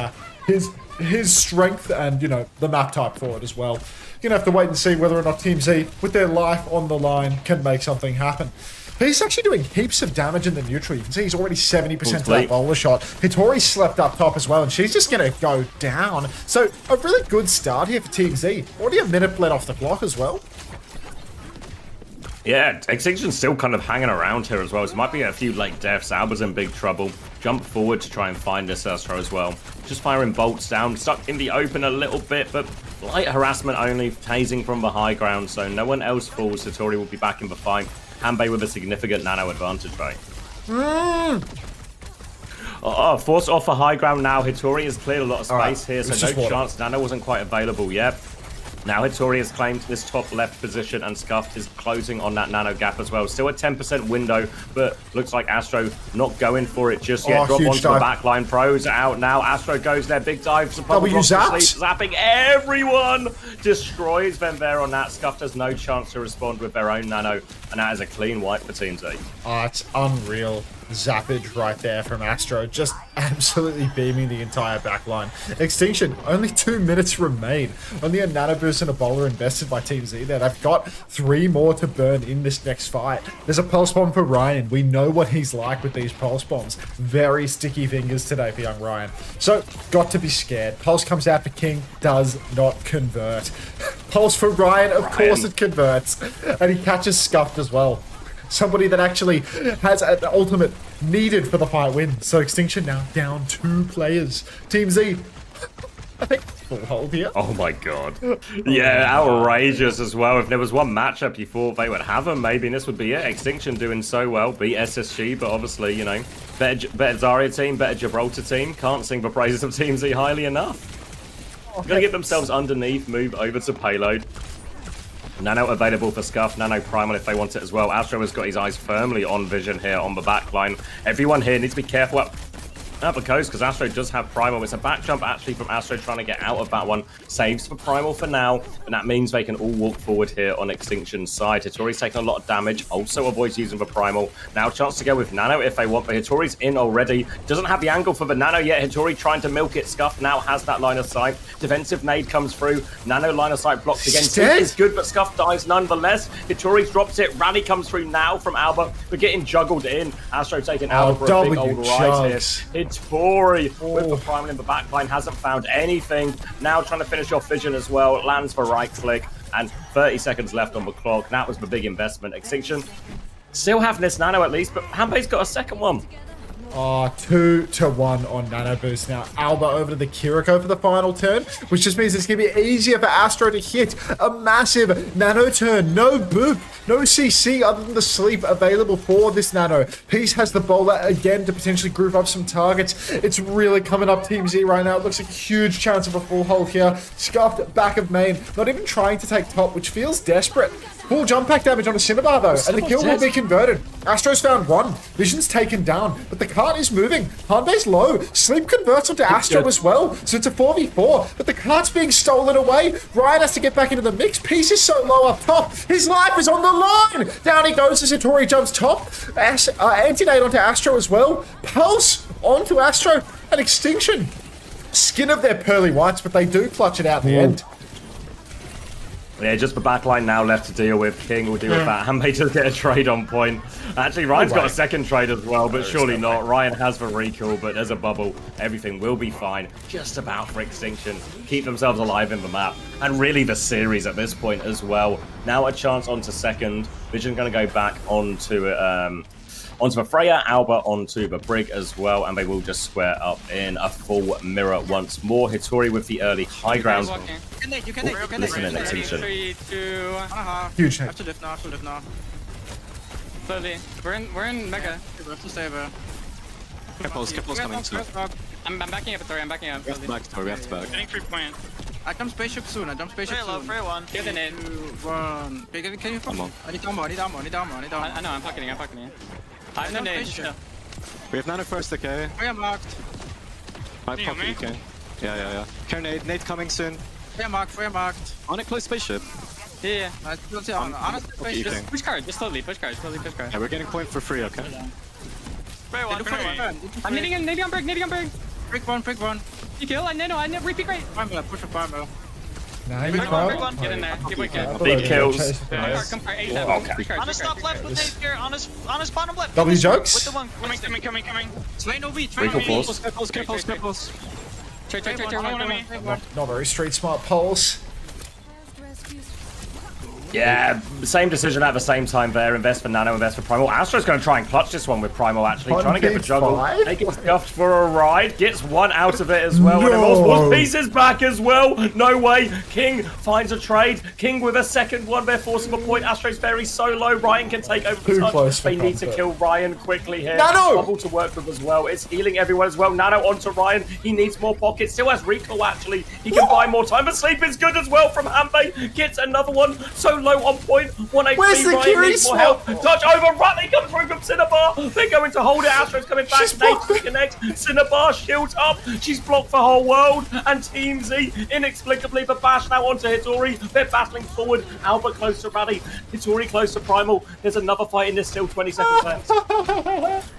his strength and, you know, the map type for it as well. You're going to have to wait and see whether or not Team Z, with their life on the line, can make something happen. He's actually doing heaps of damage in the neutral. You can see he's already 70% to that bowler shot. Hitori slept up top as well, and she's just going to go down. So, a really good start here for Team Z. Already a minute bled off the clock as well. Yeah, Extinction's still kind of hanging around here as well. So might be a few late deaths. Alba's in big trouble. Jump forward to try and find this Astro as well. Just firing bolts down. Stuck in the open a little bit, but light harassment only. Tasing from the high ground, so no one else falls. Hitori will be back in the fight. Hanbei with a significant nano advantage, right? Force off the high ground now. Hitori has cleared a lot of space here, so no chance. Nano wasn't quite available yet. Now Hitori has claimed this top left position, and Scuffed is closing on that nano gap as well. Still a 10% window, but looks like Astro not going for it just yet. Drop onto the backline. Pros are out now. Astro goes there. Big dive. Zapping everyone. Destroys them there on that. Scuffed has no chance to respond with their own nano, and that is a clean wipe for Team Z. Oh, it's unreal. Zappage right there from Astro, just absolutely beaming the entire backline. Extinction, only 2 minutes remain. Only a nano boost and a bowler invested by Team Z there. They've got 3 more to burn in this next fight. There's a pulse bomb for Ryan. We know what he's like with these pulse bombs. Very sticky fingers today for young Ryan. So, got to be scared. Pulse comes out for King, does not convert. Pulse for Ryan, of course it converts. And he catches Scuffed as well. Somebody that actually has an ultimate needed for the fight win. So Extinction now down 2 players. Team Z, I think full hold here. Oh my god. Yeah, outrageous as well. If there was one matchup you thought they would have them, maybe this would be it. Extinction doing so well. Beat SSG, but obviously, you know, better Zarya team, better Gibraltar team. Can't sing the praises of Team Z highly enough. Gonna get themselves underneath, move over to payload. Nano available for Scuff, Nano Primal if they want it as well. Astro has got his eyes firmly on Vision here on the back line. Everyone here needs to be careful at the coast, because Astro does have Primal. It's a back jump actually from Astro trying to get out of that one. Saves for Primal for now, and that means they can all walk forward here on Extinction's side. Hitori's taking a lot of damage, also avoids using the Primal. Now chance to go with Nano if they want, but Hitori's in already. Doesn't have the angle for the Nano yet. Hitori trying to milk it. Scuff now has that line of sight. Defensive nade comes through. Nano line of sight blocked again. It's good, but Scuff dies nonetheless. Hitori drops it. Rally comes through now from Alba, but getting juggled in. Astro taking Alba for a big old rise here. Hitori with the Primal in the backline hasn't found anything. Now trying to finish off Vision as well. Lands for right click, and 30 seconds left on the clock. That was the big investment. Extinction still having this nano at least, but Hanbei's got a second one. Oh, 2-1 on Nano Boost now. Alba over to the Kiriko for the final turn, which just means it's going to be easier for Astro to hit a massive Nano turn. No boop, no CC other than the sleep available for this Nano. Peace has the bowler again to potentially group up some targets. It's really coming up Team Z right now. It looks like a huge chance of a full hold here. Scuffed back of main, not even trying to take top, which feels desperate. Full jump pack damage on a Cinnabar though, and the kill will be converted. Astro's found one. Vision's taken down, but the cart is moving. Hanbei's low. Sleep converts onto Astro as well, so it's a 4v4, but the cart's being stolen away. Ryan has to get back into the mix. Peace is so low up top. His life is on the line. Down he goes as Satori jumps top. Anti-nade onto Astro as well. Pulse onto Astro, and Extinction. Skin of their pearly whites, but they do clutch it out in the end. Yeah, just the backline now left to deal with. King will deal with that. Hanbei does get a trade on point. Actually, Ryan's got a second trade as well, but surely not. Ryan has the recall, but there's a bubble. Everything will be fine. Just about for Extinction. Keep themselves alive in the map. And really the series at this point as well. Now a chance onto second. Vision's going to go back onto the Freya, Alba onto the Brig as well, and they will just square up in a full mirror once more. Hitori with the early high ground. You can Listen in Extinction. 3, 2, 1.5. Huge I have to lift now, Slowly. We're in Mega. We have to stay there. Skippo's coming too. I'm backing up, Tori. I'm backing up. We have to back, Tori. We have to back. Getting 3 point. I jump spaceship soon. Free one. Get in it. 2, 1. Can you come on? I need down. I know, I'm fucking it. I have no nade. We have Nano first, okay? We are marked. My pocket, okay. Yeah. Care nade coming soon. We are marked. On a close spaceship. Yeah. On spaceship. Push card, just slowly. Push card. Yeah, we're getting point for free, okay? I'm nading on Brig. Brick one. You kill, I know, repeat right. Push a farm, Nah, you can't. Get in there. Big kills. Come for 8 On his top left with nade here. On his bottom left. W jokes? With the one. Coming. Train OB. Skippos. Not very street smart polls. Yeah, same decision at the same time there. Invest for Nano, invest for Primal. Astro's going to try and clutch this one with Primal, actually. Trying to get the juggle. They get scuffed for a ride. Gets one out of it as well. And multiple pieces back as well. No way. King finds a trade. King with a second one. They're forcing a point. Astro's very solo. Ryan can take over the touch. They need to kill Ryan quickly here. Nano! Bubble to work with as well. It's healing everyone as well. Nano onto Ryan. He needs more pockets. Still has recall, actually. He can buy more time. But sleep is good as well from Hanbei. Gets another one. So low on point. 1 HP. Where's the Ryan needs more help. Touch over. Right, they come through from Cinnabar. They're going to hold it. Astro's coming back. Nate to connect. Cinnabar shields up. She's blocked the whole world. And Team Z inexplicably the bash now onto Hitori. They're battling forward. Albert close to Raddy. Hitori close to Primal. There's another fight in this. Still 20 seconds left.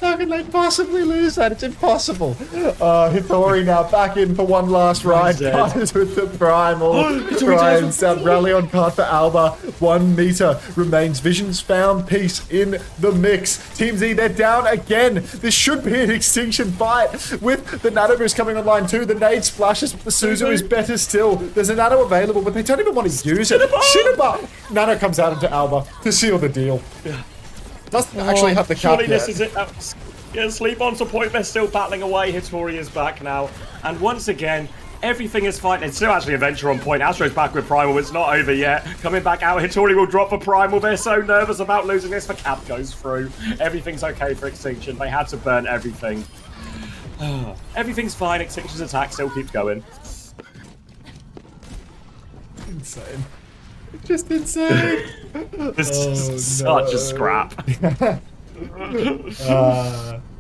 How can they possibly lose that? It's impossible. Hitori now back in for one last ride. Carter's with the Primal. Ryan's down. Rally on card for Alba. 1 meter remains. Vision's found. Peace in the mix. Team Z, they're down again. This should be an Extinction fight with the Nano Boost coming online too. The nade splashes, but the Suzu is better still. There's a Nano available, but they don't even want to use it. Cinnabar! Nano comes out into Alba to seal the deal. Doesn't actually have the cap surely yet. This is it. Yeah, sleep on to point. They're still battling away. Hitori is back now. And once again, everything is fine. It's still actually a venture on point. Astro's back with Primal. It's not over yet. Coming back out. Hitori will drop for Primal. They're so nervous about losing this. The cap goes through. Everything's okay for Extinction. They had to burn everything. Everything's fine. Extinction's attack still keeps going. Insane. Just insane. This is such a scrap.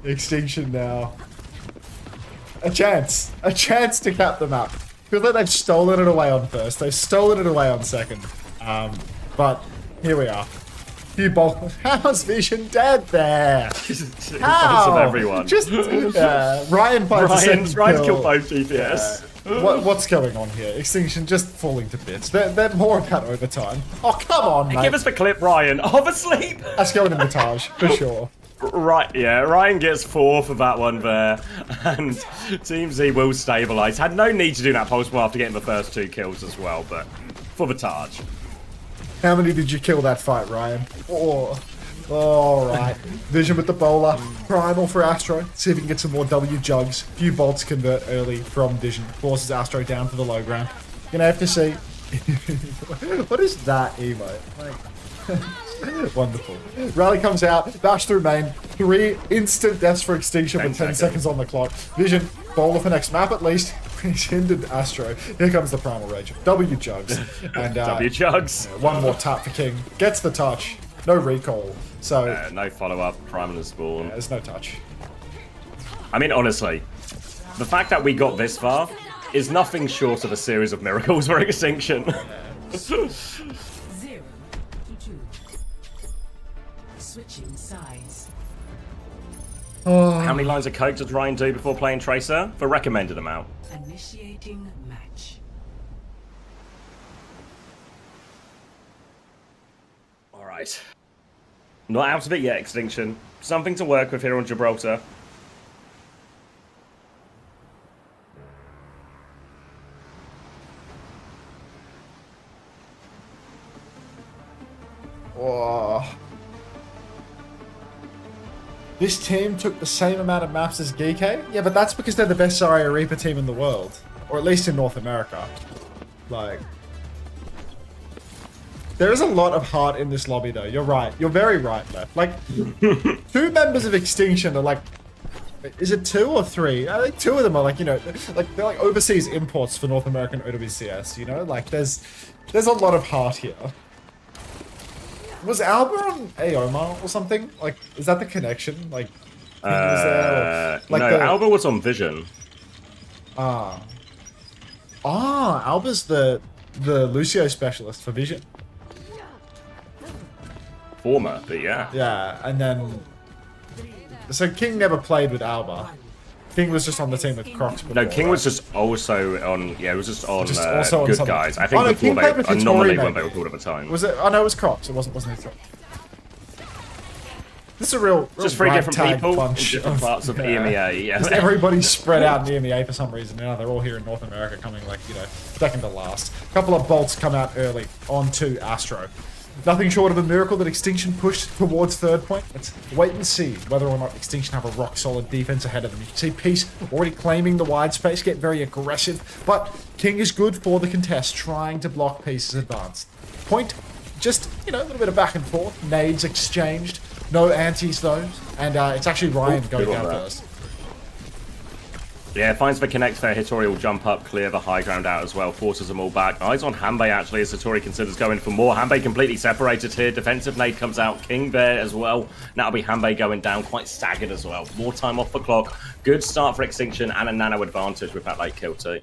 Extinction now. A chance to cap the map. Feels like they've stolen it away on first. They've stolen it away on second. But here we are. How's Vision dead there? How? Everyone. Just Ryan finds a second Ryan's kill. killed both DPS. What's going on here? Extinction just falling to bits. They're more about overtime. Oh, come on, mate. Give us the clip, Ryan. Obviously. That's going in montage, for sure. Right, yeah, Ryan gets 4 for that one there, and Team Z will stabilise. Had no need to do that pulse after getting the first 2 kills as well, but for the Taj. How many did you kill that fight, Ryan? 4. All right. Vision with the bowler. Primal for Astro. See if we can get some more W jugs. Few bolts convert early from Vision. Forces Astro down to the low ground. Gonna have to see. What is that emote? Like, wonderful. Rally comes out. Bash through main. 3 instant deaths for Extinction with 10 seconds on the clock. Vision. Bowler for next map at least. He's hindered Astro. Here comes the Primal Rage. W jugs. And W jugs. One more tap for King. Gets the touch. No recall. So no follow-up, Primal and Spawn. There's no touch. I mean, honestly, the fact that we got this far is nothing short of a series of miracles for Extinction. 0 to 2. Switching sides. How many lines of coke does Ryan do before playing Tracer? For recommended amount. Initiating match. Alright. Not out of it yet, Extinction. Something to work with here on Gibraltar. Oh. This team took the same amount of maps as Geekay? Yeah, but that's because they're the best Zarya Reaper team in the world. Or at least in North America. Like... There is a lot of heart in this lobby, though. You're right. You're very right, Left. Like, 2 members of Extinction are like... Is it 2 or 3? I think 2 of them are like, you know... Like, they're like overseas imports for North American OWCS, you know? Like, there's a lot of heart here. Was Alba on Aoma or something? Like, is that the connection? Like, was there, like no, Alba was on Vision. Alba's the Lucio specialist for Vision. Former, but yeah. Yeah, and then... So King never played with Alba. King was just on the team with Crocs before, No, King was just also on... Yeah, it was just on Good Guys. I think before they... Anomaly when they were called at the time. Was it? Oh no, it was Crocs. It wasn't Hitori. This is a real just 3 different people bunch in different parts of EMEA. Yeah. Just everybody's spread out in EMEA for some reason. Now they're all here in North America, coming like, you know, second to last. A couple of bolts come out early onto Astro. Nothing short of a miracle that Extinction pushed towards third point. Let's wait and see whether or not Extinction have a rock-solid defense ahead of them. You can see Peace already claiming the wide space, get very aggressive, but King is good for the contest, trying to block Peace's advance. Point, just, you know, a little bit of back and forth. Nades exchanged. No antis, though. And it's actually Ryan going down first. Yeah, finds the connect there. Hitori will jump up, clear the high ground out as well, forces them all back. Eyes on Hanbei actually as Hitori considers going for more. Hanbei completely separated here. Defensive nade comes out. King there as well. That'll be Hanbei going down, quite staggered as well. More time off the clock. Good start for Extinction and a nano advantage with that late kill too.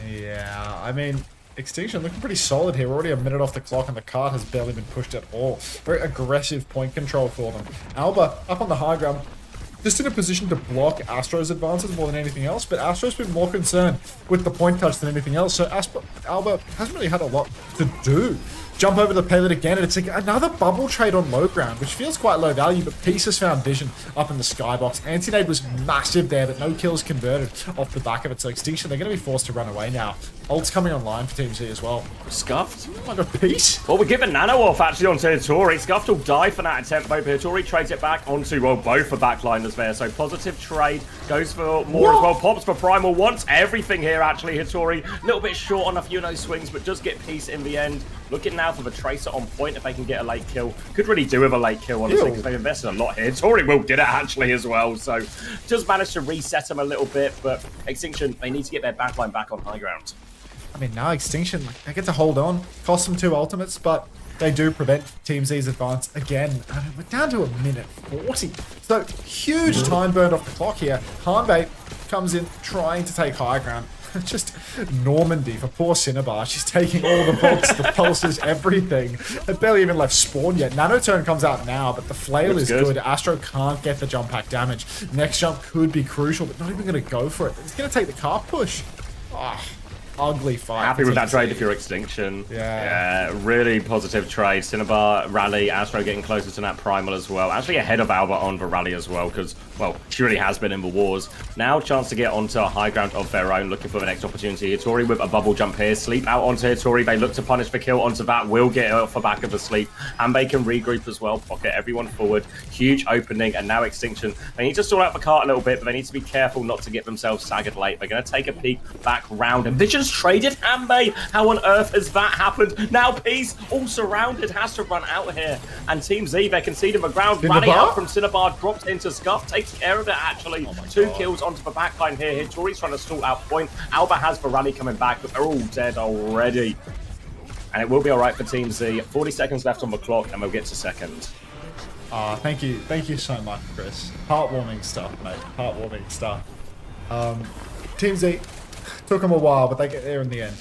Yeah, I mean, Extinction looking pretty solid here. We're already a minute off the clock and the cart has barely been pushed at all. Very aggressive point control for them. Alba up on the high ground. Just in a position to block Astro's advances more than anything else, but Astro's been more concerned with the point touch than anything else, so Alba hasn't really had a lot to do. Jump over the payload again, and it's like another bubble trade on low ground, which feels quite low value, but Peace has found Vision up in the skybox. Anti-nade was massive there, but no kills converted off the back of it, so Extinction, they're going to be forced to run away now. Ult's coming online for Team Z as well. Scuffed? Like a Peace? Well, we're giving Nano off actually onto Hitori. Scuffed will die for that attempt, though. Hitori trades it back onto, well, both the backliners there. So positive trade goes for more as well. Pops for Primal, wants everything here actually. Hitori, a little bit short on a few of those swings, but does get Peace in the end. Looking now for the Tracer on point if they can get a late kill. Could really do with a late kill, honestly, because they've invested a lot here. Hitori will did it actually as well. So just managed to reset them a little bit, but Extinction, they need to get their backline back on high ground. I mean, now Extinction, they get to hold on. Cost them 2 ultimates, but they do prevent Team Z's advance again. I mean, we're down to a minute 40. So, huge time burned off the clock here. Hanbei comes in trying to take high ground. Just Normandy for poor Cinnabar. She's taking all the bolts, the pulses, everything. They barely even left spawn yet. Nanoturn comes out now, but the flail is good. Astro can't get the jump pack damage. Next jump could be crucial, but not even going to go for it. It's going to take the car push. ugly fight. Happy with that trade if you're Extinction. Yeah, really positive trade. Cinnabar, Rally, Astro getting closer to that Primal as well. Actually ahead of Alba on the Rally as well, because, well, she really has been in the wars. Now chance to get onto a high ground of their own, looking for the next opportunity. Hitori with a bubble jump here. Sleep out onto Hitori. They look to punish the kill onto that. Will get off the back of the sleep. And they can regroup as well. Pocket everyone forward. Huge opening, and now Extinction. They need to sort out the cart a little bit, but they need to be careful not to get themselves staggered late. They're going to take a peek back round. And Vision's traded Hanbei. How on earth has that happened? Now Peace, all surrounded, has to run out here. And Team Z, they're conceding the ground. Rally out from Cinnabar, drops into Scuff, takes care of it actually. 2 kills onto the backline here. Hitori's trying to stall out point. Alba has the Rally coming back, but they're all dead already. And it will be all right for Team Z. 40 seconds left on the clock, and we'll get to second. Thank you so much, Chris. Heartwarming stuff, mate. Heartwarming stuff. Team Z took them a while, but they get there in the end.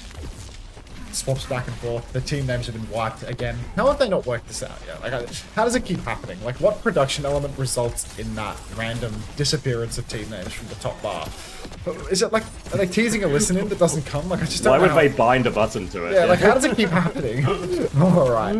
Swaps back and forth. The team names have been wiped again. How have they not worked this out yet? Like, how does it keep happening? Like, what production element results in that random disappearance of team names from the top bar? Is it like, are they teasing a listen in that doesn't come? Like, I just don't know. Why would they bind a button to it? Yeah, like, how does it keep happening? All right.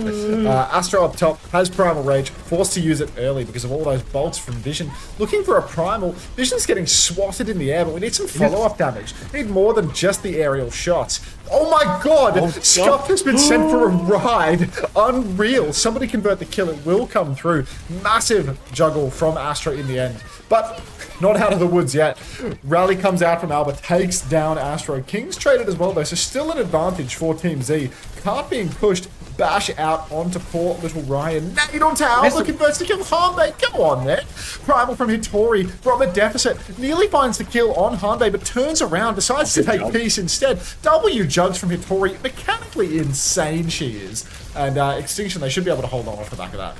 Astro up top has Primal Rage, forced to use it early because of all those bolts from Vision. Looking for a Primal. Vision's getting swatted in the air, but we need some follow-up damage. We need more than just the aerial shots. Oh my god! Scuff has been sent for a ride. Unreal. Somebody convert the kill. It will come through. Massive juggle from Astro in the end. But not out of the woods yet. Rally comes out from Alba, takes down Astro. King's traded as well though, so still an advantage for Team Z. Cart being pushed. Bash out onto poor little Ryan. Nade onto Alba, converts to kill Hanbei. Go on there. Primal from Hitori from a deficit. Nearly finds the kill on Hanbei, but turns around, decides to take Peace instead. W jugs from Hitori. Mechanically insane she is. And Extinction, they should be able to hold on off the back of that.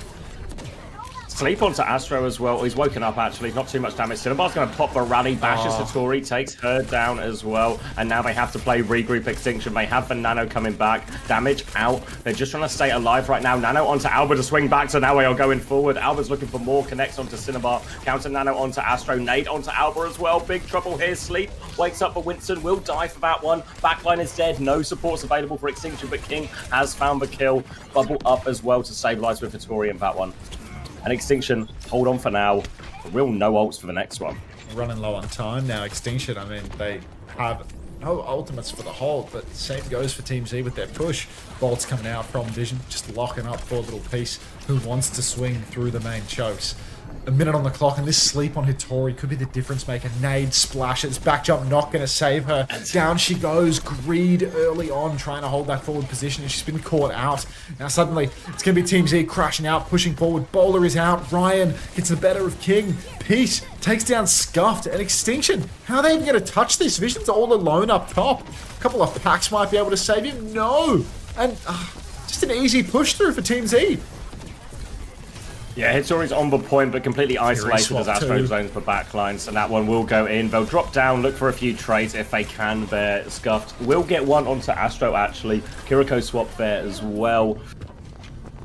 Sleep onto Astro as well. He's woken up actually. Not too much damage. Cinnabar's going to pop the Rally. Bashes Hitori. Takes her down as well. And now they have to play regroup Extinction. They have the Nano coming back. Damage out. They're just trying to stay alive right now. Nano onto Alba to swing back. So now they are going forward. Alba's looking for more. Connects onto Cinnabar. Counter Nano onto Astro. Nade onto Alba as well. Big trouble here. Sleep wakes up for Winston. Will die for that one. Backline is dead. No supports available for Extinction. But King has found the kill. Bubble up as well to stabilize with Hitori in that one. And Extinction, hold on for now. Real no ults for the next one. Running low on time now. Extinction, I mean, they have no ultimates for the hold, but same goes for Team Z with their push. Bolts coming out from Vision, just locking up poor little Peace, who wants to swing through the main chokes. A minute on the clock, and this sleep on Hitori could be the difference maker. Nade splashes, back jump not going to save her. Down she goes. Greed early on, trying to hold that forward position, and she's been caught out. Now suddenly, it's going to be Team Z crashing out, pushing forward. Bowler is out. Ryan gets the better of King. Peace takes down Scuffed, and Extinction. How are they even going to touch this? Vision's all alone up top. A couple of packs might be able to save him. No! And just an easy push through for Team Z. Yeah, Hitori's on the point, but completely isolated as Astro zones for backlines, and that one will go in. They'll drop down, look for a few trades if they can there. Scuffed will get one onto Astro, actually. Kiriko swap there as well.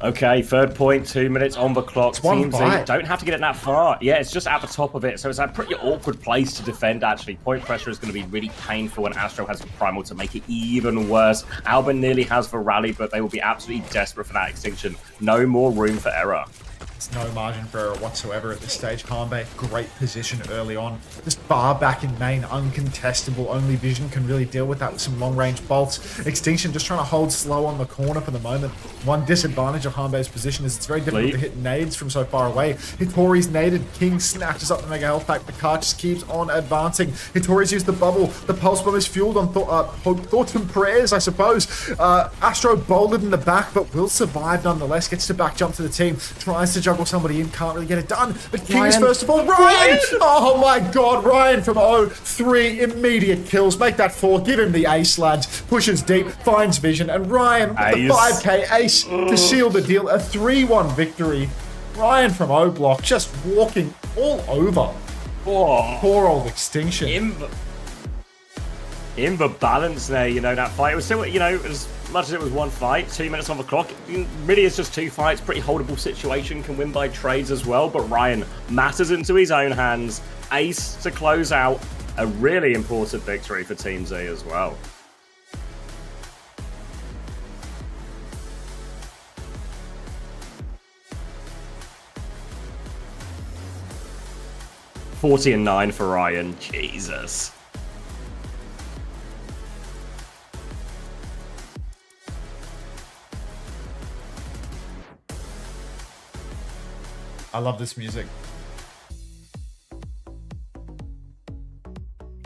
Okay, third point, 2 minutes on the clock. Team Z don't have to get it that far. Yeah, it's just at the top of it, so it's a pretty awkward place to defend, actually. Point pressure is going to be really painful, and Astro has the Primal to make it even worse. Alba nearly has the Rally, but they will be absolutely desperate for that Extinction. No more room for error. No margin for error whatsoever at this stage. Hanbei, great position early on. Just far back in main, uncontestable. Only Vision can really deal with that with some long-range bolts. Extinction just trying to hold slow on the corner for the moment. One disadvantage of Hanbei's position is it's very difficult to hit nades from so far away. Hitori's naded. King snatches up the Mega Health Pack. The card just keeps on advancing. Hitori's used the bubble. The Pulse Bomb is fueled on thoughts and prayers, I suppose. Astro bolted in the back, but will survive nonetheless. Gets to back jump to the team. Tries to juggle somebody in, can't really get it done. But King is first of all. Ryan! Oh my god, Ryan from O. 3 immediate kills. Make that 4. Give him the ace, lads. Pushes deep, finds Vision, and Ryan with the 5k ace to seal the deal. A 3-1 victory. Ryan from O block just walking all over. Poor old Extinction. In the balance there, you know, that fight. It was still, you know, as much as it was one fight, 2 minutes on the clock, it really is just 2 fights. Pretty holdable situation, can win by trades as well. But Ryan matters into his own hands. Ace to close out. A really important victory for Team Z as well. 40-9 for Ryan. Jesus. I love this music.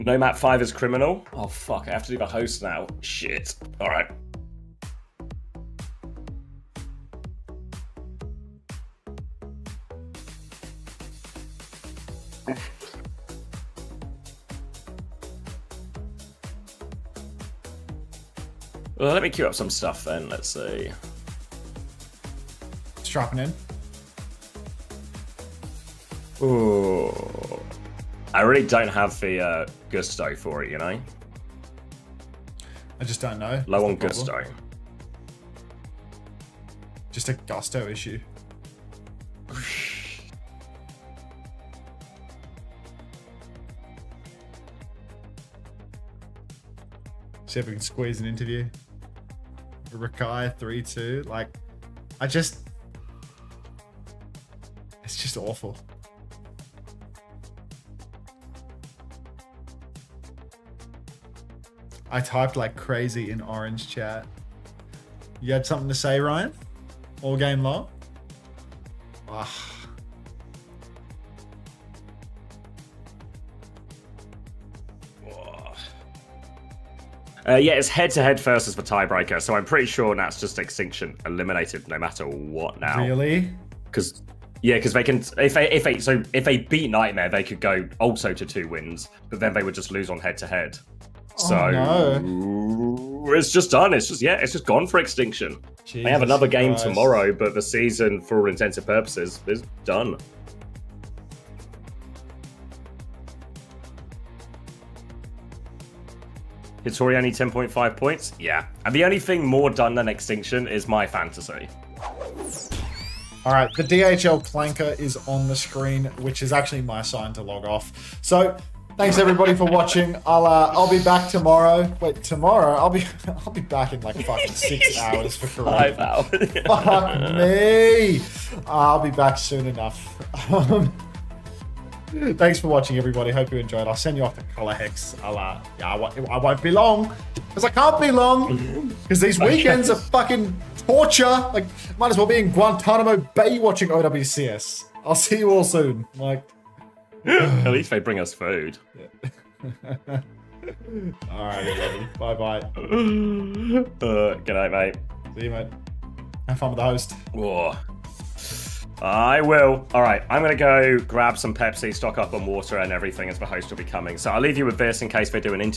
No map 5 is criminal. Oh fuck, I have to do the host now. Shit. Alright. Well, let me queue up some stuff then. Let's see. Strapping in. Ooh. I really don't have the gusto for it, you know? I just don't know. Low on That's the gusto. problem. Just a gusto issue. See if we can squeeze an interview. Geekay 3-2. Like, it's just awful. I typed like crazy in orange chat. You had something to say, Ryan? All game long? Ah. Yeah, it's head-to-head versus the tiebreaker, so I'm pretty sure that's just Extinction eliminated no matter what now. Really? Because they can if they beat Nightmare, they could go also to 2 wins, but then they would just lose on head-to-head. So no. It's just done. It's just gone for Extinction. They have another game Christ. tomorrow, but the season, for all intents and purposes, is done. Hitori only 10.5 points? Yeah. And the only thing more done than Extinction is my fantasy. All right, the DHL clanker is on the screen, which is actually my sign to log off. So, thanks everybody for watching. I'll be back tomorrow. Wait, tomorrow? I'll be back in like fucking 6 hours for Korea. 5 hours. Fuck me. I'll be back soon enough. Thanks for watching, everybody. Hope you enjoyed. I'll send you off to Color Hex. I won't be long, because I can't be long, because these weekends are fucking torture. Like, might as well be in Guantanamo Bay watching OWCS. I'll see you all soon. Like, at least they bring us food. All right, everybody. Bye-bye. Good night, mate. See you, mate. Have fun with the host. Whoa. I will. All right, I'm going to go grab some Pepsi, stock up on water and everything as the host will be coming. So I'll leave you with this in case they do an interview.